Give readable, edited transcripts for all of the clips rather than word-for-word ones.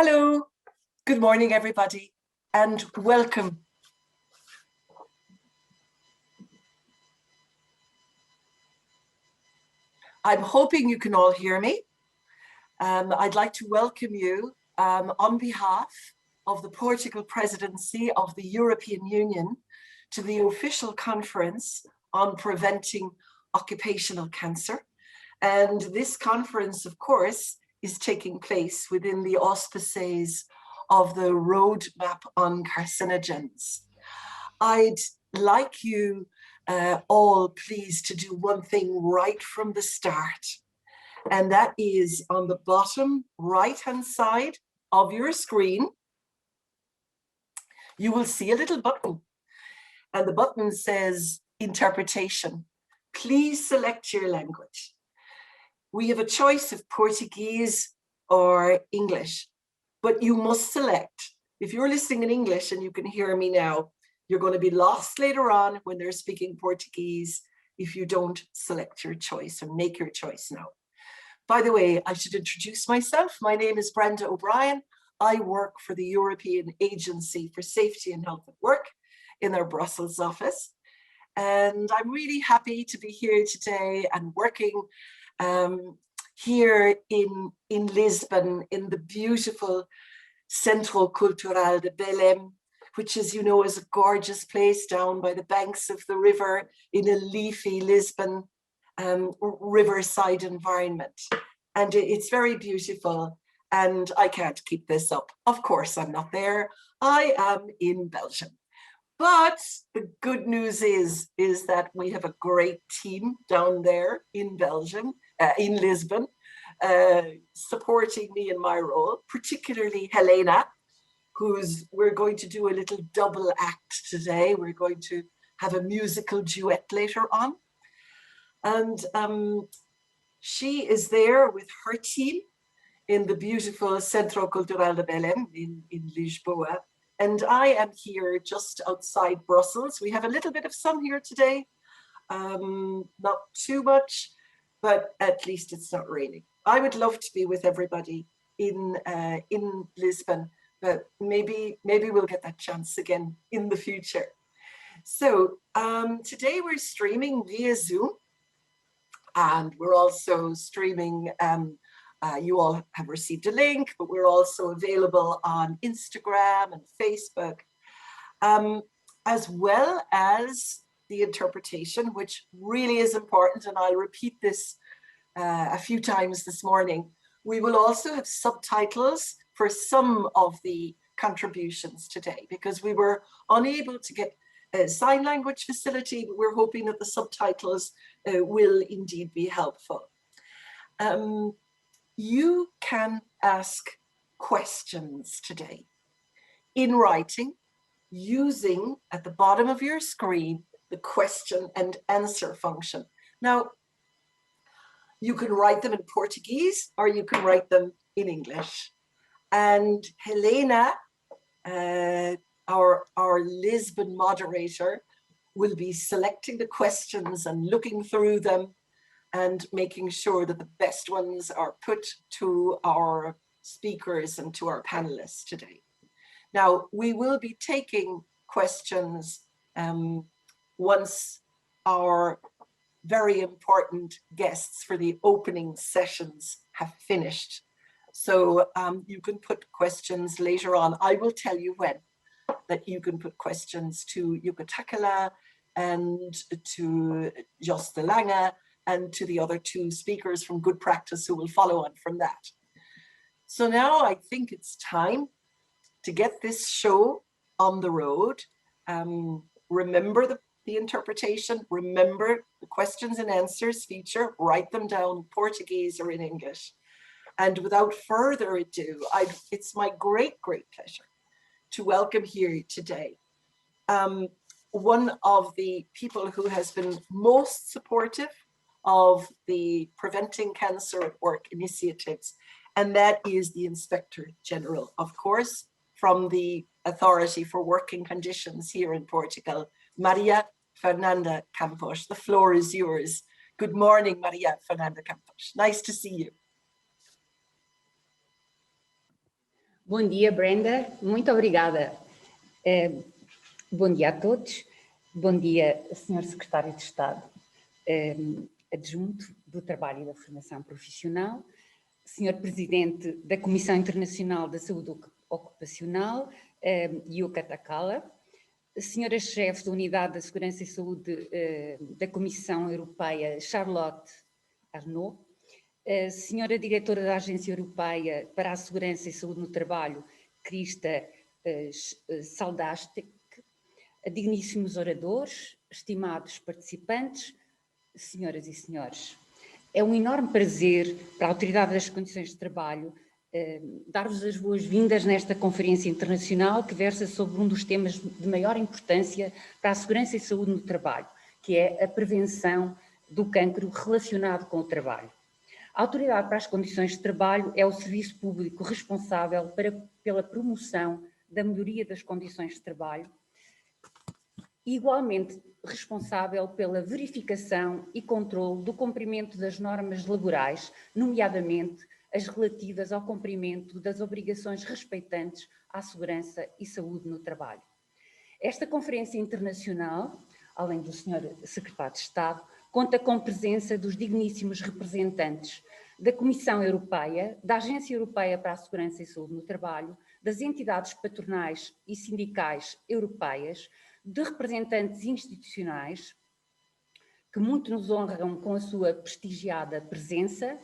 Hello, good morning everybody, and welcome. I'm hoping you can all hear me. I'd like to welcome you on behalf of the Portugal Presidency of the European Union to the official conference on preventing occupational cancer. And this conference, of course, is taking place within the auspices of the Roadmap on Carcinogens. I'd like you all please to do one thing right from the start, and that is on the bottom right-hand side of your screen, you will see a little button, and the button says interpretation. Please select your language. We have a choice of Portuguese or English, but you must select. If you're listening in English and you can hear me now, you're going to be lost later on when they're speaking Portuguese if you don't select your choice or make your choice now. By the way, I should introduce myself. My name is Brenda O'Brien. I work for the European Agency for Safety and Health at Work in their Brussels office. And I'm really happy to be here today and working here in Lisbon, in the beautiful Centro Cultural de Belém, which, as you know, is a gorgeous place down by the banks of the river in a leafy Lisbon riverside environment. And it's very beautiful, and I can't keep this up. Of course, I'm not there. I am in Belgium. But the good news is that we have a great team down there in Belgium, in Lisbon, supporting me in my role, particularly Helena, we're going to do a little double act today. We're going to have a musical duet later on. And she is there with her team in the beautiful Centro Cultural de Belém in Lisboa. And I am here just outside Brussels. We have a little bit of sun here today, not too much, but at least it's not raining. I would love to be with everybody in Lisbon, but maybe we'll get that chance again in the future. So today we're streaming via Zoom, and we're also streaming, you all have received a link, but we're also available on Instagram and Facebook, as well as the interpretation, which really is important, and I'll repeat this a few times this morning. We will also have subtitles for some of the contributions today, because we were unable to get a sign language facility, but we're hoping that the subtitles will indeed be helpful. You can ask questions today in writing using, at the bottom of your screen, the question and answer function. Now, you can write them in Portuguese or you can write them in English. And Helena, our Lisbon moderator, will be selecting the questions and looking through them and making sure that the best ones are put to our speakers and to our panelists today. Now, we will be taking questions once our very important guests for the opening sessions have finished. So you can put questions later on. I will tell you when, that you can put questions to Jukka Takala and to Jos de Lange and to the other two speakers from Good Practice who will follow on from that. So now I think it's time to get this show on the road. Remember the interpretation, remember the questions and answers feature, write them down in Portuguese or in English. And without further ado, it's my great pleasure to welcome here today one of the people who has been most supportive of the Preventing Cancer at Work initiatives, and that is the Inspector General, of course, from the Authority for Working Conditions here in Portugal, Maria Fernanda Campos. The floor is yours. Good morning, Maria Fernanda Campos. Nice to see you. Bom dia, Brenda. Muito obrigada. Bom dia a todos. Bom dia, Sr. Secretário de Estado, adjunto do Trabalho e da Formação Profissional, Sr. Presidente da Comissão Internacional da Saúde Ocupacional, Yuka Takala, Senhora Chefe da Unidade da Segurança e Saúde da Comissão Europeia, Charlotte Arnaud, Senhora Diretora da Agência Europeia para a Segurança e Saúde no Trabalho, Krista Saldastek, digníssimos oradores, estimados participantes, senhoras e senhores. É um enorme prazer para a Autoridade das Condições de Trabalho dar-vos as boas-vindas nesta conferência internacional que versa sobre um dos temas de maior importância para a segurança e saúde no trabalho, que é a prevenção do cancro relacionado com o trabalho. A Autoridade para as Condições de Trabalho é o serviço público responsável pela promoção da melhoria das condições de trabalho, e igualmente responsável pela verificação e controle do cumprimento das normas laborais, nomeadamente as relativas ao cumprimento das obrigações respeitantes à segurança e saúde no trabalho. Esta conferência internacional, além do Sr. Secretário de Estado, conta com a presença dos digníssimos representantes da Comissão Europeia, da Agência Europeia para a Segurança e Saúde no Trabalho, das entidades patronais e sindicais europeias, de representantes institucionais que muito nos honram com a sua prestigiada presença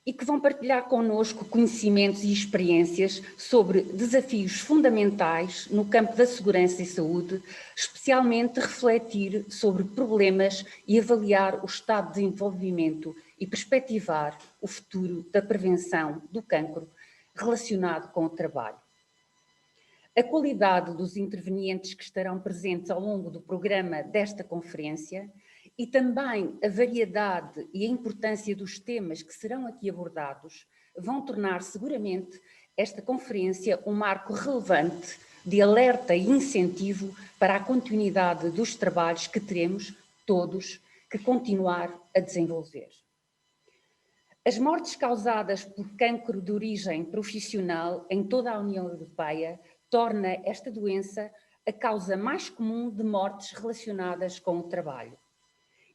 e que vão partilhar connosco conhecimentos e experiências sobre desafios fundamentais no campo da segurança e saúde, especialmente refletir sobre problemas e avaliar o estado de desenvolvimento e perspectivar o futuro da prevenção do cancro relacionado com o trabalho. A qualidade dos intervenientes que estarão presentes ao longo do programa desta conferência e também a variedade e a importância dos temas que serão aqui abordados vão tornar seguramente esta conferência um marco relevante de alerta e incentivo para a continuidade dos trabalhos que teremos todos que continuar a desenvolver. As mortes causadas por cancro de origem profissional em toda a União Europeia torna esta doença a causa mais comum de mortes relacionadas com o trabalho.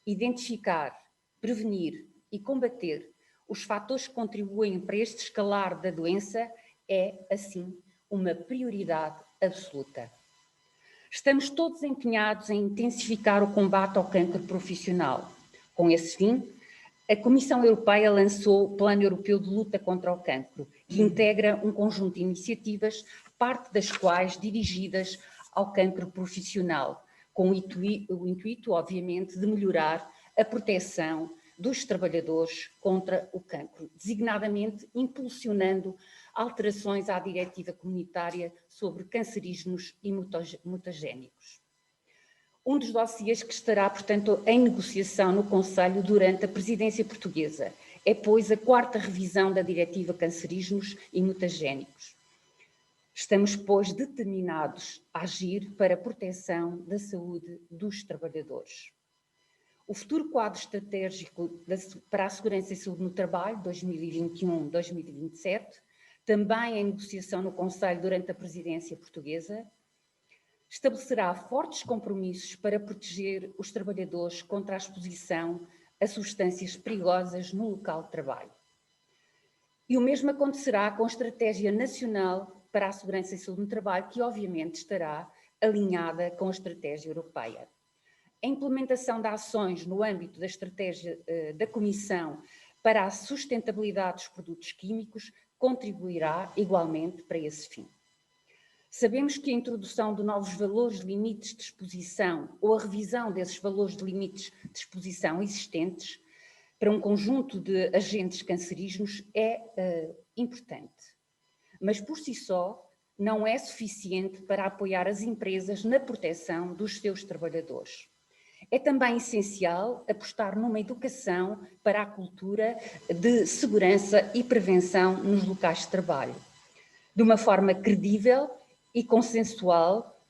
Identificar, prevenir e combater os fatores que contribuem para este escalar da doença é, assim, uma prioridade absoluta. Estamos todos empenhados em intensificar o combate ao cancro profissional. Com esse fim, a Comissão Europeia lançou o Plano Europeu de Luta contra o Cancro, que integra um conjunto de iniciativas, parte das quais dirigidas ao cancro profissional, com o intuito, obviamente, de melhorar a proteção dos trabalhadores contra o cancro, designadamente impulsionando alterações à diretiva comunitária sobre cancerígenos e mutagénicos. Um dos dossiês que estará, portanto, em negociação no Conselho durante a presidência portuguesa é, pois, a 4ª revisão da diretiva cancerígenos e mutagénicos. Estamos, pois, determinados a agir para a proteção da saúde dos trabalhadores. O futuro quadro estratégico para a segurança e saúde no trabalho, 2021-2027, também em negociação no Conselho durante a presidência portuguesa, estabelecerá fortes compromissos para proteger os trabalhadores contra a exposição a substâncias perigosas no local de trabalho. E o mesmo acontecerá com a Estratégia Nacional para a Segurança e Saúde no Trabalho, que obviamente estará alinhada com a Estratégia Europeia. A implementação de ações no âmbito da Estratégia da Comissão para a Sustentabilidade dos Produtos Químicos contribuirá igualmente para esse fim. Sabemos que a introdução de novos valores limites de exposição ou a revisão desses valores de limites de exposição existentes para um conjunto de agentes cancerígenos é importante, mas por si só não é suficiente para apoiar as empresas na proteção dos seus trabalhadores. É também essencial apostar numa educação para a cultura de segurança e prevenção nos locais de trabalho, de uma forma credível e consensual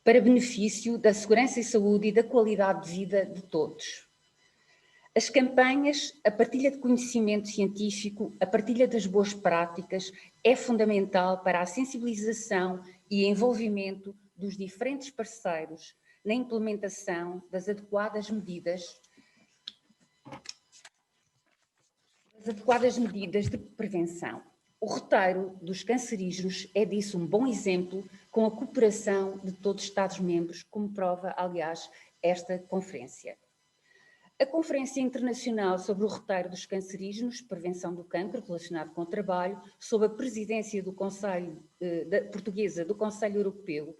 para benefício da segurança e saúde e da qualidade de vida de todos. As campanhas, a partilha de conhecimento científico, a partilha das boas práticas é fundamental para a sensibilização e envolvimento dos diferentes parceiros na implementação das adequadas medidas de prevenção. O roteiro dos cancerígenos é disso um bom exemplo, com a cooperação de todos os Estados-membros, como prova, aliás, esta conferência. A Conferência Internacional sobre o Roteiro dos Cancerígenos, Prevenção do Cancro relacionado com o trabalho, sob a presidência do Conselho portuguesa do Conselho Europeu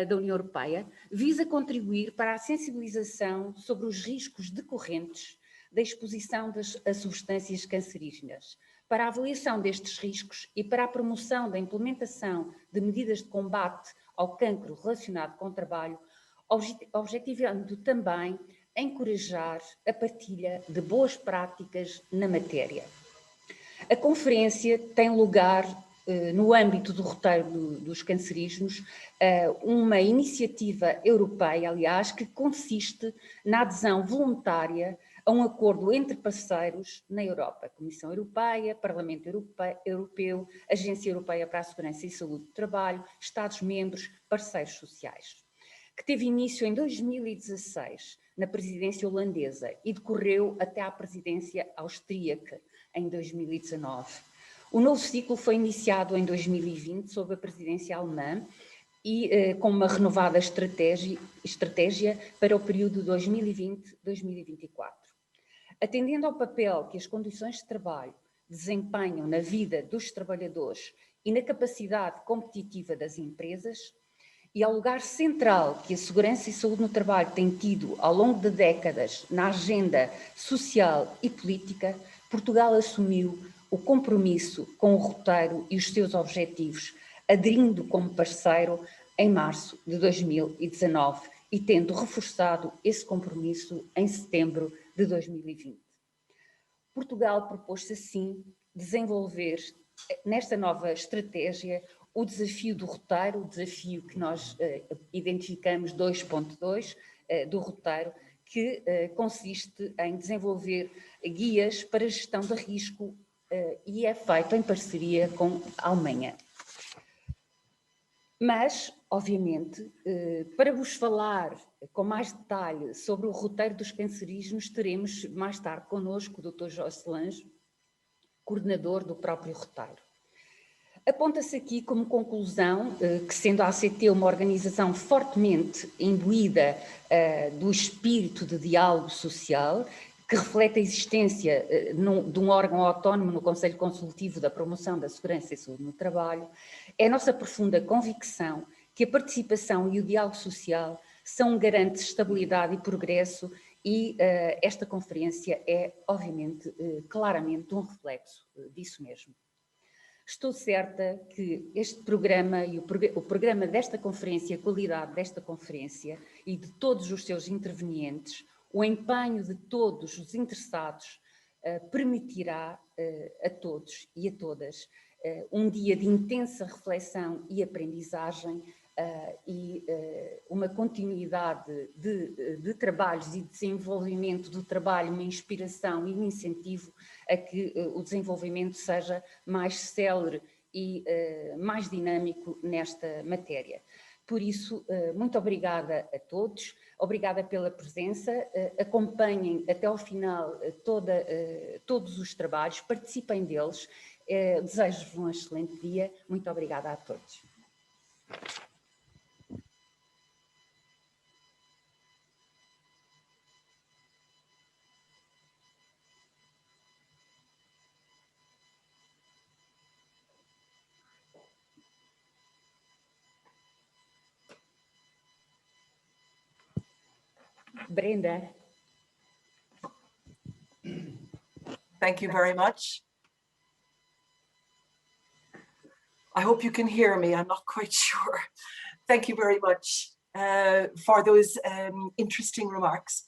da União Europeia, visa contribuir para a sensibilização sobre os riscos decorrentes da exposição a substâncias cancerígenas, para a avaliação destes riscos e para a promoção da implementação de medidas de combate ao cancro relacionado com o trabalho, objetivando também encorajar a partilha de boas práticas na matéria. A conferência tem lugar no âmbito do roteiro dos cancerígenos, uma iniciativa europeia, aliás, que consiste na adesão voluntária a um acordo entre parceiros na Europa, Comissão Europeia, Parlamento Europeu, Agência Europeia para a Segurança e Saúde do Trabalho, Estados-membros, parceiros sociais, que teve início em 2016, na presidência holandesa e decorreu até à presidência austríaca em 2019. O novo ciclo foi iniciado em 2020 sob a presidência alemã e com uma renovada estratégia para o período 2020-2024. Atendendo ao papel que as condições de trabalho desempenham na vida dos trabalhadores e na capacidade competitiva das empresas, e ao lugar central que a segurança e saúde no trabalho tem tido ao longo de décadas na agenda social e política, Portugal assumiu o compromisso com o roteiro e os seus objetivos, aderindo como parceiro em março de 2019 e tendo reforçado esse compromisso em setembro de 2020. Portugal propôs-se assim desenvolver nesta nova estratégia o desafio do roteiro, o desafio que nós identificamos 2.2 do roteiro, que consiste em desenvolver guias para a gestão de risco e é feito em parceria com a Alemanha. Mas, obviamente, para vos falar com mais detalhe sobre o roteiro dos cancerígenos, teremos mais tarde connosco o Dr. Jorge Solange, coordenador do próprio roteiro. Aponta-se aqui como conclusão que, sendo a ACT uma organização fortemente imbuída do espírito de diálogo social, que reflete a existência de um órgão autónomo no Conselho Consultivo da Promoção da Segurança e Saúde no Trabalho, é a nossa profunda convicção que a participação e o diálogo social são um garante de estabilidade e progresso e esta conferência é, obviamente, claramente um reflexo disso mesmo. Estou certa que este programa e o programa desta conferência, a qualidade desta conferência e de todos os seus intervenientes, o empenho de todos os interessados permitirá a todos e a todas um dia de intensa reflexão e aprendizagem e uma continuidade de trabalhos e desenvolvimento do trabalho, uma inspiração e um incentivo a que o desenvolvimento seja mais célere e mais dinâmico nesta matéria. Por isso, muito obrigada a todos, obrigada pela presença, acompanhem até ao final todos os trabalhos, participem deles, desejo-vos um excelente dia, muito obrigada a todos. Brenda. Thank you very much. I hope you can hear me. I'm not quite sure. Thank you very much for those interesting remarks.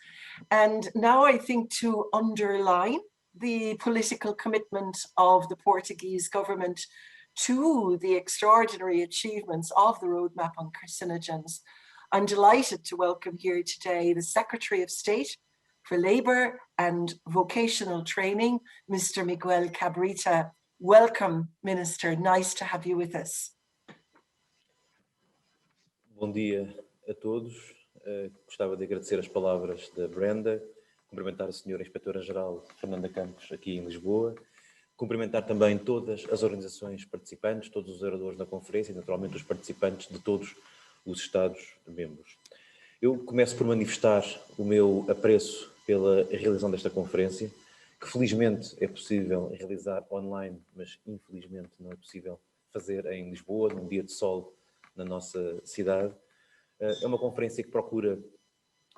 And now I think to underline the political commitment of the Portuguese government to the extraordinary achievements of the Roadmap on Carcinogens, I'm delighted to welcome here today the Secretary of State for Labour and Vocational Training, Mr. Miguel Cabrita. Welcome, Minister. Nice to have you with us. Bom dia a todos. Gostava de agradecer as palavras da Brenda, cumprimentar a Sra. Inspetora-Geral Fernanda Campos aqui em Lisboa, cumprimentar também todas as organizações participantes, todos os oradores da conferência e naturalmente os participantes de todos os Estados-membros. Eu começo por manifestar o meu apreço pela realização desta conferência, que felizmente é possível realizar online, mas infelizmente não é possível fazer em Lisboa, num dia de sol na nossa cidade. É uma conferência que procura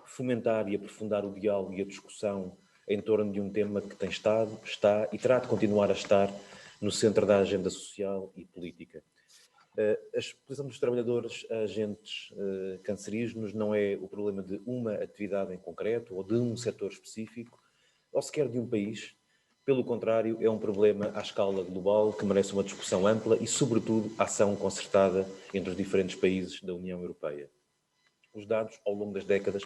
fomentar e aprofundar o diálogo e a discussão em torno de um tema que tem estado, está e terá de continuar a estar no centro da agenda social e política. A exposição dos trabalhadores a agentes cancerígenos não é o problema de uma atividade em concreto ou de um setor específico, ou sequer de um país. Pelo contrário, é um problema à escala global que merece uma discussão ampla e, sobretudo, ação concertada entre os diferentes países da União Europeia. Os dados, ao longo das décadas,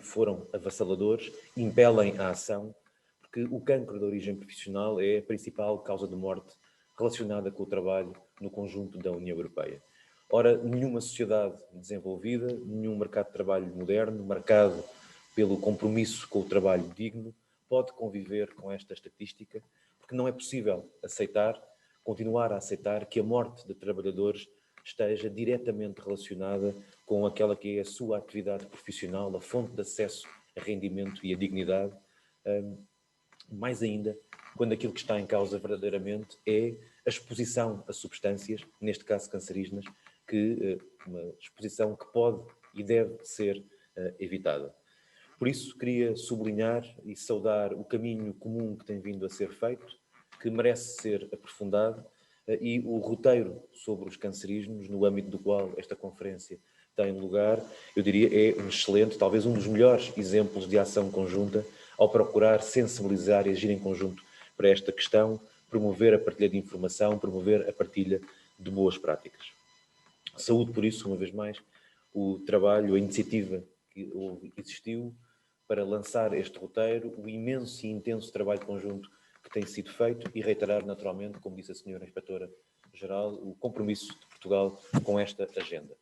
foram avassaladores, impelem a ação, porque o cancro de origem profissional é a principal causa de morte relacionada com o trabalho no conjunto da União Europeia. Ora, nenhuma sociedade desenvolvida, nenhum mercado de trabalho moderno, marcado pelo compromisso com o trabalho digno, pode conviver com esta estatística, porque não é possível continuar a aceitar que a morte de trabalhadores esteja diretamente relacionada com aquela que é a sua atividade profissional, a fonte de acesso a rendimento e a dignidade, mais ainda quando aquilo que está em causa verdadeiramente é a exposição a substâncias, neste caso cancerígenas, uma exposição que pode e deve ser evitada. Por isso, queria sublinhar e saudar o caminho comum que tem vindo a ser feito, que merece ser aprofundado, e o roteiro sobre os cancerígenos, no âmbito do qual esta conferência tem lugar, eu diria é um excelente, talvez um dos melhores exemplos de ação conjunta ao procurar sensibilizar e agir em conjunto para esta questão, promover a partilha de informação, promover a partilha de boas práticas. Saúdo, por isso, uma vez mais, o trabalho, a iniciativa que existiu para lançar este roteiro, o imenso e intenso trabalho conjunto que tem sido feito e reiterar naturalmente, como disse a Sra. Inspetora-Geral, o compromisso de Portugal com esta agenda.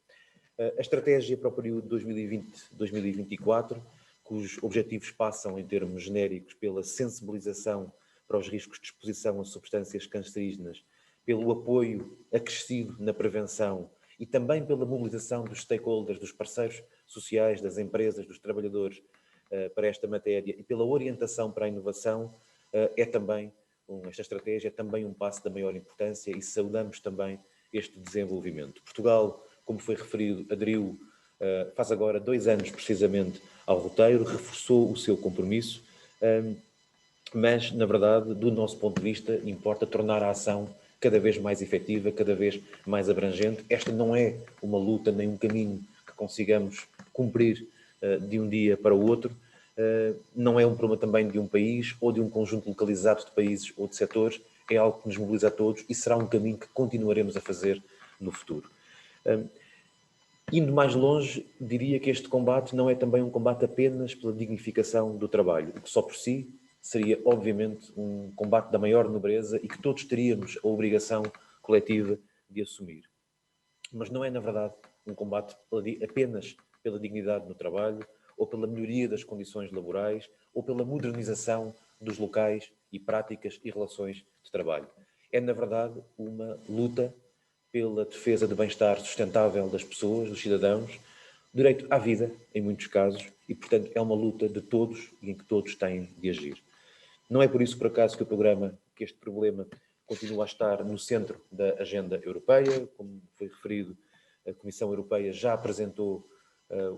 A estratégia para o período 2020-2024, cujos objetivos passam em termos genéricos pela sensibilização para os riscos de exposição a substâncias cancerígenas, pelo apoio acrescido na prevenção e também pela mobilização dos stakeholders, dos parceiros sociais, das empresas, dos trabalhadores, para esta matéria e pela orientação para a inovação, esta estratégia é também um passo da maior importância e saudamos também este desenvolvimento. Portugal, como foi referido, aderiu, faz agora 2 anos precisamente ao roteiro, reforçou o seu compromisso, mas, na verdade, do nosso ponto de vista, importa tornar a ação cada vez mais efetiva, cada vez mais abrangente. Esta não é uma luta nem um caminho que consigamos cumprir de um dia para o outro, não é um problema também de um país ou de um conjunto localizado de países ou de setores, é algo que nos mobiliza a todos e será um caminho que continuaremos a fazer no futuro. Indo mais longe, diria que este combate não é também um combate apenas pela dignificação do trabalho, o que só por si seria, obviamente, um combate da maior nobreza e que todos teríamos a obrigação coletiva de assumir. Mas não é, na verdade, um combate apenas pela dignidade no trabalho, ou pela melhoria das condições laborais, ou pela modernização dos locais e práticas e relações de trabalho. É, na verdade, uma luta pela defesa do bem-estar sustentável das pessoas, dos cidadãos, direito à vida, em muitos casos, e, portanto, é uma luta de todos e em que todos têm de agir. Não é por isso, por acaso, que este problema continua a estar no centro da agenda europeia. Como foi referido, a Comissão Europeia já apresentou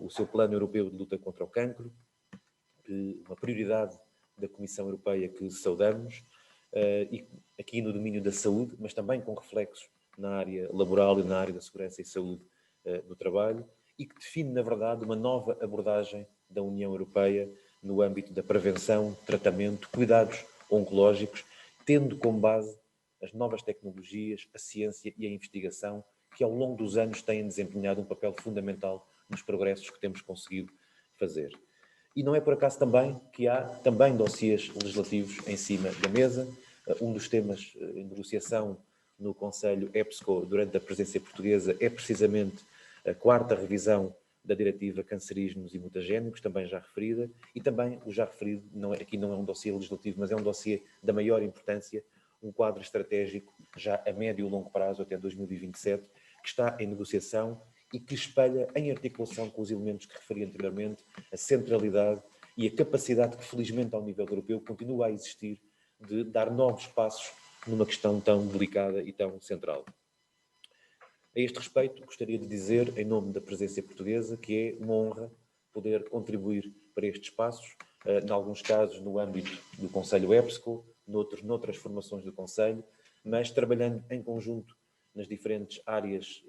o seu Plano Europeu de Luta contra o Cancro, uma prioridade da Comissão Europeia que saudamos, e aqui no domínio da saúde, mas também com reflexos na área laboral e na área da segurança e saúde do trabalho, e que define, na verdade, uma nova abordagem da União Europeia no âmbito da prevenção, tratamento, cuidados oncológicos, tendo como base as novas tecnologias, a ciência e a investigação, que ao longo dos anos têm desempenhado um papel fundamental nos progressos que temos conseguido fazer. E não é por acaso também que há também dossiês legislativos em cima da mesa. Um dos temas em negociação no Conselho EPSCO durante a presidência portuguesa é precisamente a 4ª revisão da Diretiva Cancerígenos e Mutagénicos, também já referida, e também o já referido, aqui não é um dossiê legislativo, mas é um dossiê da maior importância, um quadro estratégico já a médio e longo prazo, até 2027, que está em negociação e que espelha, em articulação com os elementos que referi anteriormente, a centralidade e a capacidade que, felizmente, ao nível europeu, continua a existir de dar novos passos numa questão tão delicada e tão central. A este respeito, gostaria de dizer, em nome da presidência portuguesa, que é uma honra poder contribuir para estes passos, em alguns casos no âmbito do Conselho EPSCO, noutras formações do Conselho, mas trabalhando em conjunto nas diferentes áreas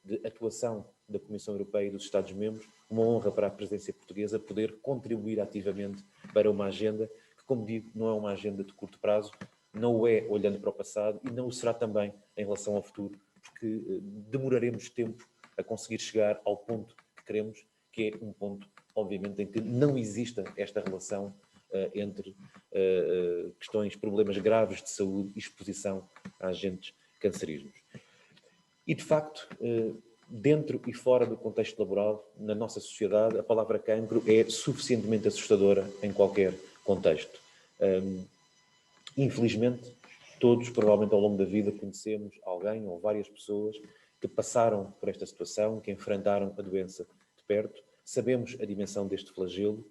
de atuação da Comissão Europeia e dos Estados-membros, uma honra para a presidência portuguesa poder contribuir ativamente para uma agenda que, como digo, não é uma agenda de curto prazo, não o é olhando para o passado e não o será também em relação ao futuro, porque demoraremos tempo a conseguir chegar ao ponto que queremos, que é um ponto, obviamente, em que não exista esta relação entre questões, problemas graves de saúde e exposição a agentes cancerígenos. E, de facto, dentro e fora do contexto laboral, na nossa sociedade, a palavra cancro é suficientemente assustadora em qualquer contexto. Infelizmente, todos, provavelmente ao longo da vida, conhecemos alguém ou várias pessoas que passaram por esta situação, que enfrentaram a doença de perto. Sabemos a dimensão deste flagelo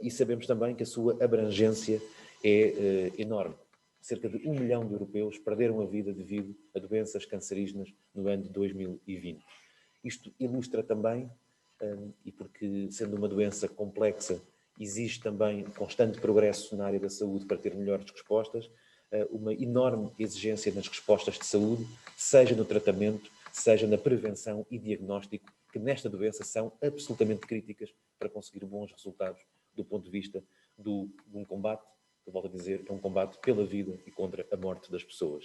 e sabemos também que a sua abrangência é enorme. Cerca de 1 milhão de europeus perderam a vida devido a doenças cancerígenas no ano de 2020. Isto ilustra também, e porque sendo uma doença complexa, existe também constante progresso na área da saúde para ter melhores respostas, uma enorme exigência nas respostas de saúde, seja no tratamento, seja na prevenção e diagnóstico, que nesta doença são absolutamente críticas para conseguir bons resultados do ponto de vista de um combate, eu volto a dizer, é um combate pela vida e contra a morte das pessoas.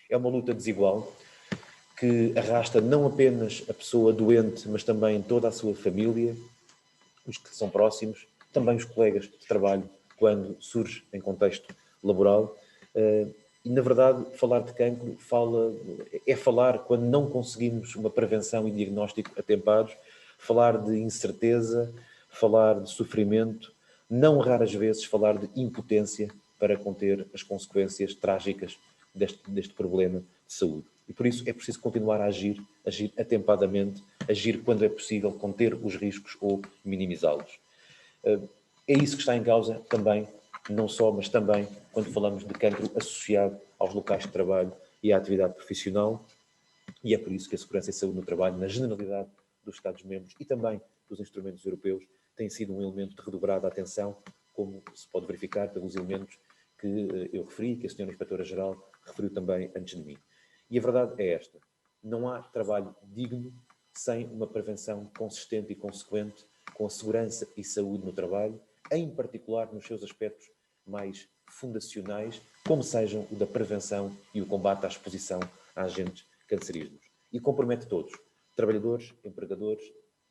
É uma luta desigual que arrasta não apenas a pessoa doente, mas também toda a sua família, os que são próximos, também os colegas de trabalho, quando surge em contexto laboral. E, na verdade, falar de cancro é falar quando não conseguimos uma prevenção e diagnóstico atempados, falar de incerteza, falar de sofrimento, não raras vezes falar de impotência para conter as consequências trágicas deste problema de saúde. E por isso é preciso continuar a agir atempadamente, agir quando é possível, conter os riscos ou minimizá-los. É isso que está em causa também, não só, mas também quando falamos de cancro associado aos locais de trabalho e à atividade profissional, e é por isso que a segurança e saúde no trabalho, na generalidade dos Estados-membros e também dos instrumentos europeus, tem sido um elemento de redobrada atenção, como se pode verificar pelos elementos que eu referi, que a Sra. Inspetora-Geral referiu também antes de mim. E a verdade é esta: não há trabalho digno sem uma prevenção consistente e consequente com a segurança e saúde no trabalho, em particular nos seus aspectos mais fundacionais, como sejam o da prevenção e o combate à exposição a agentes cancerígenos. E compromete todos: trabalhadores, empregadores,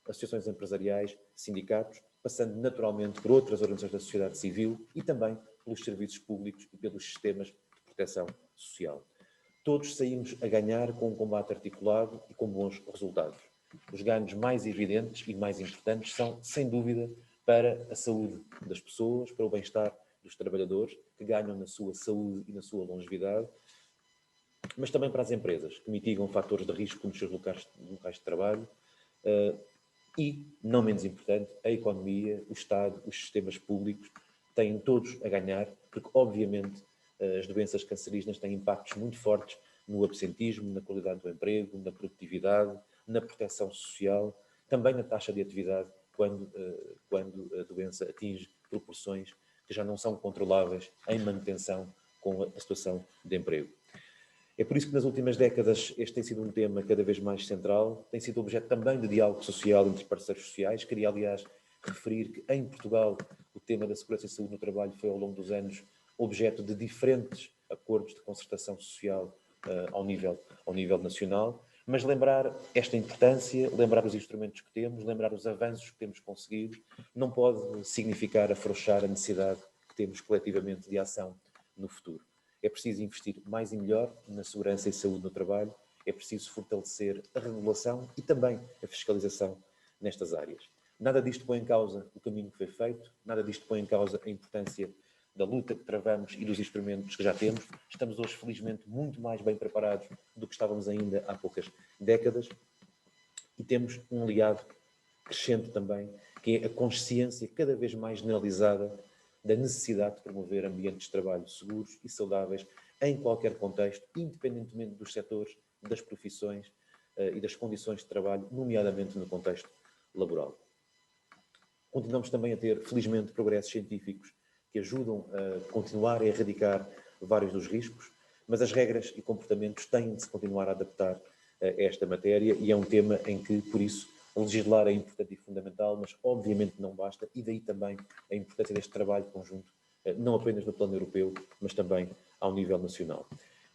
associações empresariais, sindicatos, passando naturalmente por outras organizações da sociedade civil e também pelos serviços públicos e pelos sistemas de proteção social. Todos saímos a ganhar com um combate articulado e com bons resultados. Os ganhos mais evidentes e mais importantes são, sem dúvida, para a saúde das pessoas, para o bem-estar dos trabalhadores, que ganham na sua saúde e na sua longevidade, mas também para as empresas, que mitigam fatores de risco nos seus locais de trabalho, e, não menos importante, a economia, o Estado, os sistemas públicos têm todos a ganhar, porque, obviamente, as doenças cancerígenas têm impactos muito fortes no absentismo, na qualidade do emprego, na produtividade, na proteção social, também na taxa de atividade, quando a doença atinge proporções que já não são controláveis em manutenção com a situação de emprego. É por isso que nas últimas décadas este tem sido um tema cada vez mais central, tem sido objeto também de diálogo social entre parceiros sociais. Queria, aliás, referir que em Portugal o tema da segurança e saúde no trabalho foi ao longo dos anos objeto de diferentes acordos de concertação social ao nível nacional, mas lembrar esta importância, lembrar os instrumentos que temos, lembrar os avanços que temos conseguido, não pode significar afrouxar a necessidade que temos coletivamente de ação no futuro. É preciso investir mais e melhor na segurança e saúde no trabalho, é preciso fortalecer a regulação e também a fiscalização nestas áreas. Nada disto põe em causa o caminho que foi feito, nada disto põe em causa a importância da luta que travamos e dos instrumentos que já temos. Estamos hoje, felizmente, muito mais bem preparados do que estávamos ainda há poucas décadas e temos um aliado crescente também, que é a consciência cada vez mais generalizada da necessidade de promover ambientes de trabalho seguros e saudáveis em qualquer contexto, independentemente dos setores, das profissões e das condições de trabalho, nomeadamente no contexto laboral. Continuamos também a ter, felizmente, progressos científicos que ajudam a continuar a erradicar vários dos riscos, mas as regras e comportamentos têm de se continuar a adaptar a esta matéria e é um tema em que, por isso, legislar é importante e fundamental, mas obviamente não basta, e daí também a importância deste trabalho conjunto, não apenas no plano europeu, mas também ao nível nacional.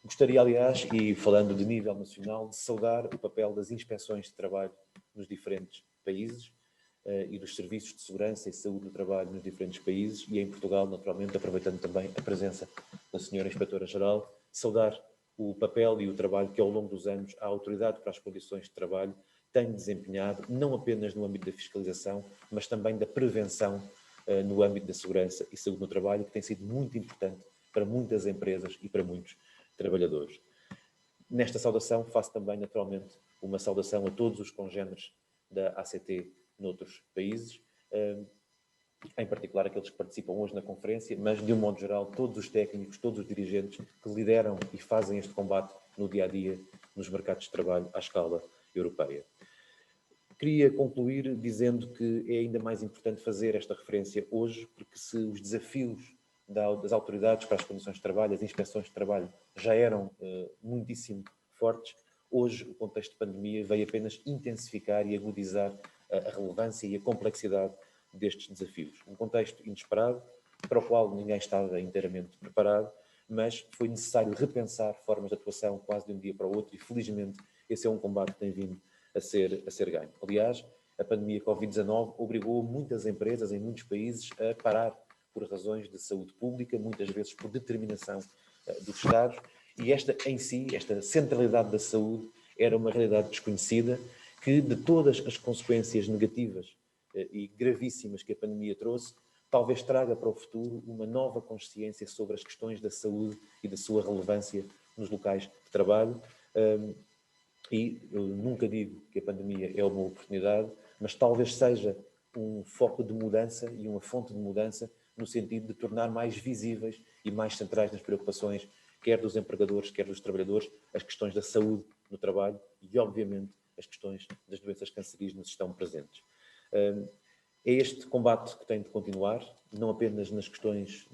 Gostaria, aliás, e falando de nível nacional, de saudar o papel das inspeções de trabalho nos diferentes países e dos serviços de segurança e saúde no trabalho nos diferentes países e em Portugal, naturalmente, aproveitando também a presença da Sra. Inspetora-Geral, saudar o papel e o trabalho que ao longo dos anos a Autoridade para as Condições de Trabalho tem desempenhado, não apenas no âmbito da fiscalização, mas também da prevenção no âmbito da segurança e saúde no trabalho, que tem sido muito importante para muitas empresas e para muitos trabalhadores. Nesta saudação faço também, naturalmente, uma saudação a todos os congêneres da ACT noutros países, em particular aqueles que participam hoje na conferência, mas de um modo geral todos os técnicos, todos os dirigentes que lideram e fazem este combate no dia-a-dia nos mercados de trabalho à escala europeia. Queria concluir dizendo que é ainda mais importante fazer esta referência hoje, porque se os desafios das autoridades para as condições de trabalho, as inspeções de trabalho, já eram muitíssimo fortes, hoje o contexto de pandemia veio apenas intensificar e agudizar a relevância e a complexidade destes desafios. Um contexto inesperado, para o qual ninguém estava inteiramente preparado, mas foi necessário repensar formas de atuação quase de um dia para o outro e, felizmente, esse é um combate que tem vindo a ser ganho. Aliás, a pandemia Covid-19 obrigou muitas empresas em muitos países a parar por razões de saúde pública, muitas vezes por determinação dos Estados, e esta em si, esta centralidade da saúde, era uma realidade desconhecida que, de todas as consequências negativas e gravíssimas que a pandemia trouxe, talvez traga para o futuro uma nova consciência sobre as questões da saúde e da sua relevância nos locais de trabalho. E eu nunca digo que a pandemia é uma oportunidade, mas talvez seja um foco de mudança e uma fonte de mudança no sentido de tornar mais visíveis e mais centrais nas preocupações, quer dos empregadores, quer dos trabalhadores, as questões da saúde no trabalho e, obviamente, as questões das doenças cancerígenas estão presentes. É este combate que tem de continuar, não apenas nas questões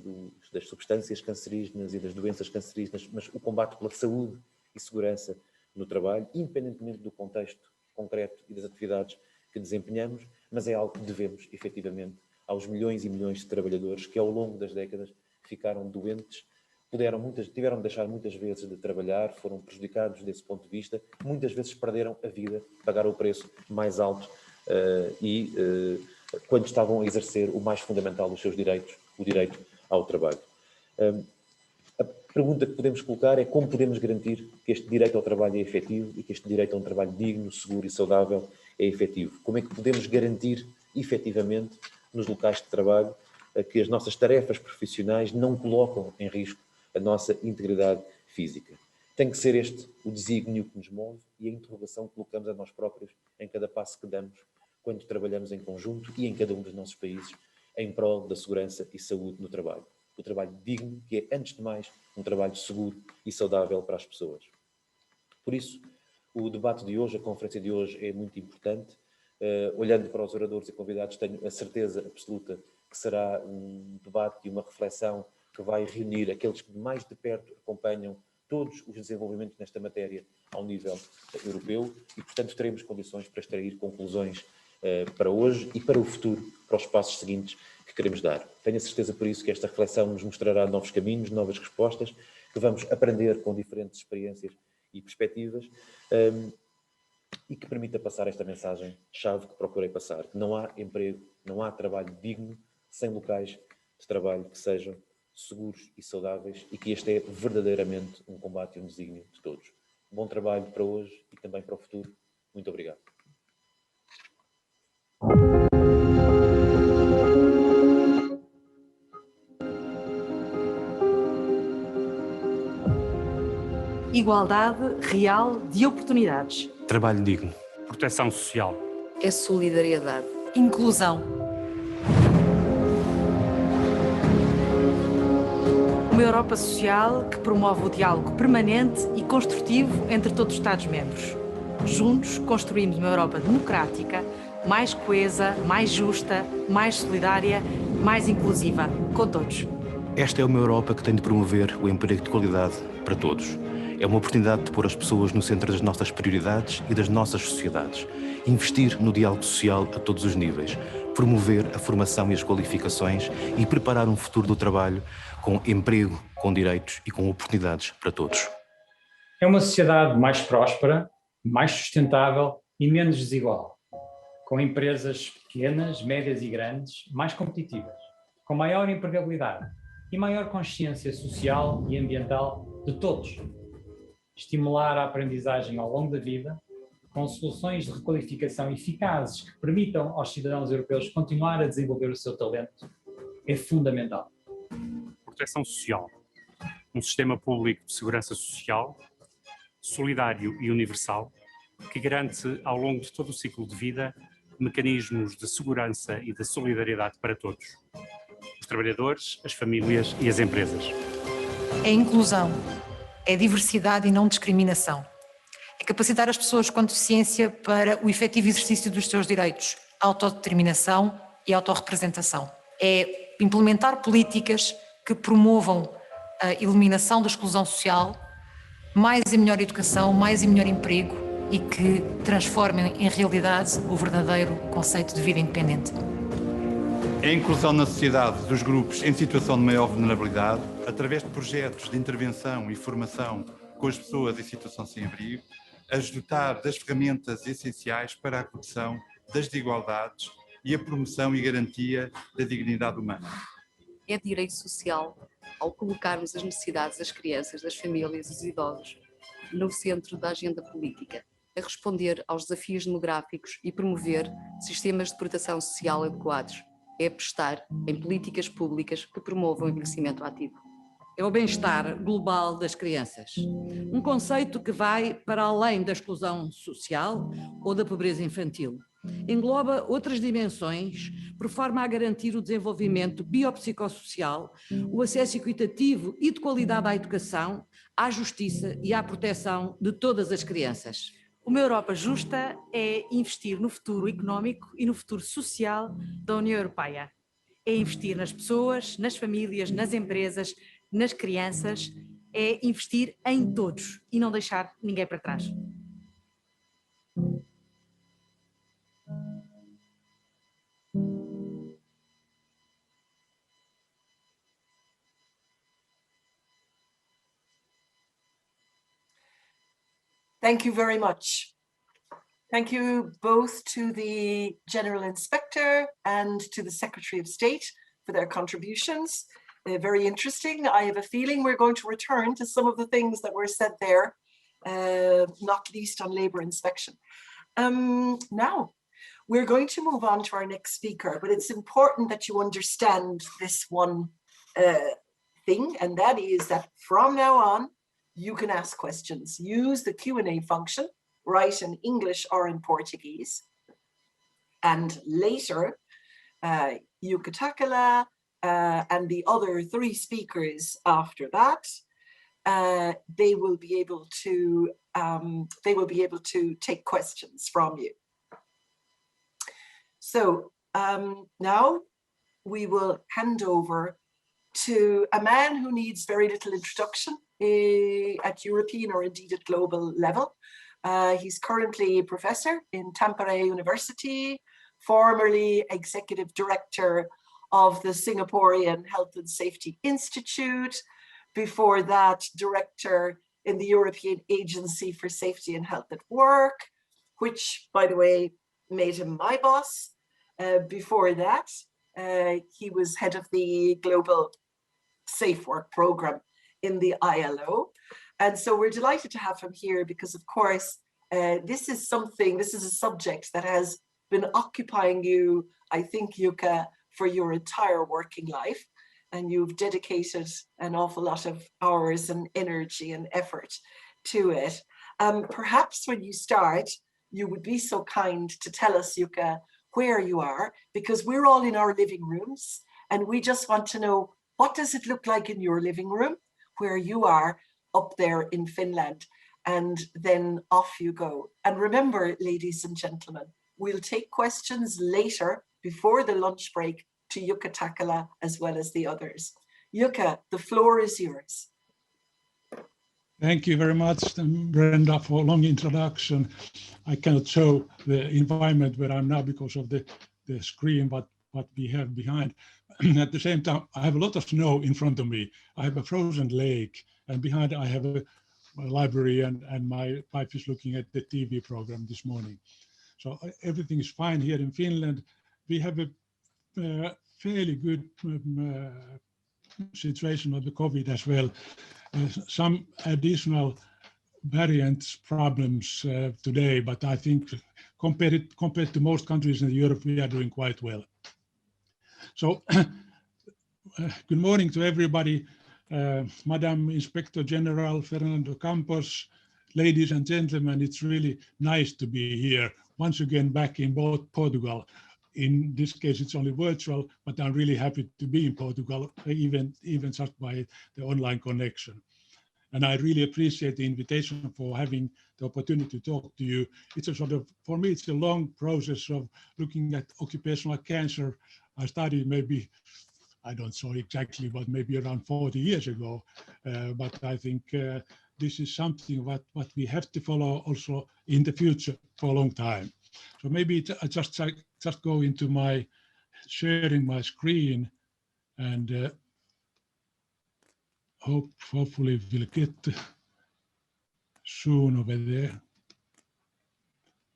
das substâncias cancerígenas e das doenças cancerígenas, mas o combate pela saúde e segurança no trabalho, independentemente do contexto concreto e das atividades que desempenhamos, mas é algo que devemos, efetivamente, aos milhões e milhões de trabalhadores que, ao longo das décadas, ficaram doentes, tiveram de deixar muitas vezes de trabalhar, foram prejudicados desse ponto de vista, muitas vezes perderam a vida, pagaram o preço mais alto quando estavam a exercer o mais fundamental dos seus direitos, o direito ao trabalho. A pergunta que podemos colocar é como podemos garantir que este direito ao trabalho é efetivo e que este direito a um trabalho digno, seguro e saudável é efetivo? Como é que podemos garantir efetivamente nos locais de trabalho que as nossas tarefas profissionais não colocam em risco a nossa integridade física? Tem que ser este o desígnio que nos move e a interrogação que colocamos a nós próprios em cada passo que damos quando trabalhamos em conjunto e em cada um dos nossos países em prol da segurança e saúde no trabalho. O trabalho digno, que é, antes de mais, um trabalho seguro e saudável para as pessoas. Por isso, o debate de hoje, a conferência de hoje é muito importante. Olhando para os oradores e convidados, tenho a certeza absoluta que será um debate e uma reflexão que vai reunir aqueles que mais de perto acompanham todos os desenvolvimentos nesta matéria ao nível europeu e, portanto, teremos condições para extrair conclusões para hoje e para o futuro, para os passos seguintes que queremos dar. Tenho a certeza por isso que esta reflexão nos mostrará novos caminhos, novas respostas, que vamos aprender com diferentes experiências e perspectivas e que permita passar esta mensagem-chave que procurei passar, que não há emprego, não há trabalho digno sem locais de trabalho que sejam seguros e saudáveis e que este é verdadeiramente um combate e um desígnio de todos. Bom trabalho para hoje e também para o futuro. Muito obrigado. Igualdade real de oportunidades. Trabalho digno. Proteção social. É solidariedade. Inclusão. Uma Europa social que promove o diálogo permanente e construtivo entre todos os Estados-membros. Juntos construímos uma Europa democrática, mais coesa, mais justa, mais solidária, mais inclusiva, com todos. Esta é uma Europa que tem de promover o emprego de qualidade para todos. É uma oportunidade de pôr as pessoas no centro das nossas prioridades e das nossas sociedades. Investir no diálogo social a todos os níveis. Promover a formação e as qualificações e preparar um futuro do trabalho com emprego, com direitos e com oportunidades para todos. É uma sociedade mais próspera, mais sustentável e menos desigual. Com empresas pequenas, médias e grandes, mais competitivas. Com maior empregabilidade e maior consciência social e ambiental de todos. Estimular a aprendizagem ao longo da vida, com soluções de requalificação eficazes que permitam aos cidadãos europeus continuar a desenvolver o seu talento, é fundamental. Proteção social. Um sistema público de segurança social, solidário e universal, que garante ao longo de todo o ciclo de vida mecanismos de segurança e de solidariedade para todos. Os trabalhadores, as famílias e as empresas. É inclusão. É diversidade e não discriminação. É capacitar as pessoas com deficiência para o efetivo exercício dos seus direitos, autodeterminação e autorrepresentação. É implementar políticas que promovam a eliminação da exclusão social, mais e melhor educação, mais e melhor emprego e que transformem em realidade o verdadeiro conceito de vida independente. É a inclusão na sociedade dos grupos em situação de maior vulnerabilidade, através de projetos de intervenção e formação com as pessoas em situação sem abrigo, as dotar das ferramentas essenciais para a redução das desigualdades e a promoção e garantia da dignidade humana. É direito social ao colocarmos as necessidades das crianças, das famílias e dos idosos no centro da agenda política, a responder aos desafios demográficos e promover sistemas de proteção social adequados. É apostar em políticas públicas que promovam o envelhecimento ativo. É o bem-estar global das crianças. Um conceito que vai para além da exclusão social ou da pobreza infantil. Engloba outras dimensões, por forma a garantir o desenvolvimento biopsicossocial, o acesso equitativo e de qualidade à educação, à justiça e à proteção de todas as crianças. Uma Europa justa é investir no futuro económico e no futuro social da União Europeia. É investir nas pessoas, nas famílias, nas empresas, nas crianças, é investir em todos e não deixar ninguém para trás. Thank you very much. Thank you both to the General Inspector and to the Secretary of State for their contributions. Very interesting. I have a feeling we're going to return to some of the things that were said there, not least on labour inspection. Now, we're going to move on to our next speaker, but it's important that you understand this one thing, and that is that from now on, you can ask questions. Use the Q&A function, write in English or in Portuguese. And later, Ukatakala and the other three speakers after that, they will be able to take questions from you. So now we will hand over to a man who needs very little introduction at European or indeed at global level. He's currently a professor in Tampere University, formerly executive director of the Singaporean Health and Safety Institute, before that director in the European Agency for Safety and Health at Work, which, by the way, made him my boss. Before that, he was head of the Global Safe Work Program in the ILO. And so we're delighted to have him here because, of course, this is a subject that has been occupying you, I think, Jukka, for your entire working life. And you've dedicated an awful lot of hours and energy and effort to it. Perhaps when you start, you would be so kind to tell us, Jukka, where you are, because we're all in our living rooms and we just want to know, what does it look like in your living room, where you are up there in Finland, and then off you go. And remember, ladies and gentlemen, we'll take questions later before the lunch break to Jukka Takala as well as the others. Jukka, the floor is yours. Thank you very much, Brenda, for a long introduction. I cannot show the environment where I'm now because of the screen, but what we have behind. At the same time, I have a lot of snow in front of me. I have a frozen lake, and behind I have a library, and my wife is looking at the TV program this morning. So everything is fine here in Finland. We have a fairly good situation of the COVID as well. Some additional variants problems today, but I think compared to most countries in Europe, we are doing quite well. So good morning to everybody. Madam Inspector General Fernando Campos, ladies and gentlemen, it's really nice to be here once again back in Portugal. In this case, it's only virtual, but I'm really happy to be in Portugal, even just by the online connection. And I really appreciate the invitation for having the opportunity to talk to you. It's a sort of, for me, it's a long process of looking at occupational cancer. I started maybe, I don't know exactly, but maybe around 40 years ago. But I think this is something what we have to follow also in the future for a long time. So maybe I just go into my sharing my screen, and hopefully we'll get soon over there.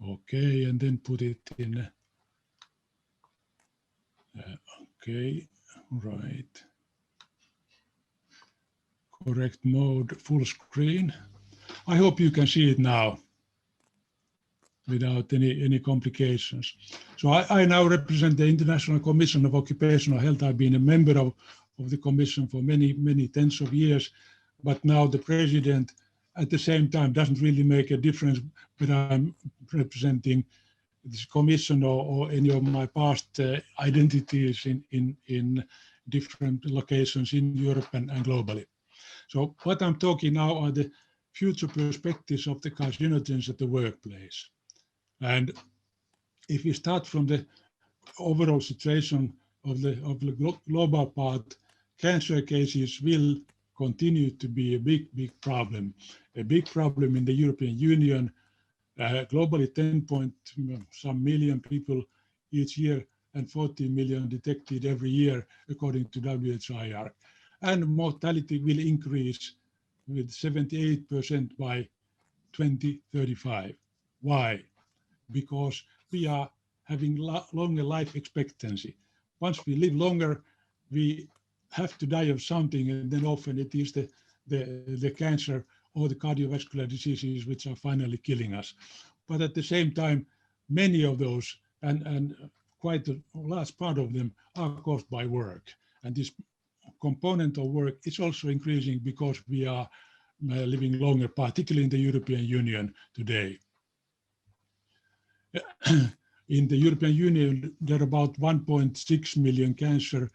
Okay, and then put it in. Okay, right. Correct mode, full screen. I hope you can see it now without any complications. So I now represent the International Commission of Occupational Health. I've been a member of the Commission for many tens of years, but now the president at the same time doesn't really make a difference whether I'm representing this commission or any of my past identities in different locations in Europe and globally. So what I'm talking now are the future perspectives of the carcinogens at the workplace. And if we start from the overall situation of the global part, cancer cases will continue to be a big problem. A big problem in the European Union, globally 10 million people each year and 40 million detected every year according to WHIR. And mortality will increase with 78% by 2035. Why? Because we are having longer life expectancy. Once we live longer, we have to die of something, and then often it is the cancer or the cardiovascular diseases which are finally killing us. But at the same time, many of those, and quite a large part of them, are caused by work. And this component of work is also increasing because we are living longer, particularly in the European Union today. In the European Union, there are about 1.6 million cancer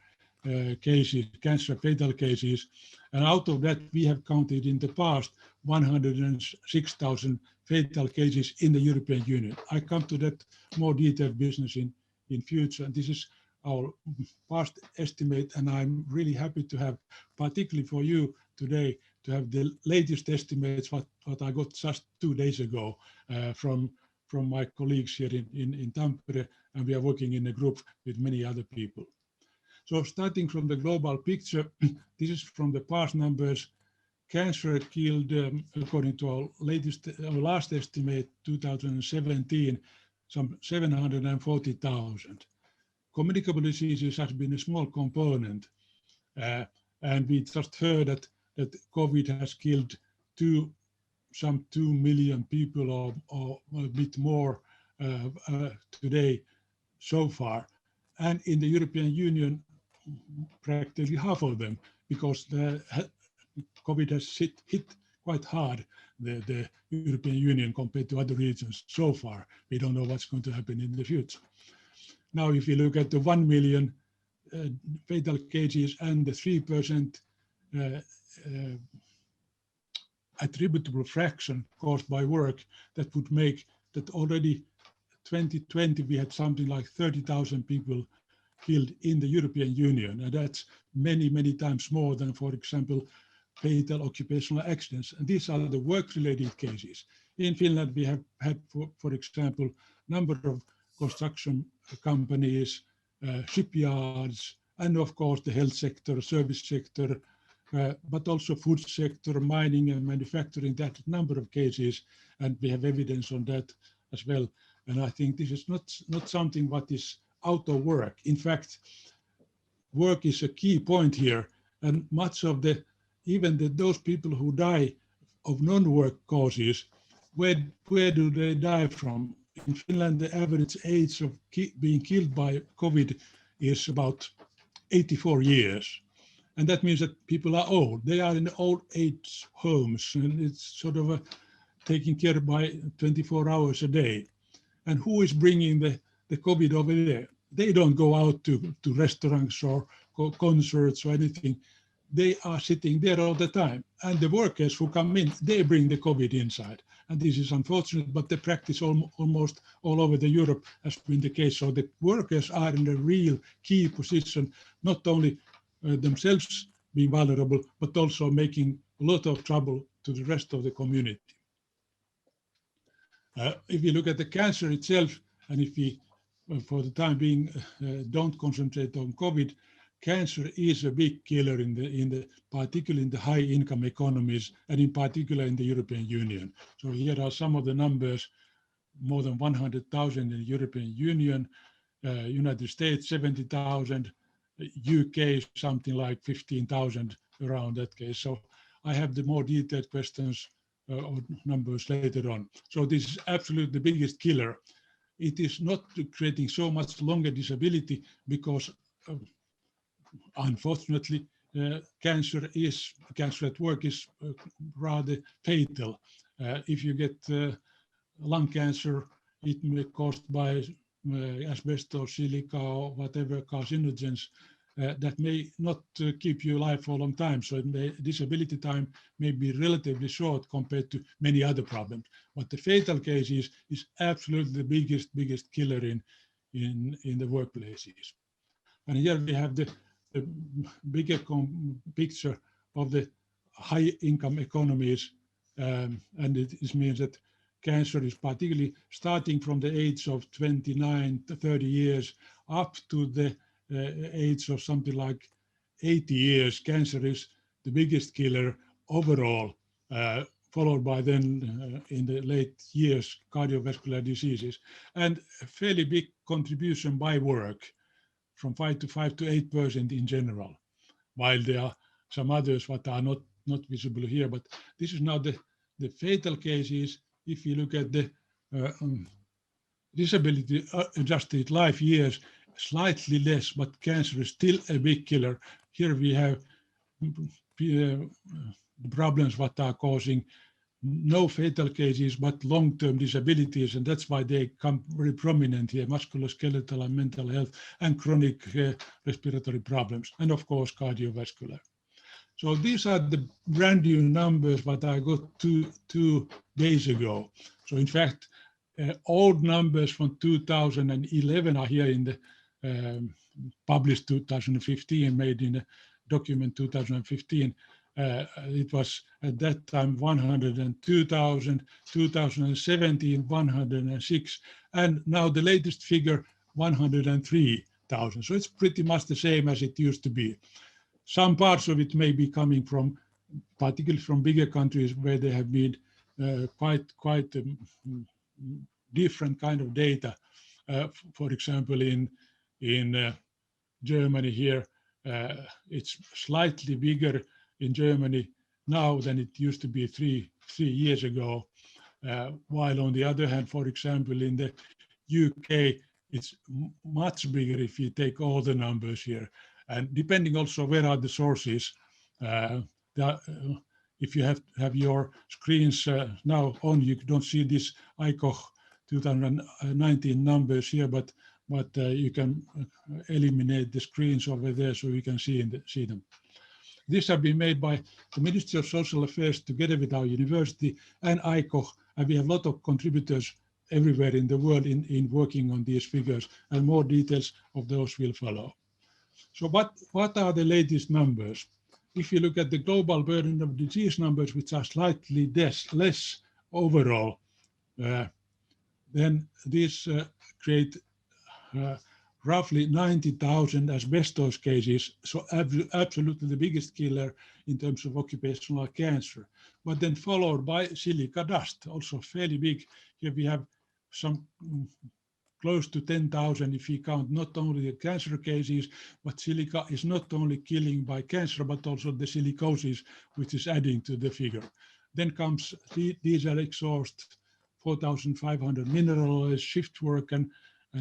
cases, cancer fatal cases, and out of that we have counted in the past 106,000 fatal cases in the European Union. I come to that more detailed business in future, and this is our past estimate, and I'm really happy to have, particularly for you today, to have the latest estimates what I got just 2 days ago from my colleagues here in Tampere, and we are working in a group with many other people. So starting from the global picture, this is from the past numbers. cancer killed, according to our last estimate, 2017, some 740,000. Communicable diseases has been a small component, and we just heard that COVID has killed some 2 million people or a bit more today so far. And in the European Union, practically half of them, because the COVID has hit quite hard the European Union compared to other regions so far. We don't know what's going to happen in the future. Now, if you look at the 1 million fatal cases and the 3% attributable fraction caused by work, that would make that already 2020 we had something like 30,000 people killed in the European Union, and that's many, many times more than, for example, fatal occupational accidents. And these are the work-related cases. In Finland, we have had, for example, number of construction companies, shipyards, and of course the health sector, service sector, but also food sector, mining and manufacturing, that number of cases, and we have evidence on that as well. And I think this is not something what is out of work. In fact, work is a key point here, and much of those people who die of non-work causes, where do they die from? In Finland, the average age of being killed by COVID is about 84 years. And that means that people are old. They are in old age homes, and it's sort of taken care by 24 hours a day. And who is bringing the COVID over there? They don't go out to restaurants or concerts or anything. They are sitting there all the time. And the workers who come in, they bring the COVID inside. And this is unfortunate, but the practice almost all over Europe has been the case. So the workers are in a real key position, not only themselves being vulnerable, but also making a lot of trouble to the rest of the community. If you look at the cancer itself, and if we, for the time being, don't concentrate on COVID, cancer is a big killer particularly in the high-income economies, and in particular in the European Union. So here are some of the numbers: more than 100,000 in the European Union, United States 70,000, UK something like 15,000 around that case. So I have the more detailed questions or numbers later on. So this is absolutely the biggest killer. It is not creating so much longer disability because unfortunately cancer at work is rather fatal. If you get lung cancer, it may be caused by asbestos, silica, or whatever carcinogens that may not keep you alive for a long time. So disability time may be relatively short compared to many other problems. But the fatal cases is absolutely the biggest killer in the workplaces. And here we have the bigger picture of the high income economies. And it means that cancer is particularly starting from the age of 29 to 30 years up to the age of something like 80 years. Cancer is the biggest killer overall, followed by then in the late years, cardiovascular diseases, and a fairly big contribution by work, from 5 to 8% in general, while there are some others that are not visible here. But this is now the fatal cases. If you look at the disability adjusted life years, slightly less, but cancer is still a big killer. Here we have the problems that are causing no fatal cases, but long-term disabilities, and that's why they come very prominent here: musculoskeletal and mental health, and chronic respiratory problems, and of course cardiovascular. So these are the brand new numbers that I got two days ago. So in fact, old numbers from 2011 are here in the published 2015, made in a document 2015. It was at that time 102,000, 2017 106, and now the latest figure 103,000. So it's pretty much the same as it used to be. Some parts of it may be coming from particularly from bigger countries where there have been quite different kind of data. For example, in Germany here, it's slightly bigger in Germany now than it used to be three years ago. While on the other hand, for example, in the UK, it's much bigger if you take all the numbers here. And depending also where are the sources, if you have your screens now on, you don't see this ICOH 2019 numbers here, but you can eliminate the screens over there so you can see them. These have been made by the Ministry of Social Affairs together with our university and ICOH, and we have a lot of contributors everywhere in the world in working on these figures, and more details of those will follow. So what are the latest numbers? If you look at the global burden of disease numbers, which are slightly less overall, then these create roughly 90,000 asbestos cases, so absolutely the biggest killer in terms of occupational cancer. But then followed by silica dust, also fairly big. Here we have some close to 10,000 if you count not only the cancer cases, but silica is not only killing by cancer, but also the silicosis, which is adding to the figure. Then comes diesel exhaust, 4,500 mineral oils, shift work, and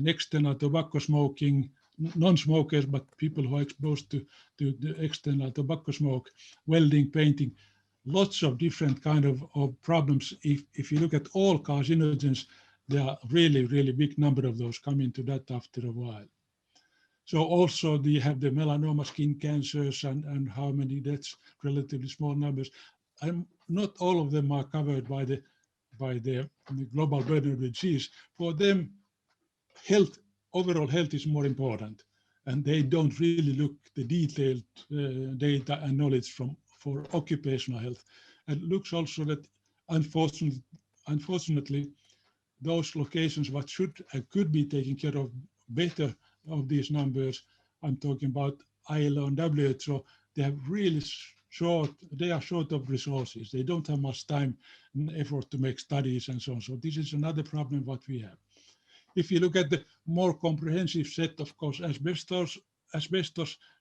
external tobacco smoking, non-smokers, but people who are exposed to the external tobacco smoke, welding, painting, lots of different kind of problems. If you look at all carcinogens, there are really big number of those coming to that after a while. So also you have the melanoma, skin cancers, and how many deaths, relatively small numbers. And not all of them are covered by the global burden of disease. For them, overall health is more important, and they don't really look the detailed data and knowledge for occupational health. And it looks also that unfortunately, those locations what should and could be taken care of better of these numbers, I'm talking about ILO and WHO, they have really they are short of resources. They don't have much time and effort to make studies and so on. So this is another problem what we have. If you look at the more comprehensive set, of course, asbestos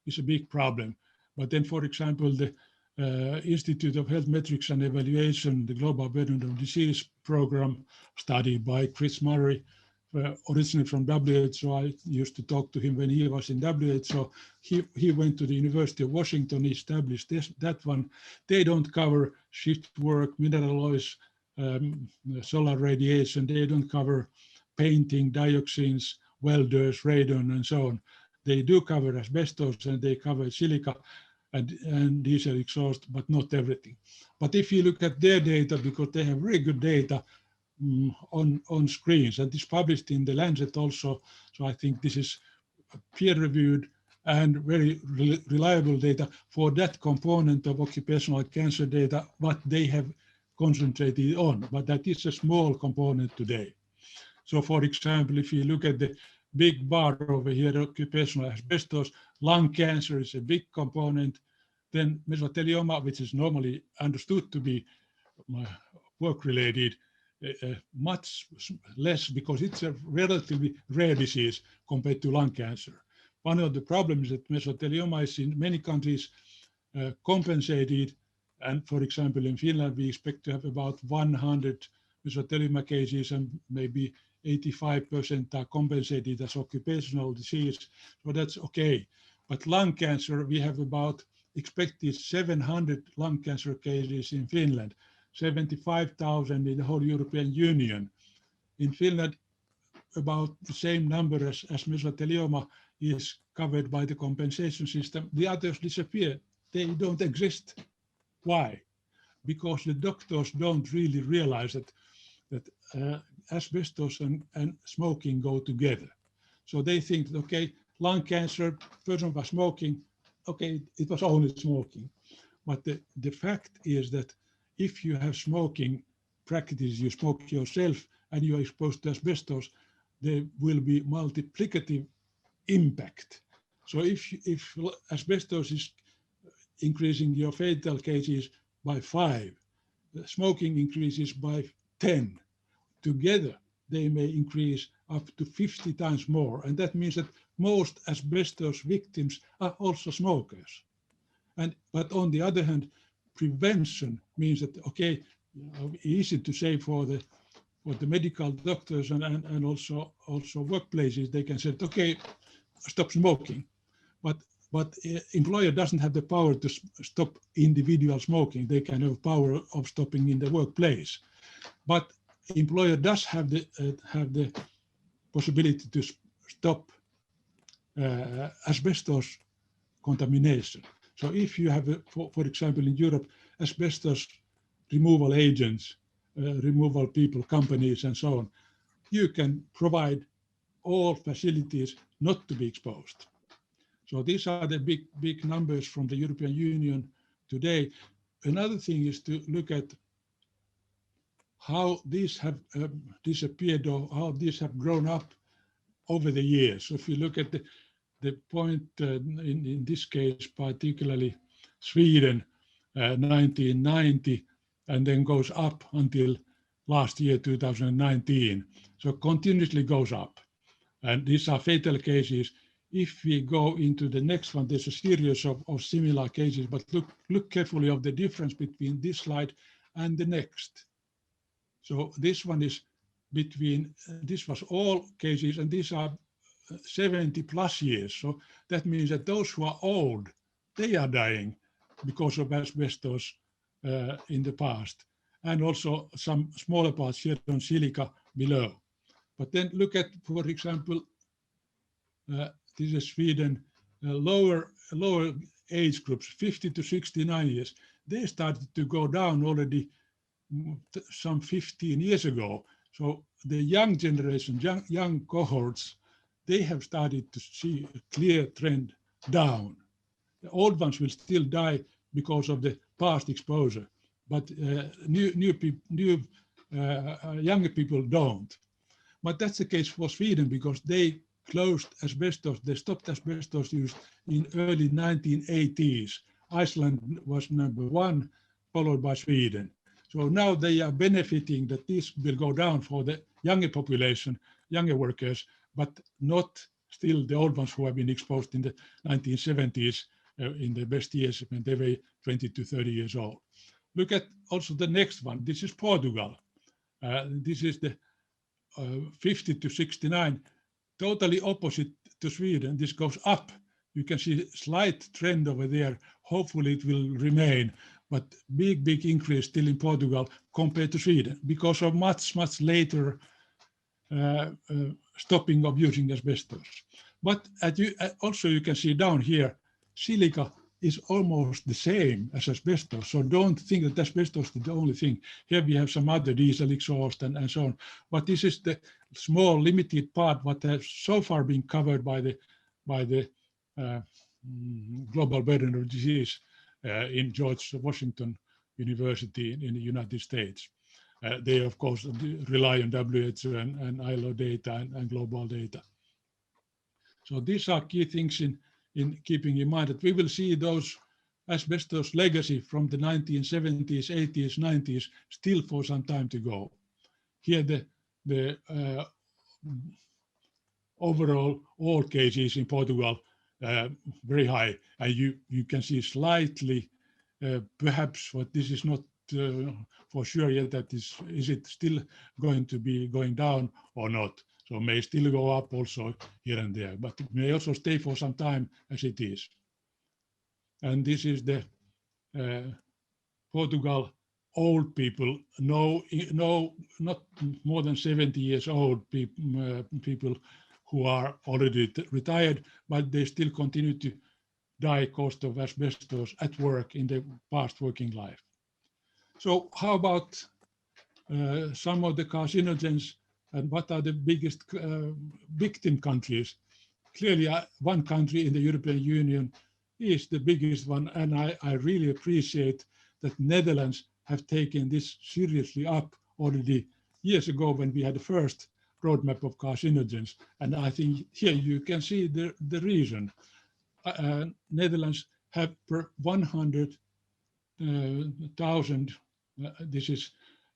is a big problem. But then, for example, the Institute of Health Metrics and Evaluation, the Global Burden of Disease program, studied by Chris Murray, originally from WHO. I used to talk to him when he was in WHO. He went to the University of Washington, established that one. They don't cover shift work, mineral oils, solar radiation. They don't cover painting, dioxins, welders, radon, and so on. They do cover asbestos and they cover silica and diesel exhaust, but not everything. But if you look at their data, because they have very good data on screens, and it's published in the Lancet also, so I think this is peer-reviewed and very reliable data for that component of occupational cancer data, what they have concentrated on, but that is a small component today. So for example, if you look at the big bar over here, occupational asbestos, lung cancer is a big component, then mesothelioma, which is normally understood to be work-related, much less because it's a relatively rare disease compared to lung cancer. One of the problems that mesothelioma is in many countries compensated, and for example in Finland we expect to have about 100 mesothelioma cases and maybe 85% are compensated as occupational disease, so that's okay. But lung cancer, we have about expected 700 lung cancer cases in Finland, 75,000 in the whole European Union. In Finland, about the same number as mesothelioma is covered by the compensation system. The others disappear. They don't exist. Why? Because the doctors don't really realize that asbestos and smoking go together. So they think, okay, lung cancer, person was smoking, okay, it was only smoking. But the fact is that if you have smoking practice, you smoke yourself and you are exposed to asbestos, there will be multiplicative impact. So if asbestos is increasing your fatal cases by 5. Smoking increases by 10. Together, they may increase up to 50 times more. And that means that most asbestos victims are also smokers. But on the other hand, prevention means that, okay, easy to say for the medical doctors and also workplaces, they can say, okay, stop smoking. But employer doesn't have the power to stop individual smoking. They can have power of stopping in the workplace. But employer does have the possibility to stop asbestos contamination. So if you have, for example, in Europe, asbestos removal agents, removal people, companies, and so on, you can provide all facilities not to be exposed. So these are the big numbers from the European Union today. Another thing is to look at how these have disappeared or how these have grown up over the years. So if you look at the point in this case, particularly Sweden, 1990, and then goes up until last year, 2019. So continuously goes up. And these are fatal cases. If we go into the next one, there's a series of similar cases, but look carefully of the difference between this slide and the next. So this one is between, this was all cases, and these are 70 plus years. So that means that those who are old, they are dying because of asbestos in the past. And also some smaller parts here on silica below. But then look at, for example, this is Sweden, lower age groups, 50 to 69 years. They started to go down already some 15 years ago. So the young generation, young cohorts, they have started to see a clear trend down. The old ones will still die because of the past exposure, but younger people don't. But that's the case for Sweden because they closed asbestos, they stopped asbestos use in early 1980s. Iceland was #1, followed by Sweden. So now they are benefiting that this will go down for the younger population, younger workers, but not still the old ones who have been exposed in the 1970s, in the best years when they were 20 to 30 years old. Look at also the next one. This is Portugal. This is the 50 to 69, totally opposite to Sweden. This goes up. You can see a slight trend over there. Hopefully it will remain, but big increase still in Portugal compared to Sweden because of much later stopping of using asbestos. But also you can see down here, silica is almost the same as asbestos. So don't think that asbestos is the only thing. Here we have some other diesel exhaust and so on. But this is the small limited part what has so far been covered by the global burden of disease in George Washington University in the United States. They of course rely on WHO and ILO data and global data. So these are key things in keeping in mind that we will see those asbestos legacy from the 1970s, 80s, 90s still for some time to go. Here the overall all cases in Portugal very high, and you can see slightly perhaps what this is not for sure yet, that is it still going to be going down or not? So may still go up also here and there, but it may also stay for some time as it is. And this is the Portugal old people, no, not more than 70 years old people who are already retired, but they still continue to die cost of asbestos at work in their past working life. So how about some of the carcinogens and what are the biggest victim countries? Clearly, one country in the European Union is the biggest one, and I really appreciate that Netherlands have taken this seriously up already years ago when we had the first roadmap of carcinogens. And I think here you can see the reason. Netherlands have per 100,000, this is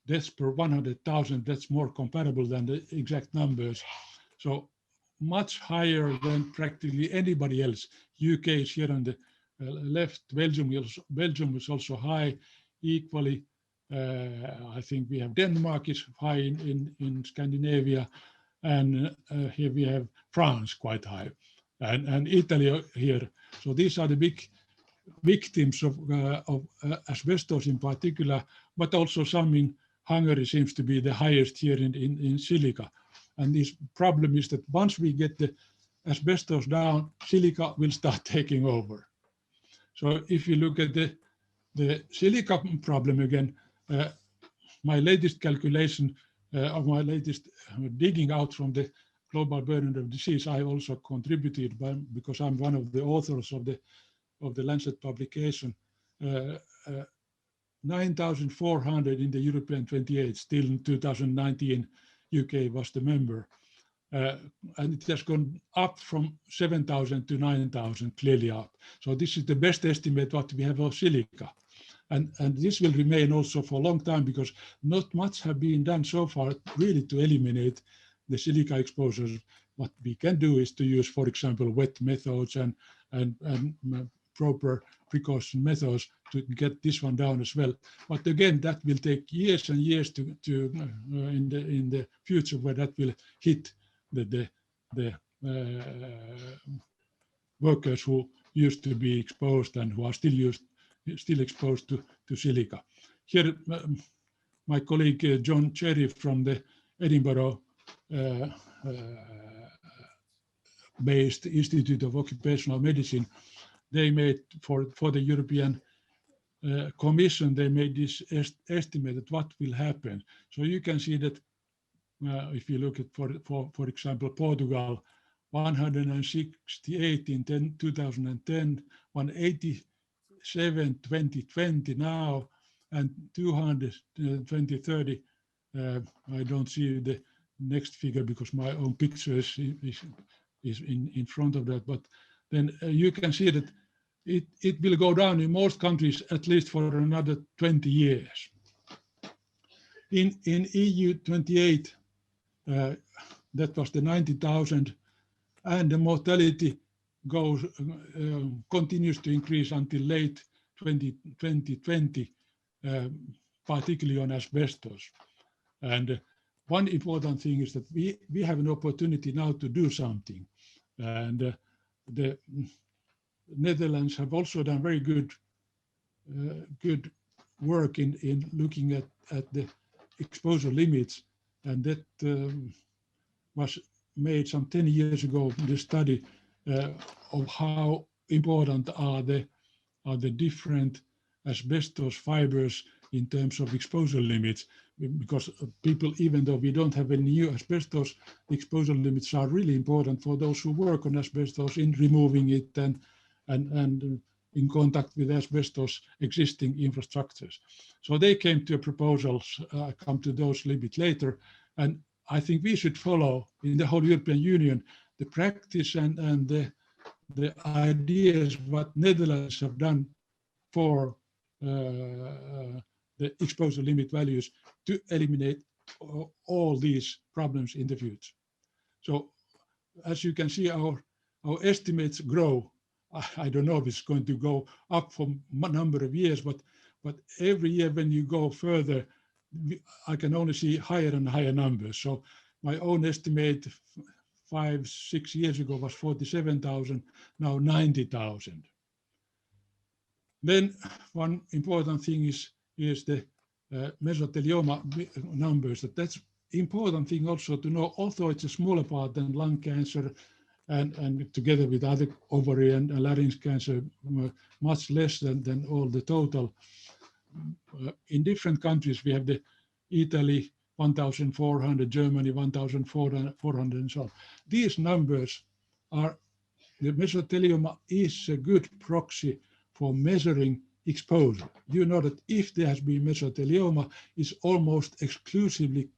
deaths per 100,000, that's more comparable than the exact numbers. So much higher than practically anybody else. UK is here on the left, Belgium is also high, equally. I think we have Denmark is high in Scandinavia, and here we have France quite high, and Italy here. So these are the big victims of asbestos in particular, but also some in Hungary seems to be the highest here in silica. And this problem is that once we get the asbestos down, silica will start taking over. So if you look at the silica problem again, my latest calculation of my latest digging out from the global burden of disease, I also contributed because I'm one of the authors of the Lancet publication. 9,400 in the European 28, still in 2019, UK was the member. And it has gone up from 7,000 to 9,000, clearly up. So this is the best estimate what we have of silica. And this will remain also for a long time because not much have been done so far really to eliminate the silica exposures. What we can do is to use, for example, wet methods and proper precaution methods to get this one down as well. But again, that will take years and years to in the future where that will hit the workers who used to be exposed and who are still exposed to silica. Here, my colleague John Cherry from the Edinburgh based Institute of Occupational Medicine, they made for the European Commission, they made this estimate that what will happen. So you can see that if you look at, for example, Portugal, 168 in 2010, 187 2020 now, and 200 2030. I don't see the next figure because my own picture is in front of that, but then you can see that it will go down in most countries at least for another 20 years. In EU 28, that was the 90,000, and the mortality continues to increase until late 2020, particularly on asbestos. And one important thing is that we have an opportunity now to do something. And the Netherlands have also done very good work in looking at the exposure limits, and that was made some 10 years ago, the study of how important are the different asbestos fibers in terms of exposure limits, because people, even though we don't have any new asbestos, the exposure limits are really important for those who work on asbestos in removing it and in contact with asbestos existing infrastructures. So they came to proposals, I'll come to those a little bit later, and I think we should follow in the whole European Union the practice and the ideas what Netherlands have done for the exposure limit values to eliminate all these problems in the future. So as you can see, our estimates grow. I don't know if it's going to go up for a number of years, but every year when you go further, I can only see higher and higher numbers. So my own estimate 5-6 years ago was 47,000, now 90,000. Then one important thing is the mesothelioma numbers. That's important thing also to know, although it's a smaller part than lung cancer and together with other ovarian and larynx cancer, much less than all the total. In different countries, we have the Italy 1,400, Germany 1,400, and so on. These numbers are, the mesothelioma is a good proxy for measuring exposure. You know that if there has been mesothelioma, it's almost exclusively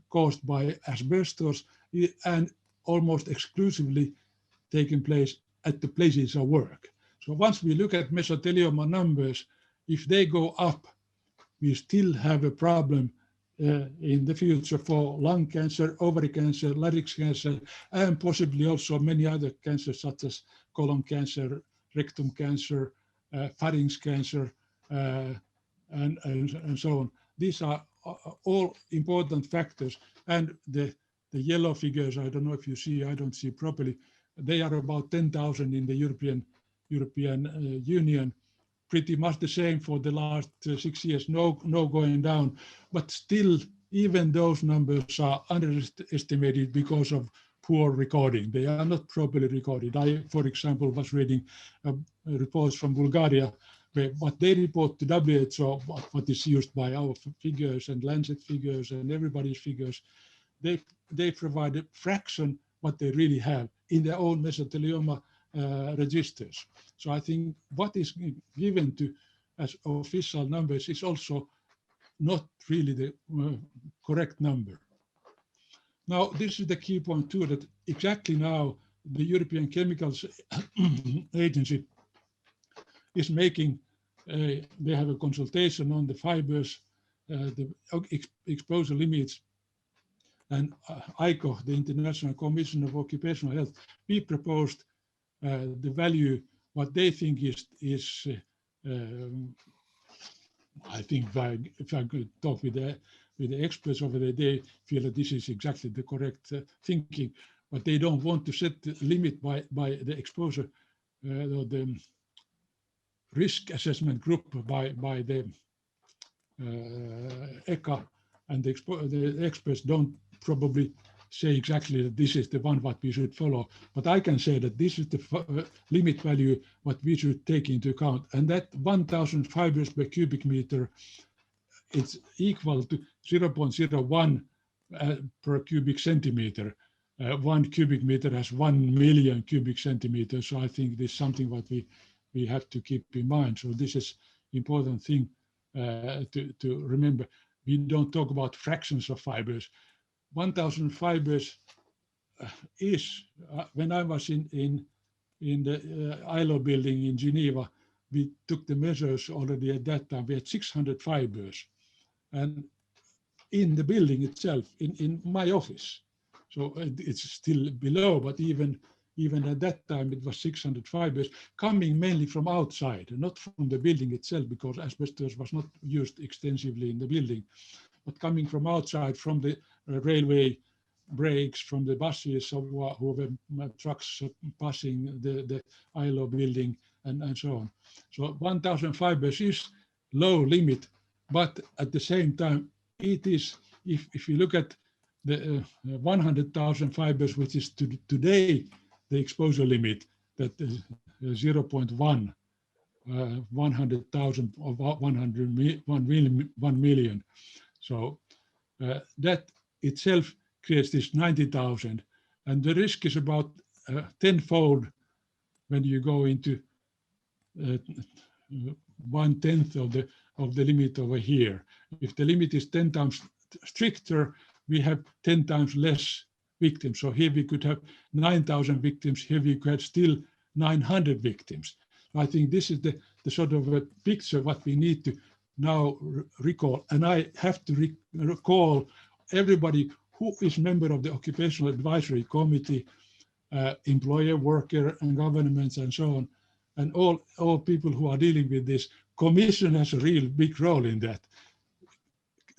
caused by asbestos and almost exclusively taking place at the places of work. So once we look at mesothelioma numbers, if they go up, we still have a problem in the future for lung cancer, ovary cancer, larynx cancer, and possibly also many other cancers such as colon cancer, rectum cancer, pharynx cancer, and so on. These are all important factors, and the yellow figures, I don't know if you see, I don't see properly, they are about 10,000 in the European Union, pretty much the same for the last 6 years, no going down, but still even those numbers are underestimated because of poor recording. They are not properly recorded. I, for example, was reading reports from Bulgaria, where what they report to WHO, what is used by our figures and Lancet figures and everybody's figures, they provide a fraction what they really have in their own mesothelioma registers. So I think what is given to as official numbers is also not really the correct number. Now, this is the key point too, that exactly now the European Chemicals Agency is making, they have a consultation on the fibers, the exposure limits, and ICO, the International Commission of Occupational Health, we proposed the value, what they think is I think if I could talk with the experts over there, they feel that this is exactly the correct thinking, but they don't want to set the limit by the exposure or the risk assessment group by the ECHA, and the experts don't probably say exactly that this is the one what we should follow, but I can say that this is the limit value what we should take into account, and that 1,000 fibers per cubic meter, it's equal to 0.01 per cubic centimeter. 1 cubic meter has 1 million cubic centimeters, so I think this is something what we have to keep in mind. So this is important thing to remember. We don't talk about fractions of fibers. 1,000 fibers is, when I was in the ILO building in Geneva, we took the measures already at that time. We had 600 fibers, and in the building itself, in my office. So it's still below, but even at that time, it was 600 fibers coming mainly from outside, not from the building itself, because asbestos was not used extensively in the building, but coming from outside, from the railway brakes, from the buses, who were trucks passing the ILO building, and so on. So 1,000 fibers is low limit, but at the same time, it is, if you look at the 100,000 fibers, which is today the exposure limit, that 0.1, 100,000 of 1 million. So that itself creates this 90,000, and the risk is about tenfold when you go into 1/10 of the limit over here. If the limit is 10 times stricter, we have 10 times less victims. So here we could have 9,000 victims. Here we could have still 900 victims. I think this is the sort of a picture what we need to now recall. And I have to recall everybody who is member of the Occupational Advisory Committee, employer, worker, and governments, and so on, and all people who are dealing with this. Commission has a real big role in that.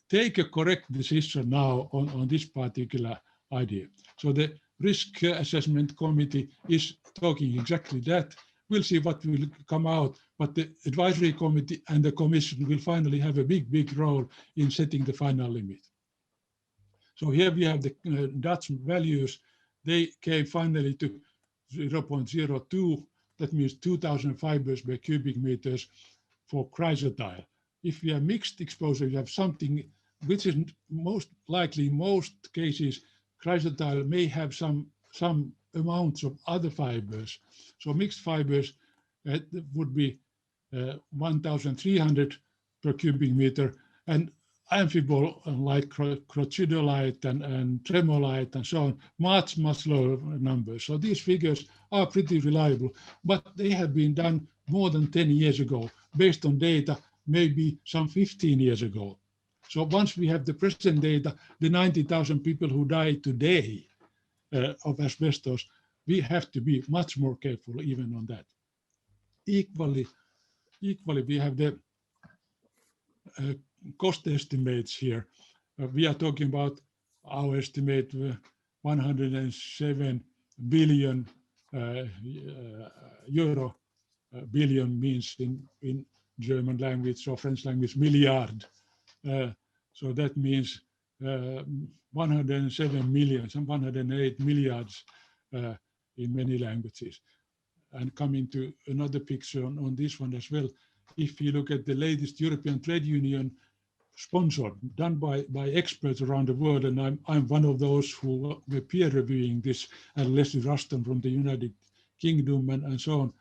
Take a correct decision now on this particular idea. So the Risk Assessment Committee is talking exactly that. We'll see what will come out, but the Advisory Committee and the Commission will finally have a big role in setting the final limit. So here we have the Dutch values. They came finally to 0.02. That means 2,000 fibers per cubic meters for chrysotile. If we have mixed exposure, you have something which is most likely, in most cases, chrysotile may have some amounts of other fibers. So mixed fibers would be 1,300 per cubic meter, and amphibole like crocidolite and tremolite and so on, much lower numbers. So these figures are pretty reliable, but they have been done more than 10 years ago, based on data maybe some 15 years ago. So once we have the present data, the 90,000 people who die today of asbestos, we have to be much more careful even on that. Equally, we have the cost estimates here. We are talking about our estimate 107 billion euro. Billion means in German language or French language milliard. So that means 107 million, some 108 milliards in many languages. And coming to another picture on this one as well, if you look at the latest European Trade Union sponsored, done by experts around the world, and I'm one of those who were peer reviewing this, and Leslie Ruston from the United Kingdom and so on,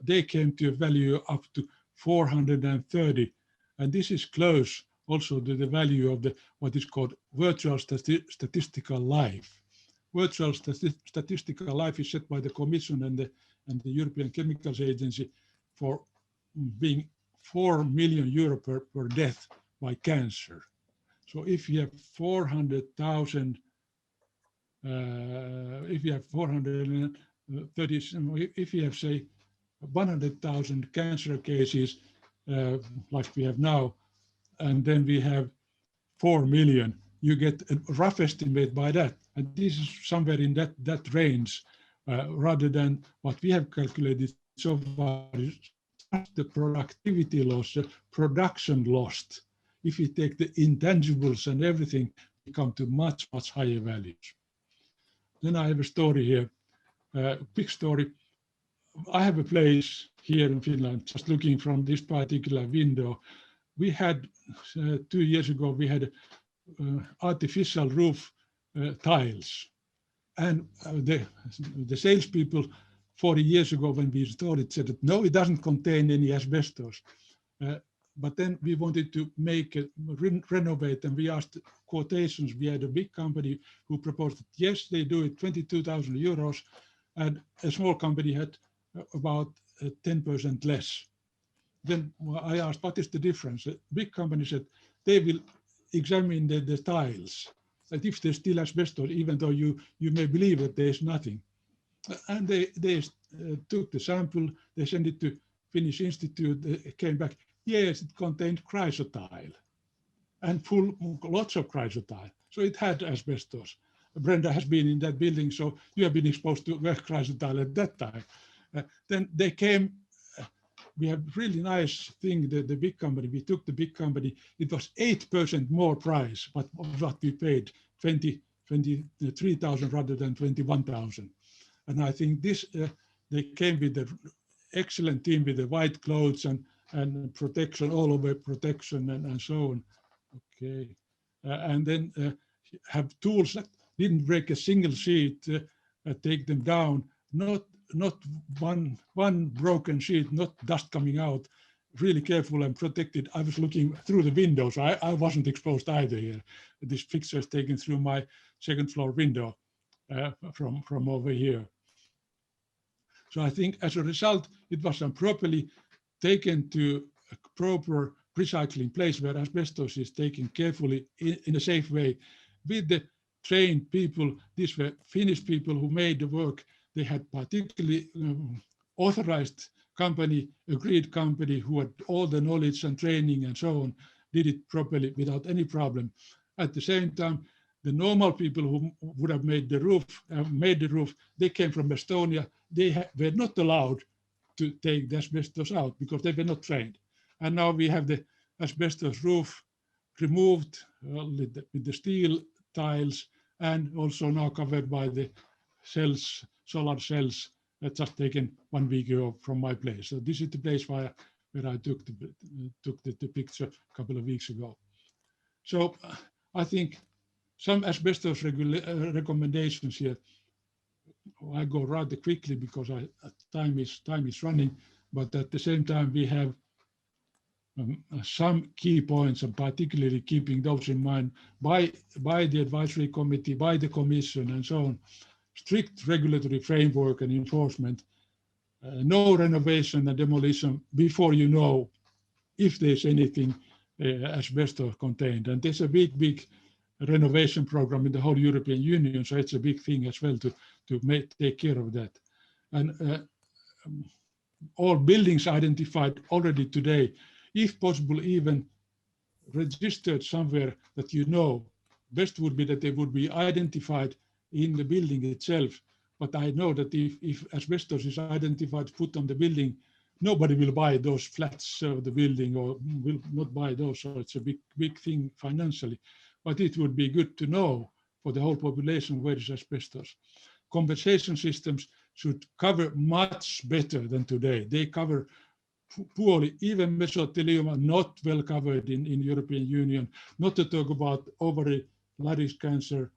they came to a value up to 430, and this is close also to the value of the what is called virtual statistical life. Virtual statistical life is set by the Commission and the European Chemicals Agency for being 4 million euro per death by cancer. So if you have 400,000, if you have 430, if you have say 100,000 cancer cases like we have now, and then we have 4 million, you get a rough estimate by that. And this is somewhere in that range, rather than what we have calculated so far is the productivity loss, the production lost. If you take the intangibles and everything, we come to much, much higher values. Then I have a story here, quick story. I have a place here in Finland, just looking from this particular window. We had, 2 years ago, we had artificial roof tiles. And the salespeople 40 years ago when we installed it said that no, it doesn't contain any asbestos. But then we wanted to make it, renovate, and we asked quotations. We had a big company who proposed that yes, they do it 22,000 euros, and a small company had about 10% less. Then I asked, what is the difference? A big company said they will examine the tiles, that if there's still asbestos, even though you may believe that there's nothing. And they took the sample, they sent it to Finnish Institute, they came back, yes, it contained chrysotile, and lots of chrysotile. So it had asbestos. Brenda has been in that building, so you have been exposed to chrysotile at that time. Then they came, we have really nice thing, the big company, we took the big company, it was 8% more price, but what we paid, 23,000 rather than 21,000. And I think this, they came with the excellent team with the white clothes and protection, all over protection and so on. Okay, and then have tools that didn't break a single sheet, take them down, not one broken sheet, not dust coming out, really careful and protected. I was looking through the windows. I wasn't exposed either here. This picture is taken through my second floor window from over here. So I think as a result, it was properly taken to a proper recycling place where asbestos is taken carefully in a safe way with the trained people. These were Finnish people who made the work. They had particularly authorized company, agreed company who had all the knowledge and training and so on, did it properly without any problem. At the same time, the normal people who would have made the roof, they came from Estonia. They were not allowed to take the asbestos out because they were not trained. And now we have the asbestos roof removed with the steel tiles and also now covered by the cells, solar cells, just taken 1 week ago from my place. So this is the place where I took the picture a couple of weeks ago. So I think some asbestos recommendations here. I go rather quickly because time is running, but at the same time we have some key points, and particularly keeping those in mind by the advisory committee, by the Commission, and so on. Strict regulatory framework and enforcement, no renovation and demolition before you know if there's anything asbestos contained. And there's a big renovation program in the whole European Union, so it's a big thing as well to take care of that. And all buildings identified already today, if possible even registered somewhere that you know, best would be that they would be identified in the building itself. But I know that if asbestos is identified, put on the building, nobody will buy those flats of the building, or will not buy those, so it's a big thing financially. But it would be good to know for the whole population where is asbestos. Compensation systems should cover much better than today. They cover poorly, even mesothelioma not well covered in European Union, not to talk about ovary, larynx cancer,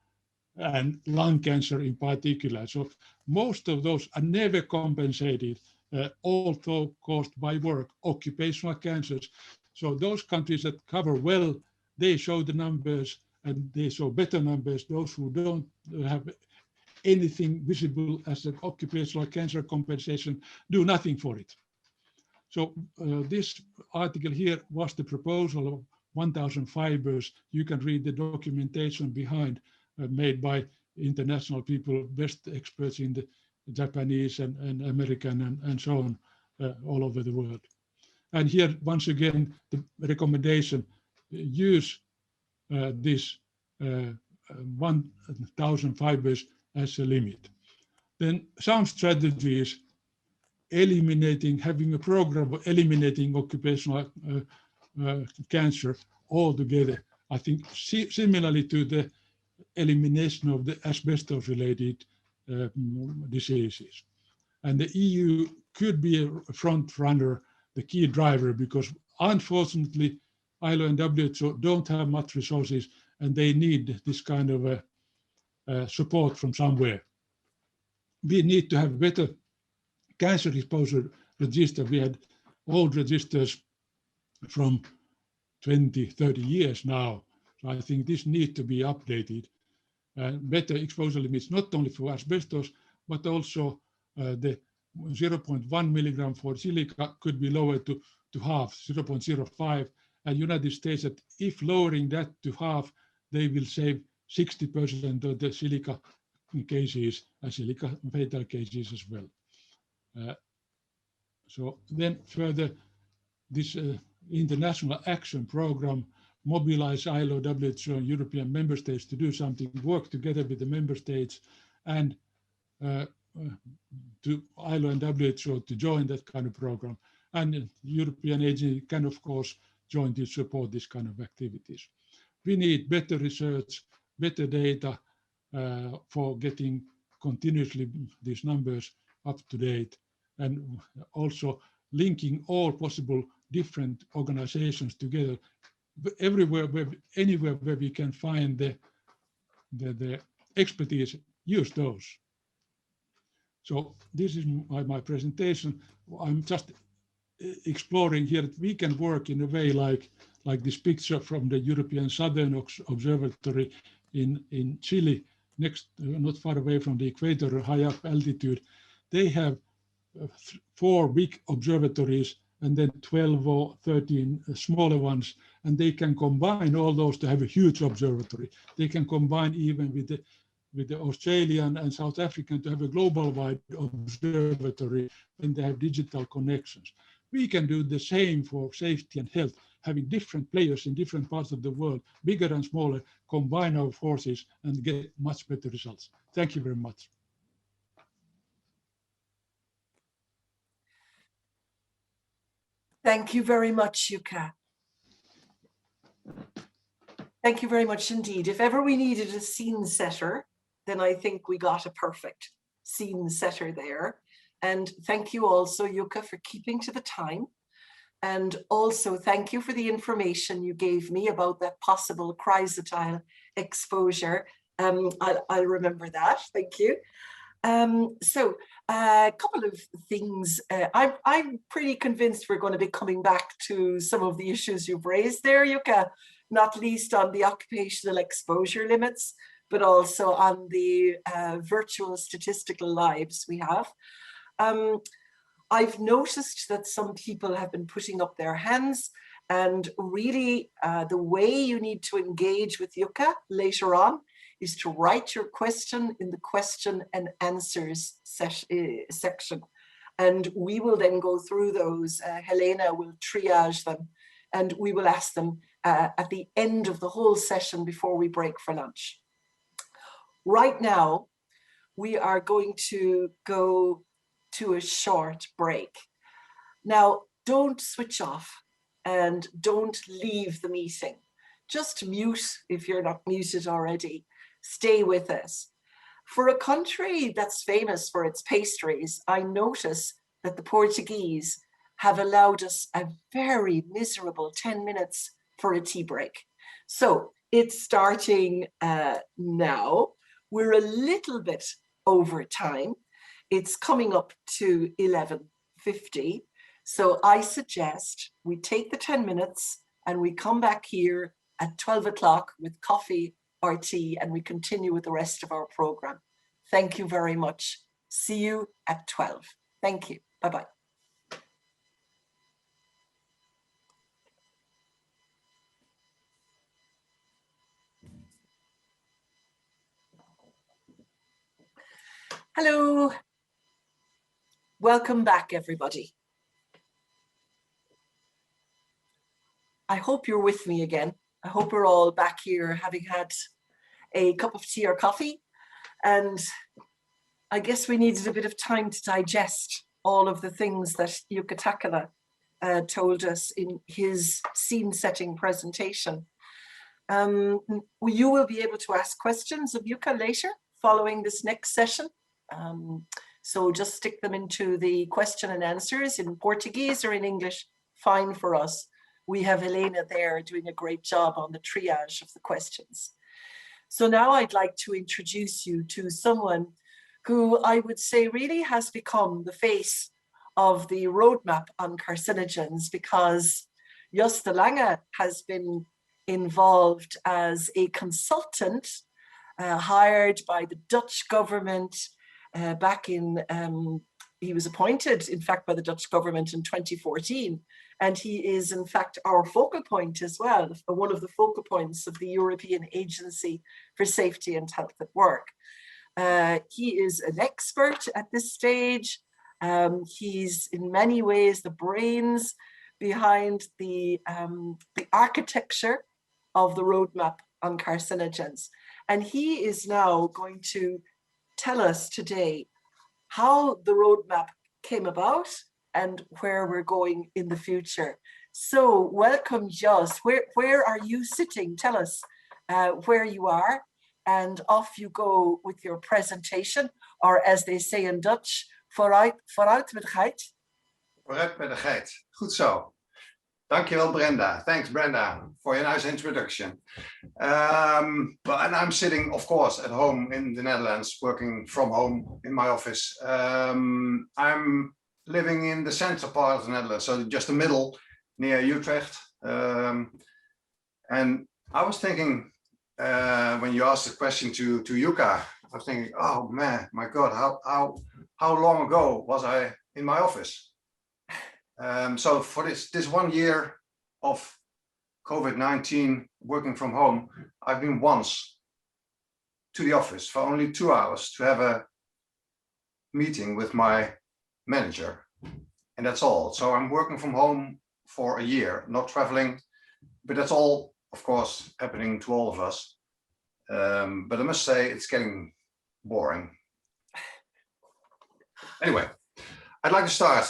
and lung cancer in particular. So most of those are never compensated, although caused by work, occupational cancers. So those countries that cover well, they show the numbers and they show better numbers. Those who don't have anything visible as an occupational cancer compensation do nothing for it. So this article here was the proposal of 1,000 fibers. You can read the documentation behind, made by international people, best experts in the Japanese and American and so on, all over the world. And here, once again, the recommendation, use this 1,000 fibers as a limit. Then some strategies having a program of eliminating occupational cancer altogether. I think similarly to the elimination of the asbestos-related diseases. And the EU could be a front runner, the key driver, because unfortunately, ILO and WHO don't have much resources and they need this kind of support from somewhere. We need to have better cancer exposure register. We had old registers from 20, 30 years now. So I think this needs to be updated. Better exposure limits, not only for asbestos, but also the 0.1 milligram for silica could be lowered to half, 0.05. And United States, that if lowering that to half, they will save 60% of the silica cases and silica fatal cases as well. So then further, this international action program, mobilize ILO, WHO, and European member states to do something, work together with the member states and to ILO and WHO to join that kind of program. And the European agency can, of course, join to support this kind of activities. We need better research, better data for getting continuously these numbers up to date, and also linking all possible different organizations together. Everywhere, anywhere where we can find the expertise, use those. So this is my presentation. I'm just exploring here that we can work in a way like this picture from the European Southern Observatory in Chile, not far away from the equator, high up altitude. They have 4 big observatories and then 12 or 13 smaller ones, and they can combine all those to have a huge observatory. They can combine even with the Australian and South African to have a global-wide observatory when they have digital connections. We can do the same for safety and health, having different players in different parts of the world, bigger and smaller, combine our forces and get much better results. Thank you very much. Thank you very much, Jukka. Thank you very much indeed. If ever we needed a scene setter, then I think we got a perfect scene setter there. And thank you also, Jukka, for keeping to the time. And also thank you for the information you gave me about that possible chrysotile exposure. I'll remember that, thank you. So a couple of things. I'm pretty convinced we're going to be coming back to some of the issues you've raised there, Jukka, not least on the occupational exposure limits, but also on the virtual statistical lives we have. I've noticed that some people have been putting up their hands, and really the way you need to engage with Jukka later on is to write your question in the question and answers section. And we will then go through those. Helena will triage them, and we will ask them at the end of the whole session before we break for lunch. Right now, we are going to go to a short break. Now, don't switch off and don't leave the meeting. Just mute if you're not muted already. Stay with us. For a country that's famous for its pastries, I notice that the Portuguese have allowed us a very miserable 10 minutes for a tea break. So it's starting now. We're a little bit over time. It's coming up to 11:50. So I suggest we take the 10 minutes and we come back here at 12 o'clock with coffee or tea, and we continue with the rest of our program. Thank you very much. See you at 12. Thank you. Bye-bye. Hello. Welcome back, everybody. I hope you're with me again. I hope we're all back here having had a cup of tea or coffee. And I guess we needed a bit of time to digest all of the things that Jukka Takala told us in his scene-setting presentation. You will be able to ask questions of Jukka later, following this next session. So just stick them into the question and answers in Portuguese or in English, fine for us. We have Elena there doing a great job on the triage of the questions. So now I'd like to introduce you to someone who I would say really has become the face of the roadmap on carcinogens, because Josta Lange has been involved as a consultant hired by the Dutch government back in, he was appointed, in fact, by the Dutch government in 2014. And he is, in fact, our focal point as well, one of the focal points of the European Agency for Safety and Health at Work. He is an expert at this stage. He's in many ways the brains behind the architecture of the roadmap on carcinogens. And he is now going to tell us today how the roadmap came about and where we're going in the future. So welcome, Jos. Where are you sitting? Tell us where you are, and off you go with your presentation, or as they say in Dutch, vooruit met de geit. Vooruit met de geit. Goed zo. Dankjewel, Brenda. Thanks, Brenda, for your nice introduction. And I'm sitting, of course, at home in the Netherlands, working from home in my office. I'm living in the center part of the Netherlands, so just the middle, near Utrecht. And I was thinking, when you asked the question to Jukka, I was thinking, oh man, my God, how long ago was I in my office? So for this 1 year of COVID-19 working from home, I've been once to the office for only 2 hours to have a meeting with my manager, and that's all. So I'm working from home for a year, not traveling, but that's all, of course, happening to all of us. But I must say it's getting boring. Anyway, I'd like to start.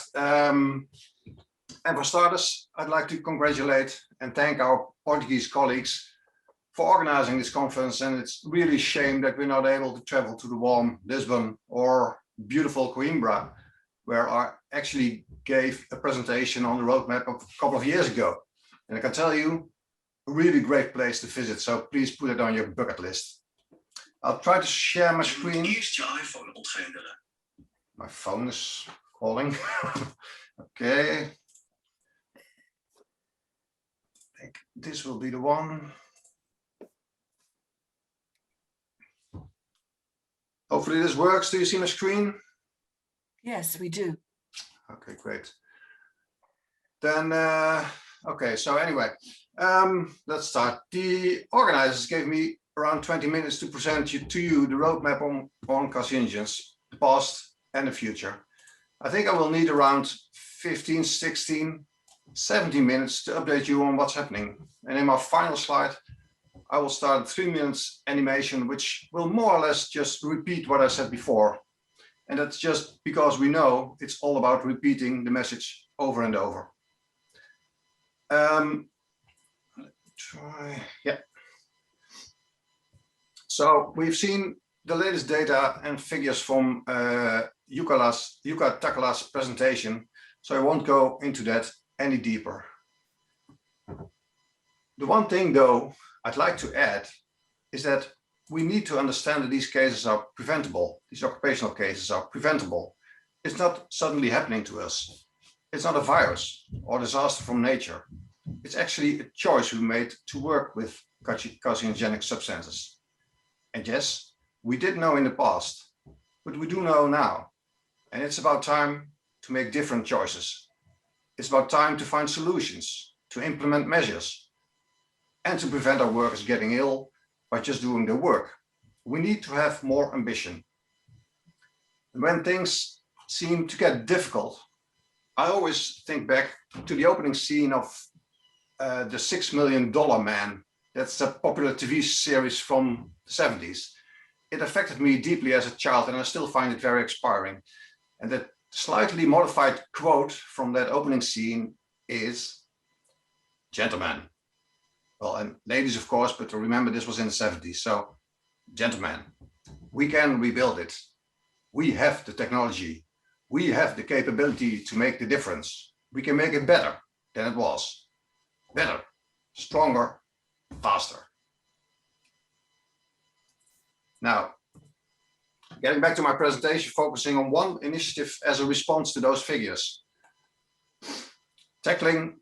And for starters, I'd like to congratulate and thank our Portuguese colleagues for organizing this conference. And it's really a shame that we're not able to travel to the warm Lisbon or beautiful Coimbra, where I actually gave a presentation on the roadmap a couple of years ago. And I can tell you, a really great place to visit. So please put it on your bucket list. I'll try to share my screen. My phone is calling. Okay. I think this will be the one. Hopefully this works. Do you see my screen? Yes, we do. Okay, great. Then, okay, so anyway, let's start. The organizers gave me around 20 minutes to present to you the roadmap on carcinogens, the past and the future. I think I will need around 15, 16, 17 minutes to update you on what's happening. And in my final slide, I will start a 3 minutes animation, which will more or less just repeat what I said before. And that's just because we know it's all about repeating the message over and over. So we've seen the latest data and figures from Jukka Takala's presentation, so I won't go into that any deeper. The one thing, though, I'd like to add is that we need to understand that these cases are preventable. These occupational cases are preventable. It's not suddenly happening to us. It's not a virus or disaster from nature. It's actually a choice we made to work with carcinogenic substances. And yes, we did know in the past, but we do know now. And it's about time to make different choices. It's about time to find solutions, to implement measures, and to prevent our workers getting ill by just doing their work. We need to have more ambition. And when things seem to get difficult, I always think back to the opening scene of the $6 Million Man. That's a popular TV series from the 70s. It affected me deeply as a child, and I still find it very inspiring. And the slightly modified quote from that opening scene is, "Gentlemen," well, and ladies, of course, but remember this was in the 70s. So, "Gentlemen, we can rebuild it. We have the technology. We have the capability to make the difference. We can make it better than it was. Better, stronger, faster." Now, getting back to my presentation, focusing on one initiative as a response to those figures. Tackling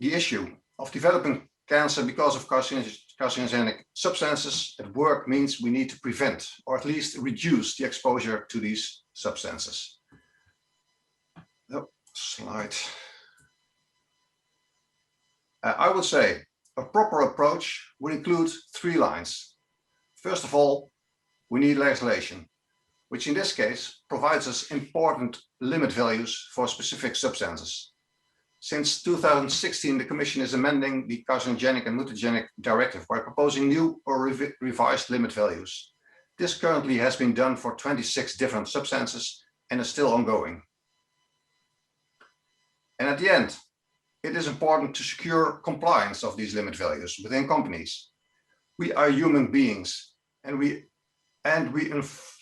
the issue of developing cancer because of carcinogenic substances at work means we need to prevent, or at least reduce, the exposure to these substances. Oh, slide. I would say a proper approach would include 3 lines. First of all, we need legislation, which in this case provides us important limit values for specific substances. Since 2016, the Commission is amending the Carcinogenic and Mutagenic Directive by proposing new or revised limit values. This currently has been done for 26 different substances and is still ongoing. And at the end, it is important to secure compliance of these limit values within companies. We are human beings, and we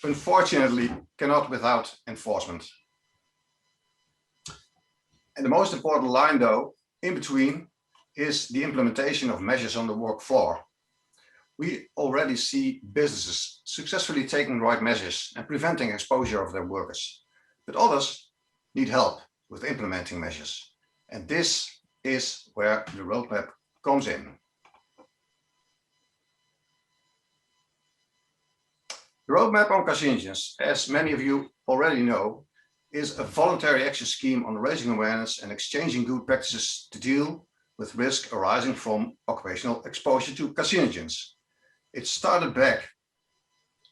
unfortunately cannot without enforcement. And the most important line, though, in between, is the implementation of measures on the work floor. We already see businesses successfully taking the right measures and preventing exposure of their workers, but others need help with implementing measures. And this is where the roadmap comes in. The roadmap on carcinogens, as many of you already know, is a voluntary action scheme on raising awareness and exchanging good practices to deal with risk arising from occupational exposure to carcinogens. It started back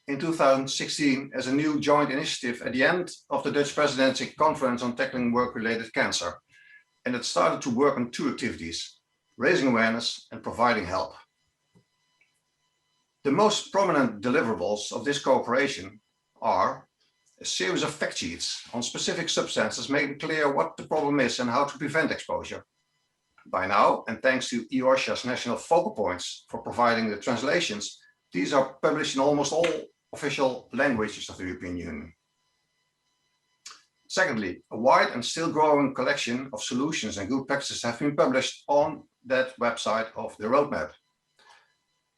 in 2016 as a new joint initiative at the end of the Dutch Presidency Conference on Tackling Work-Related Cancer. And it started to work on 2 activities: raising awareness and providing help. The most prominent deliverables of this cooperation are a series of fact sheets on specific substances, making clear what the problem is and how to prevent exposure. By now, and thanks to Osha's national focal points for providing the translations, these are published in almost all official languages of the European Union. Secondly, a wide and still growing collection of solutions and good practices have been published on that website of the roadmap.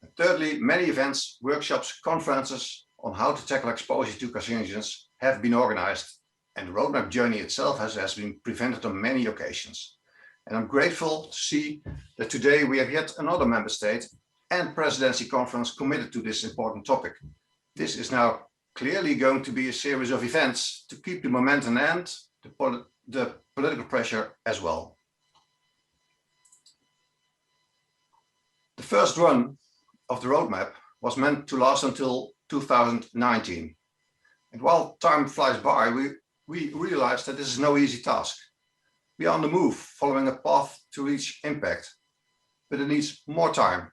And thirdly, many events, workshops, conferences on how to tackle exposure to carcinogens have been organized, and the roadmap journey itself has been presented on many occasions. And I'm grateful to see that today we have yet another member state and presidency conference committed to this important topic. This is now clearly going to be a series of events to keep the momentum and the political pressure as well. The first run of the roadmap was meant to last until 2019. And while time flies by, we realized that this is no easy task. We are on the move, following a path to reach impact, but it needs more time,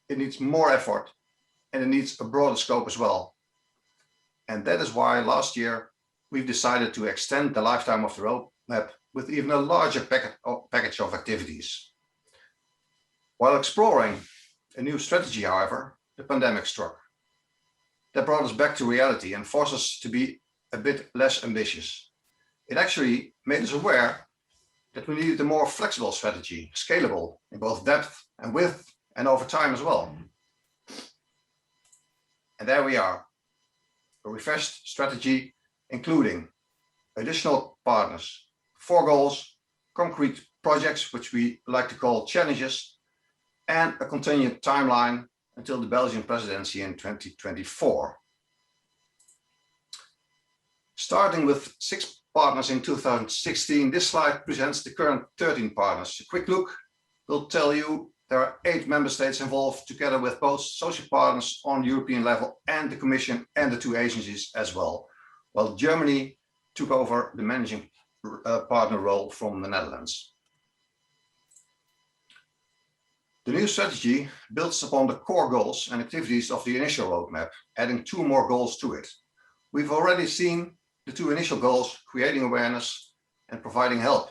it needs more effort, and it needs a broader scope as well. And that is why last year we've decided to extend the lifetime of the roadmap with even a larger package of activities. While exploring a new strategy, however, the pandemic struck. That brought us back to reality and forced us to be a bit less ambitious. It actually made us aware that we needed a more flexible strategy, scalable in both depth and width and over time as well. And there we are, a refreshed strategy, including additional partners, 4 goals, concrete projects, which we like to call challenges, and a continued timeline until the Belgian presidency in 2024. Starting with 6 partners in 2016, this slide presents the current 13 partners. A quick look will tell you there are 8 member states involved, together with both social partners on European level and the Commission and the 2 agencies as well, while Germany took over the managing partner role from the Netherlands. The new strategy builds upon the core goals and activities of the initial roadmap, adding 2 more goals to it. We've already seen the 2 initial goals, creating awareness and providing help.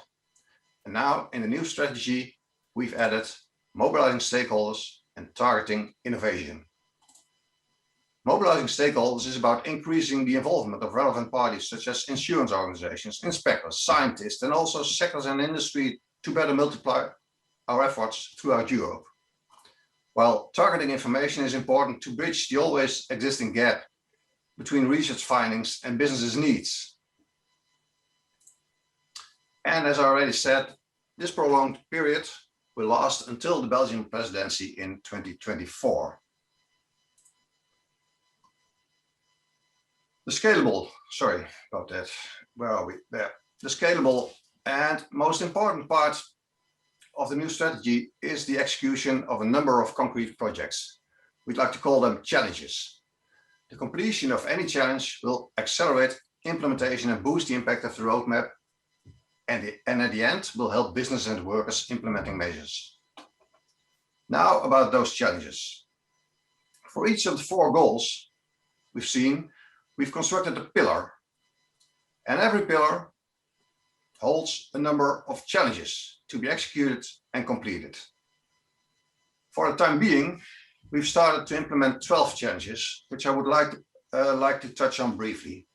And now in the new strategy, we've added mobilizing stakeholders and targeting innovation. Mobilizing stakeholders is about increasing the involvement of relevant parties such as insurance organizations, inspectors, scientists, and also sectors and industry to better multiply our efforts throughout Europe. While targeting information is important to bridge the always existing gap between research findings and business's needs. And as I already said, this prolonged period will last until the Belgian presidency in 2024. The scalable, sorry about that, where are we? There. The scalable and most important part of the new strategy is the execution of a number of concrete projects. We'd like to call them challenges. The completion of any challenge will accelerate implementation and boost the impact of the roadmap, and at the end will help business and workers implementing measures. Now about those challenges. For each of the 4 goals we've constructed a pillar, and every pillar holds a number of challenges to be executed and completed. For the time being, we've started to implement 12 challenges, which I would like to touch on briefly.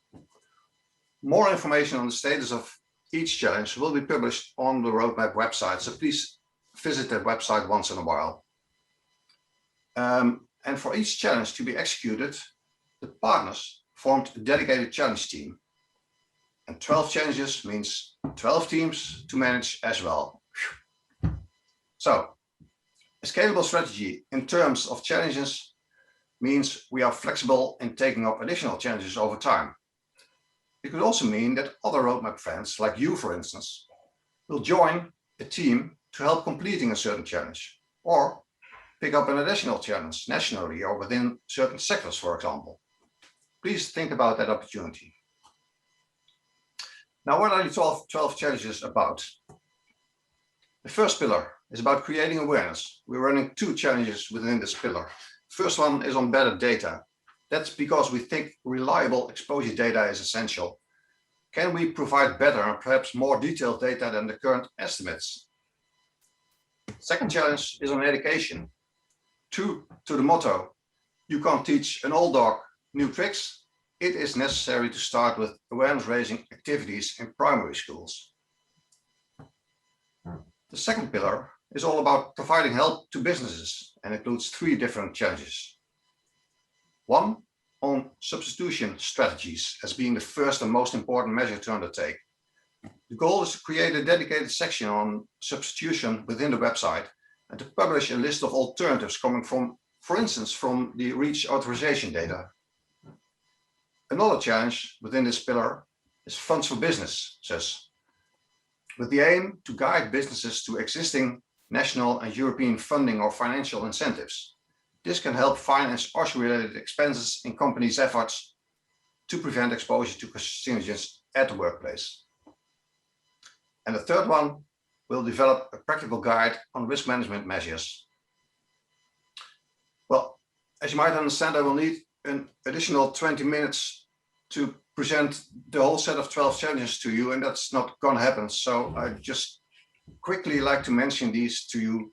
More information on the status of each challenge will be published on the roadmap website, so please visit that website once in a while. And for each challenge to be executed, the partners formed a dedicated challenge team. And 12 challenges means 12 teams to manage as well. So, a scalable strategy in terms of challenges means we are flexible in taking up additional challenges over time. It could also mean that other roadmap friends, like you for instance, will join a team to help completing a certain challenge, or pick up an additional challenge nationally or within certain sectors, for example. Please think about that opportunity. Now, what are the 12 challenges about? The first pillar is about creating awareness. We're running 2 challenges within this pillar. First one is on better data. That's because we think reliable exposure data is essential. Can we provide better and perhaps more detailed data than the current estimates? Second challenge is on education. True to the motto, you can't teach an old dog new tricks. It is necessary to start with awareness-raising activities in primary schools. The second pillar is all about providing help to businesses and includes 3 different challenges. 1 on substitution strategies as being the first and most important measure to undertake. The goal is to create a dedicated section on substitution within the website and to publish a list of alternatives coming from, for instance, from the REACH authorization data. Another challenge within this pillar is Funds for Businesses, with the aim to guide businesses to existing national and European funding or financial incentives. This can help finance OSHA-related expenses in companies' efforts to prevent exposure to carcinogens at the workplace. And the third one will develop a practical guide on risk management measures. Well, as you might understand, I will need an additional 20 minutes to present the whole set of 12 challenges to you, and that's not going to happen. So I just quickly like to mention these to you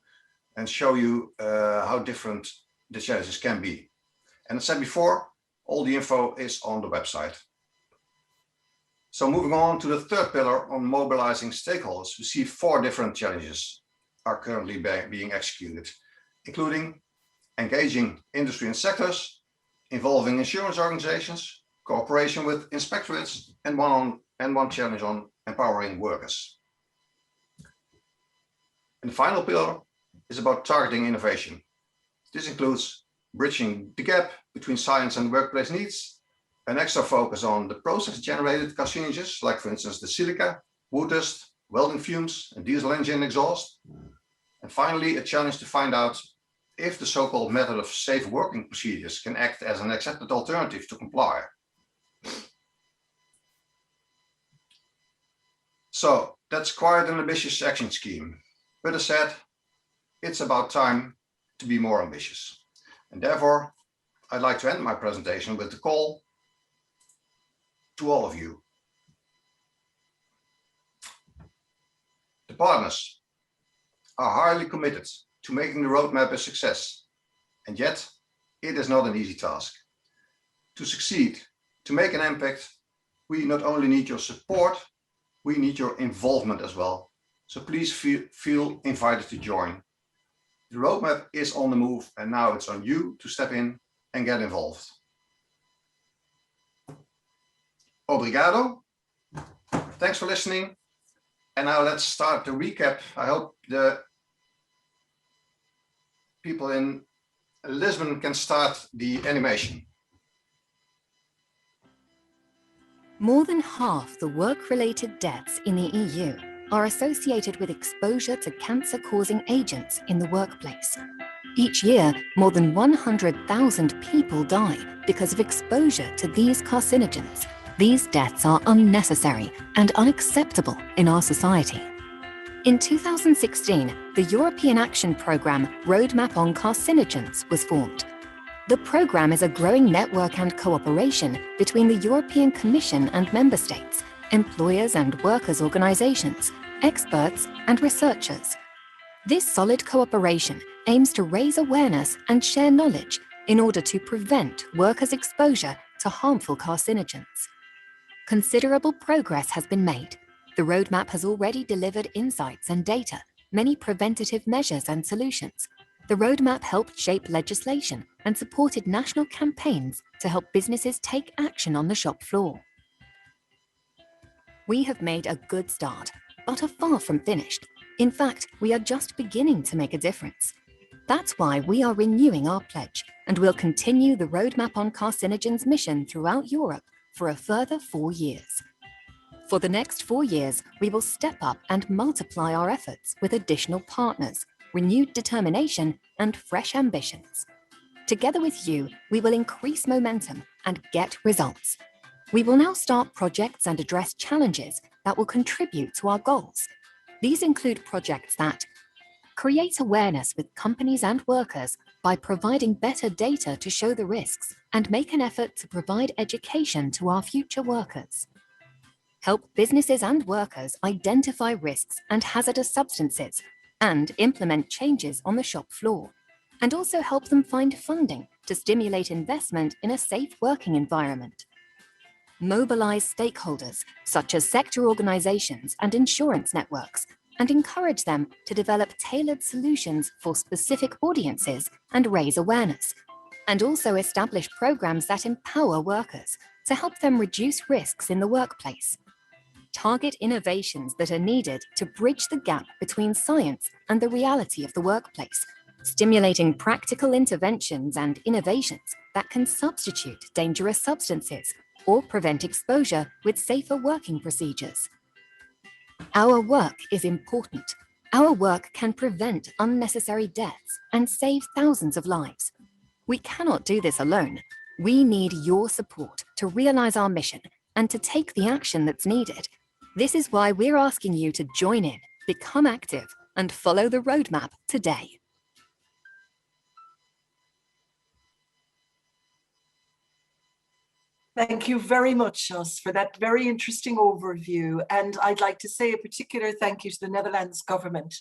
and show you how different the challenges can be. And as I said before, all the info is on the website. So moving on to the third pillar on mobilizing stakeholders, we see 4 different challenges are currently being executed, including engaging industry and sectors, involving insurance organizations, cooperation with inspectorates, and one challenge on empowering workers. And the final pillar is about targeting innovation. This includes bridging the gap between science and workplace needs, an extra focus on the process-generated carcinogens, like for instance the silica, wood dust, welding fumes, and diesel engine exhaust. And finally, a challenge to find out if the so-called method of safe working procedures can act as an accepted alternative to comply. So that's quite an ambitious action scheme, but as said, it's about time to be more ambitious. And therefore, I'd like to end my presentation with the call to all of you. The partners are highly committed to making the roadmap a success, and yet it is not an easy task. To succeed, to make an impact, we not only need your support, we need your involvement as well. So please feel invited to join. The roadmap is on the move, and now it's on you to step in and get involved. Obrigado. Thanks for listening. And now let's start the recap. I hope the people in Lisbon can start the animation. More than half the work-related deaths in the EU are associated with exposure to cancer-causing agents in the workplace. Each year, more than 100,000 people die because of exposure to these carcinogens. These deaths are unnecessary and unacceptable in our society. In 2016, the European Action Programme Roadmap on Carcinogens was formed. The programme is a growing network and cooperation between the European Commission and Member States, employers and workers' organisations, experts and researchers. This solid cooperation aims to raise awareness and share knowledge in order to prevent workers' exposure to harmful carcinogens. Considerable progress has been made. The roadmap has already delivered insights and data, many preventative measures and solutions. The roadmap helped shape legislation and supported national campaigns to help businesses take action on the shop floor. We have made a good start, but are far from finished. In fact, we are just beginning to make a difference. That's why we are renewing our pledge and will continue the Roadmap on Carcinogens mission throughout Europe for a further 4 years. For the next 4 years, we will step up and multiply our efforts with additional partners, renewed determination, and fresh ambitions. Together with you, we will increase momentum and get results. We will now start projects and address challenges that will contribute to our goals. These include projects that create awareness with companies and workers by providing better data to show the risks and make an effort to provide education to our future workers. Help businesses and workers identify risks and hazardous substances and implement changes on the shop floor, and also help them find funding to stimulate investment in a safe working environment. Mobilize stakeholders, such as sector organizations and insurance networks, and encourage them to develop tailored solutions for specific audiences and raise awareness, and also establish programs that empower workers to help them reduce risks in the workplace. Target innovations that are needed to bridge the gap between science and the reality of the workplace, stimulating practical interventions and innovations that can substitute dangerous substances, or prevent exposure with safer working procedures. Our work is important. Our work can prevent unnecessary deaths and save thousands of lives. We cannot do this alone. We need your support to realize our mission and to take the action that's needed. This is why we're asking you to join in, become active, and follow the roadmap today. Thank you very much, Jos, for that very interesting overview. And I'd like to say a particular thank you to the Netherlands government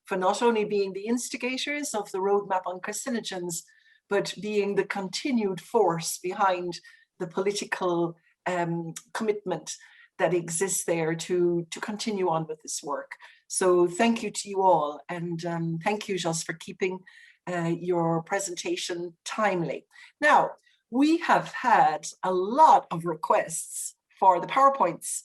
for not only being the instigators of the roadmap on carcinogens, but being the continued force behind the political commitment that exists there to continue on with this work. So thank you to you all. And thank you, Jos, for keeping your presentation timely. Now, we have had a lot of requests for the PowerPoints.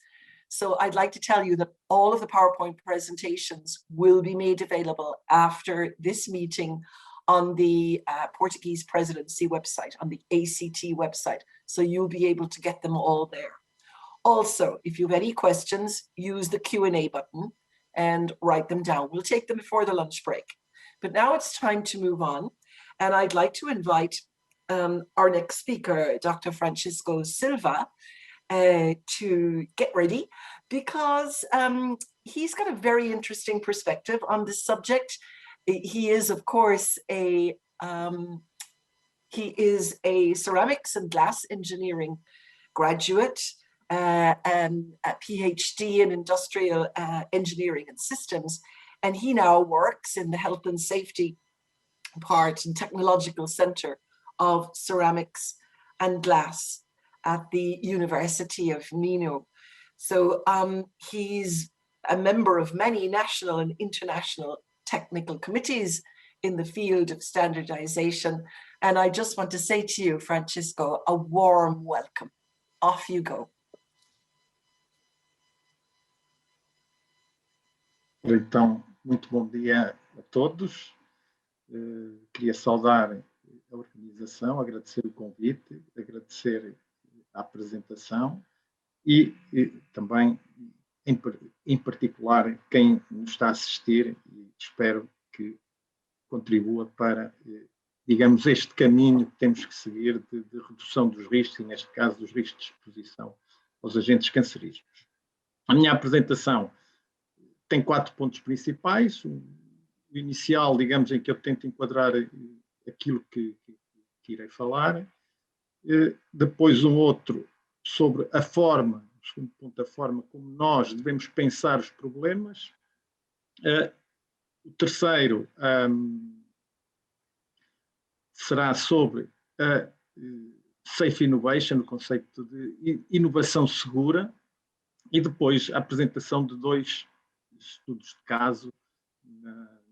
So I'd like to tell you that all of the PowerPoint presentations will be made available after this meeting on the Portuguese Presidency website, on the ACT website. So you'll be able to get them all there. Also, if you have any questions, use the Q&A button and write them down. We'll take them before the lunch break. But now it's time to move on. And I'd like to invite our next speaker, Dr. Francisco Silva, to get ready, because he's got a very interesting perspective on this subject. He is, of course, a ceramics and glass engineering graduate and a PhD in industrial engineering and systems, and he now works in the health and safety part and technological center of ceramics and glass at the University of Minho. So he's a member of many national and international technical committees in the field of standardization. And I just want to say to you, Francisco, a warm welcome. Off you go. Então, muito bom dia a todos. Queria saudar a organização, agradecer o convite, agradecer a apresentação e também, em particular, quem nos está a assistir, e espero que contribua para, digamos, este caminho que temos que seguir de redução dos riscos, e neste caso dos riscos de exposição aos agentes cancerígenos. A minha apresentação tem 4 pontos principais. O inicial, digamos, em que eu tento enquadrar aquilo que irei falar. Depois um outro sobre a forma, o segundo ponto, a forma como nós devemos pensar os problemas. O terceiro será sobre a Safe Innovation, o conceito de inovação segura, e depois a apresentação de 2 estudos de caso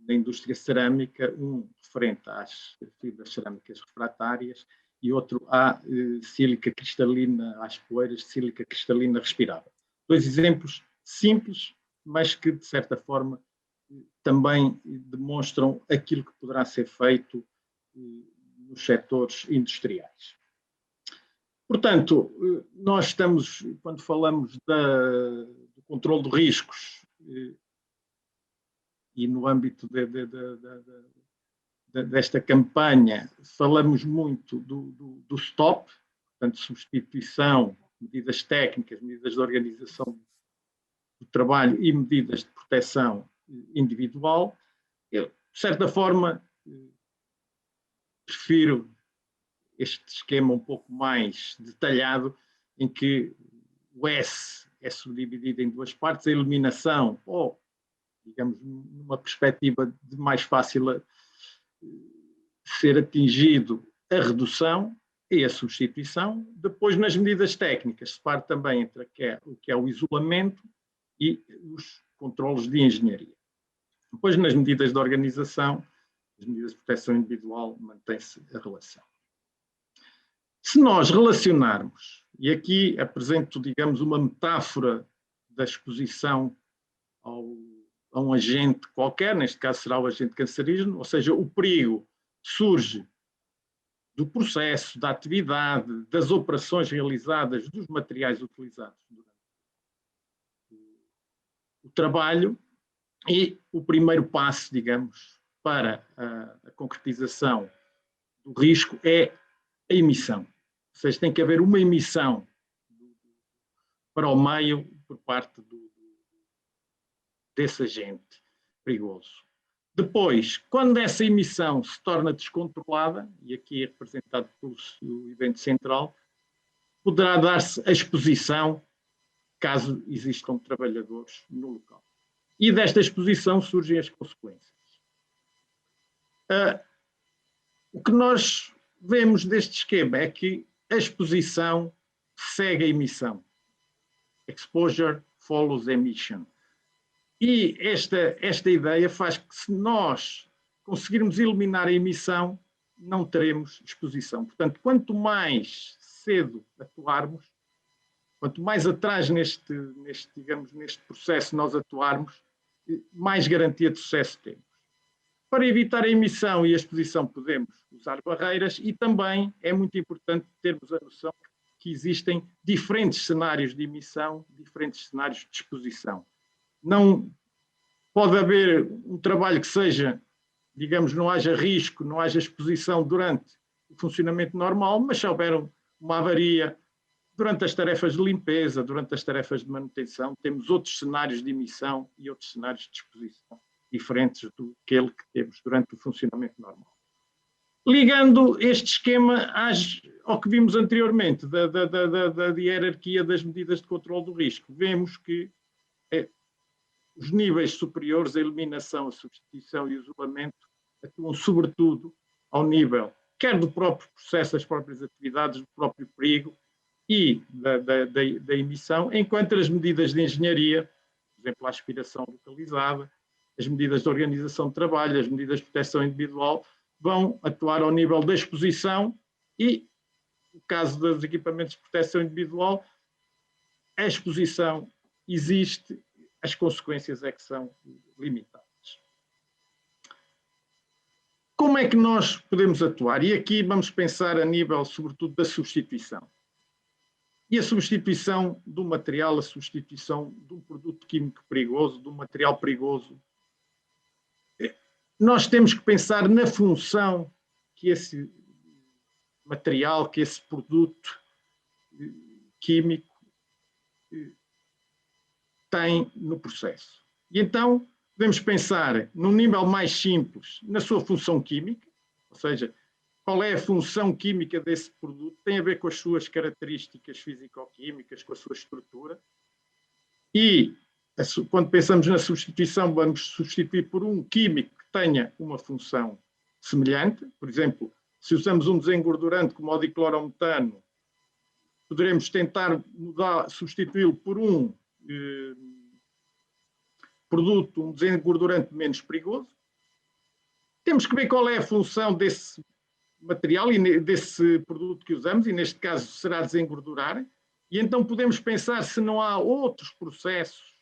na indústria cerâmica, um referente às fibras cerâmicas refratárias e outro à sílica cristalina, às poeiras de sílica cristalina respirável. 2 exemplos simples, mas que, de certa forma, também demonstram aquilo que poderá ser feito nos setores industriais. Portanto, nós estamos, quando falamos do controle de riscos, e no âmbito desta campanha, falamos muito do STOP, portanto, substituição, medidas técnicas, medidas de organização do trabalho e medidas de proteção individual. Eu, de certa forma, prefiro este esquema um pouco mais detalhado, em que o S é subdividido em 2 partes, a eliminação, ou, digamos, numa perspectiva de mais fácil ser atingido, a redução e a substituição. Depois, nas medidas técnicas, separo também entre o que é o isolamento e os controles de engenharia. Depois, nas medidas de organização, as medidas de proteção individual, mantém-se a relação. Se nós relacionarmos, e aqui apresento, digamos, uma metáfora da exposição a um agente qualquer, neste caso será o agente cancerígeno, ou seja, o perigo surge do processo, da atividade, das operações realizadas, dos materiais utilizados durante o trabalho, e o primeiro passo, digamos, para a concretização do risco é a emissão. Ou seja, tem que haver uma emissão para o meio por parte desse agente perigoso. Depois, quando essa emissão se torna descontrolada, e aqui é representado pelo evento central, poderá dar-se a exposição, caso existam trabalhadores no local. E desta exposição surgem as consequências. O que nós vemos deste esquema é que a exposição segue a emissão. Exposure follows emission. E esta ideia faz que, se nós conseguirmos eliminar a emissão, não teremos exposição. Portanto, quanto mais cedo atuarmos, quanto mais atrás neste processo nós atuarmos, mais garantia de sucesso temos. Para evitar a emissão e a exposição podemos usar barreiras, e também é muito importante termos a noção que existem diferentes cenários de emissão, diferentes cenários de exposição. Não pode haver um trabalho que seja, digamos, não haja risco, não haja exposição durante o funcionamento normal, mas se houver uma avaria durante as tarefas de limpeza, durante as tarefas de manutenção, temos outros cenários de emissão e outros cenários de exposição diferentes do que temos durante o funcionamento normal. Ligando este esquema ao que vimos anteriormente, da hierarquia das medidas de controle do risco, vemos que os níveis superiores, a eliminação, a substituição e o isolamento, atuam sobretudo ao nível, quer do próprio processo, das próprias atividades, do próprio perigo e da emissão, enquanto as medidas de engenharia, por exemplo, a aspiração localizada, as medidas de organização de trabalho, as medidas de proteção individual, vão atuar ao nível da exposição e, no caso dos equipamentos de proteção individual, a exposição existe, as consequências é que são limitadas. Como é que nós podemos atuar? E aqui vamos pensar a nível, sobretudo, da substituição. E a substituição do material, a substituição de um produto químico perigoso, de um material perigoso. Nós temos que pensar na função que esse material, que esse produto químico tem no processo. E então podemos pensar num nível mais simples na sua função química, ou seja, qual é a função química desse produto, tem a ver com as suas características físico-químicas, com a sua estrutura. E quando pensamos na substituição, vamos substituir por um químico que tenha uma função semelhante. Por exemplo, se usamos um desengordurante como o diclorometano, poderemos tentar substituí-lo por um produto, um desengordurante menos perigoso. Temos que ver qual é a função desse material e desse produto que usamos, e neste caso será desengordurar, e então podemos pensar se não há outros processos,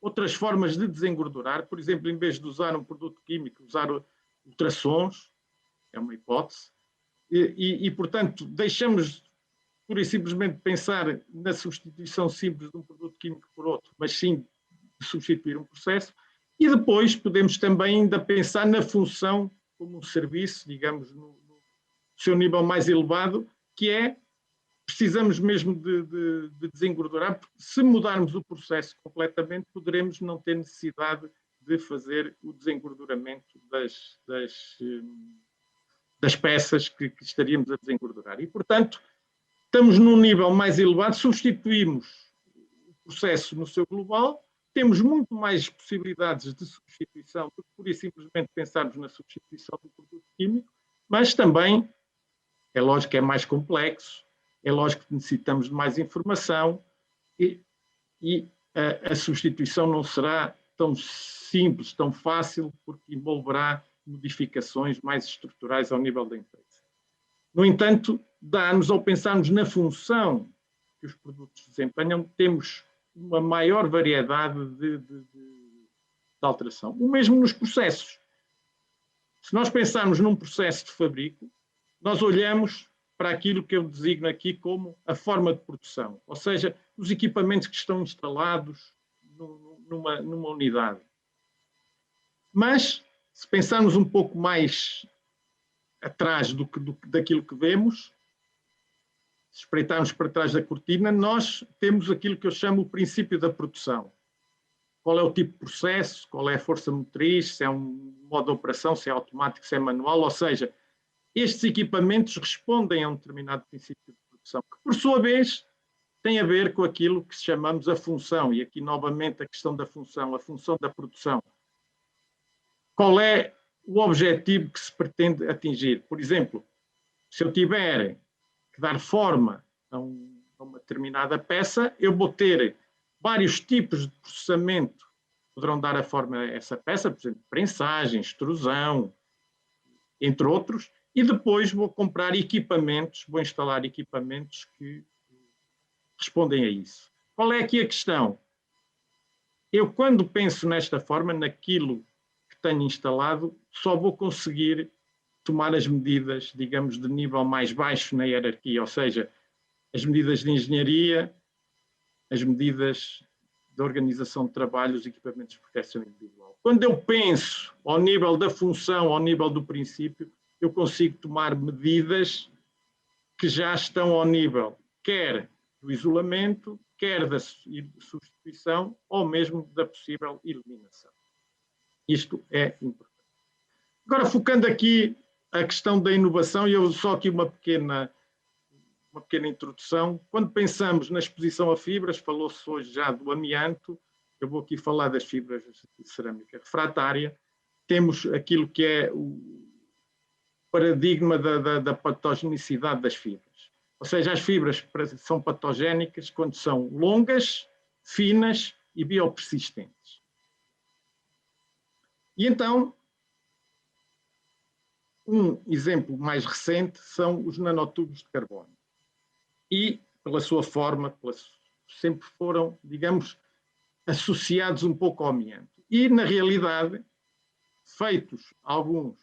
outras formas de desengordurar, por exemplo, em vez de usar um produto químico, usar ultrassons, é uma hipótese, e portanto, deixamos pura e simplesmente pensar na substituição simples de um produto químico por outro, mas sim de substituir um processo, e depois podemos também ainda pensar na função como um serviço, digamos, no seu nível mais elevado, que é, precisamos mesmo de desengordurar, porque se mudarmos o processo completamente, poderemos não ter necessidade de fazer o desengorduramento das peças que estaríamos a desengordurar. E, portanto, estamos num nível mais elevado, substituímos o processo no seu global, temos muito mais possibilidades de substituição do que por e simplesmente pensarmos na substituição do produto químico, mas também é lógico que é mais complexo, é lógico que necessitamos de mais informação e a substituição não será tão simples, tão fácil, porque envolverá modificações mais estruturais ao nível da empresa. No entanto, dá-nos, ao pensarmos na função que os produtos desempenham, temos uma maior variedade de alteração. O mesmo nos processos. Se nós pensarmos num processo de fabrico, nós olhamos para aquilo que eu designo aqui como a forma de produção, ou seja, os equipamentos que estão instalados numa unidade. Mas, se pensarmos um pouco mais atrás daquilo que vemos, se espreitarmos para trás da cortina, nós temos aquilo que eu chamo o princípio da produção. Qual é o tipo de processo, qual é a força motriz, se é um modo de operação, se é automático, se é manual, ou seja, estes equipamentos respondem a um determinado princípio de produção, que por sua vez tem a ver com aquilo que chamamos a função, e aqui novamente a questão da função, a função da produção. Qual é o objetivo que se pretende atingir? Por exemplo, se eu tiver que dar forma a uma determinada peça, eu vou ter vários tipos de processamento que poderão dar a forma a essa peça, por exemplo, prensagem, extrusão, entre outros, e depois vou comprar equipamentos, vou instalar equipamentos que respondem a isso. Qual é aqui a questão? Eu, quando penso nesta forma, naquilo que tenho instalado, só vou conseguir tomar as medidas, digamos, de nível mais baixo na hierarquia, ou seja, as medidas de engenharia, as medidas de organização de trabalho, os equipamentos de proteção individual. Quando eu penso ao nível da função, ao nível do princípio, eu consigo tomar medidas que já estão ao nível, quer do isolamento, quer da substituição, ou mesmo da possível eliminação. Isto é importante. Agora, focando aqui a questão da inovação, e eu só aqui uma pequena introdução. Quando pensamos na exposição a fibras, falou-se hoje já do amianto, eu vou aqui falar das fibras de cerâmica refratária, temos aquilo que é o paradigma da patogenicidade das fibras. Ou seja, as fibras são patogénicas quando são longas, finas e biopersistentes. E então, um exemplo mais recente são os nanotubos de carbono. E, pela sua forma, sempre foram, digamos, associados um pouco ao amianto. E, na realidade, feitos alguns,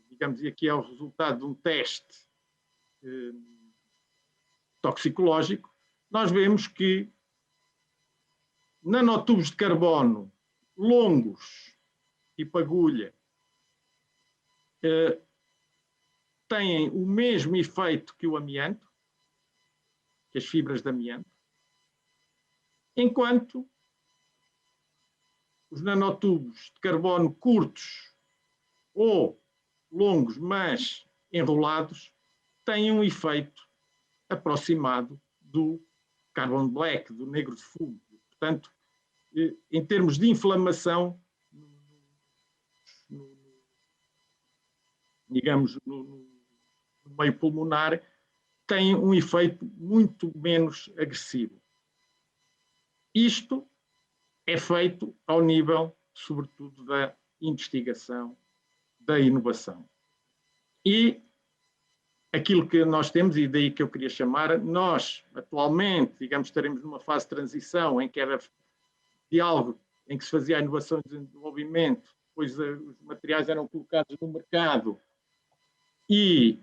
digamos, e aqui é o resultado de um teste toxicológico, nós vemos que nanotubos de carbono longos, tipo agulha, têm o mesmo efeito que o amianto, que as fibras de amianto, enquanto os nanotubos de carbono curtos ou longos, mas enrolados, têm um efeito aproximado do carbon black, do negro de fumo. Portanto, em termos de inflamação, digamos, no meio pulmonar, tem um efeito muito menos agressivo. Isto é feito ao nível, sobretudo, da investigação, da inovação. E aquilo que nós temos, e daí que eu queria chamar, nós, atualmente, digamos, estaremos numa fase de transição em que era de algo em que se fazia a inovação e desenvolvimento, depois os materiais eram colocados no mercado e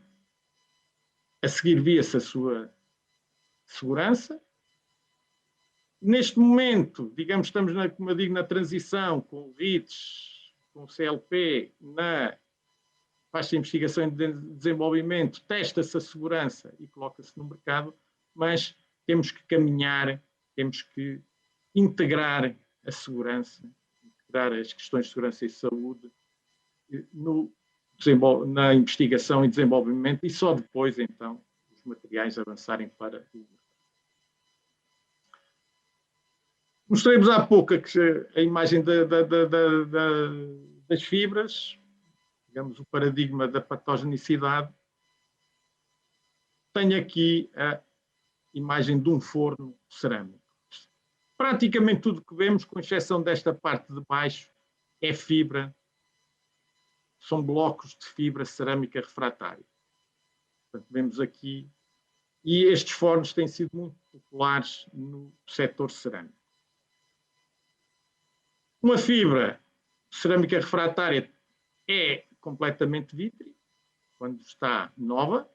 a seguir via-se a sua segurança. Neste momento, digamos, estamos, como eu digo, na transição com o RITS, com o CLP, faz-se a investigação e desenvolvimento, testa-se a segurança e coloca-se no mercado, mas temos que caminhar, temos que integrar a segurança, integrar as questões de segurança e saúde na investigação e desenvolvimento e só depois, então, os materiais avançarem para o mercado. Mostrei-vos há pouco a imagem das fibras, digamos, o paradigma da patogenicidade. Tenho aqui a imagem de um forno cerâmico. Praticamente tudo que vemos, com exceção desta parte de baixo, é fibra, são blocos de fibra cerâmica refratária. Portanto, vemos aqui, e estes fornos têm sido muito populares no setor cerâmico. Uma fibra cerâmica refratária é completamente vítrea, quando está nova.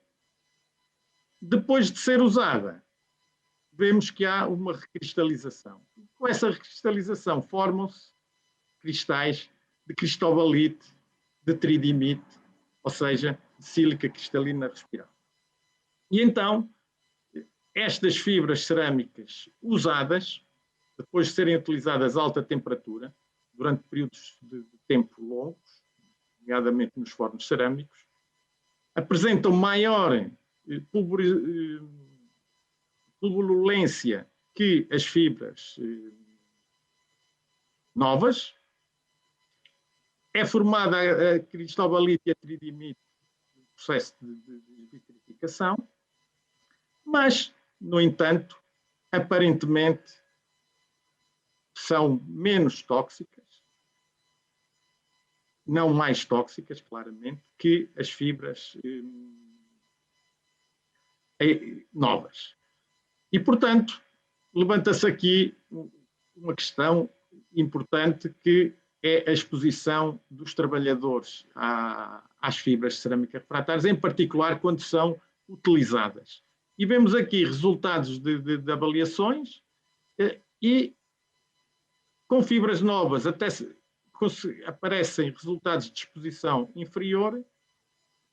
Depois de ser usada, vemos que há uma recristalização. Com essa recristalização formam-se cristais de cristobalite, de tridimite, ou seja, de sílica cristalina respirável. E então, estas fibras cerâmicas usadas, depois de serem utilizadas a alta temperatura, durante períodos de tempo longos, nomeadamente nos fornos cerâmicos, apresentam maior pulverulência que as fibras novas. É formada a cristobalite e a tridimite no processo de vitrificação, mas, no entanto, aparentemente são menos tóxicas, não mais tóxicas, claramente, que as fibras novas. E, portanto, levanta-se aqui uma questão importante, que é a exposição dos trabalhadores às fibras de cerâmica refratárias, em particular quando são utilizadas. E vemos aqui resultados de avaliações e com fibras novas até aparecem resultados de exposição inferior,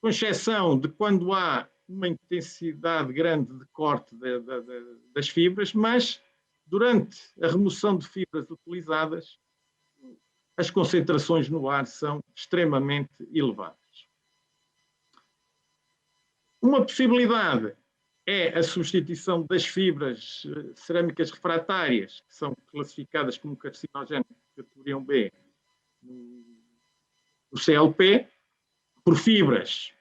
com exceção de quando há uma intensidade grande de corte das fibras, mas durante a remoção de fibras utilizadas, as concentrações no ar são extremamente elevadas. Uma possibilidade é a substituição das fibras cerâmicas refratárias, que são classificadas como carcinogénicas de categoria 1B no CLP, por fibras,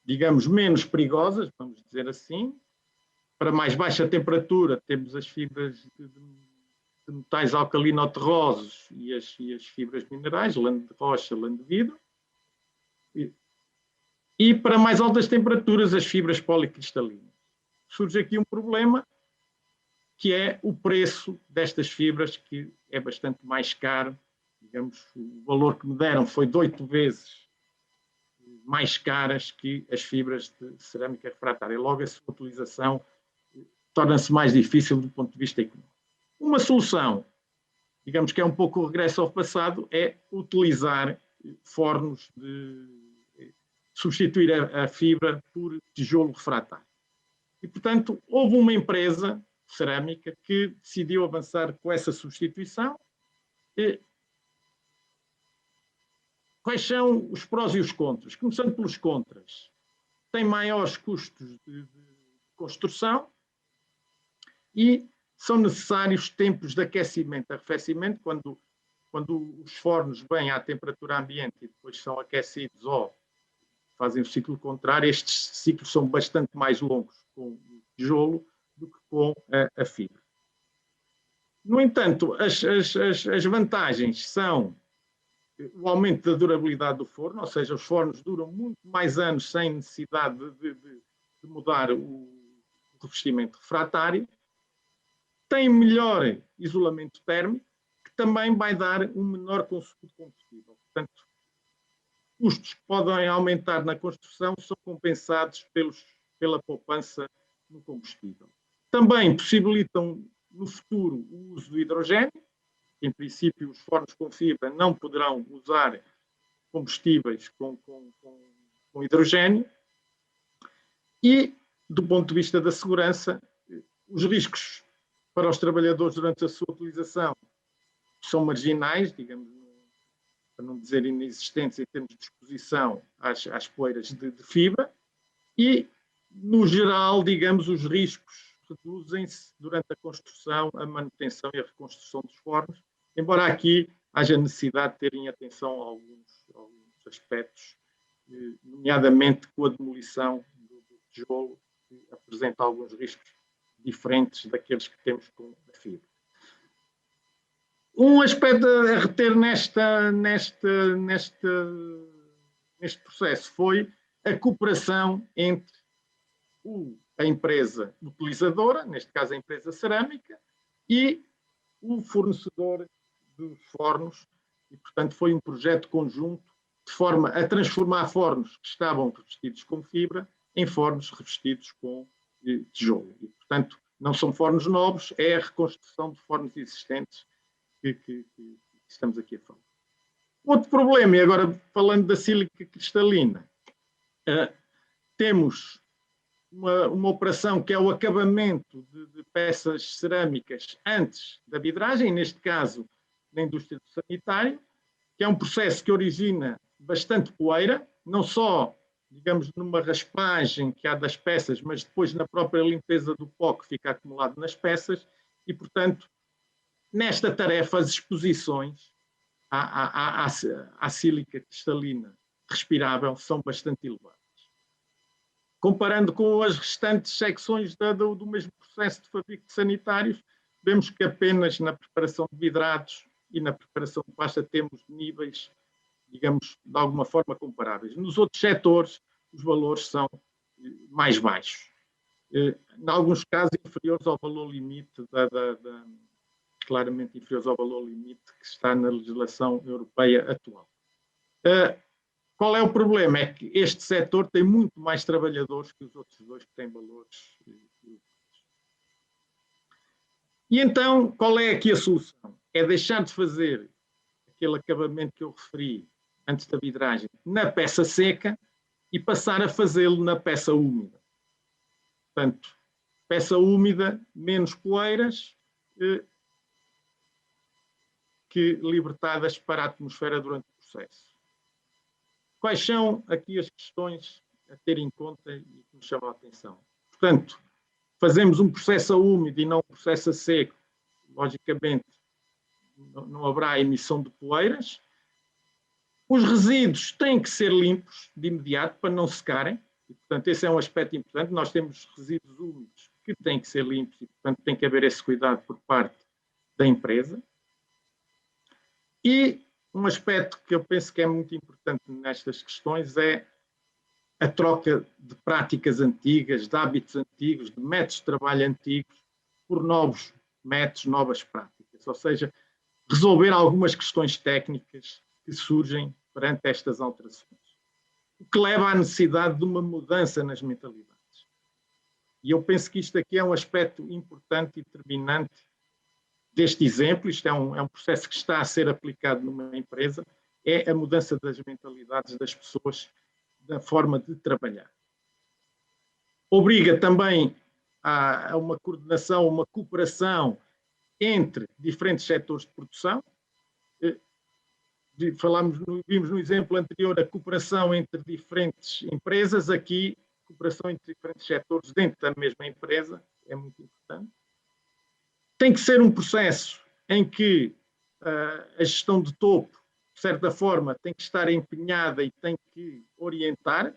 digamos, menos perigosas, vamos dizer assim. Para mais baixa temperatura, temos as fibras de metais alcalino-terrosos e as fibras minerais, lã de rocha, lã de vidro. E para mais altas temperaturas, as fibras policristalinas. Surge aqui um problema, que é o preço destas fibras, que é bastante mais caro. Digamos, o valor que me deram foi de 8 vezes mais caras que as fibras de cerâmica refratária. Logo, a sua utilização torna-se mais difícil do ponto de vista económico. Uma solução, digamos que é um pouco o regresso ao passado, é utilizar fornos substituir a fibra por tijolo refratário. E, portanto, houve uma empresa cerâmica que decidiu avançar com essa substituição. Quais são os prós e os contras? Começando pelos contras. Tem maiores custos de construção e são necessários tempos de aquecimento e arrefecimento, quando os fornos vêm à temperatura ambiente e depois são aquecidos ou fazem o ciclo contrário. Estes ciclos são bastante mais longos com o tijolo do que com a fibra. No entanto, as vantagens são o aumento da durabilidade do forno, ou seja, os fornos duram muito mais anos sem necessidade de mudar o revestimento refratário. Tem melhor isolamento térmico, que também vai dar um menor consumo de combustível. Portanto, custos que podem aumentar na construção são compensados pela poupança no combustível. Também possibilitam, no futuro, o uso do hidrogênio. Em princípio, os fornos com fibra não poderão usar combustíveis com hidrogênio. E, do ponto de vista da segurança, os riscos para os trabalhadores durante a sua utilização são marginais, digamos, para não dizer inexistentes em termos de exposição às poeiras de fibra. E, no geral, digamos, os riscos reduzem-se durante a construção, a manutenção e a reconstrução dos fornos, embora aqui haja necessidade de terem atenção a alguns aspectos, nomeadamente com a demolição do tijolo, que apresenta alguns riscos diferentes daqueles que temos com a fibra. Um aspecto a reter neste processo foi a cooperação entre a empresa utilizadora, neste caso a empresa cerâmica, e o fornecedor dos fornos, e, portanto, foi um projeto conjunto de forma a transformar fornos que estavam revestidos com fibra em fornos revestidos com tijolo. E, portanto, não são fornos novos, é a reconstrução de fornos existentes que estamos aqui a falar. Outro problema, e agora falando da sílica cristalina, temos uma operação que é o acabamento de peças cerâmicas antes da vidragem, neste caso na indústria do sanitário, que é um processo que origina bastante poeira, não só, digamos, numa raspagem que há das peças, mas depois na própria limpeza do pó que fica acumulado nas peças, e, portanto, nesta tarefa, as exposições à sílica cristalina respirável são bastante elevadas. Comparando com as restantes secções do mesmo processo de fabrico de sanitários, vemos que apenas na preparação de vidrados e na preparação de pasta temos níveis, digamos, de alguma forma comparáveis. Nos outros setores, os valores são mais baixos. Em alguns casos, inferiores ao valor limite, claramente inferiores ao valor limite que está na legislação europeia atual. Qual é o problema? É que este setor tem muito mais trabalhadores que os outros dois que têm valores. E então, qual é aqui a solução? É deixar de fazer aquele acabamento que eu referi antes da vidragem na peça seca e passar a fazê-lo na peça úmida. Portanto, peça úmida, menos poeiras, que libertadas para a atmosfera durante o processo. Quais são aqui as questões a ter em conta e que nos chamam a atenção? Portanto, fazemos um processo a úmido e não um processo a seco, logicamente não haverá emissão de poeiras. Os resíduos têm que ser limpos de imediato para não secarem, e, portanto, esse é um aspecto importante. Nós temos resíduos úmidos que têm que ser limpos e, portanto, tem que haver esse cuidado por parte da empresa. E um aspecto que eu penso que é muito importante nestas questões é a troca de práticas antigas, de hábitos antigos, de métodos de trabalho antigos, por novos métodos, novas práticas. Ou seja, resolver algumas questões técnicas que surgem perante estas alterações. O que leva à necessidade de uma mudança nas mentalidades. E eu penso que isto aqui é um aspecto importante e determinante deste exemplo. Isto é um processo que está a ser aplicado numa empresa, é a mudança das mentalidades das pessoas, da forma de trabalhar. Obriga também a uma coordenação, uma cooperação entre diferentes setores de produção. Vimos no exemplo anterior a cooperação entre diferentes empresas, aqui cooperação entre diferentes setores dentro da mesma empresa, é muito importante. Tem que ser um processo em que a gestão de topo, de certa forma, tem que estar empenhada e tem que orientar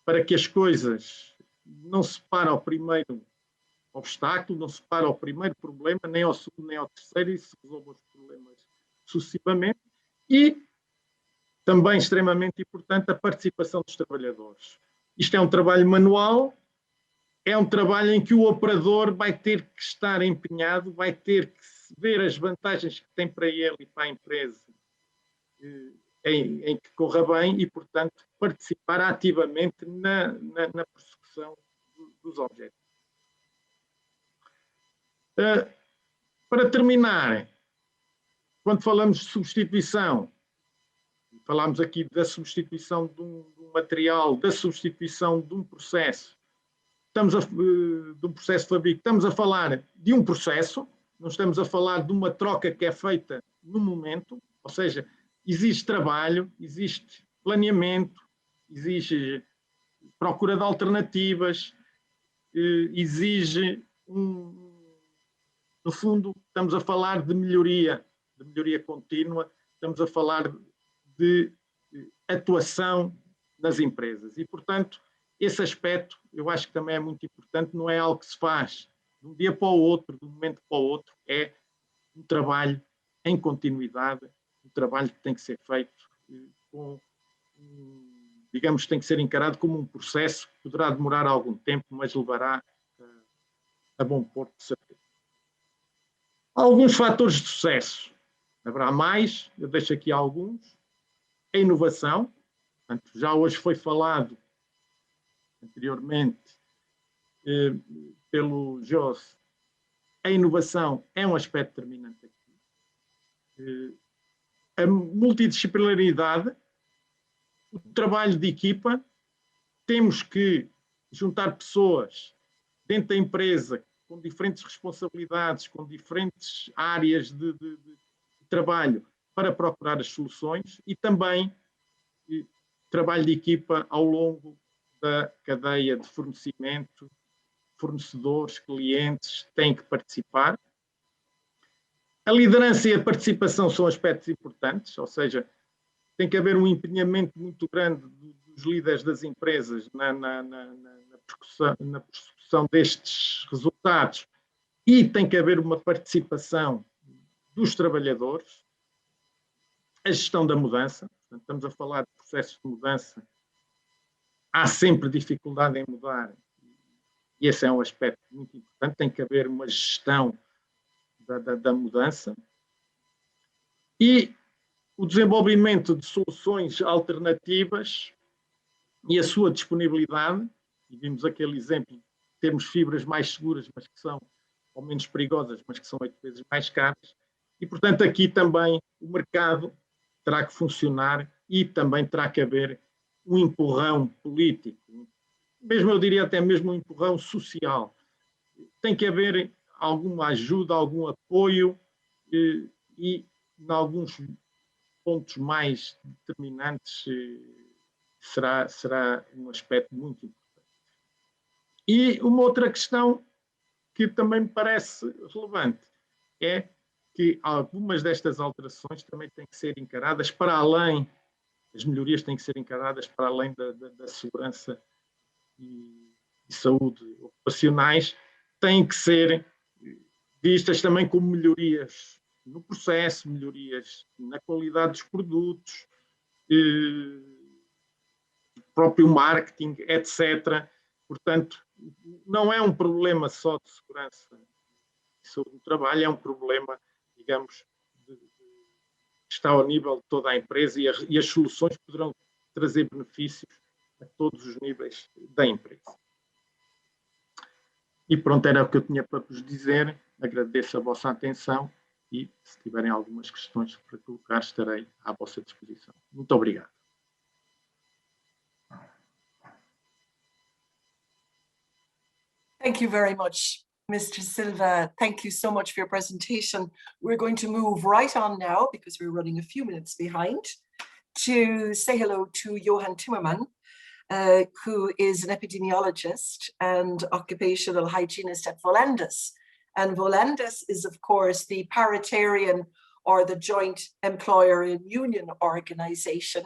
para que as coisas não se parem ao primeiro obstáculo, não se parem ao primeiro problema, nem ao segundo, nem ao terceiro, e se resolvam os problemas sucessivamente. E também extremamente importante a participação dos trabalhadores. Isto é um trabalho manual, é um trabalho em que o operador vai ter que estar empenhado, vai ter que ver as vantagens que tem para ele e para a empresa em que corra bem e, portanto, participar ativamente na persecução dos objetivos. Para terminar, quando falamos de substituição, falámos aqui da substituição de um material, da substituição de um processo, de um processo de fabrico, estamos a falar de um processo, não estamos a falar de uma troca que é feita no momento, ou seja, existe trabalho, existe planeamento, exige procura de alternativas, exige no fundo, estamos a falar de melhoria contínua, estamos a falar de atuação nas empresas. E, portanto, esse aspecto eu acho que também é muito importante, não é algo que se faz de um dia para o outro, de um momento para o outro, é um trabalho em continuidade, um trabalho que tem que ser feito digamos, tem que ser encarado como um processo que poderá demorar algum tempo, mas levará a bom porto de certeza. Alguns fatores de sucesso, haverá mais, eu deixo aqui alguns. a inovação. Portanto, já hoje foi falado anteriormente pelo Jos, a inovação é um aspecto determinante aqui. A multidisciplinaridade, o trabalho de equipa, temos que juntar pessoas dentro da empresa com diferentes responsabilidades, com diferentes áreas de trabalho para procurar as soluções e também trabalho de equipa ao longo da cadeia de fornecimento, fornecedores, clientes têm que participar. A liderança e a participação são aspectos importantes, ou seja, tem que haver um empenhamento muito grande dos líderes das empresas na persecução destes resultados e tem que haver uma participação dos trabalhadores. A gestão da mudança, portanto, estamos a falar de processos de mudança, há sempre dificuldade em mudar e esse é um aspecto muito importante, tem que haver uma gestão da mudança e o desenvolvimento de soluções alternativas e a sua disponibilidade, e vimos aquele exemplo de termos fibras mais seguras, mas que são ou menos perigosas, mas que são 8 vezes mais caras, e portanto aqui também o mercado terá que funcionar e também terá que haver um empurrão político, mesmo eu diria até mesmo um empurrão social. Tem que haver alguma ajuda, algum apoio e em alguns pontos mais determinantes será um aspecto muito importante. E uma outra questão que também me parece relevante é que algumas destas alterações também têm que ser encaradas para além, as melhorias têm que ser encaradas para além da segurança e saúde ocupacionais, têm que ser vistas também como melhorias no processo, melhorias na qualidade dos produtos, próprio marketing, etc. Portanto, não é um problema só de segurança e saúde do trabalho, é um problema, digamos, que está ao nível de toda a empresa e as soluções poderão trazer benefícios a todos os níveis da empresa. E pronto, era o que eu tinha para vos dizer. Agradeço a vossa atenção e, se tiverem algumas questões para colocar, estarei à vossa disposição. Muito obrigado. Thank you very much, Mr. Silva. Thank you so much for your presentation. We're going to move right on now, because we're running a few minutes behind, to say hello to Johan Timmerman, who is an epidemiologist and occupational hygienist at Volandus. And Volandus is, of course, the paritarian or the joint employer and union organization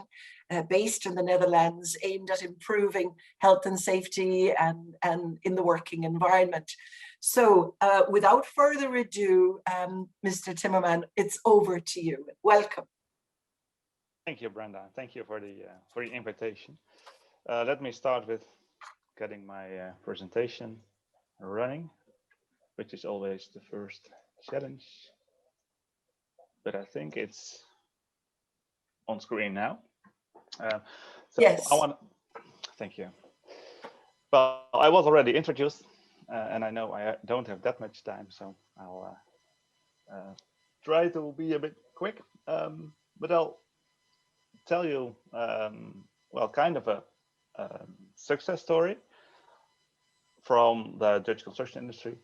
based in the Netherlands, aimed at improving health and safety and in the working environment. So without further ado, Mr. Timmerman, it's over to you. Welcome. Thank you, Brenda. Thank you for the invitation. Let me start with getting my presentation running, which is always the first challenge. But I think it's on screen now. So yes. Thank you. Well, I was already introduced, and I know I don't have that much time, so I'll try to be a bit quick. But I'll tell you, well, kind of a success story from the Dutch construction industry.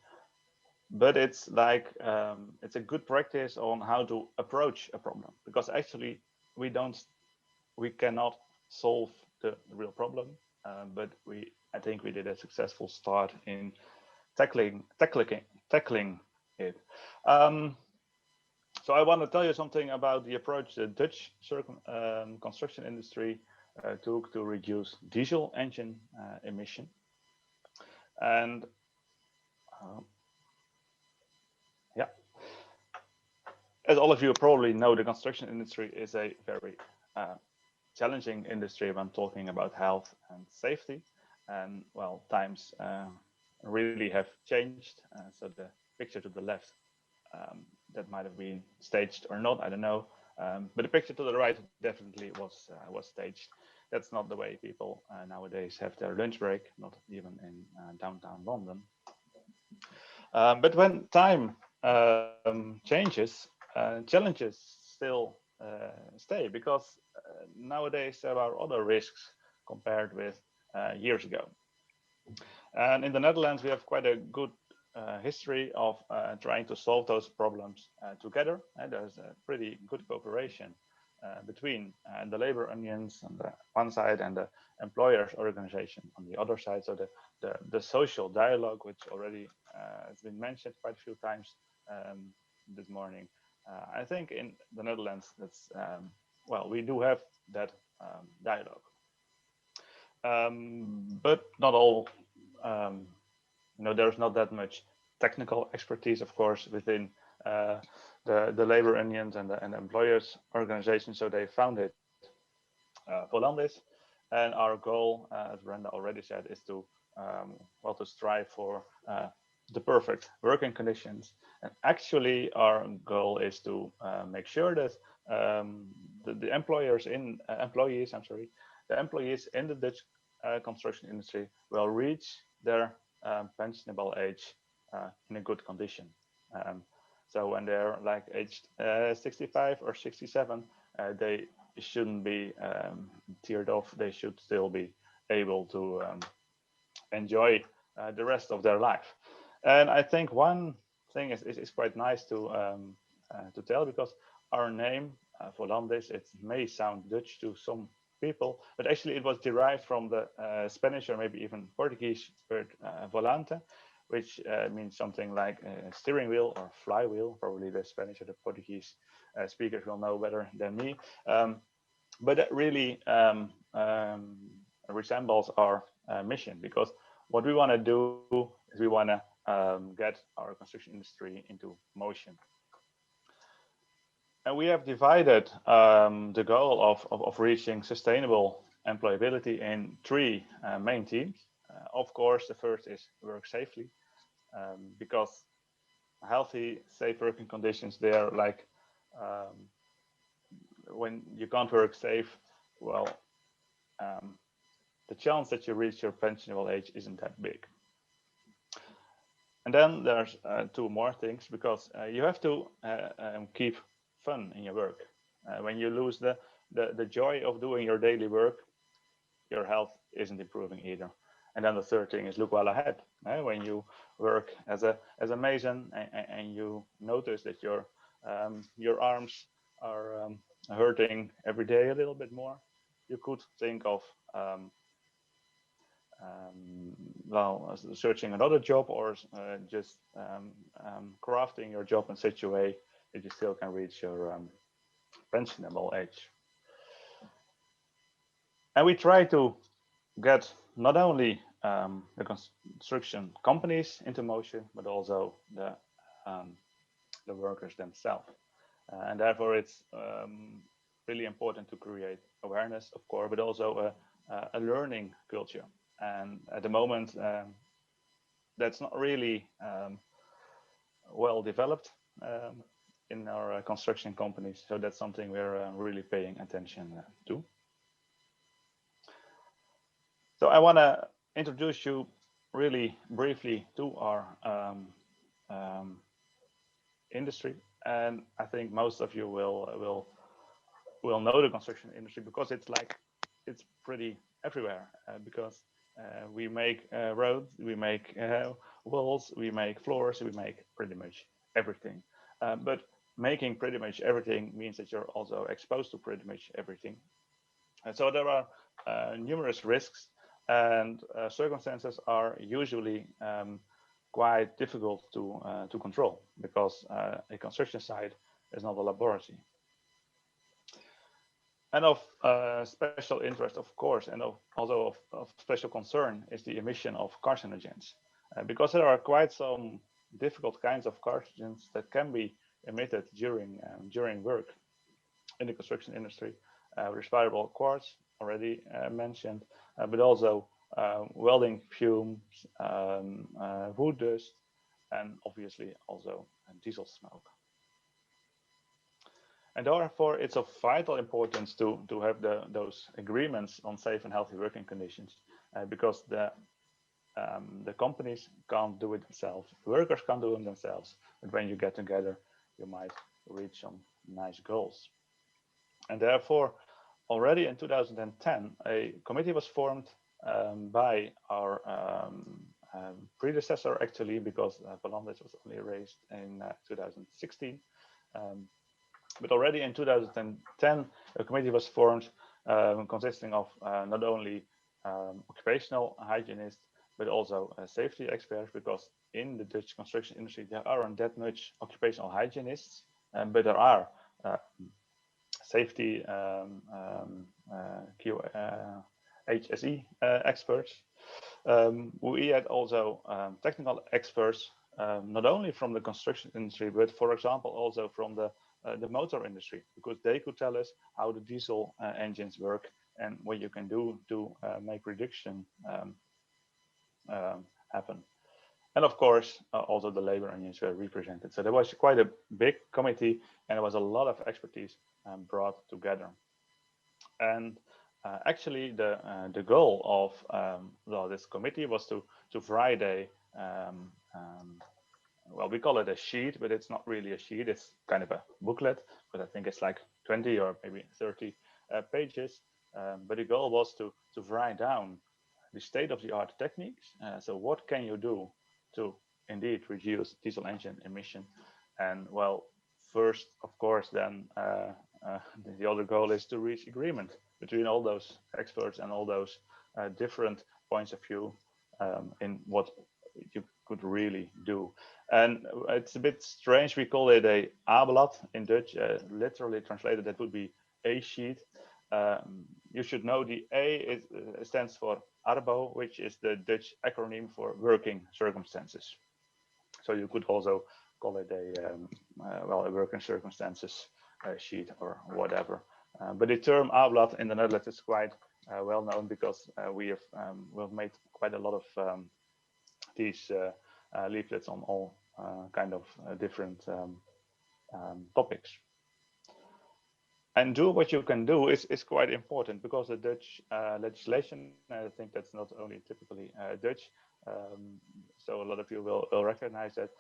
But it's like it's a good practice on how to approach a problem, because actually we cannot solve the real problem, but I think we did a successful start in tackling it. So I want to tell you something about the approach the Dutch construction industry took to reduce diesel engine emission. And yeah, as all of you probably know, the construction industry is a very challenging industry when talking about health and safety. And well, times really have changed. So the picture to the left, that might have been staged or not, I don't know. But the picture to the right definitely was staged. That's not the way people nowadays have their lunch break, not even in downtown London. But when time changes, challenges still stay, because nowadays there are other risks compared with years ago. And in the Netherlands, we have quite a good history of trying to solve those problems together. And there's a pretty good cooperation between the labor unions on the one side and the employers organization on the other side. So the social dialogue, which already has been mentioned quite a few times this morning. I think in the Netherlands, that's well, we do have that dialogue, but not all. You know, there's not that much technical expertise, of course, within the labor unions and the employers organizations. So they founded Volandis, and our goal, as Brenda already said, is to well, to strive for the perfect working conditions. And actually, our goal is to make sure that the employees in the Dutch construction industry will reach their pensionable age in a good condition. So when they're like aged 65 or 67, they shouldn't be teared off. They should still be able to enjoy the rest of their life. And I think one thing is quite nice to tell, because our name, Volandis, it may sound Dutch to some people, but actually it was derived from the Spanish or maybe even Portuguese word volante, which means something like steering wheel or flywheel. Probably the Spanish or the Portuguese speakers will know better than me. But that really resembles our mission, because what we want to do is we want to get our construction industry into motion. And we have divided the goal of reaching sustainable employability in three main themes. Of course, the first is work safely, because healthy, safe working conditions, they are like, when you can't work safe, well, the chance that you reach your pensionable age isn't that big. And then there's two more things, because you have to keep fun in your work. When you lose the joy of doing your daily work, your health isn't improving either. And then the third thing is look well ahead. When you work as a mason and you notice that your arms are hurting every day a little bit more, you could think of well, searching another job, or just crafting your job in such a way that you still can reach your pensionable age. And we try to get not only the construction companies into motion, but also the workers themselves. And therefore, it's really important to create awareness, of course, but also a learning culture. And at the moment, that's not really well developed in our construction companies. So that's something we're really paying attention to. So I want to introduce you really briefly to our industry, and I think most of you will know the construction industry, because it's pretty everywhere, because we make roads, we make walls, we make floors, we make pretty much everything. But making pretty much everything means that you're also exposed to pretty much everything. And so there are numerous risks, and circumstances are usually quite difficult to control, because a construction site is not a laboratory. And of special interest, of course, and also of special concern is the emission of carcinogens, because there are quite some difficult kinds of carcinogens that can be emitted during work in the construction industry. Respirable quartz, already mentioned, but also welding fumes, wood dust, and obviously also diesel smoke. And therefore, it's of vital importance to have those agreements on safe and healthy working conditions, because the companies can't do it themselves, workers can't do it themselves, but when you get together, you might reach some nice goals. And therefore, already in 2010, a committee was formed by our predecessor, actually, because Polandis was only raised in 2016. But already in 2010, a committee was formed consisting of not only occupational hygienists, but also safety experts, because in the Dutch construction industry, there aren't that much occupational hygienists, but there are safety HSE experts. We had also technical experts, not only from the construction industry, but for example, also from the motor industry, because they could tell us how the diesel engines work and what you can do to make reduction happen. And of course, also the labor unions were represented. So there was quite a big committee, and there was a lot of expertise brought together. And actually, the goal of this committee was to Friday. Well, we call it a sheet, but it's not really a sheet. It's kind of a booklet, but I think it's like 20 or maybe 30 pages. But the goal was to write down the state-of-the-art techniques. So what can you do to indeed reduce diesel engine emission? And well, first, of course, then the other goal is to reach agreement between all those experts and all those different points of view in what you could really do. And it's a bit strange, we call it a A-blad in Dutch, literally translated that would be a sheet. You should know the A stands for Arbo, which is the Dutch acronym for working circumstances. So you could also call it a working circumstances sheet or whatever. But the term A-blad in the Netherlands is quite well known, because we've made quite a lot of these leaflets on all kind of different topics. And do what you can do is quite important, because the Dutch legislation, I think that's not only typically Dutch, so a lot of you will recognize that.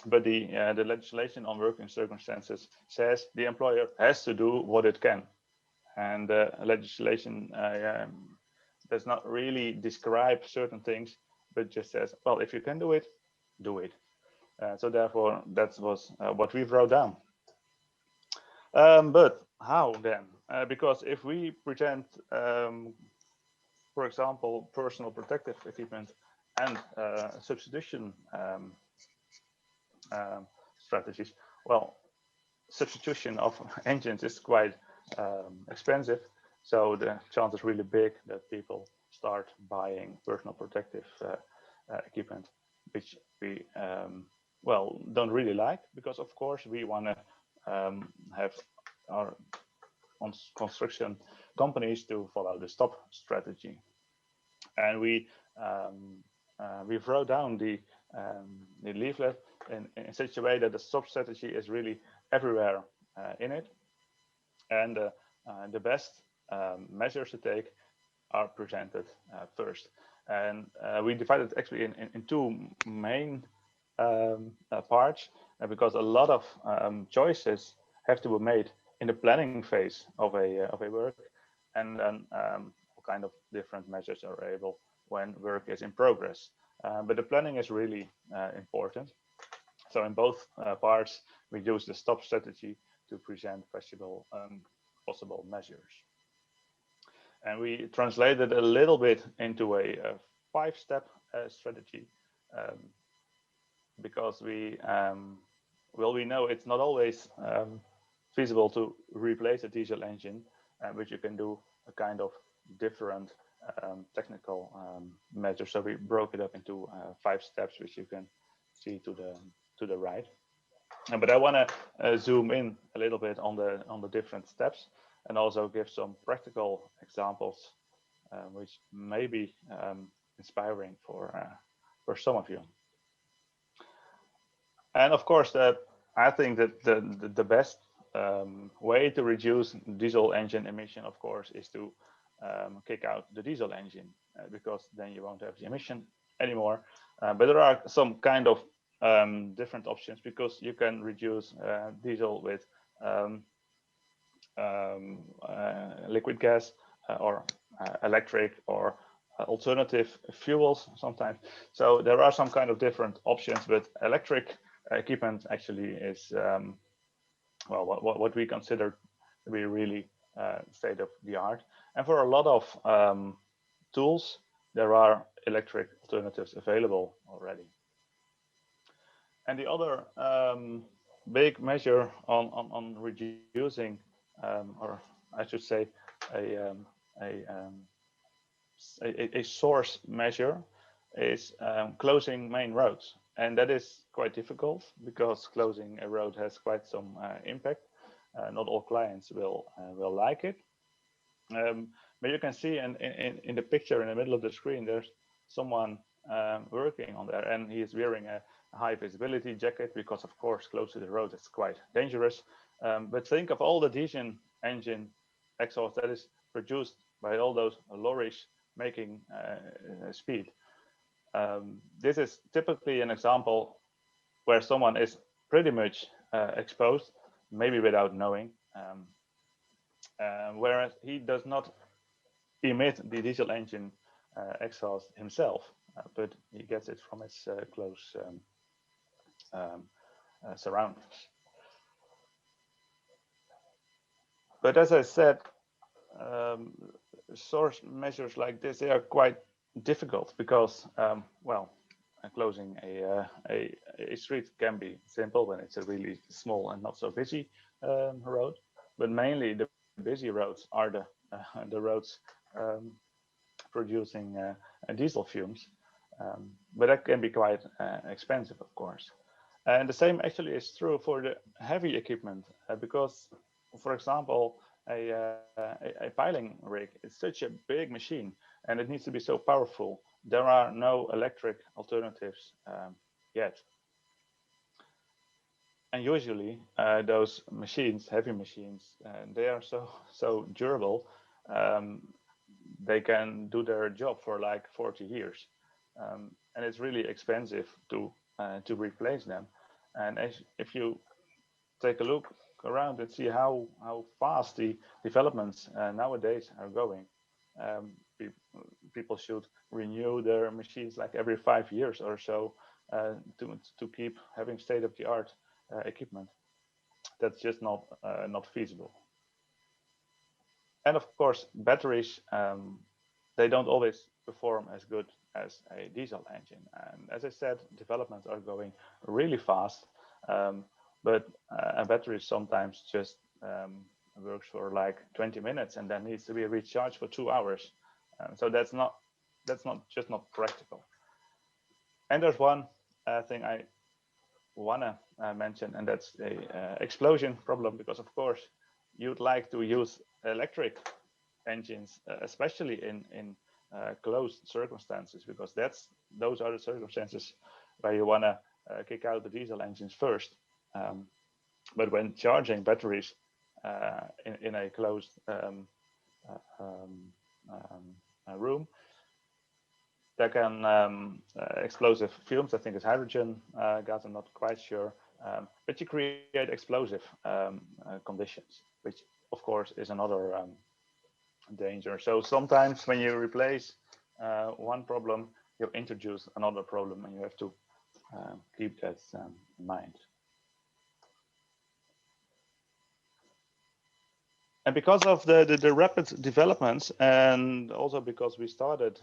But the legislation on working circumstances says the employer has to do what it can. And legislation does not really describe certain things, but just says, well, if you can do it, do it. So therefore, that was what we wrote down. But how then? Because if we present, for example, personal protective equipment and substitution strategies, well, substitution of engines is quite expensive. So the chance is really big that people start buying personal protective equipment, which we well, don't really like, because of course we want to have our construction companies to follow the stop strategy. And we wrote down the leaflet in such a way that the stop strategy is really everywhere in it, and the best measures to take are presented first. And we divided actually in two main parts, because a lot of choices have to be made in the planning phase of a work, and then all kind of different measures are able when work is in progress. But the planning is really important. So in both parts, we use the stop strategy to present possible measures. And we translated a little bit into a 5-step strategy, because we know it's not always feasible to replace a diesel engine, but you can do a kind of different technical measures. So we broke it up into 5 steps, which you can see to the right. But I want to zoom in a little bit on the different steps, and also give some practical examples, which may be inspiring for some of you. And of course, I think that the best way to reduce diesel engine emission, of course, is to kick out the diesel engine because then you won't have the emission anymore. But there are some kind of different options because you can reduce diesel with liquid gas or electric or alternative fuels sometimes. So there are some kind of different options, but electric equipment actually is well, what we consider to be really state of the art. And for a lot of tools, there are electric alternatives available already. And the other big measure on reducing, or I should say, a source measure is closing main roads. And that is quite difficult because closing a road has quite some impact. Not all clients will like it. But you can see in the picture in the middle of the screen, there's someone working on there, and he is wearing a high visibility jacket because, of course, close to the road is quite dangerous. But think of all the diesel engine exhaust that is produced by all those lorries making speed. This is typically an example where someone is pretty much exposed, maybe without knowing, whereas he does not emit the diesel engine exhaust himself, but he gets it from his close surroundings. But as I said, source measures like this, they are quite difficult because, well, closing a street can be simple when it's a really small and not so busy road, but mainly the busy roads are the roads producing diesel fumes, but that can be quite expensive, of course. And the same actually is true for the heavy equipment, because, for example, a piling rig is such a big machine and it needs to be so powerful. There are no electric alternatives yet. And usually those machines, heavy machines, they are so durable, they can do their job for like 40 years. And it's really expensive to replace them. And if you take a look around and see how fast the developments nowadays are going, people should renew their machines like every 5 years or so to keep having state-of-the-art equipment. That's just not feasible. And of course, batteries, they don't always perform as good as a diesel engine. And as I said, developments are going really fast, but a battery sometimes just works for like 20 minutes and then needs to be recharged for 2 hours. So that's not practical. And there's one thing I wanna mention, and that's the explosion problem, because of course you'd like to use electric engines, especially in closed circumstances, because those are the circumstances where you wanna kick out the diesel engines first. But when charging batteries in a closed room, there can explosive fumes, I think it's hydrogen gas, I'm not quite sure, but you create explosive conditions, which of course is another danger. So sometimes when you replace one problem, you introduce another problem, and you have to keep that in mind. And because of the rapid developments, and also because we started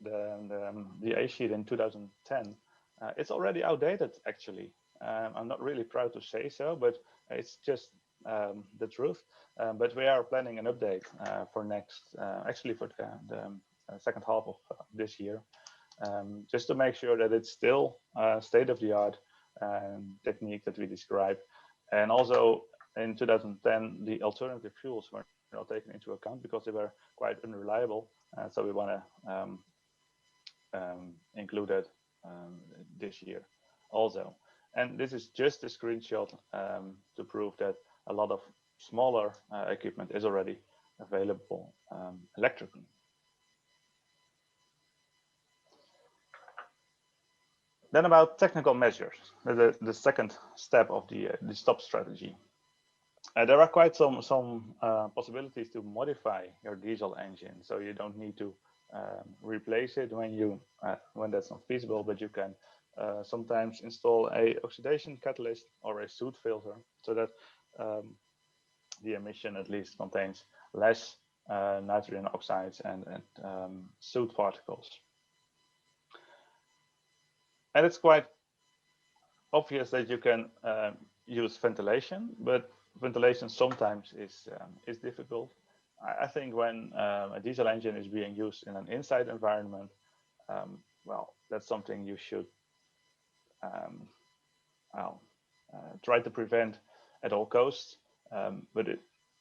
the A sheet in 2010, it's already outdated actually. I'm not really proud to say so, but it's just the truth. But we are planning an update for next, actually for the second half of this year, just to make sure that it's still state-of-the-art technique that we describe. And also in 2010, the alternative fuels were not taken into account because they were quite unreliable. So we want to include that this year also. And this is just a screenshot to prove that a lot of smaller equipment is already available electrically. Then about technical measures, the second step of the stop strategy. There are quite some possibilities to modify your diesel engine, so you don't need to replace it when that's not feasible, but you can sometimes install a oxidation catalyst or a soot filter so that the emission at least contains less nitrogen oxides and soot particles. And it's quite obvious that you can use ventilation, but ventilation sometimes is difficult. I think when a diesel engine is being used in an inside environment, well, that's something you should try to prevent at all costs. But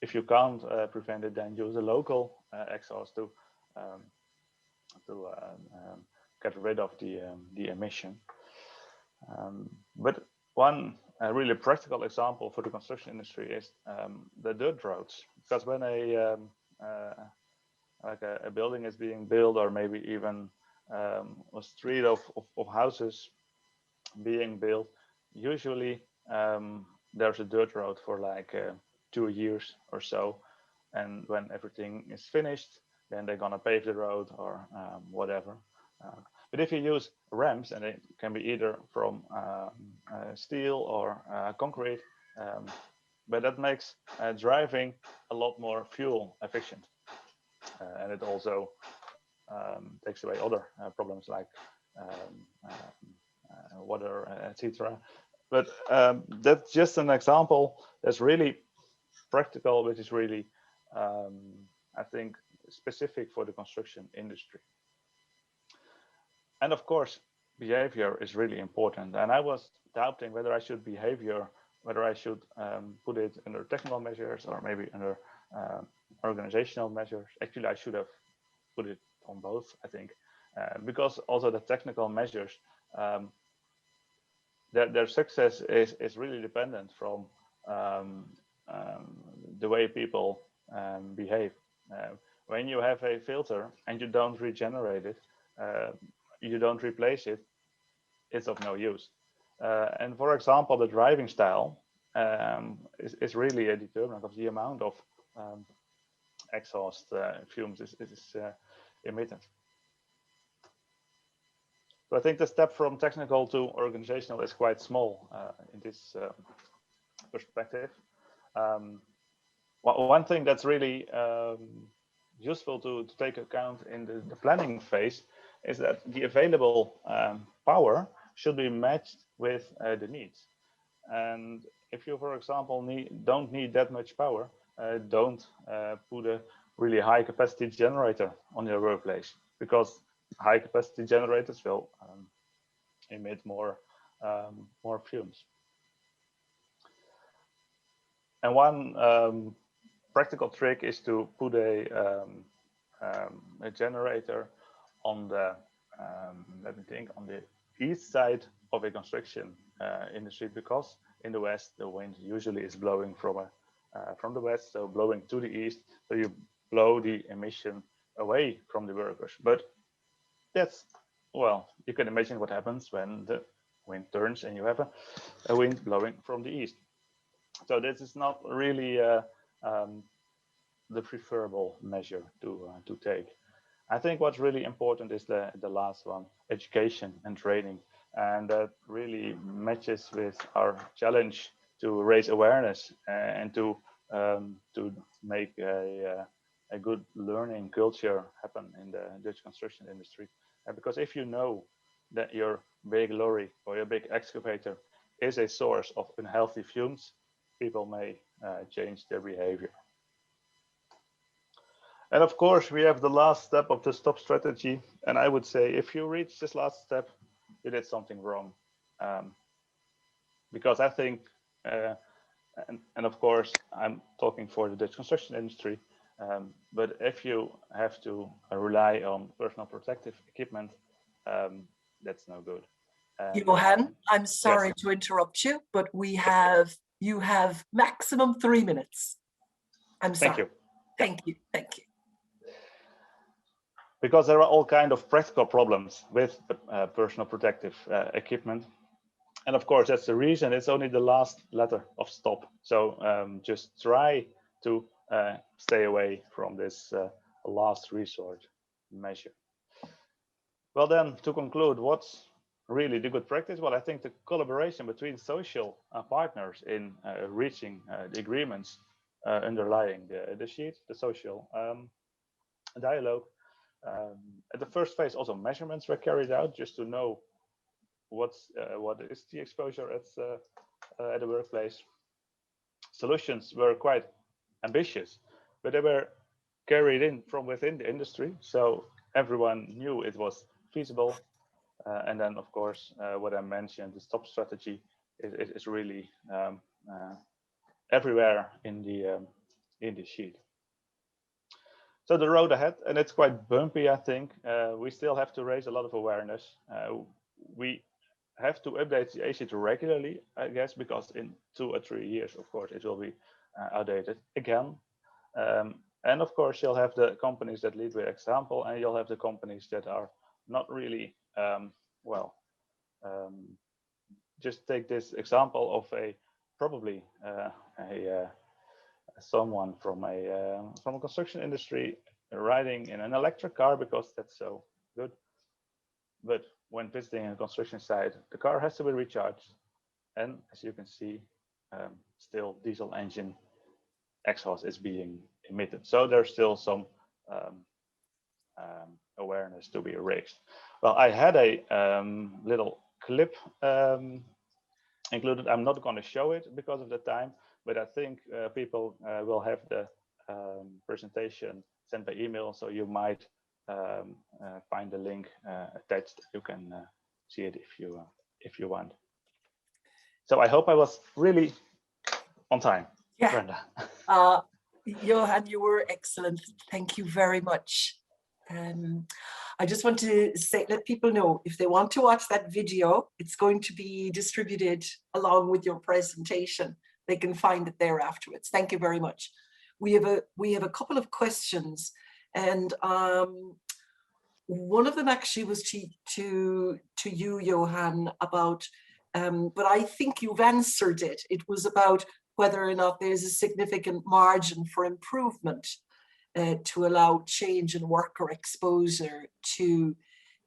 if you can't prevent it, then use a local exhaust to get rid of the emission. But one really practical example for the construction industry is the dirt roads, because when a building is being built, or maybe even a street of houses being built, usually there's a dirt road for like 2 years or so, and when everything is finished, then they're gonna pave the road or whatever. But if you use ramps, and it can be either from steel or concrete, but that makes driving a lot more fuel efficient, and it also takes away other problems like water, etc. But that's just an example that's really practical, which is really, I think, specific for the construction industry. And of course, behavior is really important. And I was doubting whether I should put it under technical measures or maybe under organizational measures. Actually, I should have put it on both, I think, because also the technical measures, their success is really dependent from the way people behave. When you have a filter and you don't regenerate it, you don't replace it, it's of no use. And for example, the driving style is really a determinant of the amount of exhaust fumes is emitted. So I think the step from technical to organizational is quite small in this perspective. One thing that's really useful to take account in the planning phase is that the available power should be matched with the needs. And if you, for example, don't need that much power, don't put a really high capacity generator on your workplace, because high capacity generators will emit more fumes. And one practical trick is to put a generator on the let me think, on the east side of a construction industry, because in the west the wind usually is blowing from the west, so blowing to the east, so you blow the emission away from the workers. But that's, well, you can imagine what happens when the wind turns and you have a wind blowing from the east. So this is not really the preferable measure to take. I think what's really important is the last one, education and training, and that really matches with our challenge to raise awareness and to make a good learning culture happen in the Dutch construction industry. Because if you know that your big lorry or your big excavator is a source of unhealthy fumes, people may change their behavior. And of course, we have the last step of the stop strategy. And I would say, if you reach this last step, you did something wrong. Because I think, and of course, I'm talking for the Dutch construction industry, but if you have to rely on personal protective equipment, that's no good. Johan, I'm sorry to interrupt you, but you have maximum 3 minutes. I'm sorry. Thank you. Thank you. Thank you. Because there are all kinds of practical problems with personal protective equipment. And of course, that's the reason it's only the last letter of stop. So just try to stay away from this last resort measure. Well, then, to conclude, what's really the good practice? Well, I think the collaboration between social partners in reaching the agreements underlying the sheet, the social dialogue. At the first phase, also measurements were carried out just to know what is the exposure at the workplace. Solutions were quite ambitious, but they were carried in from within the industry, so everyone knew it was feasible. And then, of course, what I mentioned, the stop strategy is really everywhere in the sheet. So the road ahead, and it's quite bumpy, I think. We still have to raise a lot of awareness. We have to update the ACT regularly, I guess, because in 2 or 3 years, of course, it will be outdated again. And of course, you'll have the companies that lead with example, and you'll have the companies that are not really, just take this example of someone from a construction industry riding in an electric car because that's so good. But when visiting a construction site, the car has to be recharged, and as you can see, still diesel engine exhaust is being emitted. So there's still some awareness to be raised. Well, I had a little clip included. I'm not going to show it because of the time, but I think people will have the presentation sent by email, so you might find the link attached. You can see it if you want. So I hope I was really on time. Yeah. Brenda. Johan, you were excellent. Thank you very much. I just want to let people know, if they want to watch that video, it's going to be distributed along with your presentation. They can find it there afterwards. Thank you very much. We have a couple of questions, and one of them actually was to you, Johan, about, but I think you've answered it. It was about whether or not there's a significant margin for improvement to allow change in worker exposure to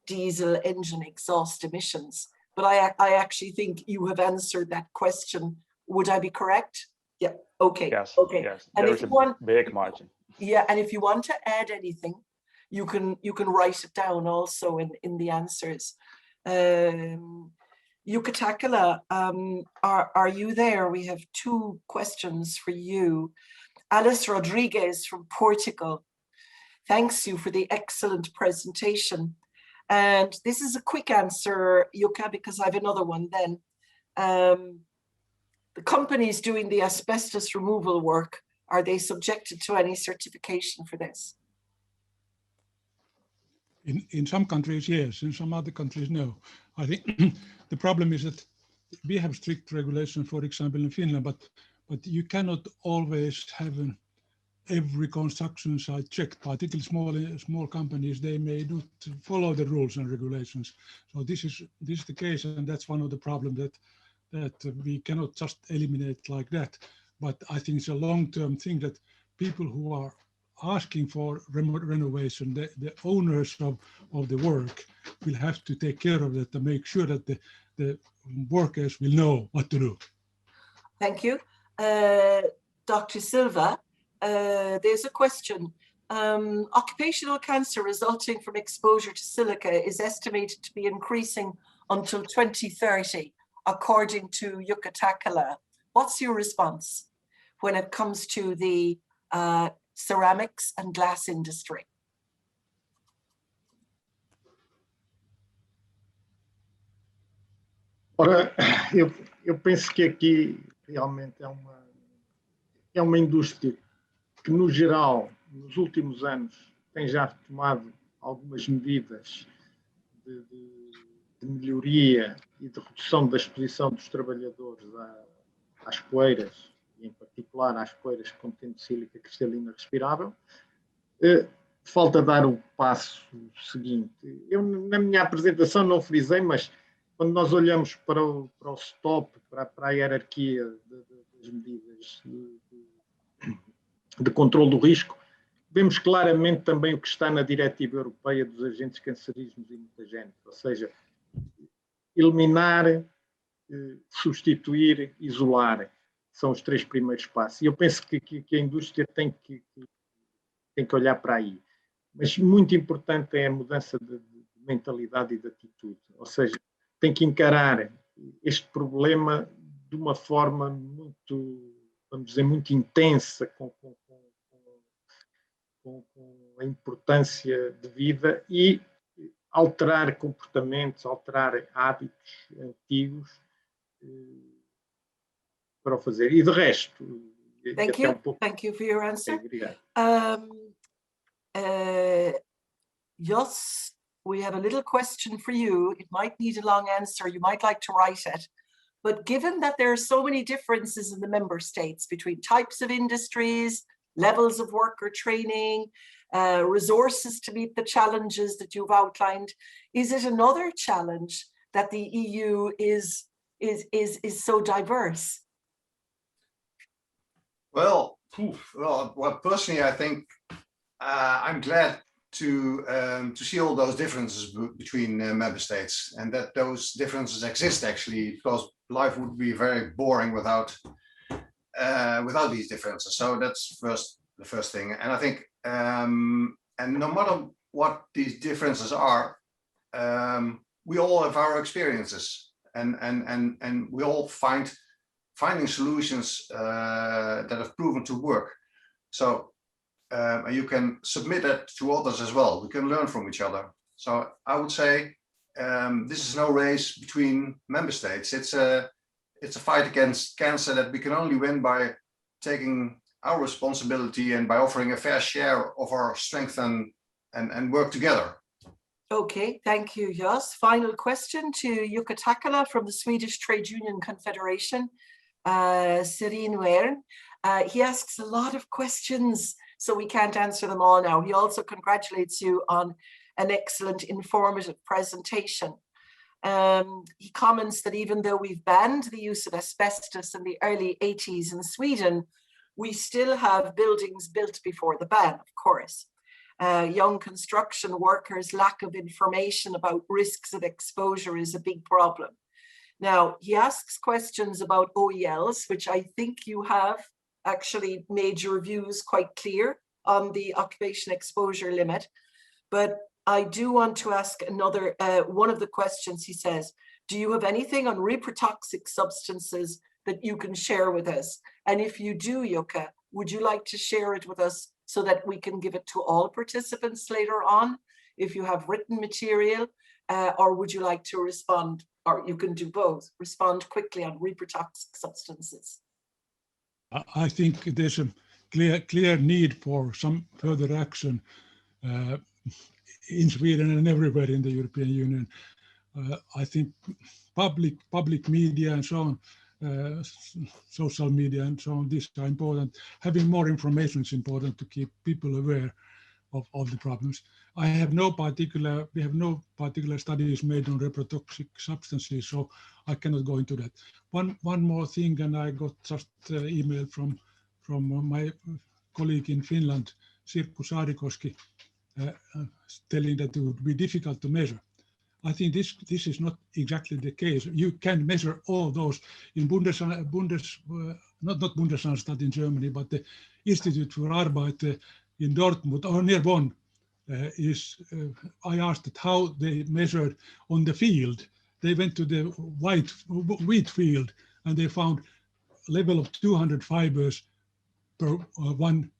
diesel engine exhaust emissions. But I actually think you have answered that question. Would I be correct? Yeah. Okay. Yes. Okay. Yes. And there if is you want, a big margin. Yeah, and if you want to add anything, you can write it down also in the answers. Yucatakala, are you there? We have 2 questions for you. Alice Rodriguez from Portugal thanks you for the excellent presentation. And this is a quick answer, Yuka, because I have another one then. The companies doing the asbestos removal work, are they subjected to any certification for this? In some countries, yes. In some other countries, no. I think the problem is that we have strict regulations, for example, in Finland, but you cannot always have every construction site checked, particularly small companies. They may not follow the rules and regulations. So this is the case, and that's one of the problems that we cannot just eliminate like that. But I think it's a long-term thing that people who are asking for renovation, the owners of the work will have to take care of that to make sure that the workers will know what to do. Thank you. Dr. Silva, there's a question. Occupational cancer resulting from exposure to silica is estimated to be increasing until 2030, according to Yucatakala. What's your response when it comes to the ceramics and glass industry? Ora, eu penso que aqui realmente é uma indústria que, no geral, nos últimos anos, tem já tomado algumas medidas de de melhoria e de redução da exposição dos trabalhadores às poeiras, e em particular às poeiras contendo sílica cristalina respirável, falta dar o passo seguinte. Eu, na minha apresentação, não frisei, mas quando nós olhamos para o stop, para a hierarquia das medidas de controle do risco, vemos claramente também o que está na Diretiva Europeia dos Agentes Cancerígenos e Mutagénicos, ou seja, eliminar, substituir, isolar, são os 3 primeiros passos. E eu penso que a indústria tem que olhar para aí. Mas muito importante é a mudança de mentalidade e de atitude, ou seja, tem que encarar este problema de uma forma muito, vamos dizer, muito intensa, com a importância de vida e alterar comportamentos, alterar hábitos antigos para o fazer. E de resto... Thank you. Thank you for your answer. Obrigado. Jos, we have a little question for you. It might need a long answer. You might like to write it. But given that there are so many differences in the member states between types of industries, levels of worker training, resources to meet the challenges that you've outlined, is it another challenge that the EU is so diverse? Well, personally, I think I'm glad to see all those differences between member states, and that those differences exist actually, because life would be very boring without these differences. So that's the first thing. And I think, and no matter what these differences are, we all have our experiences, and we all finding solutions that have proven to work. So you can submit that to others as well. We can learn from each other. So I would say this is no race between member states. It's a fight against cancer that we can only win by taking our responsibility and by offering a fair share of our strength and work together. Okay, thank you, Jos. Final question to Jukka Takala from the Swedish Trade Union Confederation. Serene Wern. He asks a lot of questions, so we can't answer them all now. He also congratulates you on an excellent informative presentation. He comments that even though we've banned the use of asbestos in the early 80s in Sweden, we still have buildings built before the ban, of course. Young construction workers' lack of information about risks of exposure is a big problem. Now, he asks questions about OELs, which I think you have actually made your views quite clear on the occupation exposure limit. But I do want to ask another, one of the questions. He says, do you have anything on reprotoxic substances that you can share with us? And if you do, Jukka, would you like to share it with us so that we can give it to all participants later on, if you have written material, or would you like to respond, or you can do both, respond quickly on reprotoxic substances? I think there's a clear need for some further action in Sweden and everywhere in the European Union. I think public media and so on, social media and so on, these are important. Having more information is important to keep people aware of the problems. We have no particular studies made on reprotoxic substances, so I cannot go into that. One more thing, and I got just email from my colleague in Finland, Sirkku Saarikoski, telling that it would be difficult to measure. I think this is not exactly the case. You can measure all those in not Bundesanstalt in Germany, but the Institute for Arbeit in Dortmund or near Bonn I asked how they measured on the field. They went to the wheat field and they found a level of 200 fibers per 1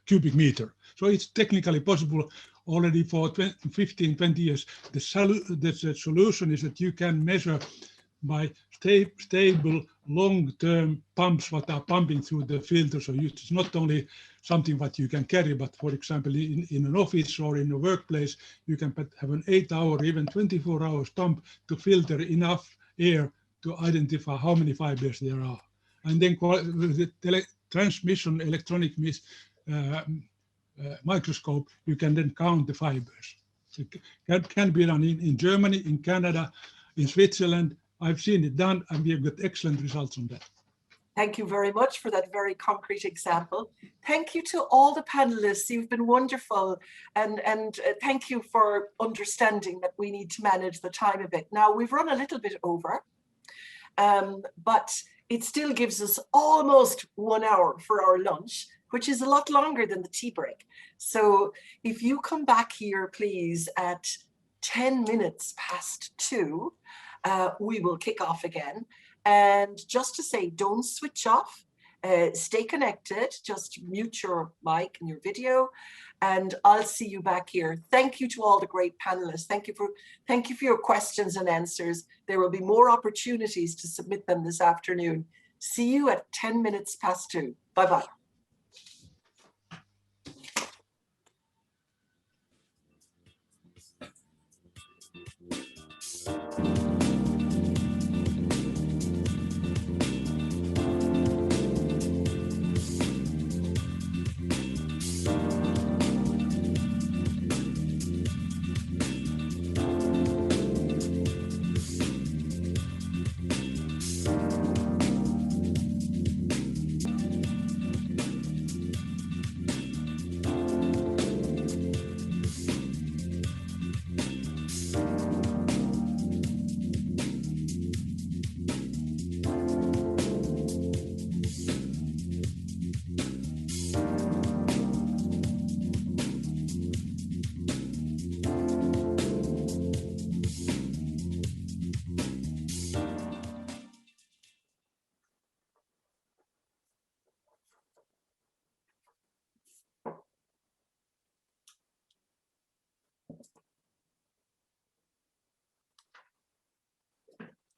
cubic meter. So it's technically possible already for 15, 20 years. The solution is that you can measure by stable long-term pumps that are pumping through the filter. So it's not only something that you can carry, but for example, in an office or in a workplace, you can have an 8-hour, even 24 hours pump to filter enough air to identify how many fibers there are. And then with the transmission electronic microscope, you can then count the fibers. It can be done in Germany, in Canada, in Switzerland. I've seen it done, and we have got excellent results on that. Thank you very much for that very concrete example. Thank you to all the panelists. You've been wonderful. And thank you for understanding that we need to manage the time a bit. Now, we've run a little bit over, but it still gives us almost 1 hour for our lunch, which is a lot longer than the tea break. So if you come back here, please, at 10 minutes past 2, we will kick off again. And just to say, don't switch off, stay connected, just mute your mic and your video, and I'll see you back here. Thank you to all the great panelists. Thank you for your questions and answers. There will be more opportunities to submit them this afternoon. See you at 10 minutes past 2. Bye-bye.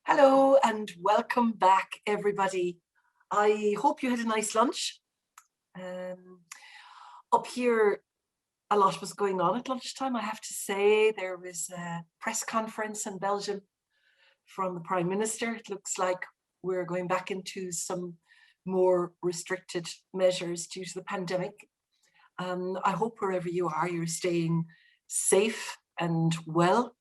Hello and welcome back, everybody. I hope you had a nice lunch. Up here, a lot was going on at lunchtime, I have to say. There was a press conference in Belgium from the Prime Minister. It looks like we're going back into some more restricted measures due to the pandemic. I hope wherever you are, you're staying safe and well.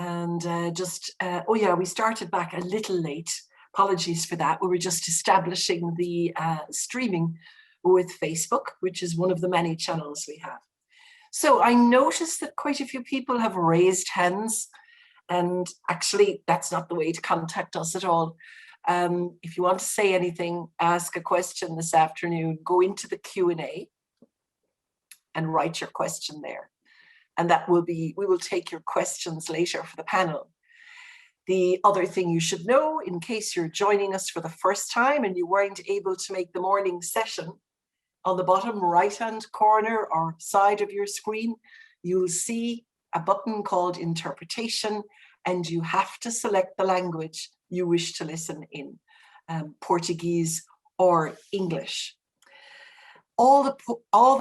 And oh yeah, we started back a little late. Apologies for that. We were just establishing the streaming with Facebook, which is one of the many channels we have. So I noticed that quite a few people have raised hands, and actually that's not the way to contact us at all. If you want to say anything, ask a question this afternoon, go into the Q&A and write your question there. And that will be, we will take your questions later for the panel. The other thing you should know, in case you're joining us for the first time and you weren't able to make the morning session, on the bottom right-hand corner or side of your screen, you'll see a button called Interpretation, and you have to select the language you wish to listen in, Portuguese or English. All the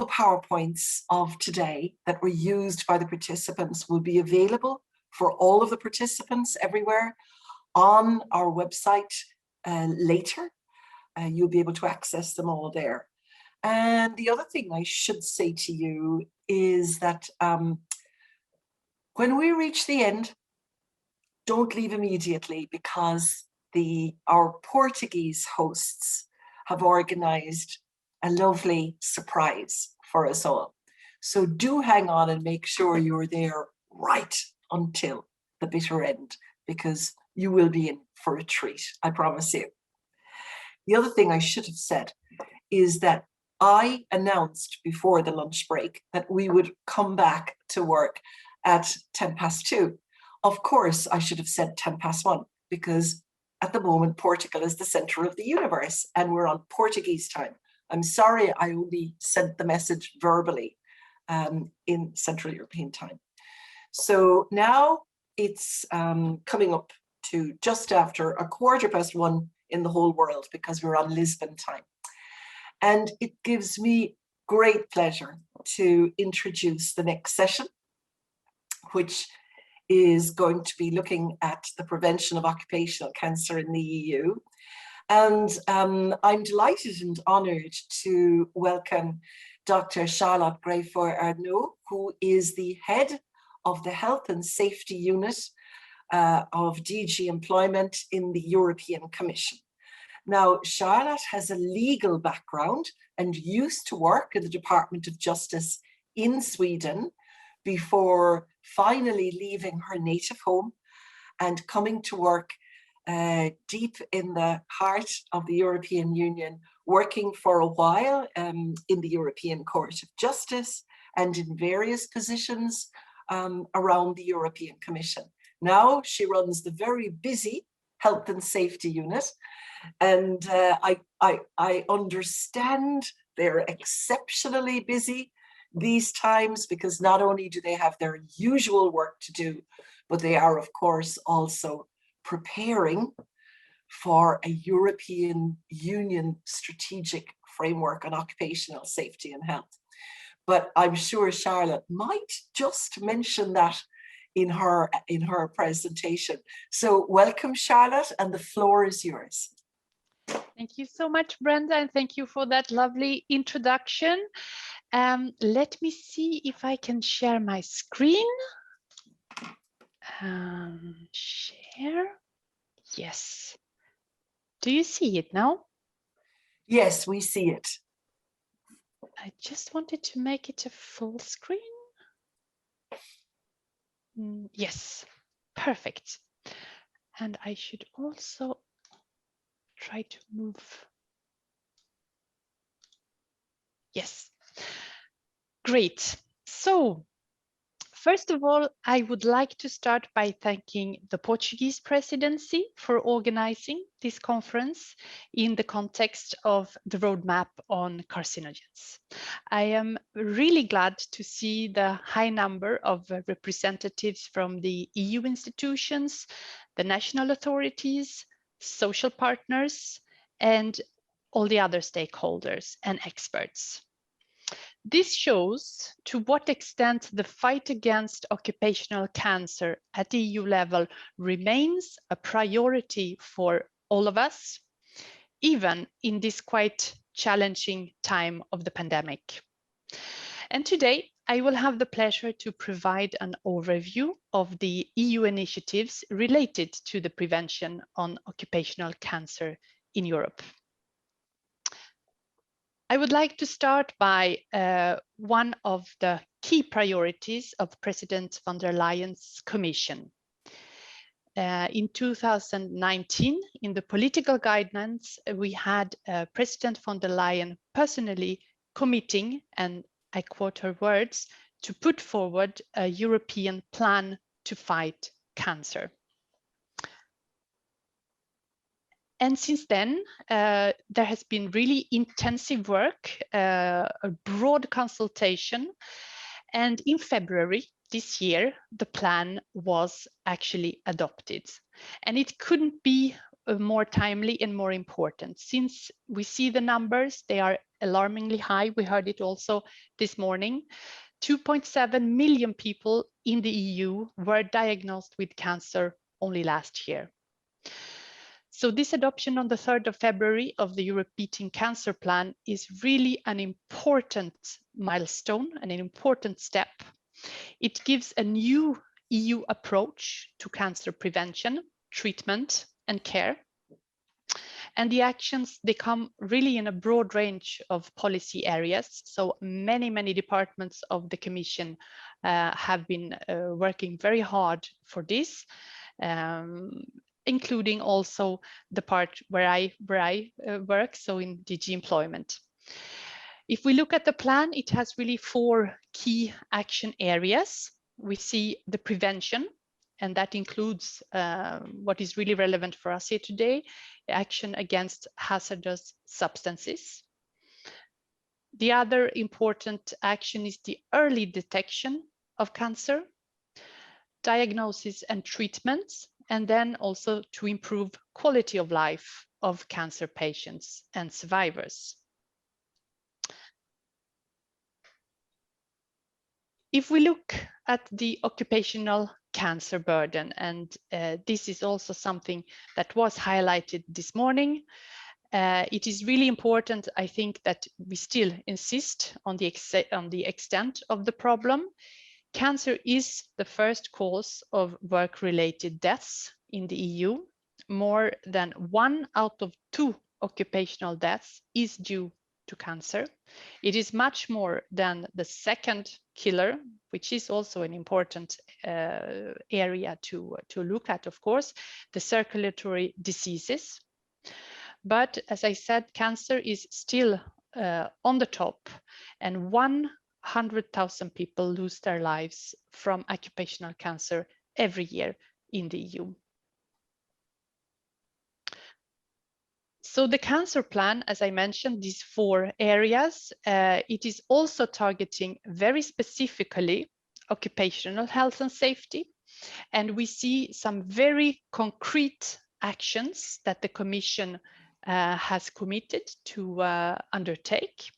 PowerPoints of today that were used by the participants will be available for all of the participants everywhere on our website later. You'll be able to access them all there. And the other thing I should say to you is that when we reach the end, don't leave immediately, because our Portuguese hosts have organized a lovely surprise for us all. So do hang on and make sure you're there right until the bitter end, because you will be in for a treat, I promise you. The other thing I should have said is that I announced before the lunch break that we would come back to work at 2:10. Of course, I should have said 1:10, because at the moment, Portugal is the center of the universe and we're on Portuguese time. I'm sorry, I only sent the message verbally in Central European time. So now it's coming up to just after 1:15 in the whole world, because we're on Lisbon time. And it gives me great pleasure to introduce the next session, which is going to be looking at the prevention of occupational cancer in the EU. And I'm delighted and honoured to welcome Dr. Charlotte Greyfoy-Arnault, who is the head of the Health and Safety Unit of DG Employment in the European Commission. Now, Charlotte has a legal background and used to work in the Department of Justice in Sweden before finally leaving her native home and coming to work deep in the heart of the European Union, working for a while in the European Court of Justice and in various positions around the European Commission. Now she runs the very busy Health and Safety Unit, and I understand they're exceptionally busy these times, because not only do they have their usual work to do, but they are, of course, also preparing for a European Union strategic framework on occupational safety and health. But I'm sure Charlotte might just mention that in her presentation. So welcome, Charlotte, and the floor is yours. Thank you so much, Brenda, and thank you for that lovely introduction. Let me see if I can share my screen. Share. Yes. Do you see it now? Yes, we see it. I just wanted to make it a full screen. Yes, perfect. And I should also try to move. Yes, great. So, first of all, I would like to start by thanking the Portuguese presidency for organizing this conference in the context of the roadmap on carcinogens. I am really glad to see the high number of representatives from the EU institutions, the national authorities, social partners, and all the other stakeholders and experts. This shows to what extent the fight against occupational cancer at EU level remains a priority for all of us, even in this quite challenging time of the pandemic. And today, I will have the pleasure to provide an overview of the EU initiatives related to the prevention on occupational cancer in Europe. I would like to start by one of the key priorities of President von der Leyen's Commission. In 2019, in the political guidelines, we had President von der Leyen personally committing, and I quote her words, to put forward a European plan to fight cancer. And since then, there has been really intensive work, a broad consultation. And in February this year, the plan was actually adopted. And it couldn't be more timely and more important. Since we see the numbers, they are alarmingly high. We heard it also this morning. 2.7 million people in the EU were diagnosed with cancer only last year. So this adoption on the 3rd of February of the Europe Beating Cancer Plan is really an important milestone and an important step. It gives a new EU approach to cancer prevention, treatment, and care. And the actions, they come really in a broad range of policy areas. So many departments of the Commission have been working very hard for this. Including also the part where I work, so in DG Employment. If we look at the plan, it has really 4 key action areas. We see the prevention, and that includes what is really relevant for us here today, action against hazardous substances. The other important action is the early detection of cancer, diagnosis and treatments and then also to improve quality of life of cancer patients and survivors. If we look at the occupational cancer burden, and this is also something that was highlighted this morning, it is really important, I think, that we still insist on the extent of the problem. Cancer is the first cause of work-related deaths in the EU. More than 1 out of 2 occupational deaths is due to cancer. It is much more than the second killer, which is also an important area to look at, of course, the circulatory diseases. But as I said, cancer is still on the top, and 100,000 people lose their lives from occupational cancer every year in the EU. So the cancer plan, as I mentioned, these 4 areas, it is also targeting very specifically occupational health and safety. And we see some very concrete actions that the Commission has committed to undertake.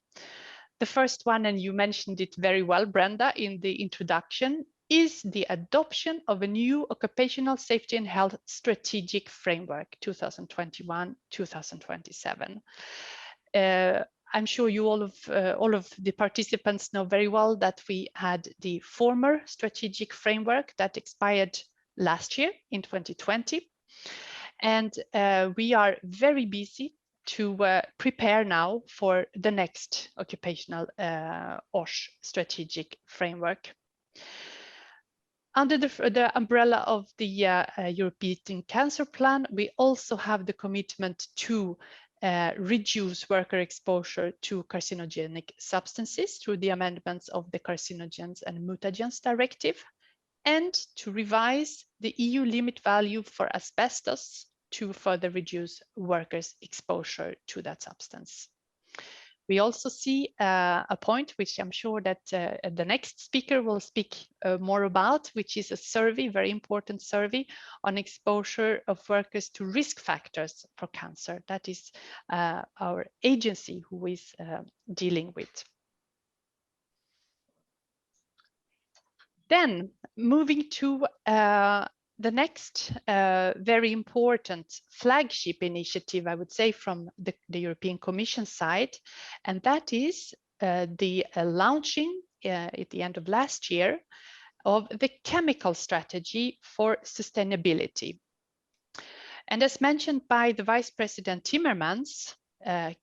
The first one, and you mentioned it very well, Brenda, in the introduction, is the adoption of a new occupational safety and health strategic framework 2021-2027. I'm sure you all of the participants know very well that we had the former strategic framework that expired last year in 2020. And we are very busy to prepare now for the next occupational OSH strategic framework. Under the umbrella of the European Cancer Plan, we also have the commitment to reduce worker exposure to carcinogenic substances through the amendments of the Carcinogens and Mutagens Directive, and to revise the EU limit value for asbestos to further reduce workers' exposure to that substance. We also see a point which I'm sure that the next speaker will speak more about, which is a survey, very important survey on exposure of workers to risk factors for cancer. That is our agency who is dealing with. Then moving to the next very important flagship initiative, I would say, from the European Commission side, and that is the launching at the end of last year of the chemical strategy for sustainability. And as mentioned by the Vice President Timmermans,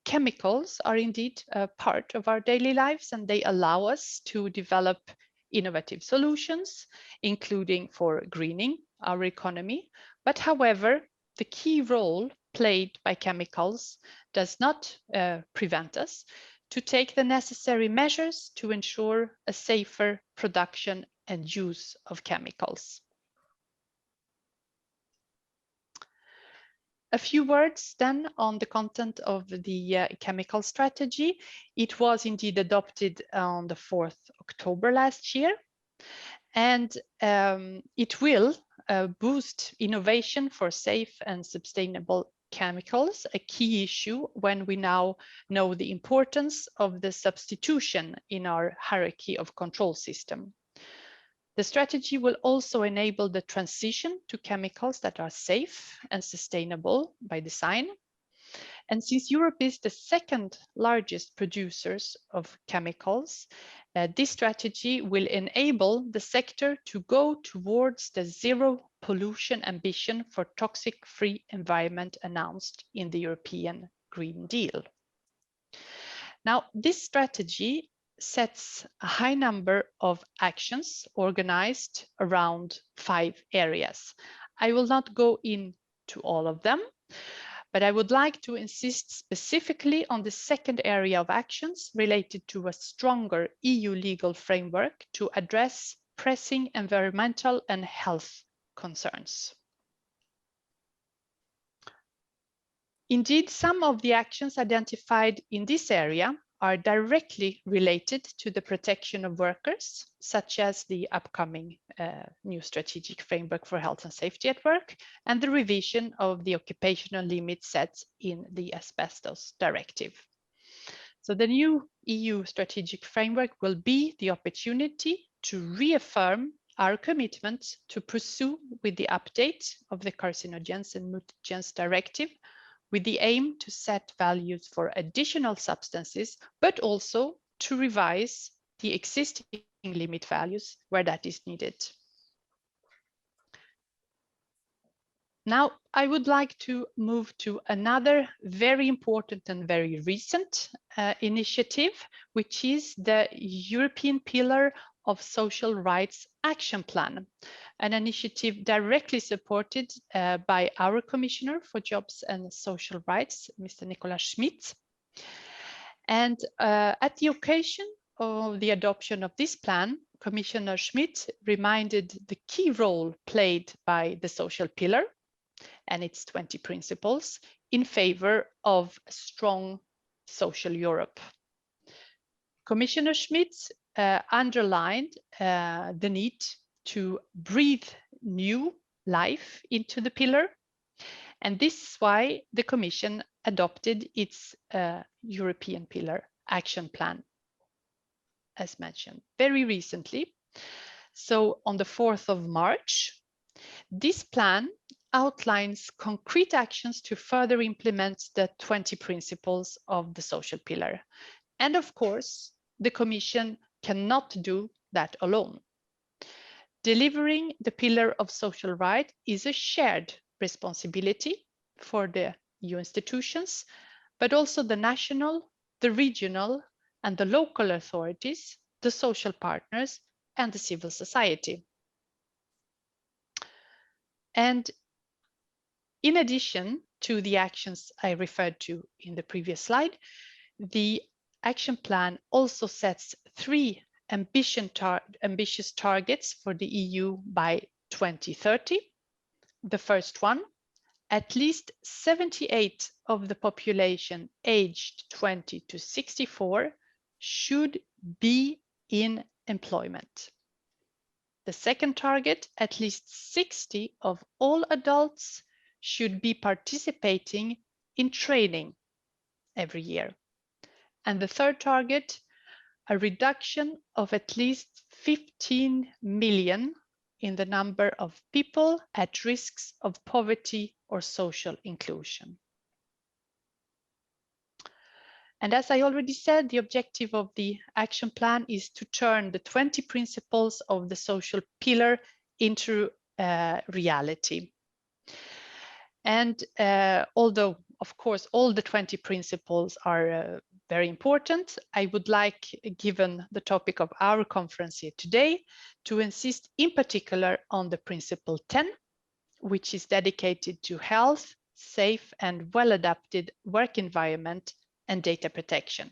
chemicals are indeed a part of our daily lives, and they allow us to develop innovative solutions, including for greening our economy. But however, the key role played by chemicals does not prevent us to take the necessary measures to ensure a safer production and use of chemicals. A few words then on the content of the chemical strategy. It was indeed adopted on the 4th October last year, and it will boost innovation for safe and sustainable chemicals, a key issue when we now know the importance of the substitution in our hierarchy of control system. The strategy will also enable the transition to chemicals that are safe and sustainable by design. And since Europe is the second largest producers of chemicals, this strategy will enable the sector to go towards the zero pollution ambition for toxic-free environment announced in the European Green Deal. Now, this strategy sets a high number of actions organized around 5 areas. I will not go into all of them, but I would like to insist specifically on the second area of actions related to a stronger EU legal framework to address pressing environmental and health concerns. Indeed, some of the actions identified in this area are directly related to the protection of workers, such as the upcoming new strategic framework for health and safety at work, and the revision of the occupational limits set in the Asbestos Directive. So the new EU strategic framework will be the opportunity to reaffirm our commitment to pursue with the update of the Carcinogens and Mutagens Directive, with the aim to set values for additional substances, but also to revise the existing limit values where that is needed. Now, I would like to move to another very important and very recent initiative, which is the European Pillar of Social Rights Action Plan, an initiative directly supported by our Commissioner for Jobs and Social Rights, Mr. Nicolas Schmit. And at the occasion of the adoption of this plan, Commissioner Schmit reminded the key role played by the social pillar and its 20 principles in favor of a strong social Europe. Commissioner Schmit underlined the need to breathe new life into the pillar, and this is why the Commission adopted its European Pillar Action Plan, as mentioned, very recently. So on the 4th of March, this plan outlines concrete actions to further implement the 20 principles of the social pillar. And of course, the Commission cannot do that alone. Delivering the pillar of social right is a shared responsibility for the EU institutions, but also the national, the regional, and the local authorities, the social partners, and the civil society. And in addition to the actions I referred to in the previous slide, the action plan also sets 3 ambitious targets for the EU by 2030. The first one, at least 78% of the population aged 20 to 64 should be in employment. The second target, at least 60% of all adults should be participating in training every year. And the third target, a reduction of at least 15 million in the number of people at risks of poverty or social inclusion. And as I already said, the objective of the action plan is to turn the 20 principles of the social pillar into reality. And although, of course, all the 20 principles are very important, I would like, given the topic of our conference here today, to insist in particular on the principle 10, which is dedicated to health, safe and well-adapted work environment and data protection.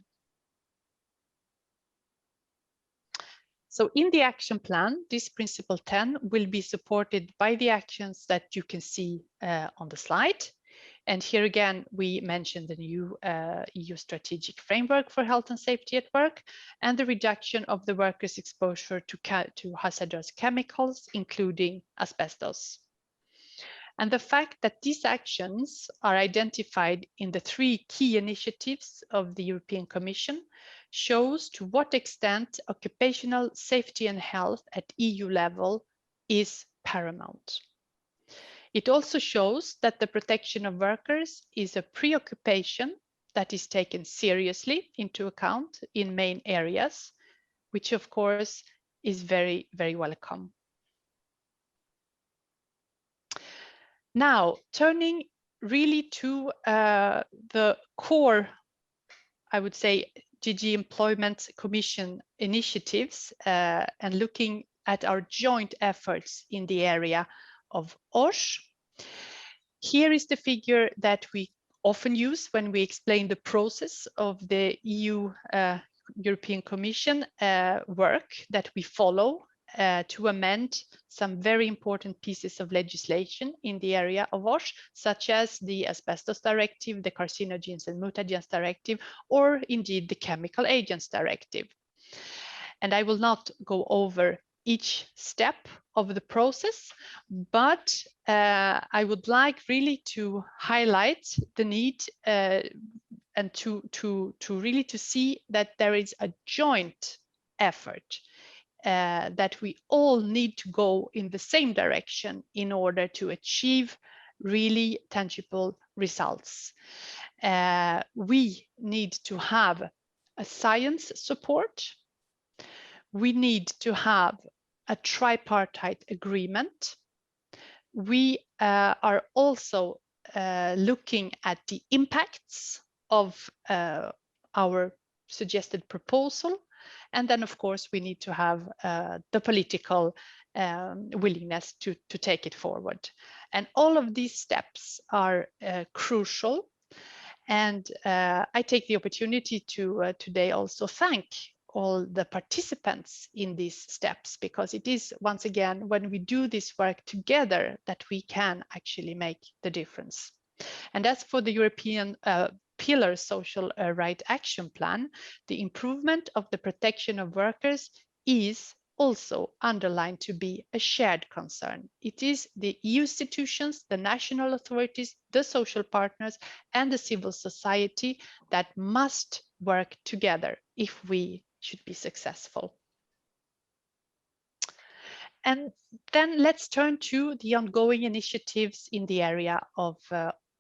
So in the action plan, this principle 10 will be supported by the actions that you can see on the slide. And here again, we mentioned the new EU strategic framework for health and safety at work and the reduction of the workers' exposure to hazardous chemicals, including asbestos. And the fact that these actions are identified in the 3 key initiatives of the European Commission shows to what extent occupational safety and health at EU level is paramount. It also shows that the protection of workers is a preoccupation that is taken seriously into account in main areas, which of course is very, very welcome. Now, turning really to the core, I would say, DG Employment Commission initiatives and looking at our joint efforts in the area of Osha. Here is the figure that we often use when we explain the process of the European Commission work that we follow to amend some very important pieces of legislation in the area of Osha, such as the Asbestos Directive, the Carcinogens and Mutagens Directive, or indeed the Chemical Agents Directive. And I will not go over each step of the process, but I would like really to highlight the need and to really to see that there is a joint effort, that we all need to go in the same direction in order to achieve really tangible results. We need to have a science support. We need to have a tripartite agreement. We are also looking at the impacts of our suggested proposal. And then, of course, we need to have the political willingness to take it forward. And all of these steps are crucial. And I take the opportunity to today also thank all the participants in these steps, because it is, once again, when we do this work together that we can actually make the difference. And as for the European Pillar Social Right Action Plan, the improvement of the protection of workers is also underlined to be a shared concern. It is the EU institutions, the national authorities, the social partners, and the civil society that must work together if we should be successful. And then let's turn to the ongoing initiatives in the area of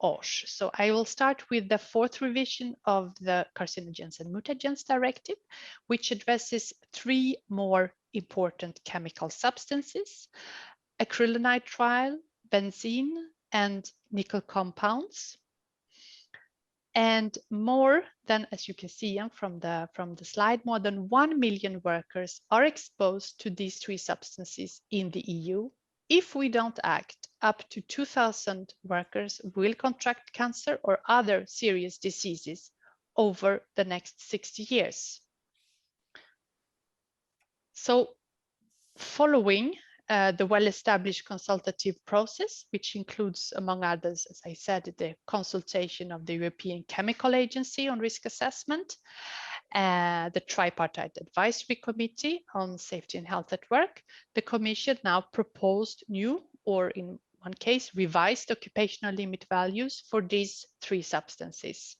Osha. So I will start with the fourth revision of the Carcinogens and Mutagens Directive, which addresses 3 more important chemical substances: acrylamide, benzene, and nickel compounds. And more than, as you can see from the slide, more than 1 million workers are exposed to these 3 substances in the EU. If we don't act, up to 2,000 workers will contract cancer or other serious diseases over the next 60 years. So following the well-established consultative process, which includes, among others, as I said, the consultation of the European Chemical Agency on risk assessment, the Tripartite Advisory Committee on Safety and Health at Work, the Commission now proposed new, or in one case, revised occupational limit values for these 3 substances.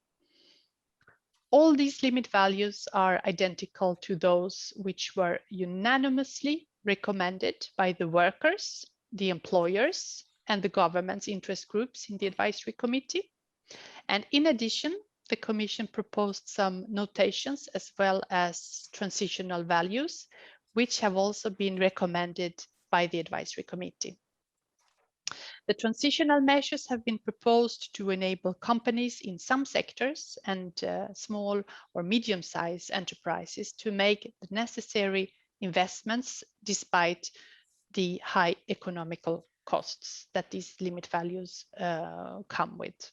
All these limit values are identical to those which were unanimously recommended by the workers, the employers, and the government's interest groups in the advisory committee. And in addition, the Commission proposed some notations as well as transitional values, which have also been recommended by the advisory committee. The transitional measures have been proposed to enable companies in some sectors and small or medium-sized enterprises to make the necessary investments despite the high economical costs that these limit values come with.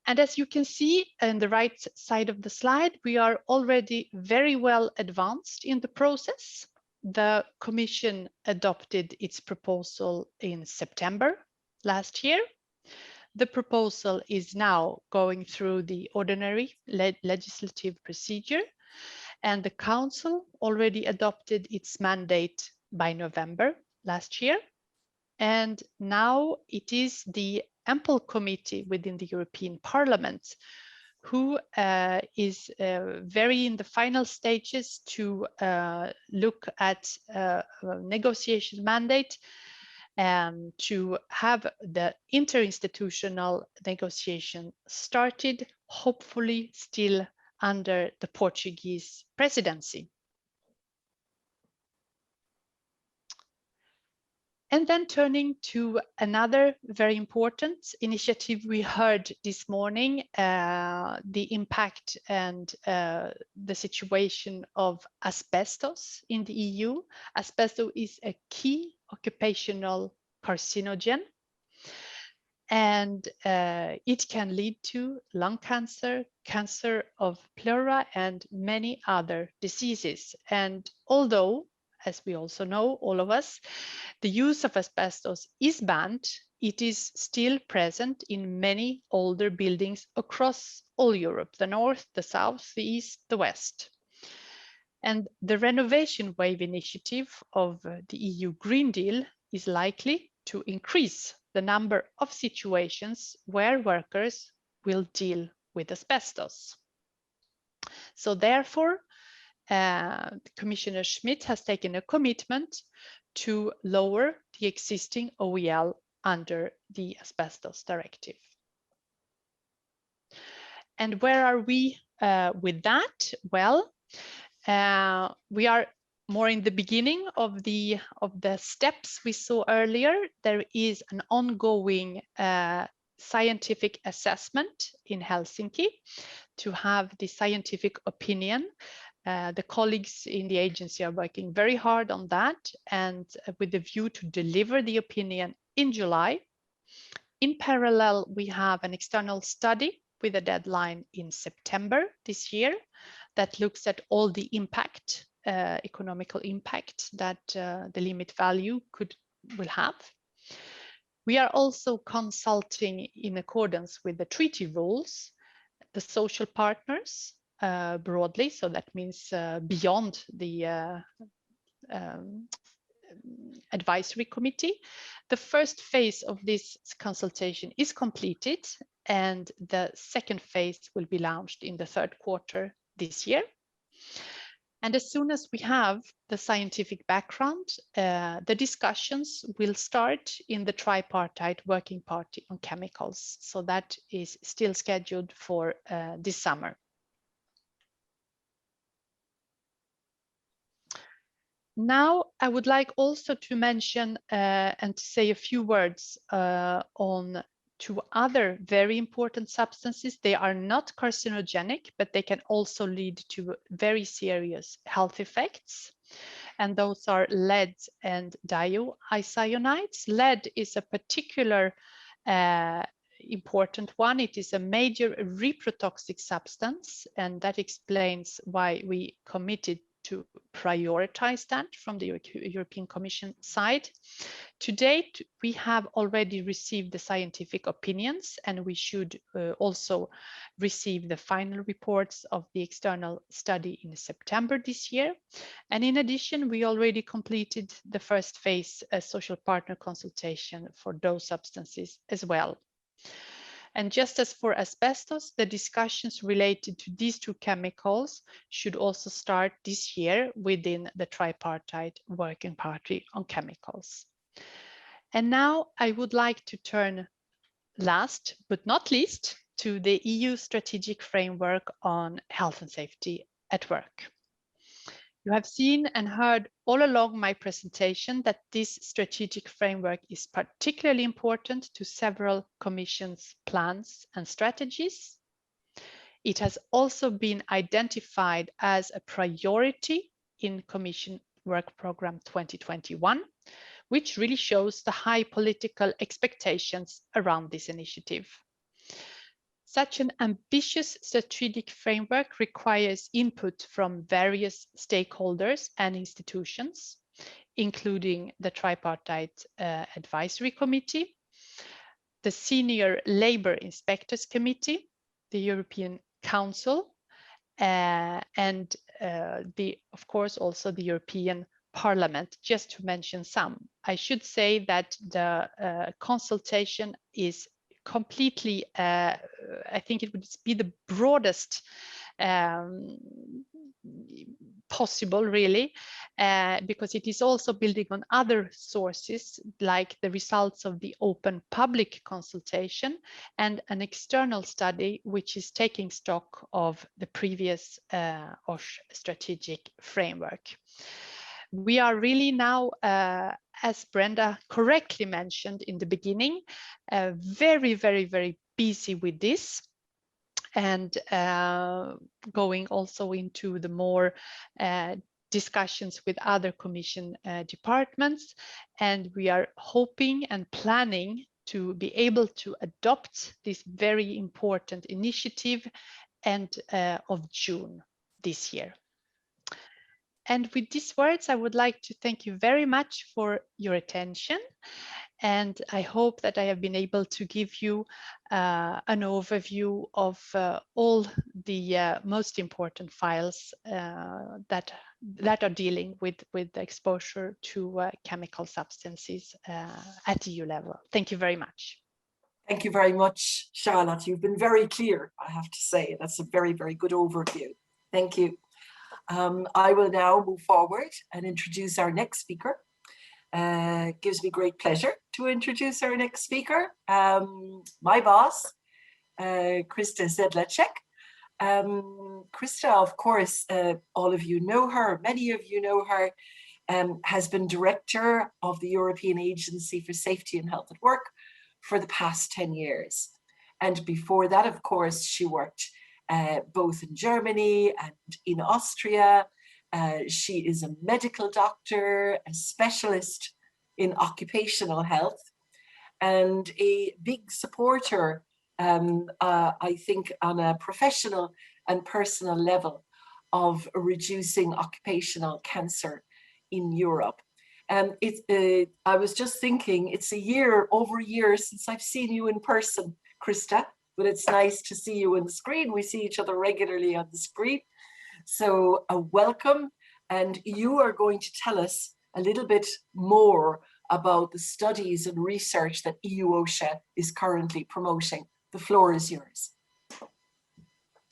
And as you can see on the right side of the slide, we are already very well advanced in the process. The Commission adopted its proposal in September last year. The proposal is now going through the ordinary legislative procedure, and the Council already adopted its mandate by November last year. And now it is the Ample Committee within the European Parliament who is very in the final stages to look at a negotiation mandate to have the interinstitutional negotiation started, hopefully still under the Portuguese presidency. And then turning to another very important initiative we heard this morning, the impact and the situation of asbestos in the EU. Asbestos is a key occupational carcinogen, and it can lead to lung cancer, cancer of pleura, and many other diseases. And although, as we also know, all of us, the use of asbestos is banned, it is still present in many older buildings across all Europe, the north, the south, the east, the west. And the renovation wave initiative of the EU Green Deal is likely to increase the number of situations where workers will deal with asbestos. So therefore, Commissioner Schmidt has taken a commitment to lower the existing OEL under the Asbestos Directive. And where are we with that? Well, we are more in the beginning of the steps we saw earlier. There is an ongoing scientific assessment in Helsinki to have the scientific opinion. The colleagues in the agency are working very hard on that, and with the view to deliver the opinion in July. In parallel, we have an external study with a deadline in September this year that looks at all the impact, economical impact that the limit value will have. We are also consulting in accordance with the treaty rules, the social partners broadly, so that means beyond the advisory committee. The first phase of this consultation is completed, and the second phase will be launched in the third quarter this year. And as soon as we have the scientific background, the discussions will start in the tripartite working party on chemicals. So that is still scheduled for this summer. Now, I would like also to mention and to say a few words on two other very important substances. They are not carcinogenic, but they can also lead to very serious health effects. And those are lead and thioisocyanate. Lead is a particular important one. It is a major reprotoxic substance, and that explains why we committed to prioritize that from the European Commission side. To date, we have already received the scientific opinions, and we should also receive the final reports of the external study in September this year. And in addition, we already completed the first phase social partner consultation for those substances as well. And just as for asbestos, the discussions related to these two chemicals should also start this year within the tripartite working party on chemicals. And now I would like to turn last but not least to the EU strategic framework on health and safety at work. You have seen and heard all along my presentation that this strategic framework is particularly important to several Commission's plans and strategies. It has also been identified as a priority in Commission Work Programme 2021, which really shows the high political expectations around this initiative. Such an ambitious strategic framework requires input from various stakeholders and institutions, including the Tripartite Advisory Committee, the Senior Labour Inspectors Committee, the European Council, and of course also the European Parliament, just to mention some. I should say that the consultation is completely, I think it would be the broadest possible, really, because it is also building on other sources, like the results of the open public consultation and an external study, which is taking stock of the previous Osha strategic framework. We are really now, as Brenda correctly mentioned in the beginning, very, very, very busy with this, and going also into the more discussions with other Commission departments. And we are hoping and planning to be able to adopt this very important initiative end of June this year. And with these words, I would like to thank you very much for your attention. And I hope that I have been able to give you an overview of all the most important files that that are dealing with the exposure to chemical substances at EU level. Thank you very much. Thank you very much, Charlotte. You've been very clear, I have to say. That's a very, very good overview. Thank you. I will now move forward and introduce our next speaker. Gives me great pleasure to introduce our next speaker, my boss, Krista Sedlacek. Krista, of course, all of you know her, many of you know her, has been director of the European Agency for Safety and Health at Work for the past 10 years. And before that, of course, she worked both in Germany and in Austria. She is a medical doctor, a specialist in occupational health, and a big supporter, I think, on a professional and personal level of reducing occupational cancer in Europe. And I was just thinking, it's over a year since I've seen you in person, Krista, but it's nice to see you on the screen. We see each other regularly on the screen. So a welcome, and you are going to tell us a little bit more about the studies and research that EU Osha is currently promoting. The floor is yours.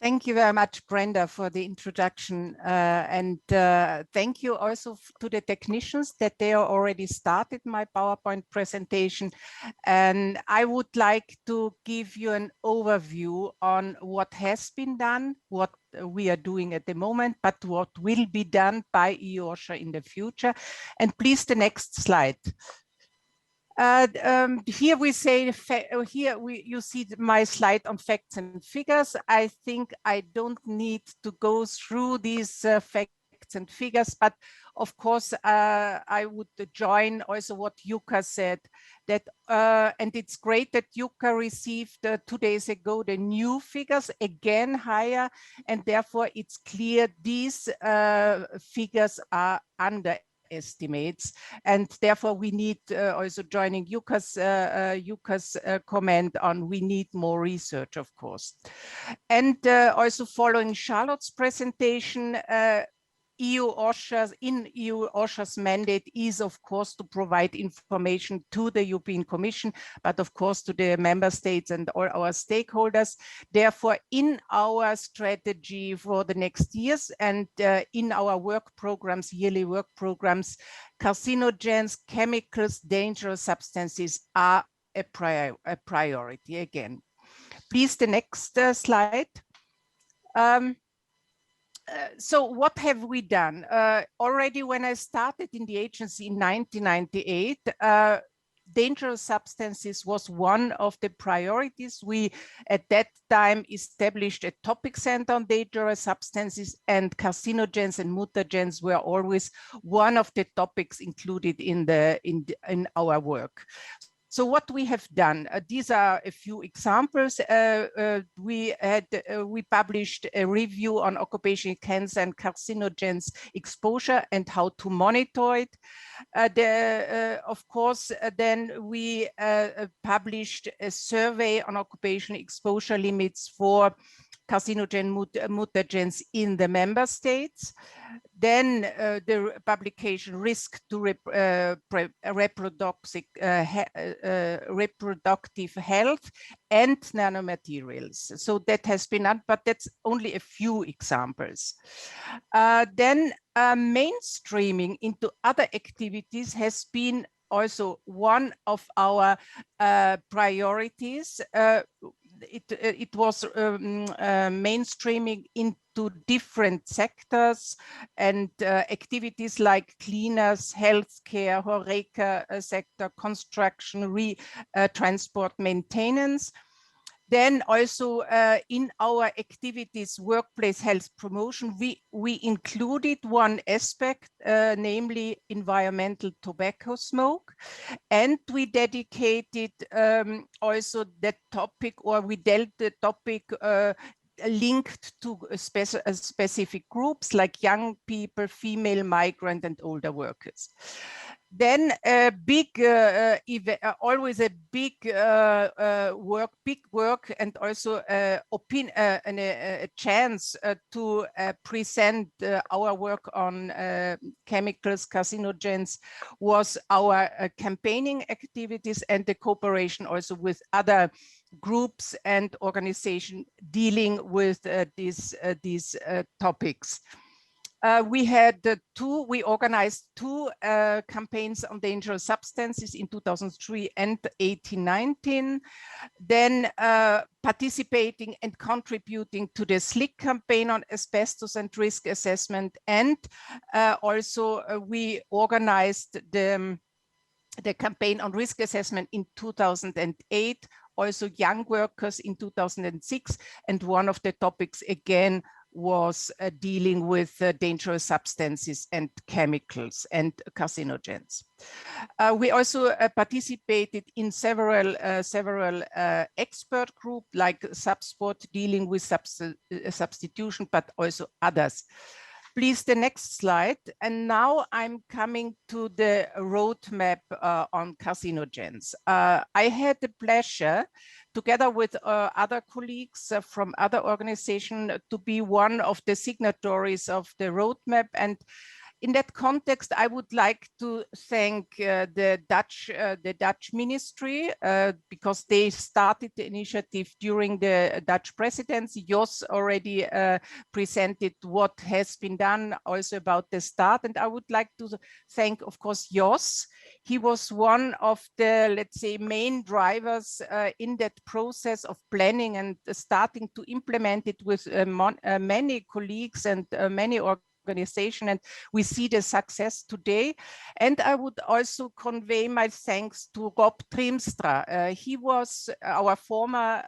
Thank you very much, Brenda, for the introduction. And thank you also to the technicians that they already started my PowerPoint presentation. And I would like to give you an overview on what has been done, what we are doing at the moment, but what will be done by EU Osha in the future. And please, the next slide. Here we say, you see my slide on facts and figures. I think I don't need to go through these facts and figures, but of course I would join also what Yuka said, that and it's great that Yuka received 2 days ago the new figures, again higher, and therefore it's clear these figures are underestimates, and therefore we need also joining Yuka's comment on we need more research, of course. And also following Charlotte's presentation, EU Osha's mandate is, of course, to provide information to the European Commission, but of course to the member states and all our stakeholders. Therefore, in our strategy for the next years and in our work programs, yearly work programs, carcinogens, chemicals, dangerous substances are a priority again. Please, the next slide. So what have we done? Already when I started in the agency in 1998, dangerous substances was one of the priorities. We, at that time, established a topic center on dangerous substances, and carcinogens and mutagens were always one of the topics included in our work. So what we have done, these are a few examples. We published a review on occupational cancer and carcinogens exposure and how to monitor it. Of course, then we published a survey on occupational exposure limits for carcinogen mutagens in the member states. Then the publication risk to reproductive health and nanomaterials. So that has been done, but that's only a few examples. Then mainstreaming into other activities has been also one of our priorities. It was mainstreaming into different sectors and activities like cleaners, healthcare, HoReCa sector, construction, transport, maintenance. Then also in our activities, workplace health promotion, we included one aspect, namely environmental tobacco smoke. And we dedicated also that topic, or we dealt the topic linked to specific groups like young people, female migrant, and older workers. Then a big, always a big work, and also a chance to present our work on chemicals, carcinogens, was our campaigning activities and the cooperation also with other groups and organizations dealing with these topics. We organized two campaigns on dangerous substances in 2003 and 18-19. Then participating and contributing to the SLIC campaign on asbestos and risk assessment. And also we organized the campaign on risk assessment in 2008, also young workers in 2006. And one of the topics again was dealing with dangerous substances and chemicals and carcinogens. We also participated in several expert groups like Subsport dealing with substitution, but also others. Please, the next slide. And now I'm coming to the roadmap on carcinogens. I had the pleasure, together with other colleagues from other organizations, to be one of the signatories of the roadmap. And in that context, I would like to thank the Dutch ministry because they started the initiative during the Dutch presidency. Jos already presented what has been done also about the start. And I would like to thank, of course, Jos. He was one of the, let's say, main drivers in that process of planning and starting to implement it with many colleagues and many organization, and we see the success today. And I would also convey my thanks to Rob Trimstra. He was our former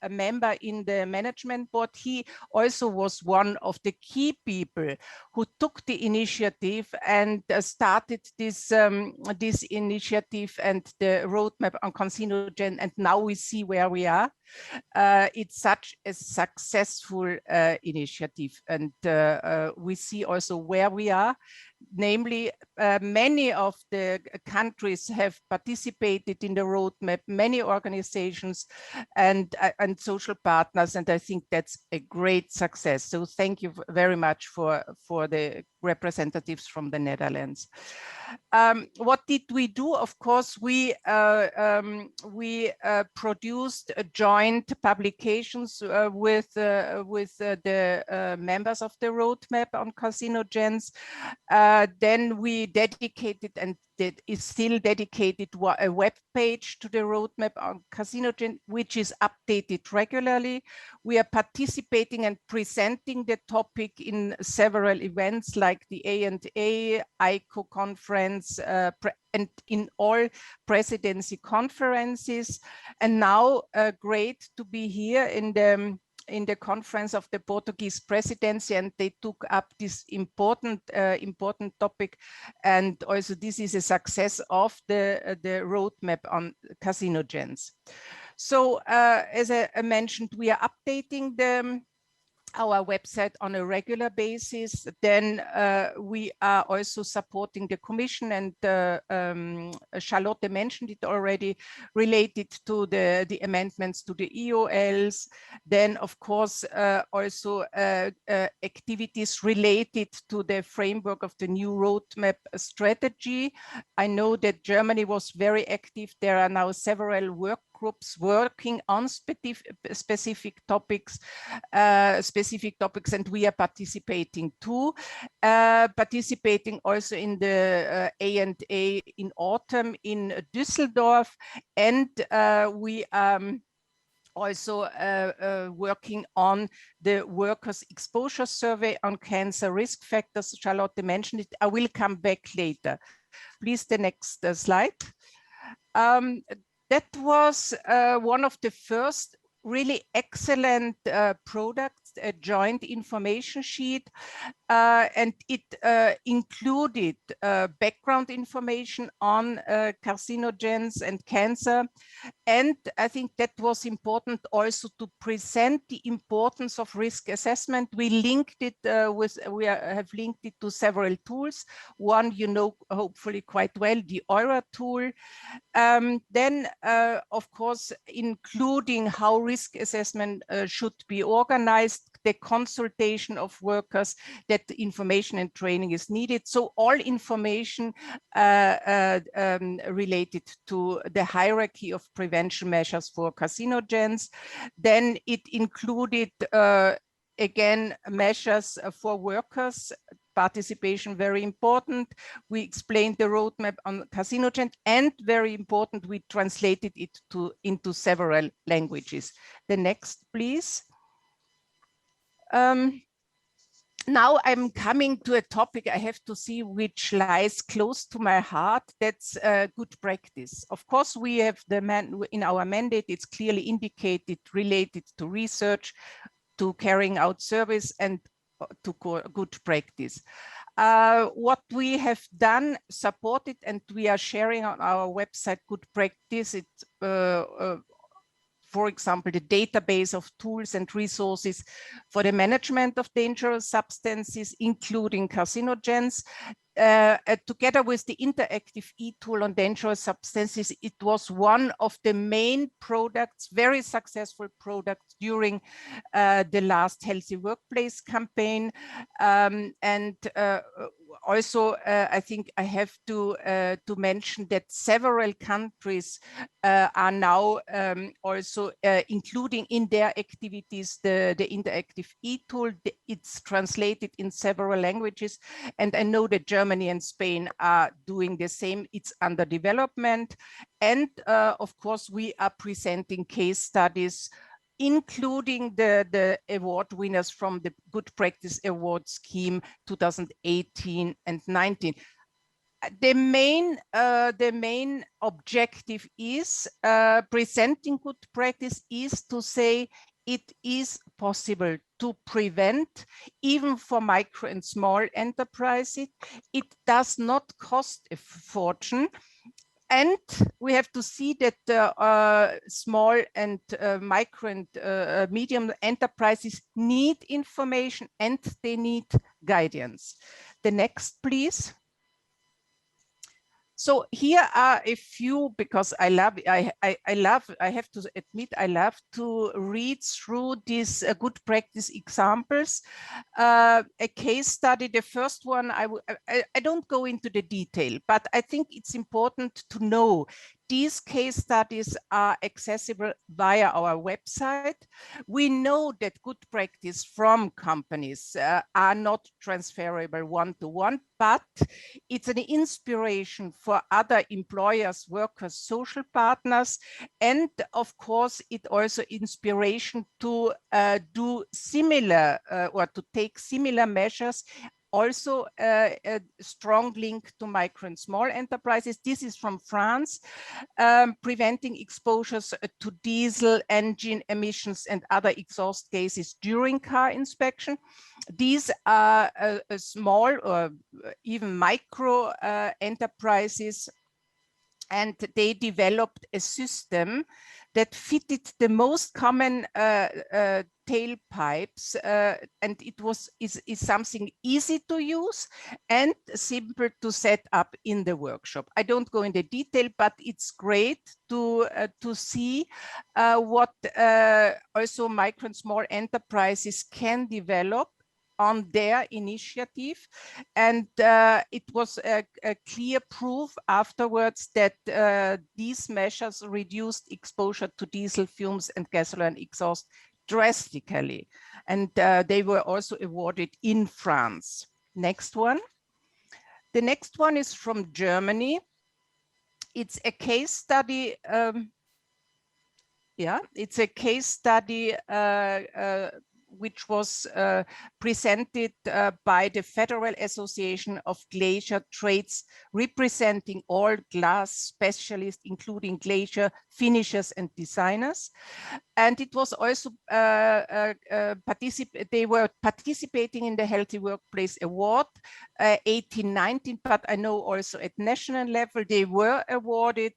a member in the management board. He also was one of the key people who took the initiative and started this initiative and the roadmap on carcinogen. And now we see where we are. It's such a successful initiative, and we see also where we are. Namely, many of the countries have participated in the roadmap, many organizations and social partners, and I think that's a great success. So thank you very much for the representatives from the Netherlands. What did we do? Of course, we produced joint publications with the members of the roadmap on carcinogens. Then we dedicated, and that is still dedicated, a web page to the roadmap on carcinogen, which is updated regularly. We are participating and presenting the topic in several events like the A&A, ICO conference, and in all presidency conferences. And now great to be here in the conference of the Portuguese presidency, and they took up this important topic. And also this is a success of the roadmap on carcinogens. So as I mentioned, we are updating our website on a regular basis. Then we are also supporting the Commission, and Charlotte mentioned it already, related to the amendments to the EOLs. Then, of course, also activities related to the framework of the new roadmap strategy. I know that Germany was very active. There are now several work groups working on specific topics, and we are participating too. Participating also in the A&A in autumn in Düsseldorf, and we also working on the workers' exposure survey on cancer risk factors. Charlotte mentioned it. I will come back later. Please, the next slide. That was one of the first really excellent products organized a joint information sheet, and it included background information on carcinogens and cancer. And I think that was important also to present the importance of risk assessment. We linked it have linked it to several tools. One, you know, hopefully quite well, the Eura tool. Then, of course, including how risk assessment should be organized, the consultation of workers, that information and training is needed. So all information related to the hierarchy of prevention measures for carcinogens. Then it included, again, measures for workers. Participation, very important. We explained the roadmap on carcinogen, and very important, we translated it into several languages. The next, please. Now I'm coming to a topic I have to see which lies close to my heart. That's good practice. Of course, we have in our mandate, it's clearly indicated related to research, to carrying out service, and to good practice. What we have done, supported, and we are sharing on our website good practice. It's for example, the database of tools and resources for the management of dangerous substances, including carcinogens. Together with the interactive e-tool on dangerous substances, it was one of the main products, very successful products during the last Healthy Workplace campaign. Also, I think I have to mention that several countries are now also including in their activities the interactive e-tool. It's translated in several languages, and I know that Germany and Spain are doing the same. It's under development, and of course we are presenting case studies, including the award winners from the Good Practice Award Scheme 2018 and 19. The main objective is presenting good practice is to say it is possible to prevent, even for micro and small enterprises. It does not cost a fortune. And we have to see that small and micro and medium enterprises need information and they need guidance. The next, please. So here are a few, because I have to admit, I love to read through these good practice examples. A case study, the first one, I don't go into the detail, but I think it's important to know these case studies are accessible via our website. We know that good practice from companies are not transferable one-to-one, but it's an inspiration for other employers, workers, social partners, and of course, it also inspiration to do similar or to take similar measures. Also a strong link to micro and small enterprises. This is from France, preventing exposures to diesel engine emissions and other exhaust gases during car inspection. These are small or even micro enterprises, and they developed a system that fitted the most common tailpipes, and it is something easy to use and simple to set up in the workshop. I don't go into detail, but it's great to see what also micro and small enterprises can develop on their initiative. And it was a clear proof afterwards that these measures reduced exposure to diesel fumes and gasoline exhaust drastically. And they were also awarded in France. Next one. The next one is from Germany. It's a case study. It's a case study which was presented by the Federal Association of Glacier Trades, representing all glass specialists, including glacier finishers and designers. And it was also they were participating in the Healthy Workplace Award 18-19, but I know also at national level they were awarded.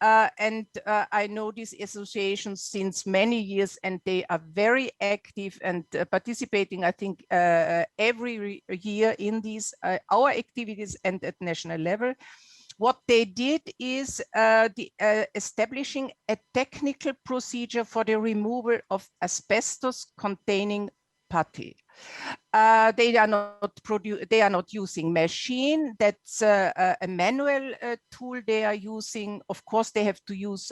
And I know these associations since many years, and they are very active and participating, I think, every year in these our activities and at national level. What they did is establishing a technical procedure for the removal of asbestos containing putty. They are not using machine. That's a manual tool they are using. Of course, they have to use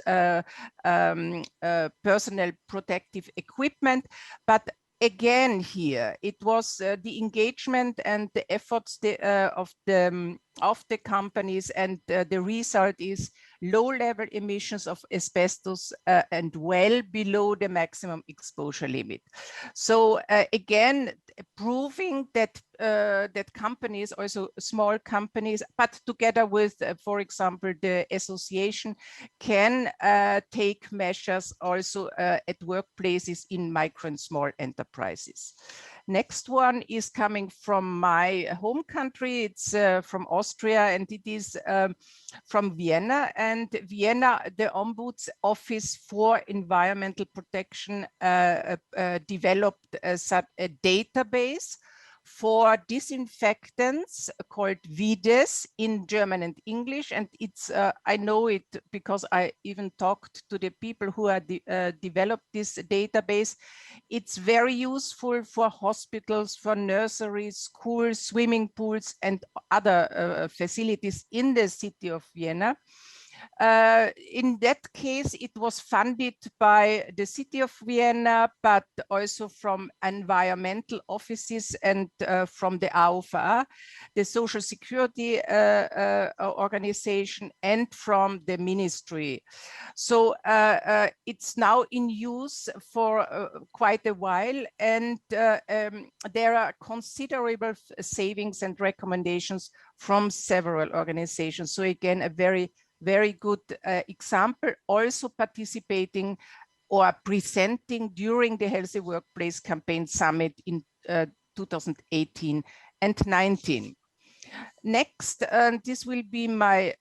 personal protective equipment, but again here it was the engagement and the efforts of the companies, and the result is low-level emissions of asbestos and well below the maximum exposure limit. So again, proving that that companies, also small companies, but together with, for example, the association, can take measures also at workplaces in micro and small enterprises. Next one is coming from my home country. It's from Austria, and it is from Vienna. And Vienna, the Ombuds Office for Environmental Protection developed a database for disinfectants called VIDES in German and English. And it's, I know it because I even talked to the people who are developed this database. It's very useful for hospitals, for nurseries, schools, swimming pools, and other facilities in the city of Vienna. In that case, it was funded by the city of Vienna, but also from environmental offices and from the AUVA, the Social Security organization, and from the ministry. So it's now in use for quite a while, and there are considerable savings and recommendations from several organizations. So again, a very good example, also participating or presenting during the Healthy Workplace Campaign Summit in 2018 and 19. Next, this will be my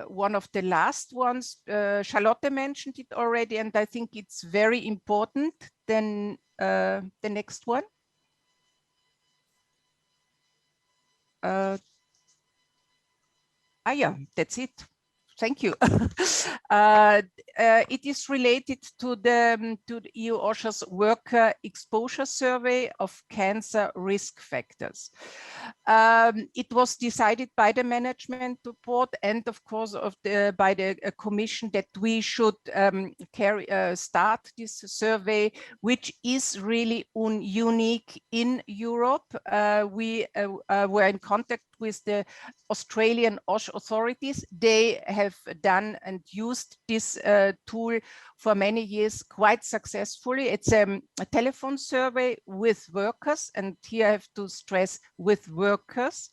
one of the last ones. Charlotte mentioned it already, and I think it's very important. Then the next one. Yeah, that's it. Thank you. It is related to the EU Osha's worker exposure survey of cancer risk factors. It was decided by the management board and of course by the commission that we should start this survey, which is really unique in Europe. We were in contact with the Australian OSH authorities. They have done and used this tool for many years quite successfully. It's a telephone survey with workers, and here I have to stress with workers.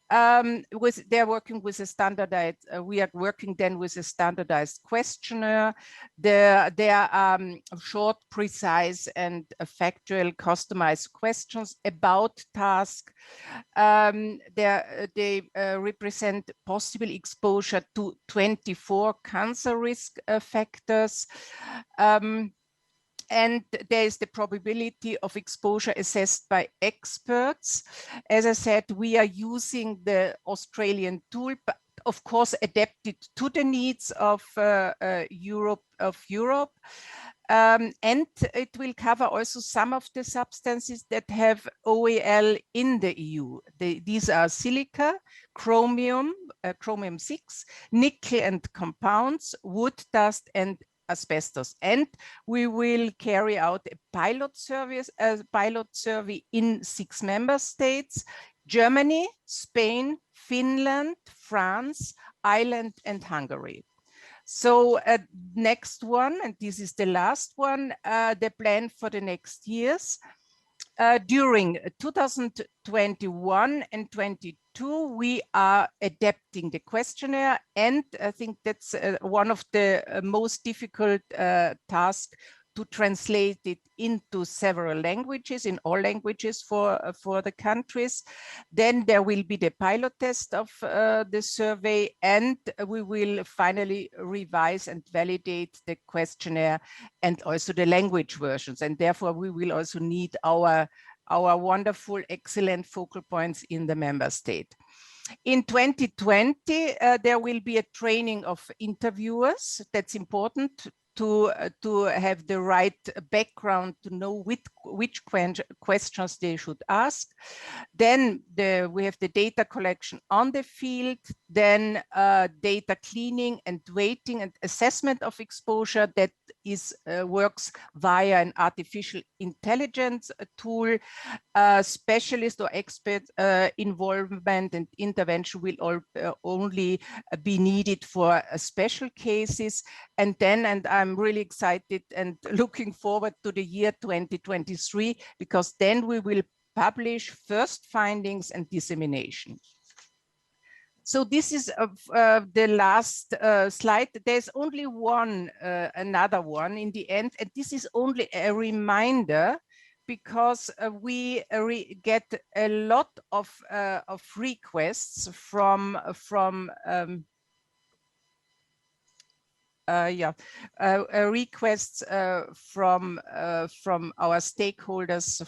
They're working with a standardized, we are working then with a standardized questionnaire. There are short, precise, and factual customized questions about task. They represent possible exposure to 24 cancer risk factors. And there is the probability of exposure assessed by experts. As I said, we are using the Australian tool, but of course adapted to the needs of Europe. And it will cover also some of the substances that have OEL in the EU. These are silica, chromium, chromium-6, nickel and compounds, wood dust, and asbestos. And we will carry out a pilot survey in 6 member states: Germany, Spain, Finland, France, Ireland, and Hungary. So next one, and this is the last one, the plan for the next years. During 2021 and 22, we are adapting the questionnaire, and I think that's one of the most difficult tasks, to translate it into several languages, in all languages for the countries. Then there will be the pilot test of the survey, and we will finally revise and validate the questionnaire and also the language versions. And therefore we will also need our wonderful, excellent focal points in the member state. In 2020, there will be a training of interviewers. That's important to have the right background to know which questions they should ask. Then we have the data collection on the field, then data cleaning and weighting and assessment of exposure that works via an artificial intelligence tool. Specialist or expert involvement and intervention will only be needed for special cases. And then, and I'm really excited and looking forward to the year 2023, because then we will publish first findings and dissemination. So this is the last slide. There's only another one in the end, and this is only a reminder, because we get a lot of requests from requests from our stakeholders,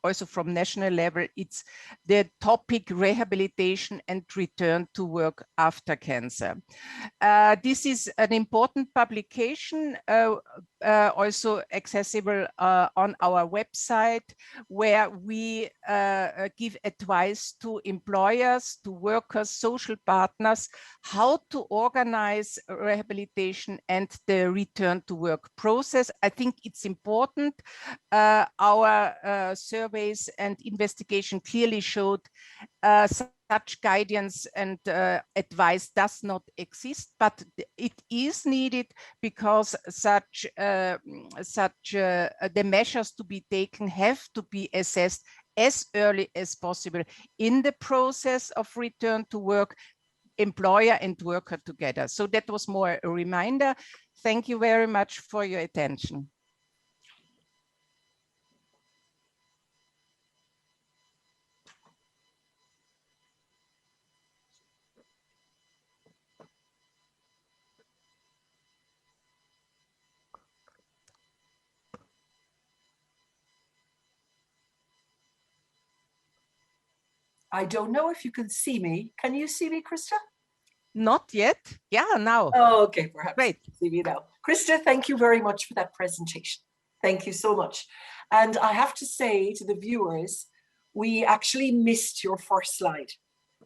also from national level. It's the topic rehabilitation and return to work after cancer. This is an important publication, also accessible on our website, where we give advice to employers, to workers, social partners, how to organize rehabilitation and the return to work process. I think it's important. Our surveys and investigation clearly showed such guidance and advice does not exist, but it is needed, because the measures to be taken have to be assessed as early as possible in the process of return to work, employer and worker together. So that was more a reminder. Thank you very much for your attention. I don't know if you can see me. Can you see me, Krista? Not yet. Yeah, now. Oh, okay, perhaps. Great. See me now. Krista, thank you very much for that presentation. Thank you so much. And I have to say to the viewers, we actually missed your first slide.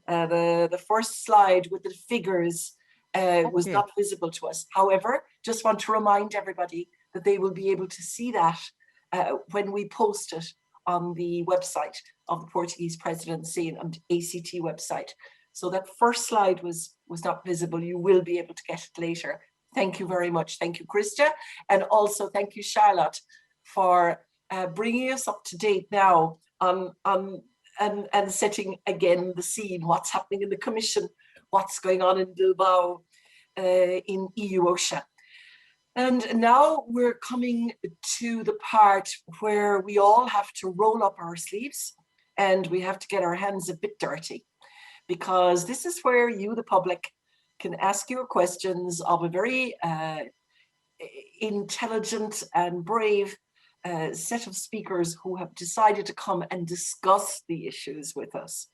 The first slide with the figures was not visible to us. However, just want to remind everybody that they will be able to see that when we post it on the website of the Portuguese presidency and ACT website. So that first slide was not visible. You will be able to get it later. Thank you very much. Thank you, Krista. And also thank you, Charlotte, for bringing us up to date now on and setting again the scene, what's happening in the Commission, what's going on in Bilbao, in EU Osha. And now we're coming to the part where we all have to roll up our sleeves and we have to get our hands a bit dirty, because this is where you, the public, can ask your questions of a very intelligent and brave set of speakers who have decided to come and discuss the issues with us.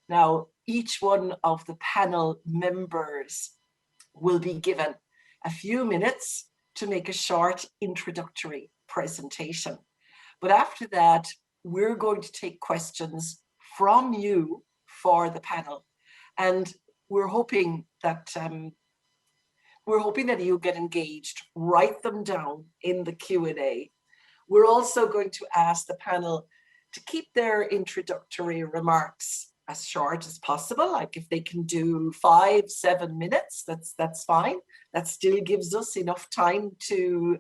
Now, each one of the panel members will be given a few minutes to make a short introductory presentation. But after that, we're going to take questions from you for the panel. And we're hoping that you get engaged, write them down in the Q&A. We're also going to ask the panel to keep their introductory remarks as short as possible. Like if they can do 5-7 minutes, that's fine. That still gives us enough time to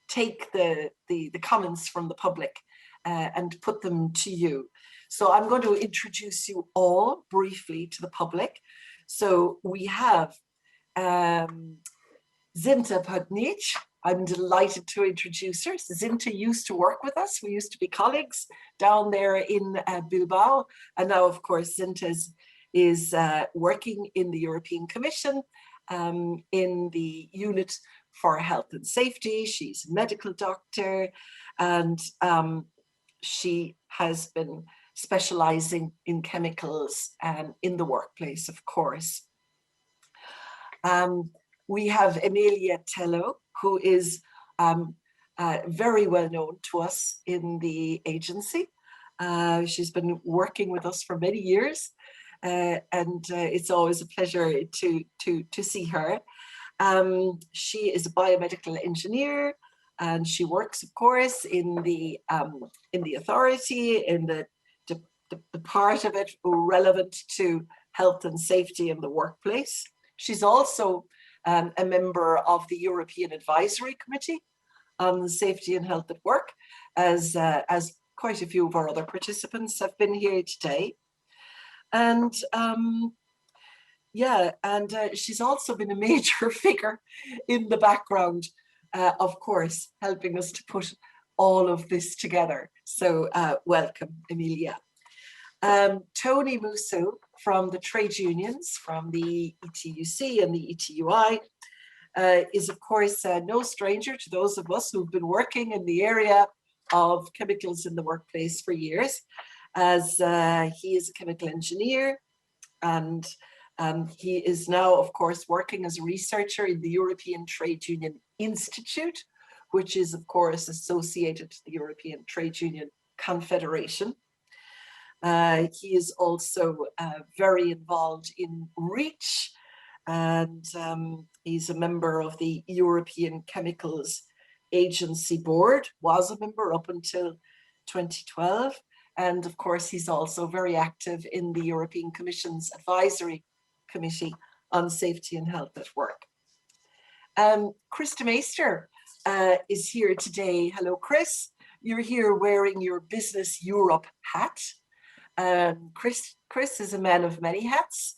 take the comments from the public and put them to you. So I'm going to introduce you all briefly to the public. So we have Zinta Pagnic. I'm delighted to introduce her. Zinta used to work with us. We used to be colleagues down there in Bilbao. And now, of course, Zinta is working in the European Commission in the unit for health and safety. She's a medical doctor, and she has been specializing in chemicals in the workplace, of course. We have Emilia Tello, who is very well known to us in the agency. She's been working with us for many years, and it's always a pleasure to see her. She is a biomedical engineer, and she works, of course, in the authority, in the part of it relevant to health and safety in the workplace. She's also a member of the European Advisory Committee on Safety and Health at Work, as quite a few of our other participants have been here today. And she's also been a major figure in the background, of course, helping us to put all of this together. So welcome, Emilia. Tony Musso from the trade unions, from the ETUC and the ETUI, is of course no stranger to those of us who've been working in the area of chemicals in the workplace for years, as he is a chemical engineer, and he is now, of course, working as a researcher in the European Trade Union Institute, which is, of course, associated to the European Trade Union Confederation. He is also very involved in REACH, and he's a member of the European Chemicals Agency Board, was a member up until 2012. And of course, he's also very active in the European Commission's Advisory Committee on Safety and Health at Work. Chris de Meester is here today. Hello, Chris. You're here wearing your Business Europe hat. Chris is a man of many hats.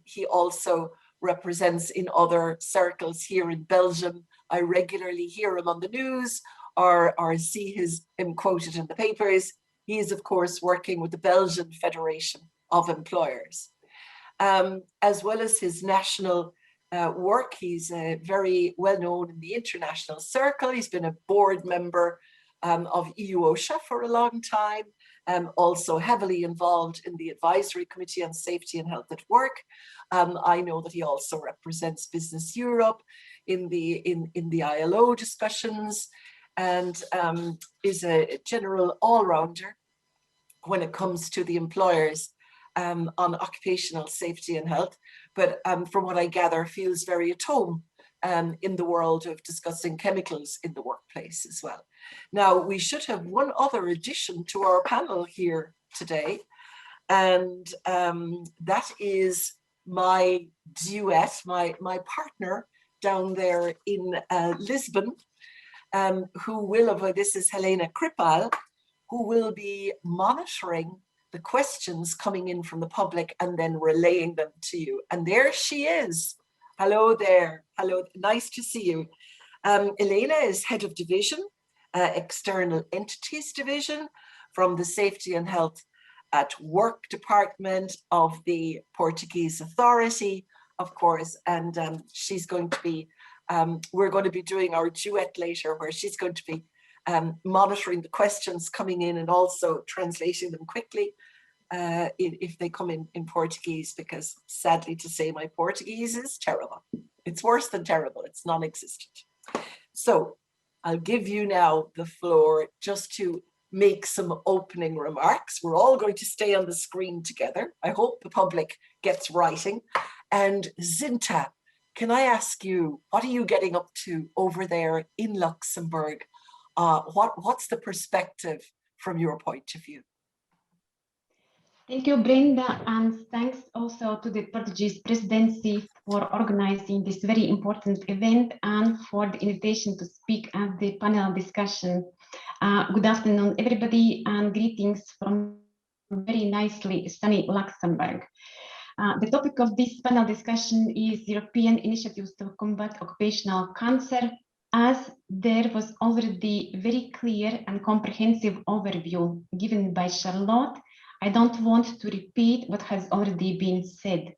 He also represents in other circles here in Belgium. I regularly hear him on the news or see him quoted in the papers. He is, of course, working with the Belgian Federation of Employers. As well as his national work, he's very well known in the international circle. He's been a board member of EU Osha for a long time, also heavily involved in the Advisory Committee on Safety and Health at Work. I know that he also represents Business Europe in the ILO discussions, and is a general all-rounder when it comes to the employers on occupational safety and health, but from what I gather, feels very at home in the world of discussing chemicals in the workplace as well. Now, we should have one other addition to our panel here today, and that is my duet, my partner down there in Lisbon, who will, this is Helena Kripal, who will be monitoring the questions coming in from the public and then relaying them to you. And there she is. Hello there. Hello, nice to see you. Elena is head of division, external entities division from the Safety and Health at Work department of the Portuguese Authority, of course. And she's going to be, we're going to be doing our duet later, where she's going to be monitoring the questions coming in and also translating them quickly if they come in Portuguese, because sadly to say, my Portuguese is terrible. It's worse than terrible, it's non-existent. So I'll give you now the floor just to make some opening remarks. We're all going to stay on the screen together. I hope the public gets writing. And Zinta, can I ask you, what are you getting up to over there in Luxembourg? What's the perspective from your point of view? Thank you, Brenda, and thanks also to the Portuguese presidency for organizing this very important event and for the invitation to speak at the panel discussion. Good afternoon, everybody, and greetings from very nicely sunny Luxembourg. The topic of this panel discussion is European initiatives to combat occupational cancer, as there was already very clear and comprehensive overview given by Charlotte. I don't want to repeat what has already been said.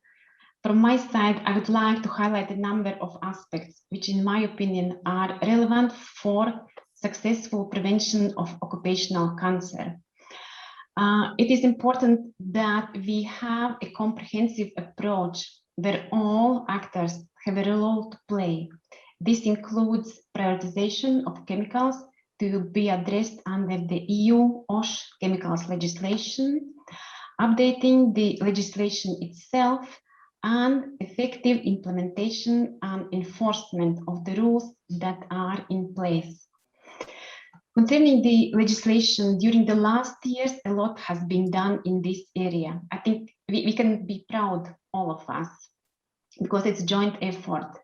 From my side, I would like to highlight a number of aspects which, in my opinion, are relevant for successful prevention of occupational cancer. It is important that we have a comprehensive approach where all actors have a role to play. This includes prioritization of chemicals to be addressed under the EU Osha chemicals legislation, updating the legislation itself, and effective implementation and enforcement of the rules that are in place. Concerning the legislation, during the last years, a lot has been done in this area. I think we can be proud, all of us, because it's a joint effort.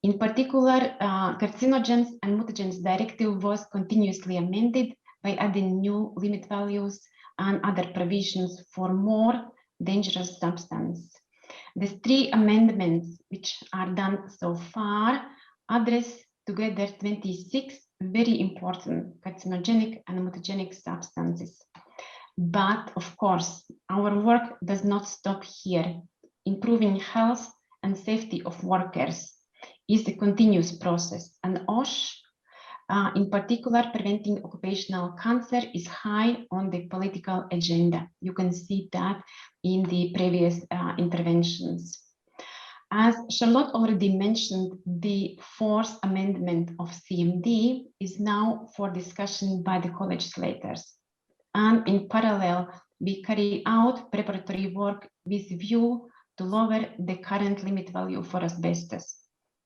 In particular, Carcinogens and Mutagens Directive was continuously amended by adding new limit values and other provisions for more dangerous substances. The 3 amendments which are done so far address together 26 very important carcinogenic and mutagenic substances. But of course, our work does not stop here. Improving health and safety of workers is a continuous process, and OSH, in particular, preventing occupational cancer, is high on the political agenda. You can see that in the previous interventions. As Charlotte already mentioned, the 4th amendment of CMD is now for discussion by the co-legislators. And in parallel, we carry out preparatory work with view to lower the current limit value for asbestos.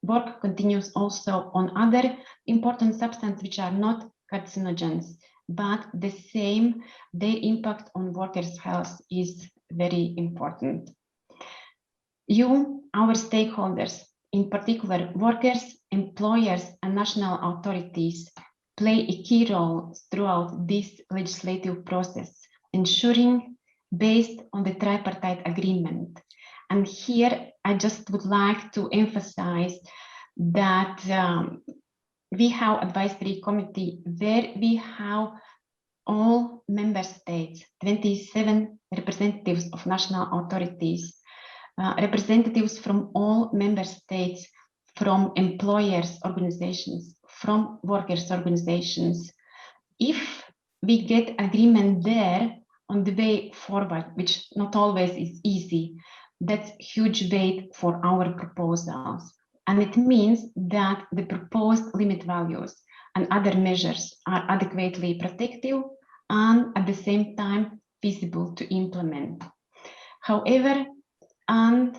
Work continues also on other important substances which are not carcinogens, but the same, their impact on workers' health is very important. You, our stakeholders, in particular workers, employers, and national authorities, play a key role throughout this legislative process, ensuring based on the tripartite agreement. And here, I just would like to emphasize that we have advisory committee where we have all member states, 27 representatives of national authorities, representatives from all member states, from employers' organizations, from workers' organizations. If we get agreement there on the way forward, which not always is easy, that's huge weight for our proposals. And it means that the proposed limit values and other measures are adequately protective and at the same time feasible to implement. However, and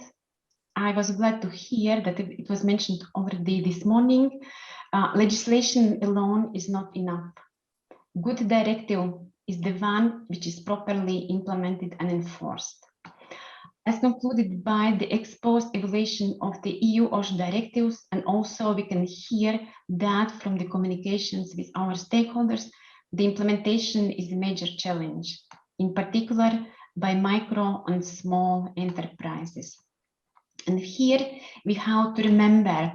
I was glad to hear that it was mentioned already this morning, legislation alone is not enough. Good directive is the one which is properly implemented and enforced. As concluded by the ex-post evaluation of the EU OSH directives, and also we can hear that from the communications with our stakeholders, the implementation is a major challenge, in particular by micro and small enterprises. And here we have to remember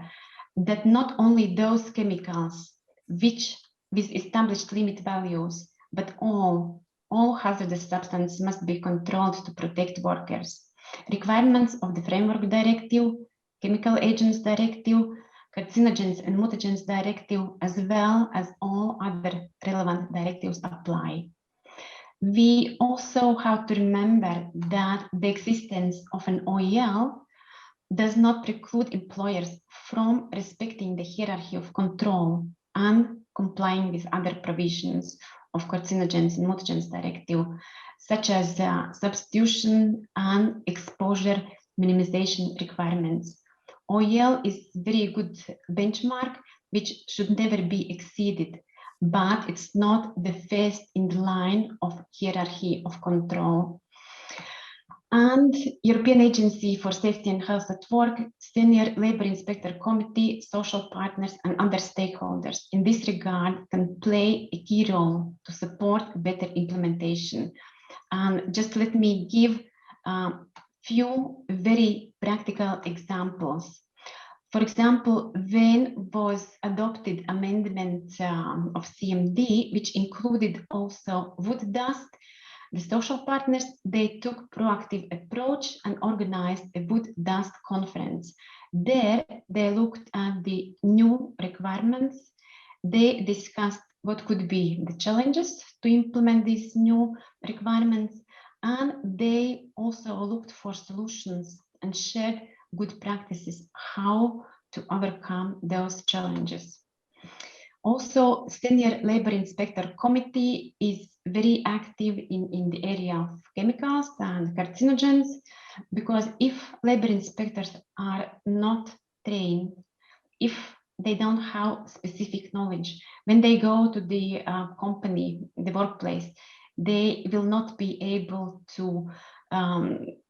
that not only those chemicals which with established limit values, but all hazardous substances must be controlled to protect workers. Requirements of the Framework Directive, Chemical Agents Directive, Carcinogens and Mutagens Directive, as well as all other relevant directives apply. We also have to remember that the existence of an OEL does not preclude employers from respecting the hierarchy of control and complying with other provisions of Carcinogens and Mutagens Directive, such as substitution and exposure minimization requirements. OEL is a very good benchmark, which should never be exceeded, but it's not the first in the line of hierarchy of control. And European Agency for Safety and Health at Work, Senior Labour Inspector Committee, social partners and other stakeholders in this regard can play a key role to support better implementation. And just let me give a few very practical examples. For example, when was adopted amendment of CMD, which included also wood dust, the social partners, they took proactive approach and organized a wood dust conference. There, they looked at the new requirements. They discussed what could be the challenges to implement these new requirements, and they also looked for solutions and shared good practices how to overcome those challenges. Also, Senior Labour Inspector Committee is very active in the area of chemicals and carcinogens, because if labour inspectors are not trained, if they don't have specific knowledge, when they go to the company, the workplace, they will not be able to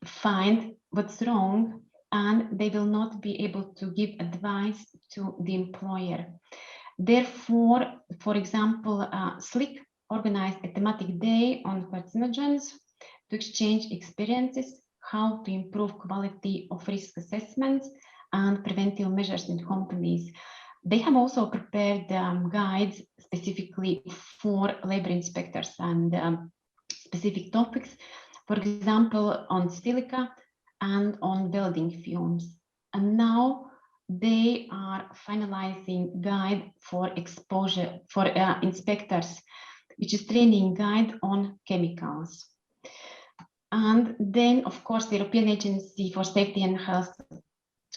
find what's wrong, and they will not be able to give advice to the employer. Therefore, for example, SLIC organized a thematic day on carcinogens to exchange experiences, how to improve quality of risk assessments and preventive measures in companies. They have also prepared guides specifically for labor inspectors and specific topics, for example, on silica and on welding fumes. And now they are finalizing guide for exposure for inspectors, which is training guide on chemicals. And then, of course, the European Agency for Safety and Health at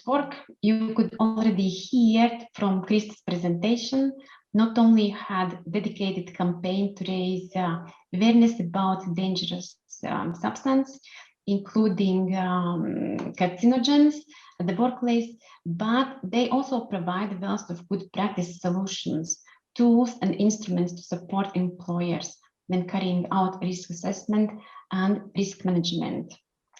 Work, you could already hear from Chris's presentation, not only had dedicated campaign to raise awareness about dangerous substance, including carcinogens at the workplace, but they also provide a wealth of good practice solutions, tools and instruments to support employers when carrying out risk assessment and risk management.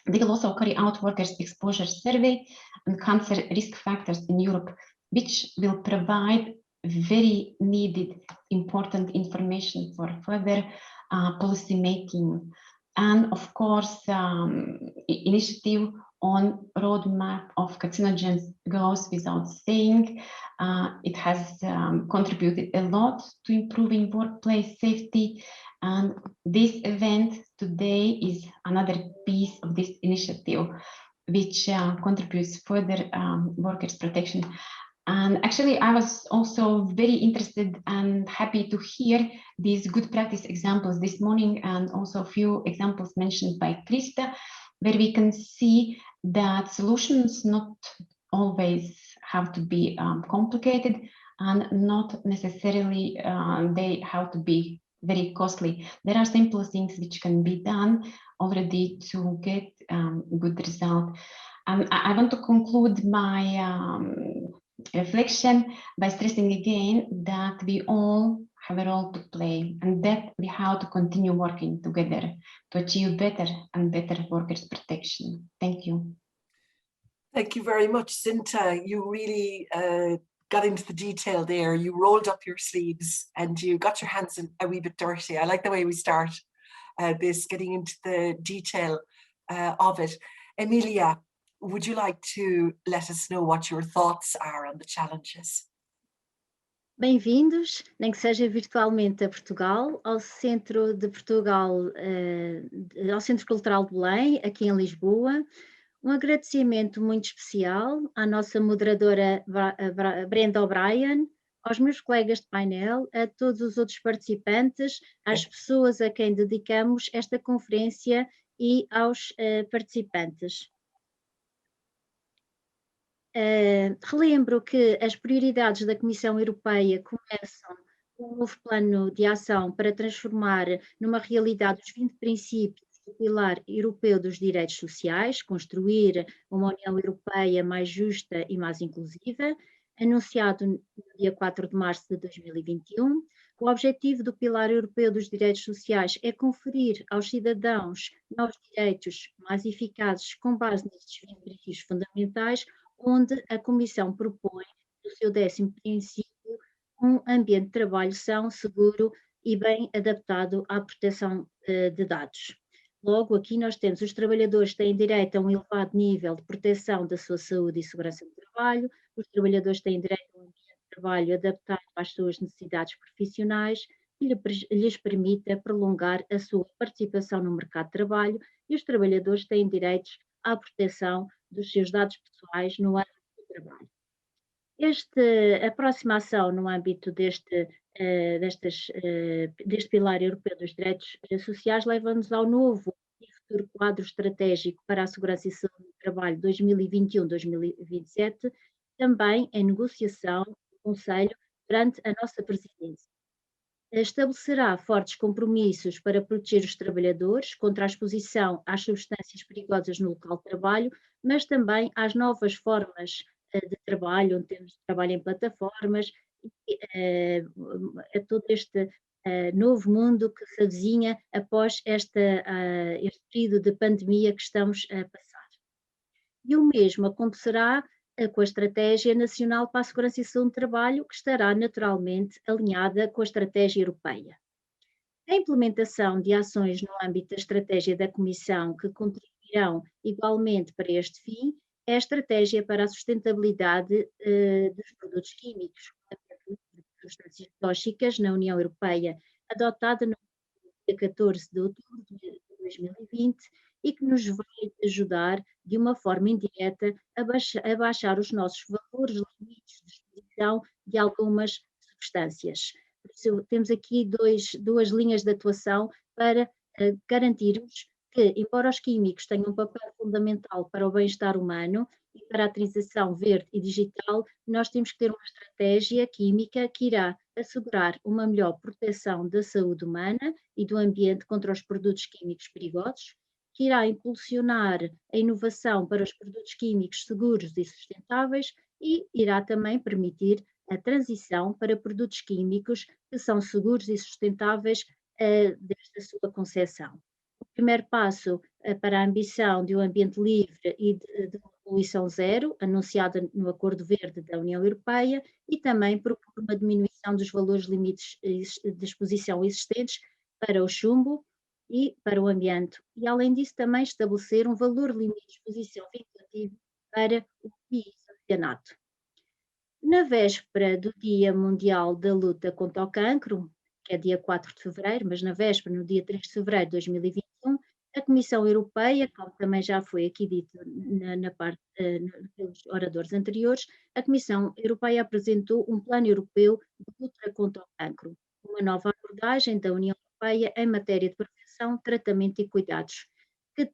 They will also carry out workers' exposure survey and cancer risk factors in Europe, which will provide very needed, important information for further policy making. And of course, initiative on roadmap of carcinogens goes without saying. It has contributed a lot to improving workplace safety. And this event today is another piece of this initiative, which contributes further workers' protection. And actually, I was also very interested and happy to hear these good practice examples this morning, and also a few examples mentioned by Krista, where we can see that solutions not always have to be complicated, and not necessarily they have to be very costly. There are simple things which can be done already to get good result. I want to conclude my reflection by stressing again that we all have a role to play, and that we have to continue working together to achieve better and better workers' protection. Thank you. Thank you very much, Cinta. You really got into the detail there. You rolled up your sleeves and you got your hands in a wee bit dirty. I like the way we start this, getting into the detail of it. Emilia, would you like to let us know what your thoughts are on the challenges? Bem-vindos, nem que seja virtualmente a Portugal, ao Centro de Portugal, ao Centro Cultural de Belém, aqui em Lisboa. Um agradecimento muito especial à nossa moderadora Brenda O'Brien, aos meus colegas de painel, a todos os outros participantes, às pessoas a quem dedicamos esta conferência e aos participantes. Relembro que as prioridades da Comissão Europeia começam com um novo plano de ação para transformar numa realidade os 20 princípios do Pilar Europeu dos Direitos Sociais, construir uma União Europeia mais justa e mais inclusiva, anunciado no dia 4 de março de 2021, O objetivo do Pilar Europeu dos Direitos Sociais é conferir aos cidadãos novos direitos mais eficazes com base nestes princípios fundamentais, onde a Comissão propõe, no seu 10º princípio, um ambiente de trabalho são, seguro e bem adaptado à proteção de dados. Logo, aqui nós temos os trabalhadores têm direito a um elevado nível de proteção da sua saúde e segurança do trabalho, os trabalhadores têm direito a um ambiente de trabalho adaptado às suas necessidades profissionais, que lhes permita prolongar a sua participação no mercado de trabalho, e os trabalhadores têm direitos à proteção dos seus dados pessoais no âmbito do trabalho. A próxima ação no âmbito deste Pilar Europeu dos Direitos Sociais leva-nos ao novo e futuro quadro estratégico para a segurança e saúde no trabalho 2021-2027, também em negociação do Conselho durante a nossa presidência. Estabelecerá fortes compromissos para proteger os trabalhadores contra a exposição às substâncias perigosas no local de trabalho, mas também às novas formas de trabalho, onde temos trabalho em plataformas, e a todo este novo mundo que se avizinha após este período de pandemia que estamos a passar. E o mesmo acontecerá com a Estratégia Nacional para a Segurança e Saúde no Trabalho, que estará naturalmente alinhada com a Estratégia Europeia. A implementação de ações no âmbito da estratégia da Comissão que contribuirão igualmente para este fim é a Estratégia para a Sustentabilidade dos Produtos Químicos, substâncias tóxicas na União Europeia, adotada no dia 14 de outubro de 2020 e que nos vai ajudar de uma forma indireta a baixar os nossos valores limites de exposição de algumas substâncias. Por isso, temos aqui duas linhas de atuação para garantirmos que, embora os químicos tenham um papel fundamental para o bem-estar humano e para a transição verde e digital, nós temos que ter uma estratégia química que irá assegurar uma melhor proteção da saúde humana e do ambiente contra os produtos químicos perigosos, que irá impulsionar a inovação para os produtos químicos seguros e sustentáveis e irá também permitir a transição para produtos químicos que são seguros e sustentáveis desde a sua concepção. O primeiro passo para a ambição de um ambiente livre e de poluição zero, anunciada no Acordo Verde da União Europeia, e também propor uma diminuição dos valores limites de exposição existentes para o chumbo e para o ambiente. E, além disso, também estabelecer um valor limite de exposição vinculativo para o bioscianato. Na véspera do Dia Mundial da Luta contra o Cancro, que é dia 4 de fevereiro, mas na véspera, no dia 3 de fevereiro de 2021, a Comissão Europeia, como também já foi aqui dito pelos oradores anteriores, a Comissão Europeia apresentou um plano europeu de luta contra o cancro, uma nova abordagem da União Europeia em matéria de prevenção, tratamento e cuidados, que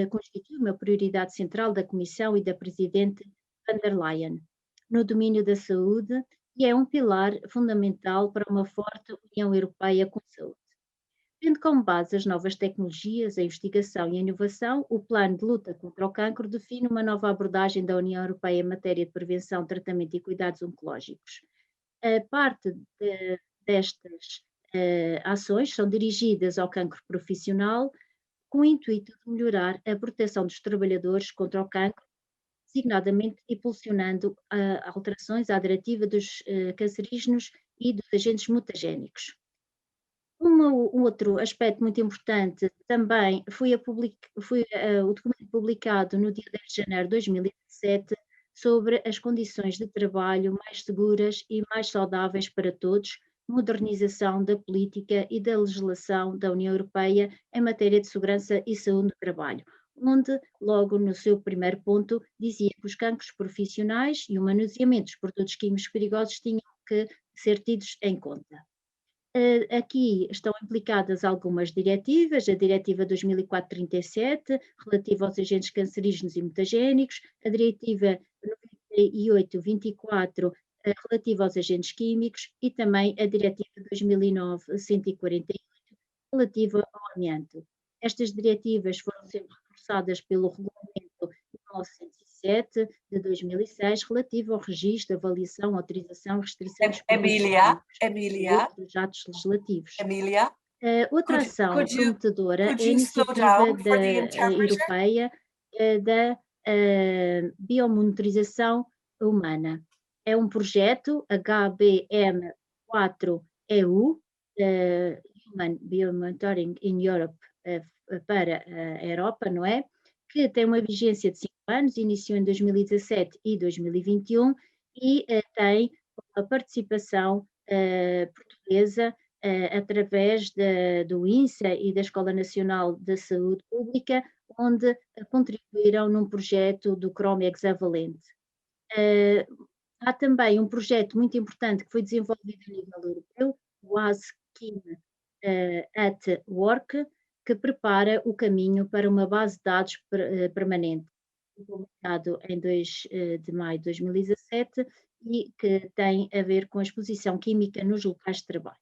constitui uma prioridade central da Comissão e da Presidente von der Leyen no domínio da saúde e é um pilar fundamental para uma forte União Europeia com saúde. Tendo como base as novas tecnologias, a investigação e a inovação, o Plano de Luta contra o Cancro define uma nova abordagem da União Europeia em matéria de prevenção, tratamento e cuidados oncológicos. A parte destas ações são dirigidas ao cancro profissional, com o intuito de melhorar a proteção dos trabalhadores contra o cancro, designadamente impulsionando alterações à diretiva dos cancerígenos e dos agentes mutagénicos. Um outro aspecto muito importante também foi o documento publicado no dia 10 de janeiro de 2017 sobre as condições de trabalho mais seguras e mais saudáveis para todos, modernização da política e da legislação da União Europeia em matéria de segurança e saúde no trabalho, onde, logo no seu primeiro ponto, dizia que os cancros profissionais e o manuseamento dos produtos químicos perigosos tinham que ser tidos em conta. Aqui estão implicadas algumas diretivas, a Diretiva 2004/37, relativa aos agentes cancerígenos e mutagénicos, a Diretiva 98/24, relativa aos agentes químicos, e também a Diretiva 2009/148, relativa ao amianto. Estas diretivas foram sempre reforçadas pelo Regulamento 905 17 de 2006, relativo ao registro, avaliação, autorização, restrição dos Emilia, e outros atos legislativos. Emilia, Outra ação prometedora é a slow iniciativa down for the interpreter? europeia da biomonitorização humana. É um projeto HBM4EU, Human Biomonitoring in Europe, para a Europa, não é? Que tem uma vigência de 5 anos, iniciou em 2017 e 2021 e tem a participação portuguesa através do INSA e da Escola Nacional de Saúde Pública, onde contribuíram num projeto do Chrome Hexavalente. Há também um projeto muito importante que foi desenvolvido a nível europeu, o ASKIM at Work, que prepara o caminho para uma base de dados permanente, publicado em 2 de maio de 2017 e que tem a ver com a exposição química nos locais de trabalho.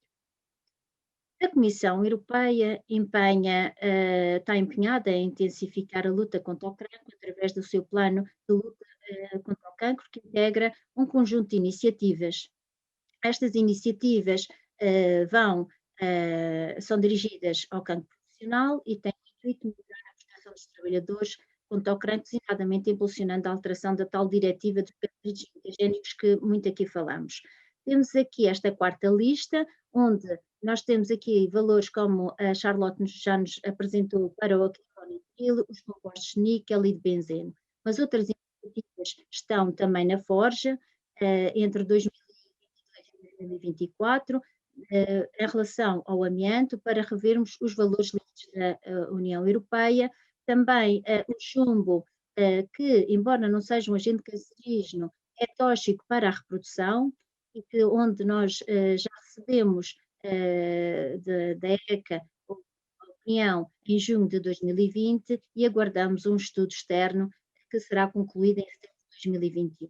A Comissão Europeia está empenhada em intensificar a luta contra o cancro através do seu plano de luta contra o cancro, que integra um conjunto de iniciativas. Estas iniciativas são dirigidas ao cancro profissional e têm o intuito de melhorar a proteção dos trabalhadores contra o cancro, designadamente impulsionando a alteração da tal diretiva dos caracteres mutagénicos que muito aqui falamos. Temos aqui esta quarta lista, onde nós temos aqui valores como a Charlotte já nos apresentou para o acetonitrilo, os compostos de níquel e de benzeno. Mas outras iniciativas estão também na forja, entre 2022 e 2024, em relação ao amianto, para revermos os valores limites da União Europeia. Também o chumbo, que, embora não seja um agente cancerígeno, é tóxico para a reprodução, e que onde nós já recebemos da ECA a opinião em junho de 2020 e aguardamos um estudo externo que será concluído em setembro de 2021.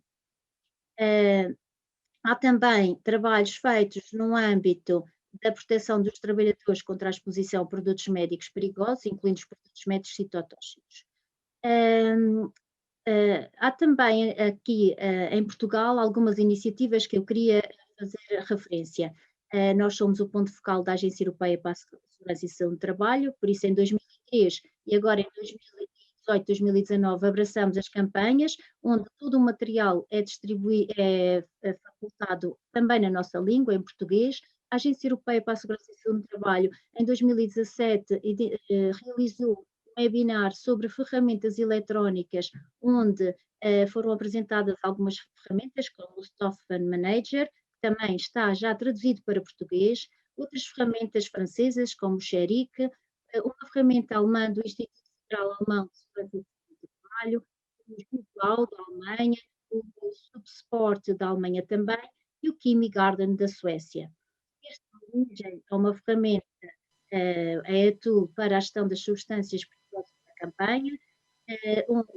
Há também trabalhos feitos no âmbito da proteção dos trabalhadores contra a exposição a produtos médicos perigosos, incluindo os produtos médicos citotóxicos. Há também aqui em Portugal algumas iniciativas que eu queria fazer referência. Nós somos o ponto focal da Agência Europeia para a Segurança e Saúde do Trabalho, por isso em 2003 e agora em 2018, 2019 abraçamos as campanhas, onde todo o material é facultado também na nossa língua, em português. A Agência Europeia para a Segurança e Saúde do Trabalho em 2017 realizou webinar sobre ferramentas eletrónicas, onde foram apresentadas algumas ferramentas, como o Stoffen Manager, que também está já traduzido para português, outras ferramentas francesas, como o Xeric, uma ferramenta alemã do Instituto Federal Alemão de Segurança e Saúde do Trabalho, o Cloud da Alemanha, o Subsport da Alemanha também, e o Chemi Garden da Suécia. Este é uma ferramenta, é a tool para a gestão das substâncias perigosas da campanha, onde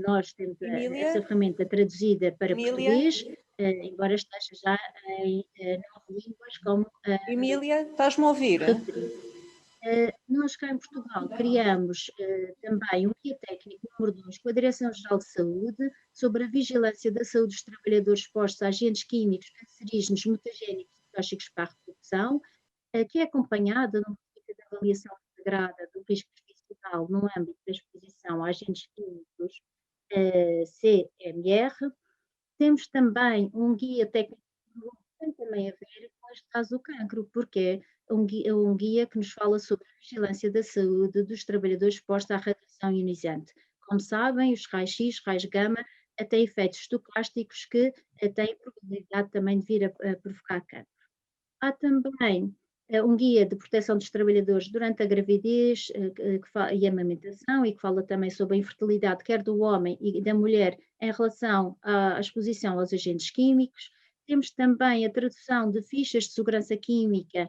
nós temos essa ferramenta traduzida para português, embora esteja já em 9 línguas, como Emília, estás-me a ouvir? Nós cá em Portugal criamos também um guia técnico número 2 com a Direção-Geral de Saúde sobre a vigilância da saúde dos trabalhadores expostos a agentes químicos, cancerígenos, mutagénicos e tóxicos para a reprodução, que é acompanhada numa política de avaliação integrada do risco profissional no âmbito da exposição a agentes químicos, CMR. Temos também um guia técnico que tem também a ver com este caso do cancro, porque é um guia que nos fala sobre a vigilância da saúde dos trabalhadores expostos à radiação ionizante. Como sabem, os raios-x, raios gama, têm efeitos estocásticos que têm probabilidade também de vir a provocar cancro. Há também um guia de proteção dos trabalhadores durante a gravidez e a amamentação, e que fala também sobre a infertilidade, quer do homem e da mulher, em relação à exposição aos agentes químicos. Temos também a tradução de fichas de segurança química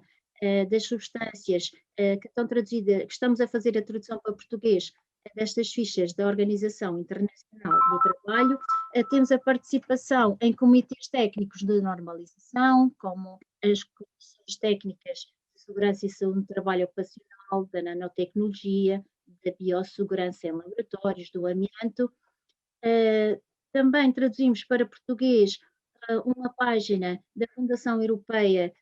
das substâncias que estão traduzidas, que estamos a fazer a tradução para português destas fichas da Organização Internacional do Trabalho. Temos a participação em comitês técnicos de normalização, como as comissões técnicas de segurança e saúde no trabalho ocupacional, da nanotecnologia, da biossegurança em laboratórios, do amianto. Também traduzimos para português uma página da Fundação Europeia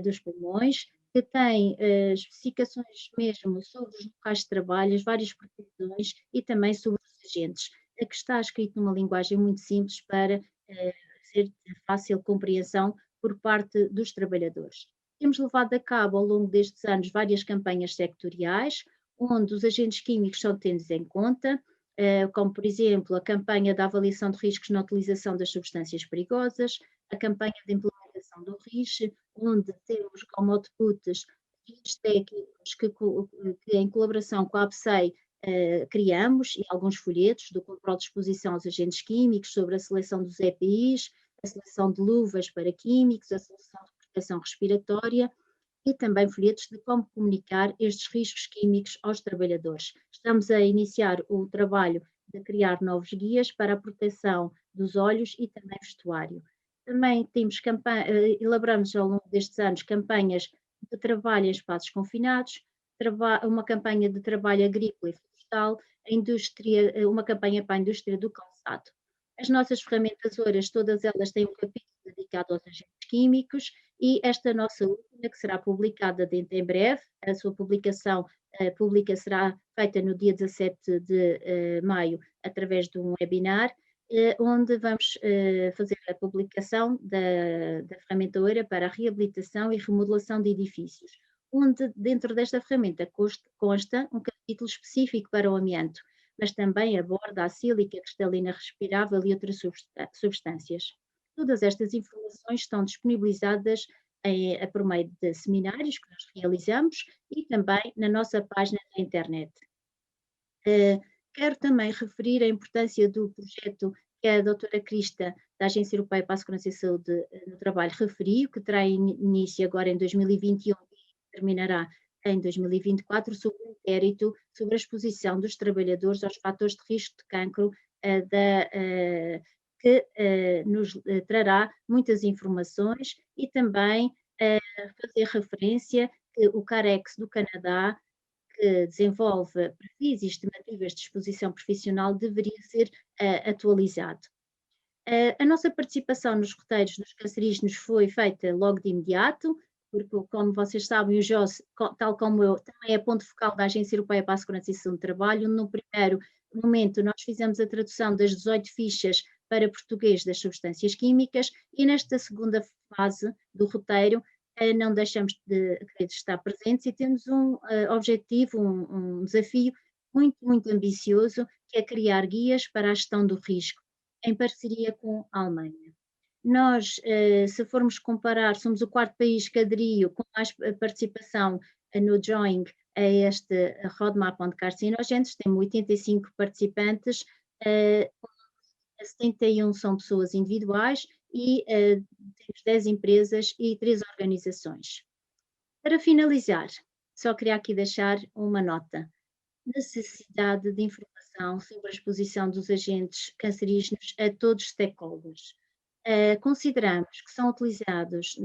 dos Pulmões, que tem especificações mesmo sobre os locais de trabalho, as várias profissões e também sobre os agentes, que está escrito numa linguagem muito simples para ser de fácil compreensão por parte dos trabalhadores. Temos levado a cabo ao longo destes anos várias campanhas sectoriais, onde os agentes químicos são tenidos em conta, como por exemplo a campanha da avaliação de riscos na utilização das substâncias perigosas, a campanha de implementação do RIS, onde temos como outputs guias técnicos que em colaboração com a APSEI criamos, e alguns folhetos do controle de exposição aos agentes químicos, sobre a seleção dos EPIs, a seleção de luvas para químicos, a seleção de proteção respiratória, e também folhetos de como comunicar estes riscos químicos aos trabalhadores. Estamos a iniciar o trabalho de criar novos guias para a proteção dos olhos e também vestuário. Também temos elaboramos ao longo destes anos campanhas de trabalho em espaços confinados, uma campanha de trabalho agrícola e florestal, uma campanha para a indústria do calçado. As nossas ferramentas horas, todas elas têm um capítulo dedicado aos agentes químicos, e esta nossa última, que será publicada em breve, a sua publicação pública será feita no dia 17 de maio, através de um webinar, onde vamos fazer a publicação da ferramenta OERA para a reabilitação e remodelação de edifícios, onde dentro desta ferramenta consta um capítulo específico para o amianto, mas também aborda a sílica cristalina respirável e outras substâncias. Todas estas informações estão disponibilizadas por meio de seminários que nós realizamos e também na nossa página na internet. Quero também referir a importância do projeto que a doutora Crista, da Agência Europeia para a Segurança e Saúde no Trabalho, referiu, que terá início agora em 2021 e terminará em 2024, sobre um inquérito sobre a exposição dos trabalhadores aos fatores de risco de cancro, que nos trará muitas informações, e também fazer referência que o CAREX do Canadá, que desenvolve perfis e estimativas de exposição profissional, deveria ser atualizado. A nossa participação nos roteiros dos cancerígenos foi feita logo de imediato, porque, como vocês sabem, o JOS, tal como eu, também é ponto focal da Agência Europeia para a Segurança e Saúde do Trabalho. No primeiro momento, nós fizemos a tradução das 18 fichas para português das substâncias químicas, e nesta segunda fase do roteiro não deixamos de estar presentes, e temos um objetivo, um desafio muito, muito ambicioso, que é criar guias para a gestão do risco, em parceria com a Alemanha. Nós, se formos comparar, somos o 4º país que aderiu com mais participação no Join a este Roadmap on Carcinogens. Temos 85 participantes, 71 são pessoas individuais e temos 10 empresas e 3 organizações. Para finalizar, só queria aqui deixar uma nota. Necessidade de informação sobre a exposição dos agentes cancerígenos a todos os stakeholders. Considerando que são utilizados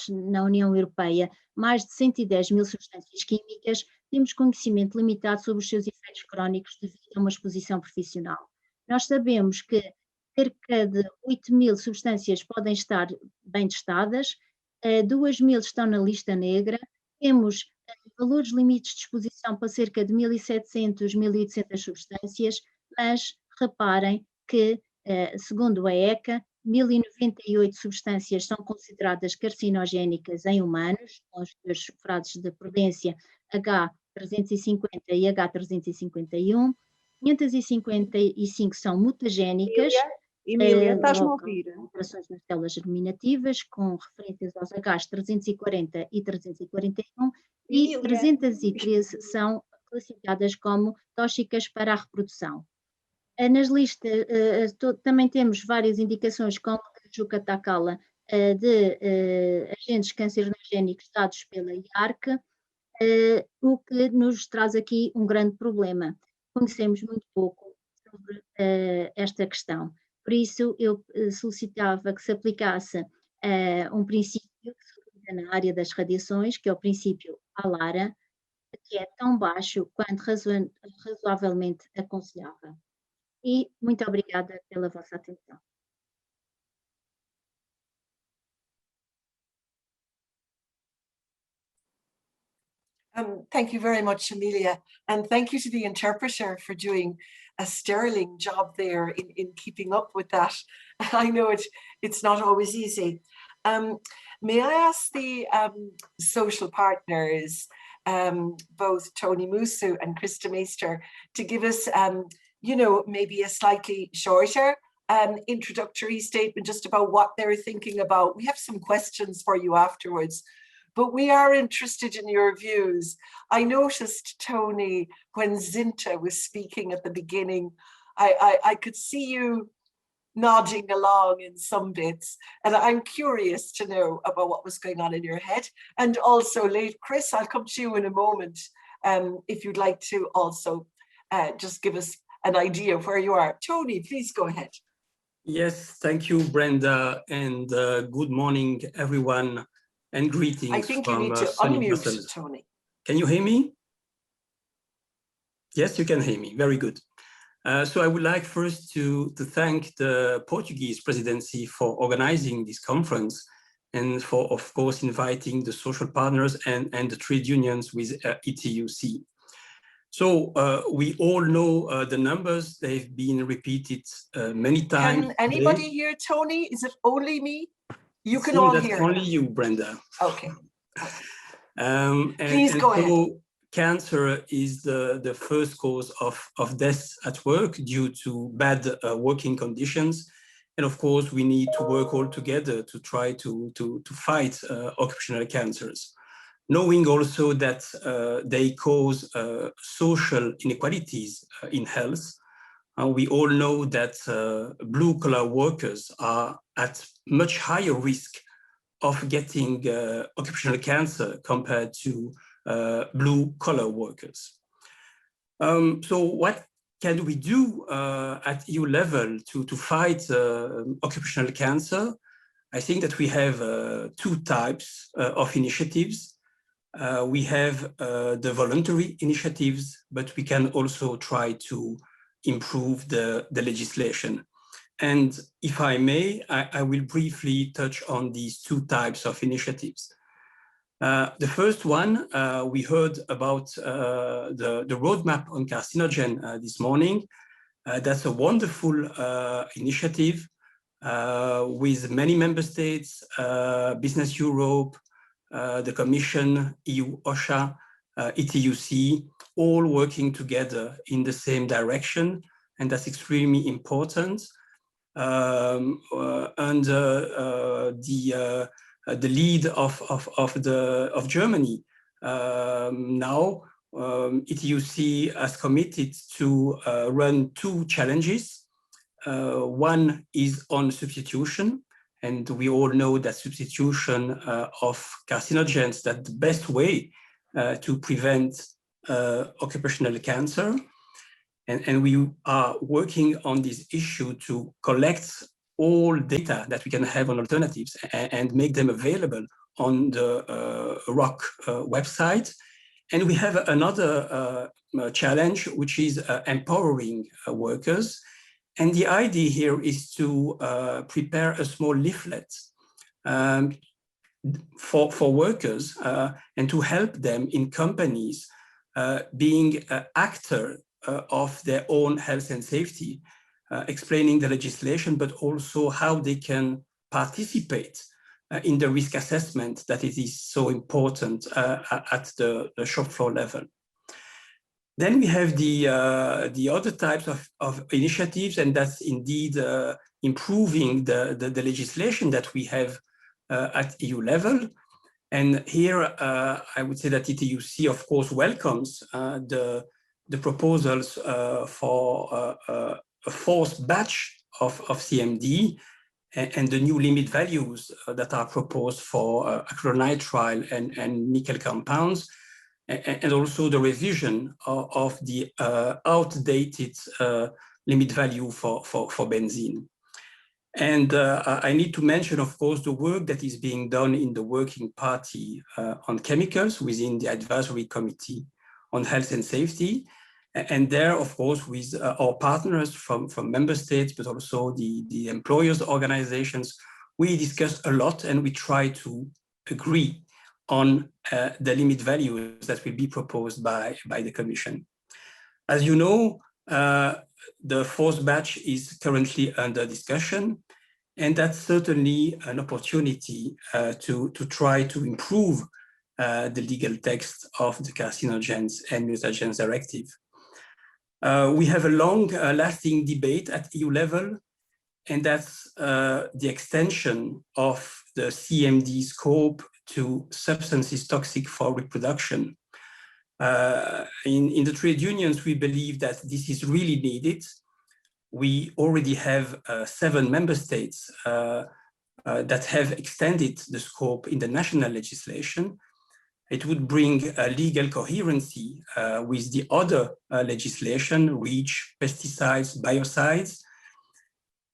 na União Europeia mais de 110 mil substâncias químicas, temos conhecimento limitado sobre os seus efeitos crónicos devido a uma exposição profissional. Nós sabemos que cerca de 8 mil substâncias podem estar bem testadas, 2 mil estão na lista negra, temos valores limites de exposição para cerca de 1.700, 1.800 substâncias, mas reparem que, segundo a ECA, 1.098 substâncias são consideradas carcinogénicas em humanos, com os seus frases de prudência H350 e H351, 555 são mutagénicas, Emília, estás-me a ouvir? Alterações nas células germinativas, com referências aos H340 e 341, e 313 são classificadas como tóxicas para a reprodução. Nas listas também temos várias indicações, como a Juca Takala, de agentes canceronogénicos dados pela IARC, o que nos traz aqui um grande problema. Conhecemos muito pouco sobre esta questão. Por isso, eu solicitava que se aplicasse um princípio que se aplica na área das radiações, que é o princípio ALARA, que é tão baixo quanto razoavelmente aconselhável. E muito obrigada pela vossa atenção. Thank you very much, Emilia, and thank you to the interpreter for doing a sterling job there in keeping up with that. I know it's not always easy. May I ask the social partners, both Tony Musu and Krista Meester, to give us, you know, maybe a slightly shorter introductory statement just about what they're thinking about. We have some questions for you afterwards, but we are interested in your views. I noticed, Tony, when Zinta was speaking at the beginning, I could see you nodding along in some bits, and I'm curious to know about what was going on in your head. And also, late Chris, I'll come to you in a moment, if you'd like to also just give us an idea of where you are. Tony, please go ahead. Yes, thank you, Brenda, and good morning, everyone, and greetings. I think you need to unmute, Tony. Can you hear me? Yes, you can hear me. Very good. So I would like first to thank the Portuguese presidency for organizing this conference and for, of course, inviting the social partners and the trade unions with ETUC. So we all know the numbers. They've been repeated many times. Can anybody hear Tony? Is it only me? You can all hear. Only you, Brenda. Okay. Please go ahead. Cancer is the first cause of death at work due to bad working conditions. And of course, we need to work all together to try to fight occupational cancers. Knowing also that they cause social inequalities in health. We all know that blue-collar workers are at much higher risk of getting occupational cancer compared to blue-collar workers. So what can we do at EU level to fight occupational cancer? I think that we have two types of initiatives. We have the voluntary initiatives, but we can also try to improve the legislation. And if I may, I will briefly touch on these two types of initiatives. The first one, we heard about the roadmap on carcinogen this morning. That's a wonderful initiative with many member states, Business Europe, the Commission, EU Osha, ETUC, all working together in the same direction, and that's extremely important. The lead of Germany now, ETUC has committed to run two challenges. One is on substitution, and we all know that substitution of carcinogens, that the best way to prevent occupational cancer. And we are working on this issue to collect all data that we can have on alternatives and make them available on the ROC website. And we have another challenge, which is empowering workers. And the idea here is to prepare a small leaflet for workers and to help them in companies being an actor of their own health and safety, explaining the legislation, but also how they can participate in the risk assessment that it is so important at the shop floor level. Then we have the other types of initiatives, and that's indeed improving the legislation that we have at EU level. And here I would say that ETUC, of course, welcomes the proposals for a fourth batch of CMD and the new limit values that are proposed for acrylonitrile and nickel compounds, and also the revision of the outdated limit value for benzene. And I need to mention, of course, the work that is being done in the Working Party on chemicals within the Advisory Committee on health and safety. And there, of course, with our partners from member states, but also the employers' organizations, we discuss a lot and we try to agree on the limit values that will be proposed by the Commission. As you know, the fourth batch is currently under discussion, and that's certainly an opportunity to try to improve the legal text of the Carcinogens and Mutagens Directive. We have a long-lasting debate at EU level, and that's the extension of the CMD scope to substances toxic for reproduction. In the trade unions, we believe that this is really needed. We already have 7 member states that have extended the scope in the national legislation. It would bring a legal coherency with the other legislation, REACH, pesticides, biocides.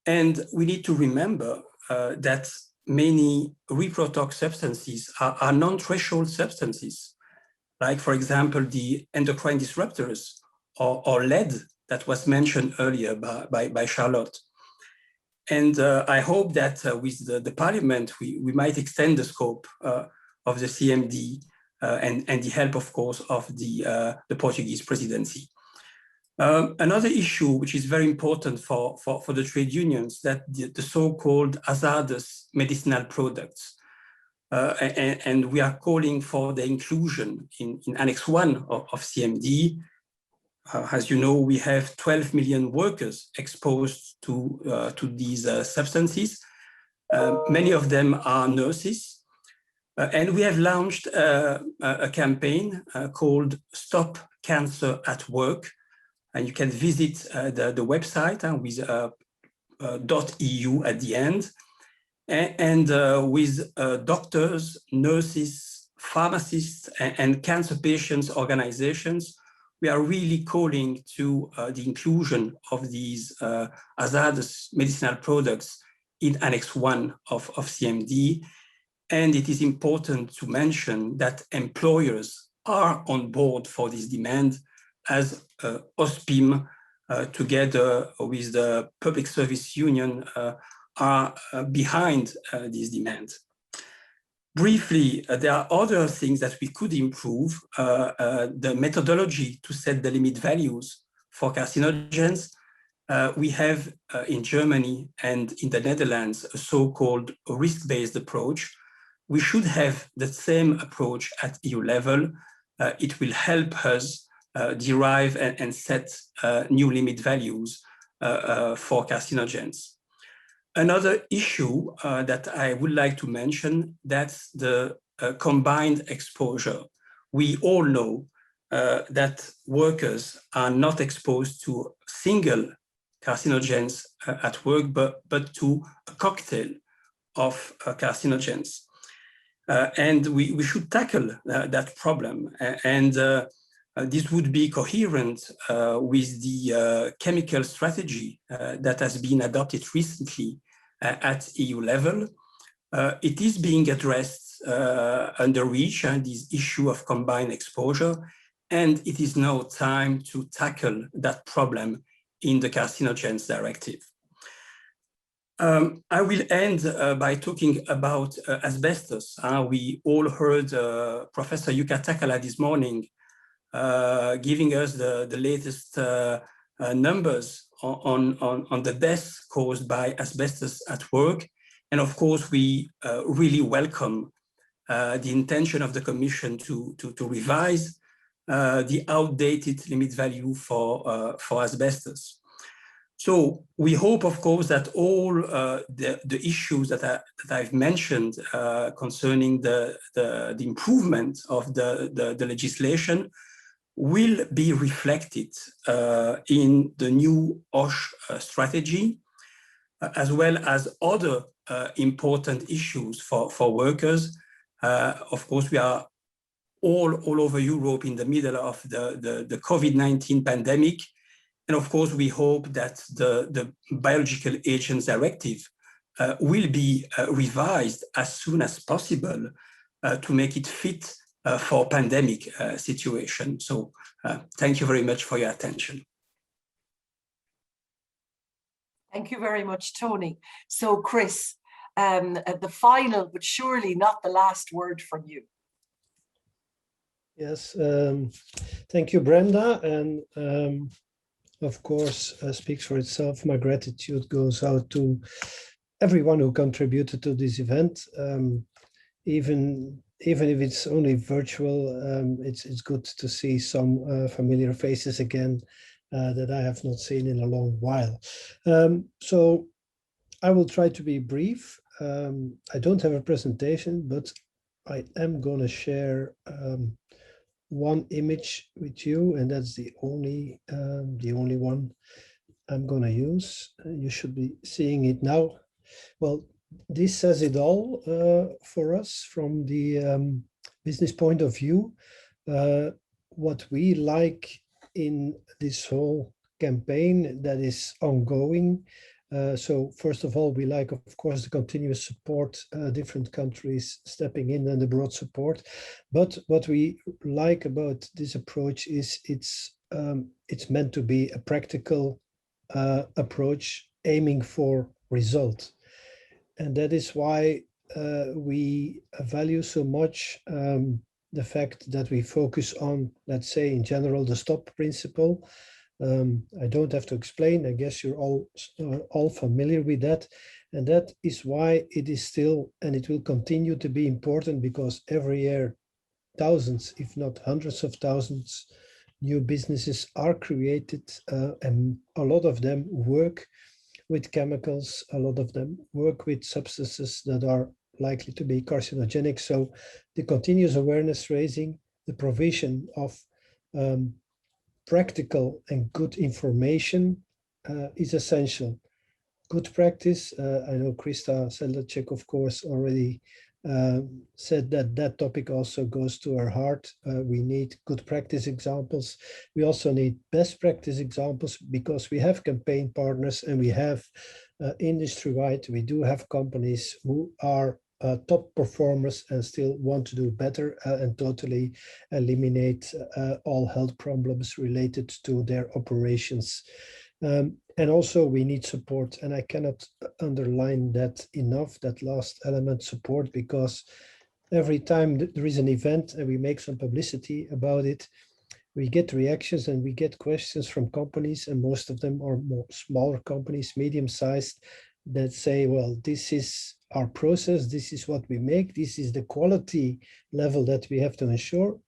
And we need to remember that many reprotox substances are non-threshold substances, like, for example, the endocrine disruptors or lead that was mentioned earlier by Charlotte. And I hope that with the Parliament, we might extend the scope of the CMD and the help, of course, of the Portuguese presidency. Another issue which is very important for the trade unions, that the so-called hazardous medicinal products. And we are calling for the inclusion in Annex 1 of CMD. As you know, we have 12 million workers exposed to these substances. Many of them are nurses. And we have launched a campaign called Stop Cancer at Work. And you can visit the website with .eu at the end. And with doctors, nurses, pharmacists, and cancer patients organizations, we are really calling to the inclusion of these hazardous medicinal products in Annex 1 of CMD. And it is important to mention that employers are on board for this demand, as OSPIM, together with the Public Service Union, are behind this demand. Briefly, there are other things that we could improve. The methodology to set the limit values for carcinogens. We have in Germany and in the Netherlands a so-called risk-based approach. We should have the same approach at EU level. It will help us derive and set new limit values for carcinogens. Another issue that I would like to mention, that's the combined exposure. We all know that workers are not exposed to single carcinogens at work, but to a cocktail of carcinogens. And we should tackle that problem. And this would be coherent with the chemical strategy that has been adopted recently at EU level. It is being addressed under REACH, this issue of combined exposure, and it is now time to tackle that problem in the Carcinogens Directive. I will end by talking about asbestos. We all heard Professor Jukka Takala this morning giving us the latest numbers on the deaths caused by asbestos at work. And of course, we really welcome the intention of the Commission to revise the outdated limit value for asbestos. So we hope, of course, that all the issues that I've mentioned concerning the improvement of the legislation will be reflected in the new Osha strategy, as well as other important issues for workers. Of course, we are all over Europe in the middle of the COVID-19 pandemic. And of course, we hope that the Biological Agents Directive will be revised as soon as possible to make it fit for pandemic situation. So Thank you very much for your attention. Thank you very much, Tony. So, Chris, the final, but surely not the last word from you. Yes, thank you, Brenda. And of course, speaks for itself. My gratitude goes out to everyone who contributed to this event. Even if it's only virtual, it's good to see some familiar faces again that I have not seen in a long while. So I will try to be brief. I don't have a presentation, but I am going to share one image with you, and that's the only one I'm going to use. You should be seeing it now. Well, this says it all for us from the business point of view. What we like in this whole campaign that is ongoing. So first of all, we like, of course, the continuous support, different countries stepping in and the broad support. But what we like about this approach is it's meant to be a practical approach aiming for result. And that is why we value so much the fact that we focus on, let's say, in general, the stop principle. I don't have to explain. I guess you're all familiar with that. And that is why it is still, and it will continue to be important, because every year, thousands, if not hundreds of thousands, new businesses are created, and a lot of them work with chemicals, a lot of them work with substances that are likely to be carcinogenic. So the continuous awareness raising, the provision of practical and good information is essential. Good practice, I know Krista Sedlacek, of course, already said that that topic also goes to our heart. We need good practice examples. We also need best practice examples, because we have campaign partners and we have industry-wide, we do have companies who are top performers and still want to do better and totally eliminate all health problems related to their operations. And also we need support, and I cannot underline that enough, that last element, support, because every time there is an event and we make some publicity about it, we get reactions and we get questions from companies, and most of them are more smaller companies, medium-sized, that say, well, this is our process, this is what we make, this is the quality level that we have to ensure.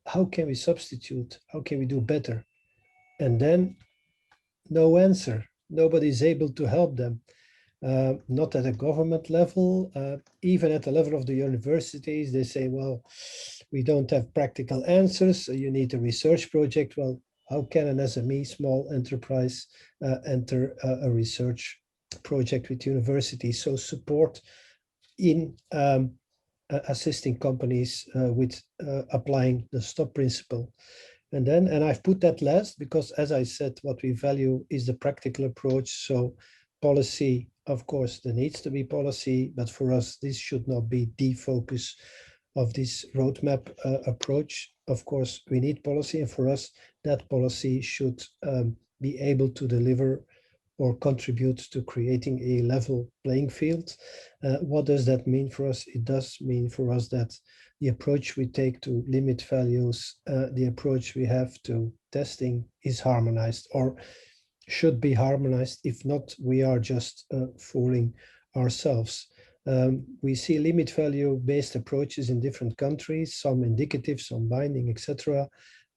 How can we substitute? How can we do better? And then no answer. Nobody is able to help them. Not at a government level, even at the level of the universities, they say, well, we don't have practical answers, so you need a research project. Well, how can an SME, small enterprise, enter a research project with universities? So support in assisting companies with applying the stop principle. And then, and I've put that last because, as I said, what we value is the practical approach. So policy, of course, there needs to be policy, but for us, this should not be the focus of this roadmap approach. Of course, we need policy, and for us, that policy should be able to deliver or contribute to creating a level playing field. What does that mean for us? It does mean for us that the approach we take to limit values, the approach we have to testing is harmonized, or should be harmonized. If not, we are just fooling ourselves. We see limit value based approaches in different countries, some indicative, some binding, etc.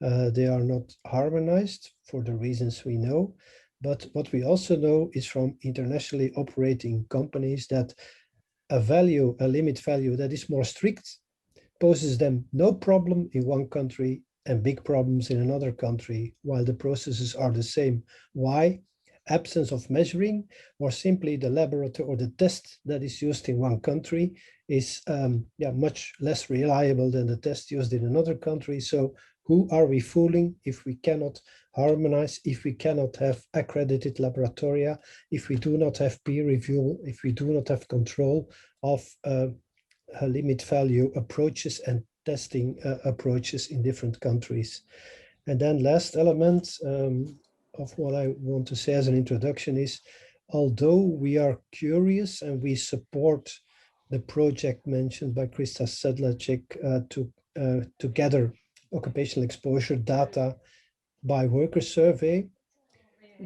They are not harmonized for the reasons we know. But what we also know is from internationally operating companies that a limit value that is more strict poses them no problem in one country and big problems in another country, while the processes are the same. Why? Absence of measuring, or simply the laboratory or the test that is used in one country is much less reliable than the test used in another country. So who are we fooling if we cannot harmonize, if we cannot have accredited laboratoria, if we do not have peer review, if we do not have control of limit value approaches and testing approaches in different countries? And then last element of what I want to say as an introduction is, although we are curious and we support the project mentioned by Krista Sedlacek to gather occupational exposure data by worker survey,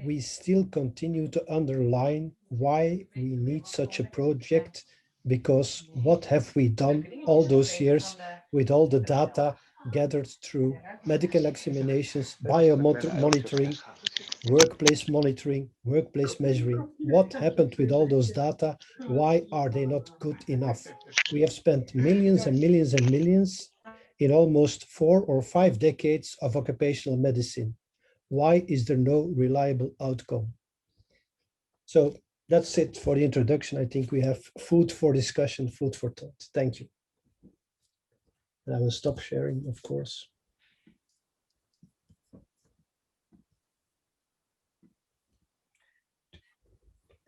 we still continue to underline why we need such a project, because what have we done all those years with all the data gathered through medical examinations, biomonitoring, workplace monitoring, workplace measuring? What happened with all those data? Why are they not good enough? We have spent millions and millions and millions in almost 4 or 5 decades of occupational medicine. Why is there no reliable outcome? So that's it for the introduction. I think we have food for discussion, food for thought. Thank you. And I will stop sharing, of course.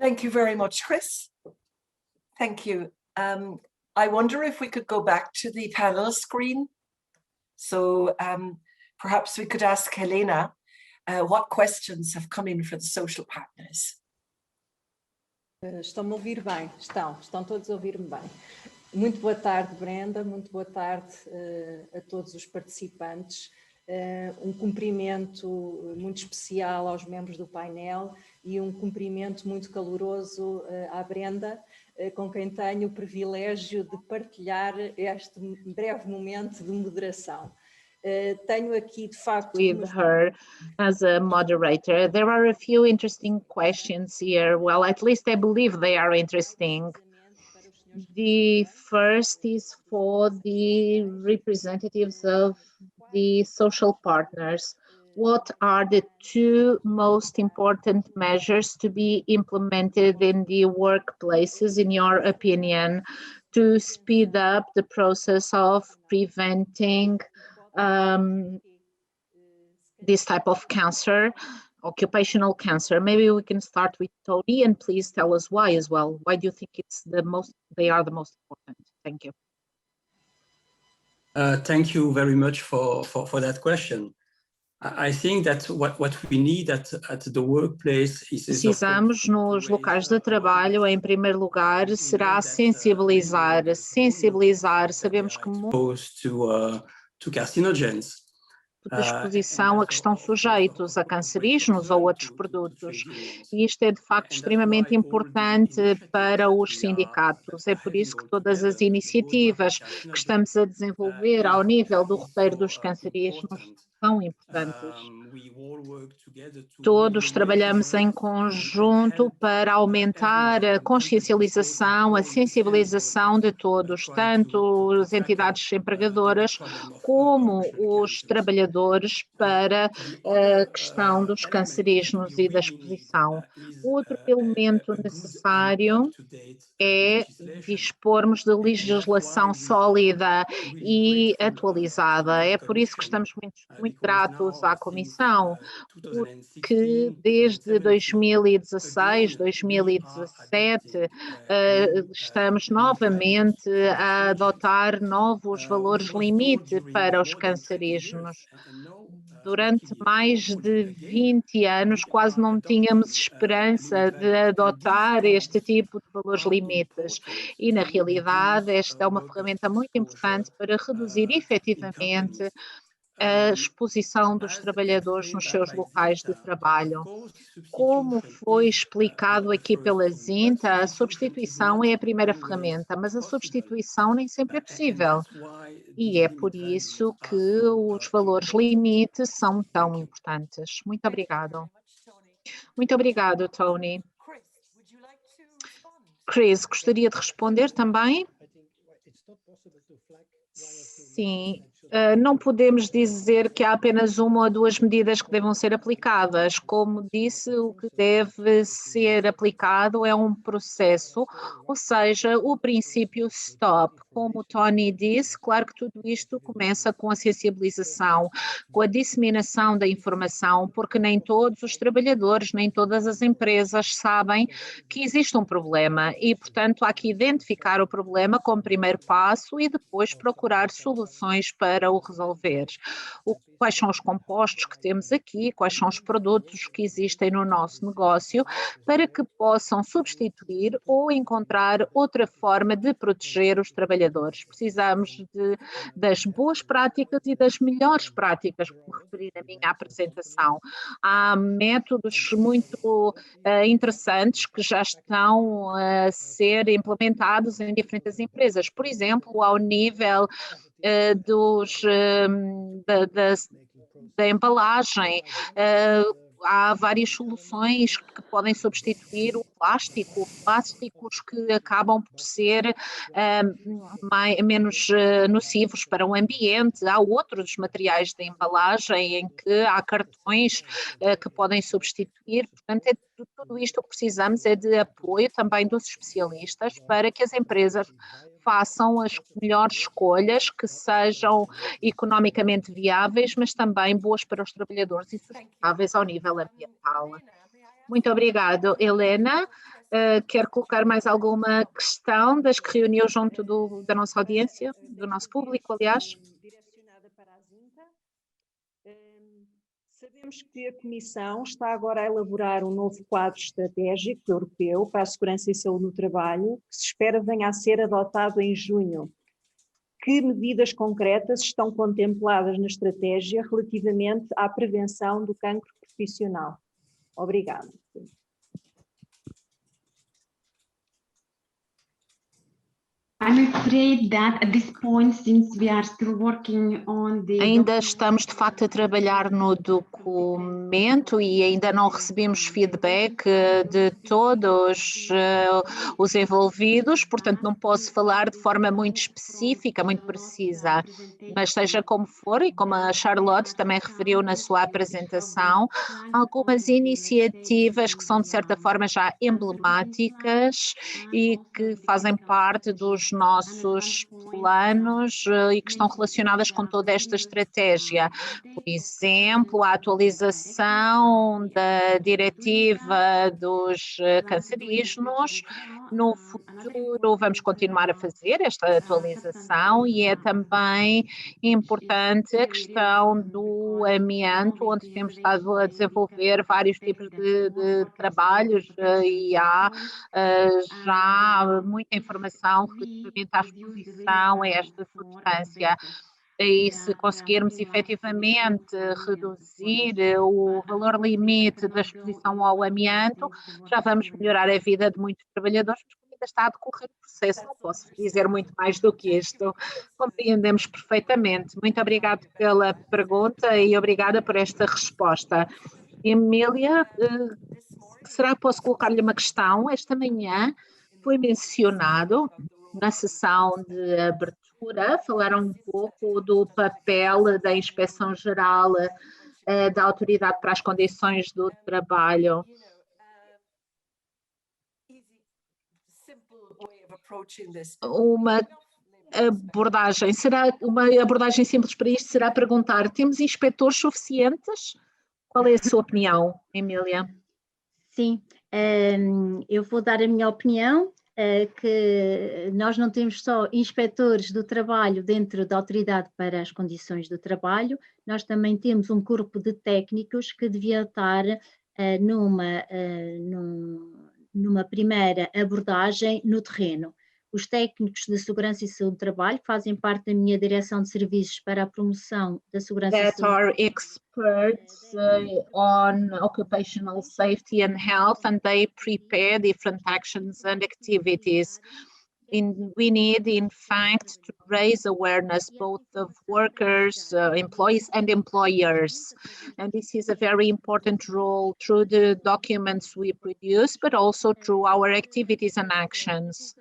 Thank you very much, Chris. Thank you. I wonder if we could go back to the panel screen. So perhaps we could ask Helena what questions have come in for the social partners. Estão-me a ouvir bem? Estão todos a ouvir-me bem. Muito boa tarde, Brenda, muito boa tarde a todos os participantes. Um cumprimento muito especial aos membros do painel e um cumprimento muito caloroso à Brenda, com quem tenho o privilégio de partilhar este breve momento de moderação. Tenho aqui, de facto, with her as a moderator. There are a few interesting questions here. Well, at least I believe they are interesting. The first is for the representatives of the social partners. What are the 2 most important measures to be implemented in the workplaces, in your opinion, to speed up the process of preventing this type of cancer, occupational cancer? Maybe we can start with Tony, and please tell us why as well. Why do you think they are the most important? Thank you. Thank you very much for that question. I think that what we need at the workplace is precisamos nos locais de trabalho, em primeiro lugar, será sensibilizar. Sabemos que to carcinogens. De exposição a que estão sujeitos a cancerígenos ou outros produtos. E isto é de facto extremamente importante para os sindicatos. É por isso que todas as iniciativas que estamos a desenvolver ao nível do roteiro dos cancerígenos são importantes. Todos trabalhamos em conjunto para aumentar a consciencialização, a sensibilização de todos, tanto as entidades empregadoras como os trabalhadores, para a questão dos cancerígenos e da exposição. Outro elemento necessário é dispormos de legislação sólida e atualizada. É por isso que estamos muito gratos à Comissão, porque desde 2016, 2017, estamos novamente a adotar novos valores limite para os cancerígenos. Durante mais de 20 anos, quase não tínhamos esperança de adotar este tipo de valores limites. E, na realidade, esta é uma ferramenta muito importante para reduzir efetivamente a exposição dos trabalhadores nos seus locais de trabalho. Como foi explicado aqui pela Zinta, a substituição é a primeira ferramenta, mas a substituição nem sempre é possível. E é por isso que os valores limite são tão importantes. Muito obrigado. Muito obrigado, Tony. Chris, gostaria de responder também? Sim. Não podemos dizer que há apenas 1 ou 2 medidas que devam ser aplicadas. Como disse, o que deve ser aplicado é um processo, ou seja, o princípio STOP. Como o Tony disse, claro que tudo isto começa com a sensibilização, com a disseminação da informação, porque nem todos os trabalhadores, nem todas as empresas sabem que existe um problema e, portanto, há que identificar o problema como primeiro passo e depois procurar soluções para para o resolver. Quais são os compostos que temos aqui, quais são os produtos que existem no nosso negócio, para que possam substituir ou encontrar outra forma de proteger os trabalhadores. Precisamos das boas práticas e das melhores práticas, como referi na minha apresentação. Há métodos muito interessantes que já estão a ser implementados em diferentes empresas, por exemplo, ao nível da embalagem. Há várias soluções que podem substituir o plástico, plásticos que acabam por ser menos nocivos para o ambiente. Há outros materiais de embalagem em que há cartões que podem substituir. Portanto, tudo isto que precisamos é de apoio também dos especialistas para que as empresas façam as melhores escolhas que sejam economicamente viáveis, mas também boas para os trabalhadores e sustentáveis ao nível ambiental. Muito obrigado, Helena. Quer colocar mais alguma questão das que reuniu junto da nossa audiência, do nosso público, aliás? Direcionada para a Zinta. Sabemos que a Comissão está agora a elaborar um novo quadro estratégico europeu para a segurança e saúde no trabalho, que se espera venha a ser adotado em junho. Que medidas concretas estão contempladas na estratégia relativamente à prevenção do cancro profissional? Obrigada. I'm afraid that at this point, since we are still working on the... Ainda estamos, de facto, a trabalhar no documento e ainda não recebemos feedback de todos os envolvidos, portanto não posso falar de forma muito específica, muito precisa, mas seja como for, e como a Charlotte também referiu na sua apresentação, algumas iniciativas que são, de certa forma, já emblemáticas e que fazem parte dos nossos planos e que estão relacionadas com toda esta estratégia. Por exemplo, a atualização da diretiva dos cancerígenos. No futuro vamos continuar a fazer esta atualização e é também importante a questão do amianto, onde temos estado a desenvolver vários tipos de trabalhos e há já muita informação relativamente à exposição a esta substância. E se conseguirmos efetivamente reduzir o valor limite da exposição ao amianto, já vamos melhorar a vida de muitos trabalhadores, porque ainda está a decorrer o processo, não posso dizer muito mais do que isto. Compreendemos perfeitamente. Muito obrigada pela pergunta e obrigada por esta resposta. Emília, será que posso colocar-lhe uma questão? Esta manhã foi mencionado na sessão de abertura, falaram um pouco do papel da Inspeção-Geral da Autoridade para as Condições do Trabalho. Uma abordagem, será uma abordagem simples para isto, será perguntar, temos inspectores suficientes? Qual é a sua opinião, Emília? Sim, eu vou dar a minha opinião, que nós não temos só inspectores do trabalho dentro da Autoridade para as Condições do Trabalho, nós também temos um corpo de técnicos que devia estar numa primeira abordagem no terreno. Os técnicos de segurança e saúde do trabalho fazem parte da minha direção de serviços para a promoção da segurança e saúde. That are experts on occupational safety and health, and they prepare different actions and activities. We need, in fact, to raise awareness both of workers, employees and employers. And this is a very important role through the documents we produce, but also through our activities and actions.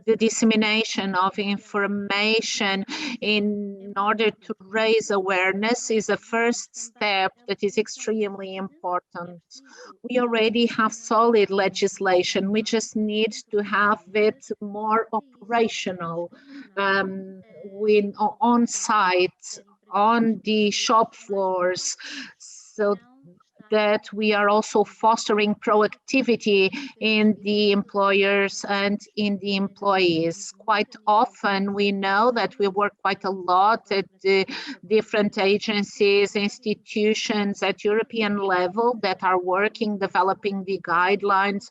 The dissemination of information in order to raise awareness is a first step that is extremely important. We already have solid legislation. We just need to have it more operational on site, on the shop floors. So that we are also fostering proactivity in the employers and in the employees. Quite often we know that we work quite a lot at different agencies, institutions at European level that are working, developing the guidelines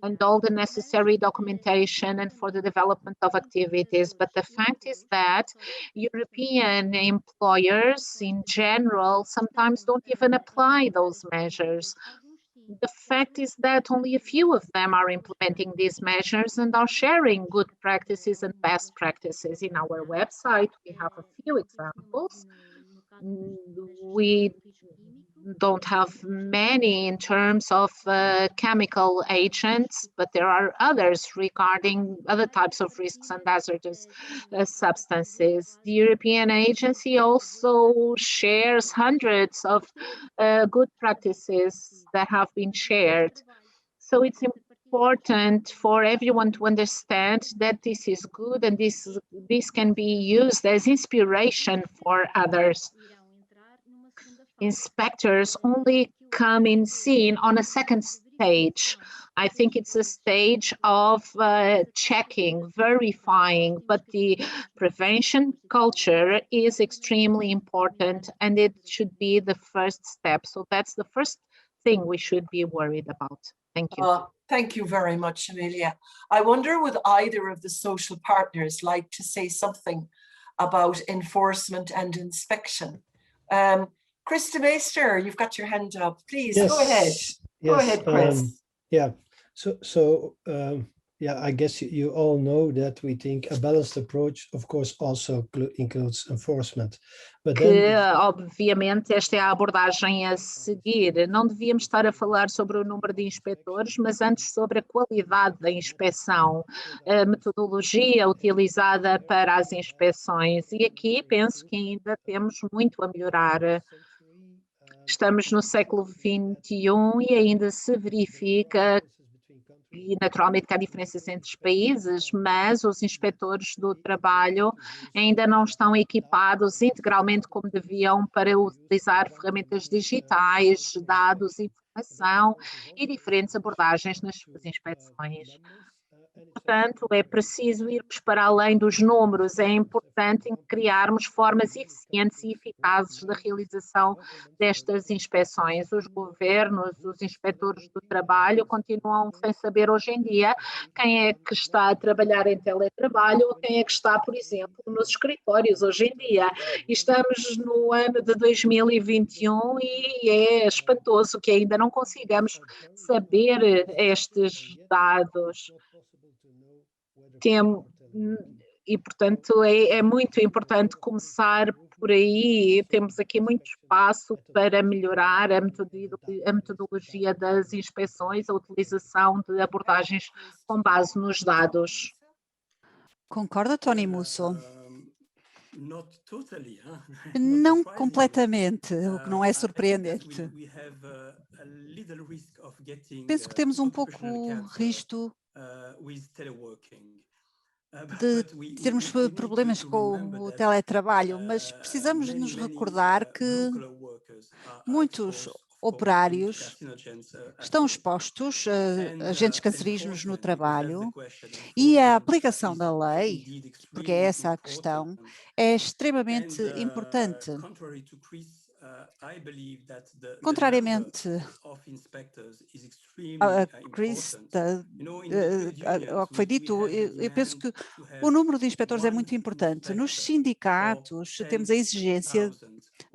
and all the necessary documentation and for the development of activities. But the fact is that European employers in general sometimes don't even apply those measures. The fact is that only a few of them are implementing these measures and are sharing good practices and best practices. In our website, we have a few examples. We don't have many in terms of chemical agents, but there are others regarding other types of risks and hazardous substances. The European Agency also shares hundreds of good practices that have been shared. So it's important for everyone to understand that this is good and this can be used as inspiration for others. Inspectors only come in seen on a second stage. I think it's a stage of checking, verifying, but the prevention culture is extremely important and it should be the first step. So that's the first thing we should be worried about. Thank you. Thank you very much, Emilia. I wonder would either of the social partners like to say something about enforcement and inspection? Krista Meister, you've got your hand up. Please, yes. Go ahead. Go ahead, Chris. Yeah. Yeah, I guess you all know that we think a balanced approach, of course, also includes enforcement. But then... Obviamente, esta é a abordagem a seguir. Não devíamos estar a falar sobre o número de inspetores, mas antes sobre a qualidade da inspeção, a metodologia utilizada para as inspeções. E aqui penso que ainda temos muito a melhorar. Estamos no século XXI e ainda se verifica e naturalmente que há diferenças entre os países, mas os inspetores do trabalho ainda não estão equipados integralmente como deviam para utilizar ferramentas digitais, dados, informação e diferentes abordagens nas suas inspeções. Portanto, é preciso irmos para além dos números, é importante criarmos formas eficientes e eficazes de realização destas inspeções. Os governos, os inspetores do trabalho continuam sem saber hoje em dia quem é que está a trabalhar em teletrabalho ou quem é que está, por exemplo, nos escritórios hoje em dia. E estamos no ano de 2021 e é espantoso que ainda não consigamos saber estes dados. E, portanto, é muito importante começar por aí. Temos aqui muito espaço para melhorar a metodologia das inspeções, a utilização de abordagens com base nos dados. Concorda, Tony Musso? Não completamente, o que não é surpreendente. Penso que temos um pouco risco de termos problemas com o teletrabalho, mas precisamos nos recordar que muitos operários estão expostos a agentes cancerígenos no trabalho e a aplicação da lei, porque é essa a questão, é extremamente importante. Contrariamente a Chris, ao que foi dito, eu penso que o número de inspectores é muito importante. Nos sindicatos temos a exigência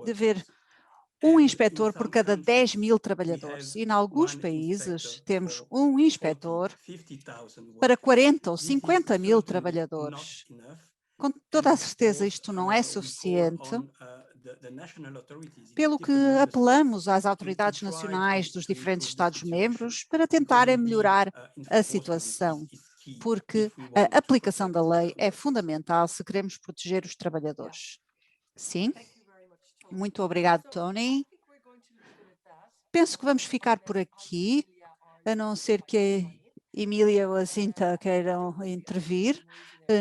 de ver um inspetor por cada 10.000 trabalhadores e em alguns países temos um inspetor para 40 ou 50.000 trabalhadores. Com toda a certeza isto não é suficiente, pelo que apelamos às autoridades nacionais dos diferentes Estados-membros para tentarem melhorar a situação, porque a aplicação da lei é fundamental se queremos proteger os trabalhadores. Sim, muito obrigado, Tony. Penso que vamos ficar por aqui, a não ser que a Emília ou a Zinta queiram intervir.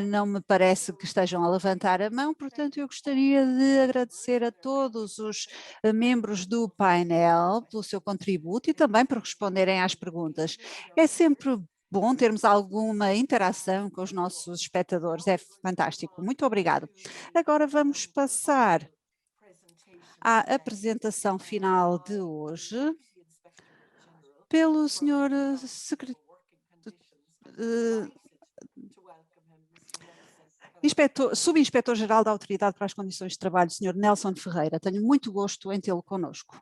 Não me parece que estejam a levantar a mão, portanto eu gostaria de agradecer a todos os membros do painel pelo seu contributo e também por responderem às perguntas. É sempre bom termos alguma interação com os nossos espectadores, é fantástico. Muito obrigado. Agora vamos passar à apresentação final de hoje pelo senhor Subinspetor-Geral da Autoridade para as Condições de Trabalho, Sr. Nelson Ferreira. Tenho muito gosto em tê-lo conosco.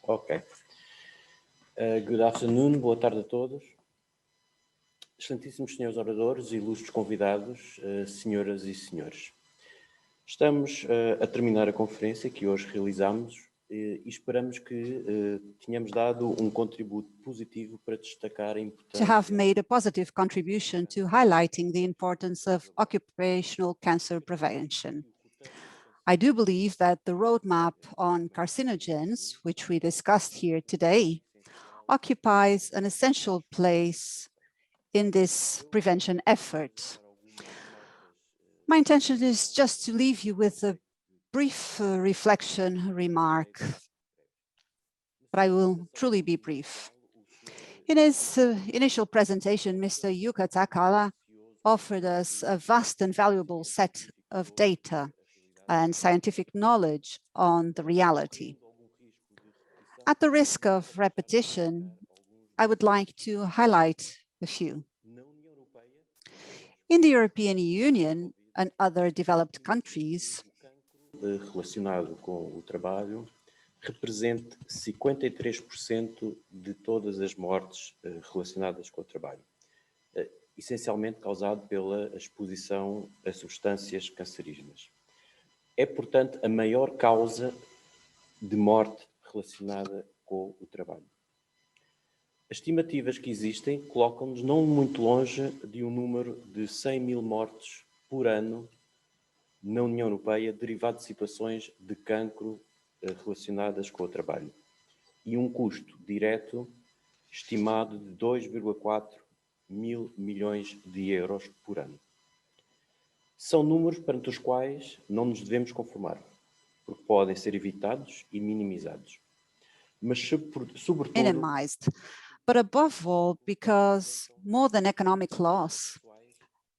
Ok. Good afternoon, boa tarde a todos. Excelentíssimos senhores oradores e ilustres convidados, senhoras e senhores. Estamos a terminar a conferência que hoje realizamos e esperamos que tenhamos dado um contributo positivo para destacar a importância to have made a positive contribution to highlighting the importance of occupational cancer prevention. I do believe that the roadmap on carcinogens, which we discussed here today, occupies an essential place in this prevention effort. My intention is just to leave you with a brief reflection remark, but I will truly be brief. In his initial presentation, Mr. Yuka Takala offered us a vast and valuable set of data and scientific knowledge on the reality. At the risk of repetition, I would like to highlight a few. In the European Union and other developed countries, relacionado com o trabalho representa 53% de todas as mortes relacionadas com o trabalho, essencialmente causado pela exposição a substâncias cancerígenas. É, portanto, a maior causa de morte relacionada com o trabalho. As estimativas que existem colocam-nos não muito longe de um número de 100 mil mortes por ano na União Europeia derivado de situações de cancro relacionadas com o trabalho e um custo direto estimado de 2,4 mil milhões de euros por ano. São números perante os quais não nos devemos conformar, porque podem ser evitados e minimizados. Mas, sobretudo, minimized, but above all, because more than economic loss,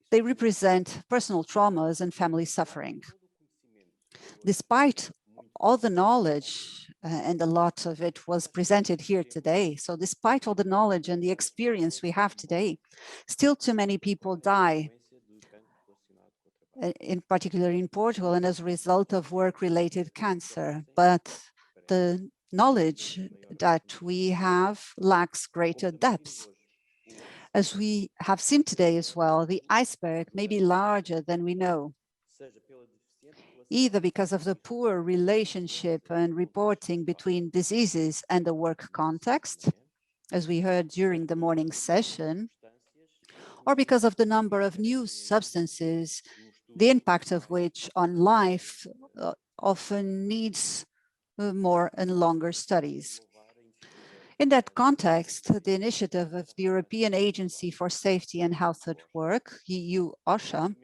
they represent personal traumas and family suffering. Despite all the knowledge, and a lot of it was presented here today, so despite all the knowledge and the experience we have today, still too many people die, in particular in Portugal, and as a result of work-related cancer. But the knowledge that we have lacks greater depth. As we have seen today as well, the iceberg may be larger than we know, either because of the poor relationship and reporting between diseases and the work context, as we heard during the morning session, or because of the number of new substances, the impact of which on life often needs more and longer studies. In that context, the initiative of the European Agency for Safety and Health at Work, EU Osha,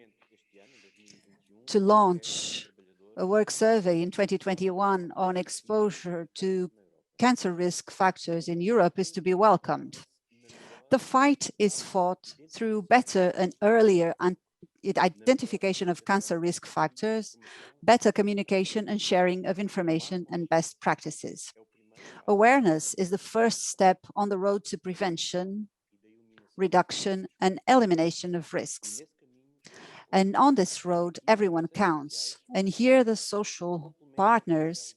to launch a work survey in 2021 on exposure to cancer risk factors in Europe is to be welcomed. The fight is fought through better and earlier identification of cancer risk factors, better communication and sharing of information and best practices. Awareness is the first step on the road to prevention, reduction, and elimination of risks. And on this road, everyone counts. And here the social partners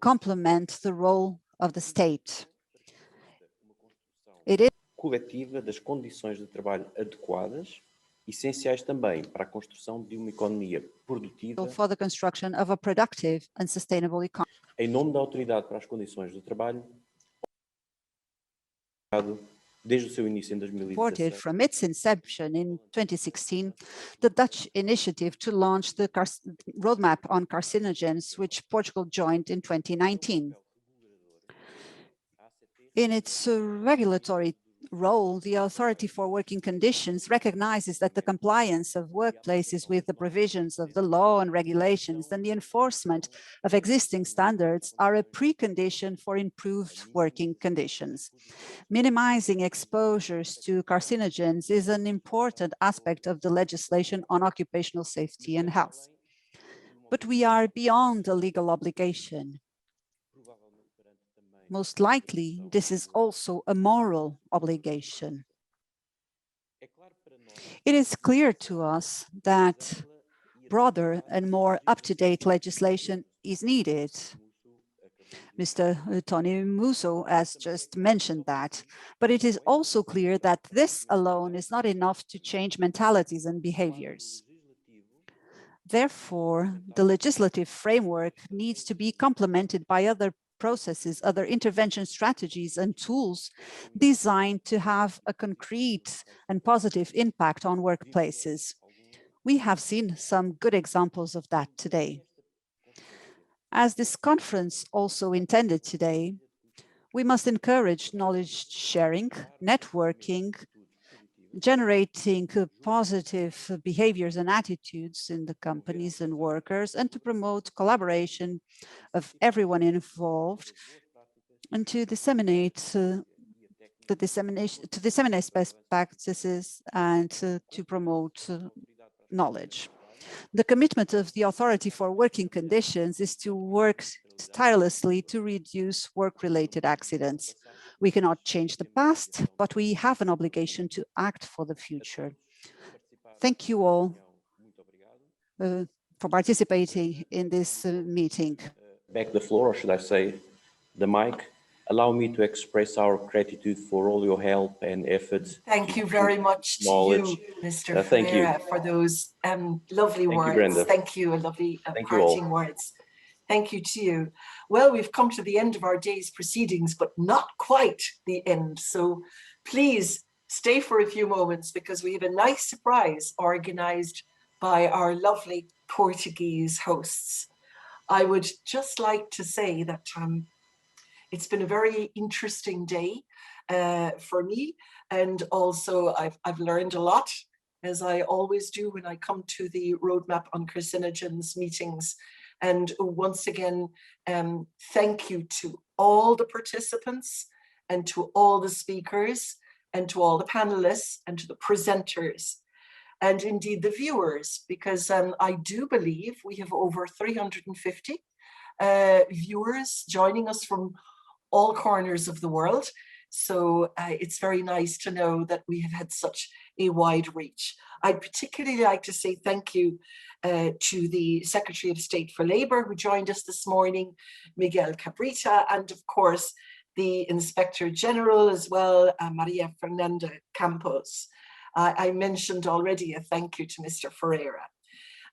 complement the role of the state. It is coletiva das condições de trabalho adequadas, essenciais também para a construção de uma economia produtiva. For the construction of a productive and sustainable economy. Em nome da Autoridade para as Condições do Trabalho, desde o seu início em 2016. From its inception in 2016, the Dutch initiative to launch the roadmap on carcinogens, which Portugal joined in 2019. In its regulatory role, the Authority for Working Conditions recognizes that the compliance of workplaces with the provisions of the law and regulations and the enforcement of existing standards are a precondition for improved working conditions. Minimizing exposures to carcinogens is an important aspect of the legislation on occupational safety and health. But we are beyond a legal obligation. Most likely, this is also a moral obligation. It is clear to us that broader and more up-to-date legislation is needed. Mr. Tony Musso has just mentioned that, but it is also clear that this alone is not enough to change mentalities and behaviors. Therefore, the legislative framework needs to be complemented by other processes, other intervention strategies and tools designed to have a concrete and positive impact on workplaces. We have seen some good examples of that today. As this conference also intended today, we must encourage knowledge sharing, networking, generating positive behaviors and attitudes in the companies and workers, and to promote collaboration of everyone involved, and to disseminate best practices and to promote knowledge. The commitment of the Authority for Working Conditions is to work tirelessly to reduce work-related accidents. We cannot change the past, but we have an obligation to act for the future. Thank you all for participating in this meeting. Back the floor, or should I say the mic. Allow me to express our gratitude for all your help and efforts. Thank you very much to you, Mr. Ferreira, for those lovely words. Thank you, lovely parting words. Thank you to you. Well, we've come to the end of our day's proceedings, but not quite the end. So please stay for a few moments because we have a nice surprise organized by our lovely Portuguese hosts. I would just like to say that it's been a very interesting day for me. And also I've learned a lot, as I always do when I come to the Roadmap on Carcinogens meetings. And once again, thank you to all the participants and to all the speakers and to all the panelists and to the presenters and indeed the viewers, because I do believe we have over 350 viewers joining us from all corners of the world. So it's very nice to know that we have had such a wide reach. I'd particularly like to say thank you to the Secretary of State for Labour who joined us this morning, Miguel Cabrita, and of course the Inspector General as well, Maria Fernanda Campos. I mentioned already a thank you to Mr. Ferreira.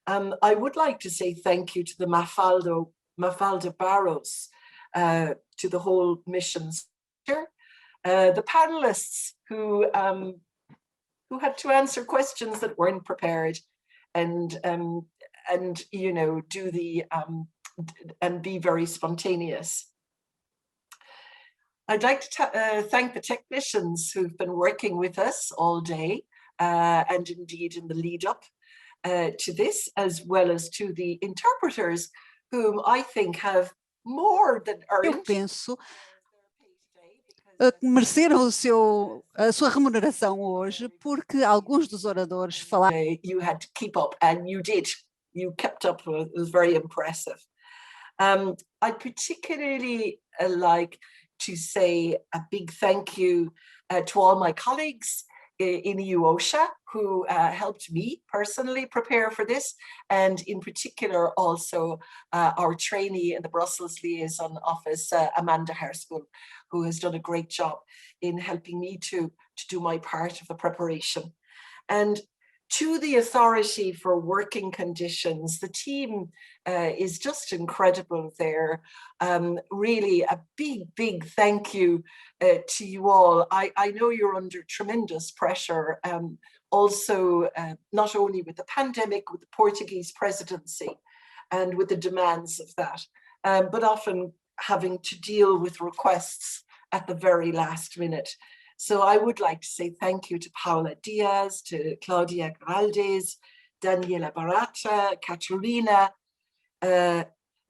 I would like to say thank you to the Mafalda Barros, to the whole missions here, the panelists who had to answer questions that weren't prepared, and you know, do the and be very spontaneous. I'd like to thank the technicians who've been working with us all day, and indeed in the lead up to this, as well as to the interpreters, whom I think have more than earned. Eu penso que mereceram a sua remuneração hoje, porque alguns dos oradores falaram. You had to keep up, and you did. You kept up. It was very impressive. I'd particularly like to say a big thank you to all my colleagues in EU Osha, who helped me personally prepare for this, and in particular also our trainee in the Brussels Liaison Office, Amanda Herspel, who has done a great job in helping me to do my part of the preparation. And to the Authority for Working Conditions, the team is just incredible there. Really a big thank you to you all. I know you're under tremendous pressure, also not only with the pandemic, with the Portuguese presidency and with the demands of that, but often having to deal with requests at the very last minute. So I would like to say thank you to Paula Diaz, to Claudia Geraldes, Daniela Barata, Caterina,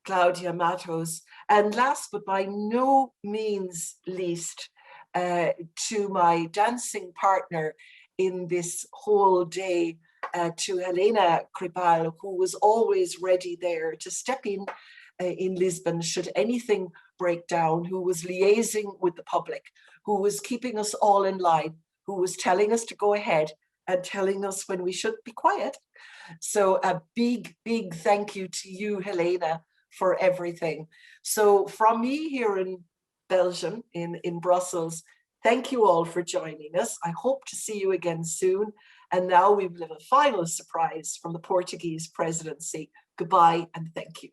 Claudia Matos, and last but by no means least, to my dancing partner in this whole day, to Helena Kripal, who was always ready there to step in Lisbon should anything break down, who was liaising with the public, who was keeping us all in line, who was telling us to go ahead and telling us when we should be quiet. So a big thank you to you, Helena, for everything. So from me here in Belgium, in Brussels, thank you all for joining us. I hope to see you again soon. And now we will have a final surprise from the Portuguese presidency. Goodbye and thank you.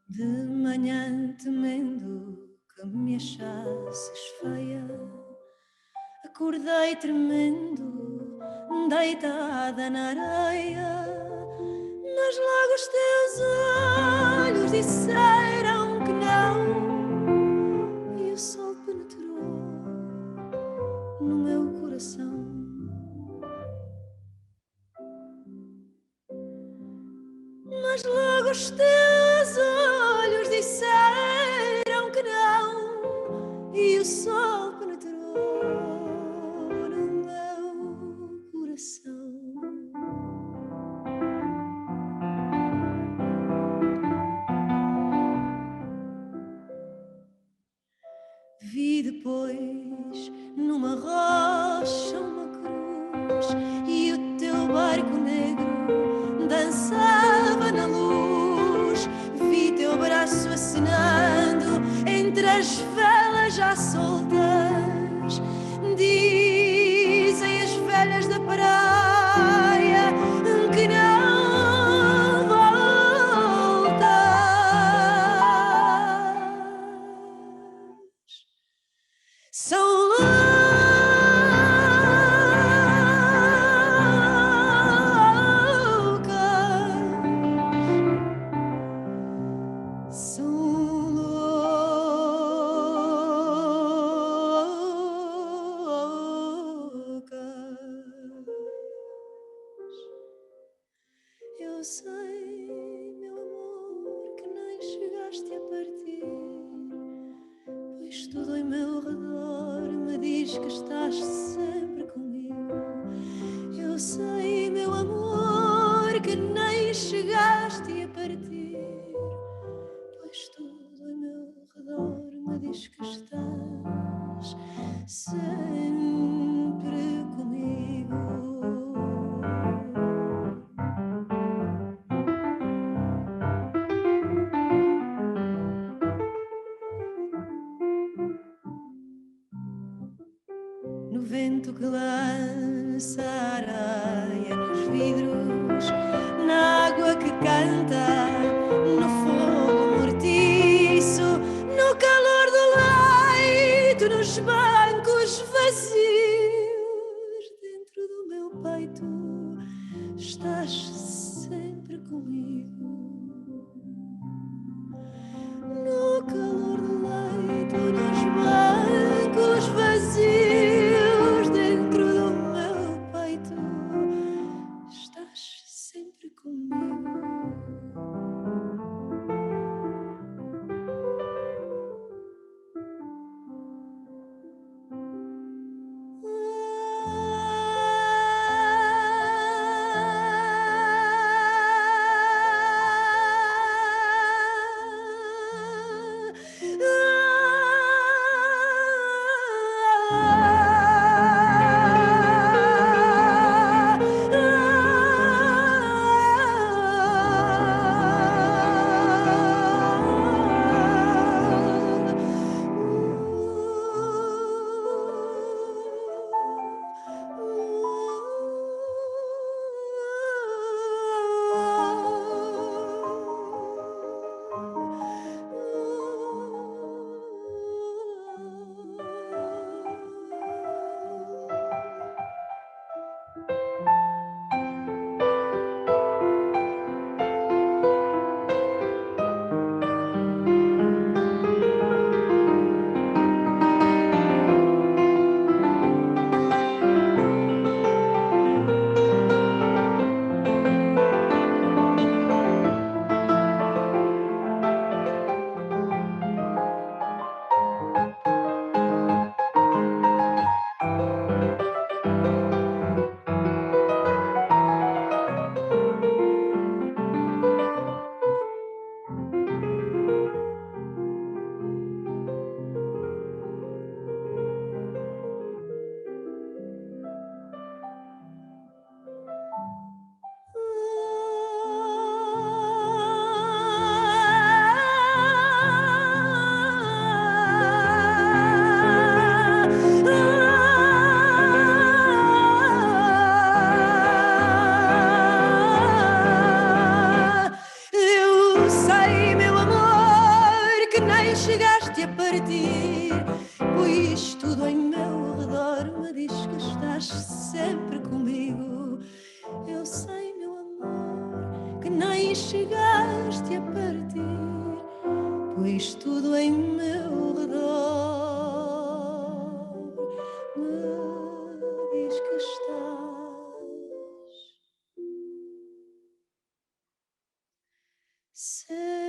De manhã temendo que me achasses feia, acordei tremendo, deitada na areia, mas logo os teus olhos disseram que não, e o sol penetrou no meu coração. Mas logo os teus olhos disseram que não, e o sol penetrou no meu coração. Vi depois numa rocha uma cruz e o teu barco negro dançava na luz, vi teu braço acenando entre as velas já soltas. Dizem as velhas da praia que não voltas. São eu sei, meu amor, que nem chegaste a partir, pois tudo em meu redor me diz que estás sempre comigo. Eu sei, meu amor, que nem chegaste a partir, pois tudo em meu redor me diz que estás sempre comigo. No vento que lança areia nos vidros, na água água que canta no fogo mortiço, no calor do leito, nos bancos vazios. Dentro do meu peito estás sempre comigo. No calor do leito, nos bancos vazios, dentro do meu peito estás sempre comigo. Chegaste a partir, pois tudo em meu redor me diz que estás sempre comigo. Eu sei, meu amor, que nem chegaste a partir, pois tudo em meu redor me diz que estás sempre.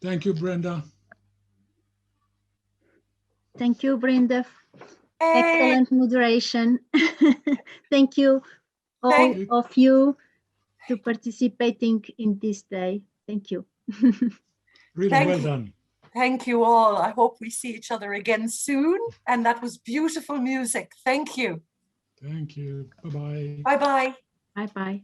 Thank you, Brenda. Thank you, Brenda. Excellent moderation. Thank you, all of you, to participating in this day. Thank you. Really well done. Thank you all. I hope we see each other again soon. And that was beautiful music. Thank you. Thank you. Bye-bye. Bye-bye. Bye-bye.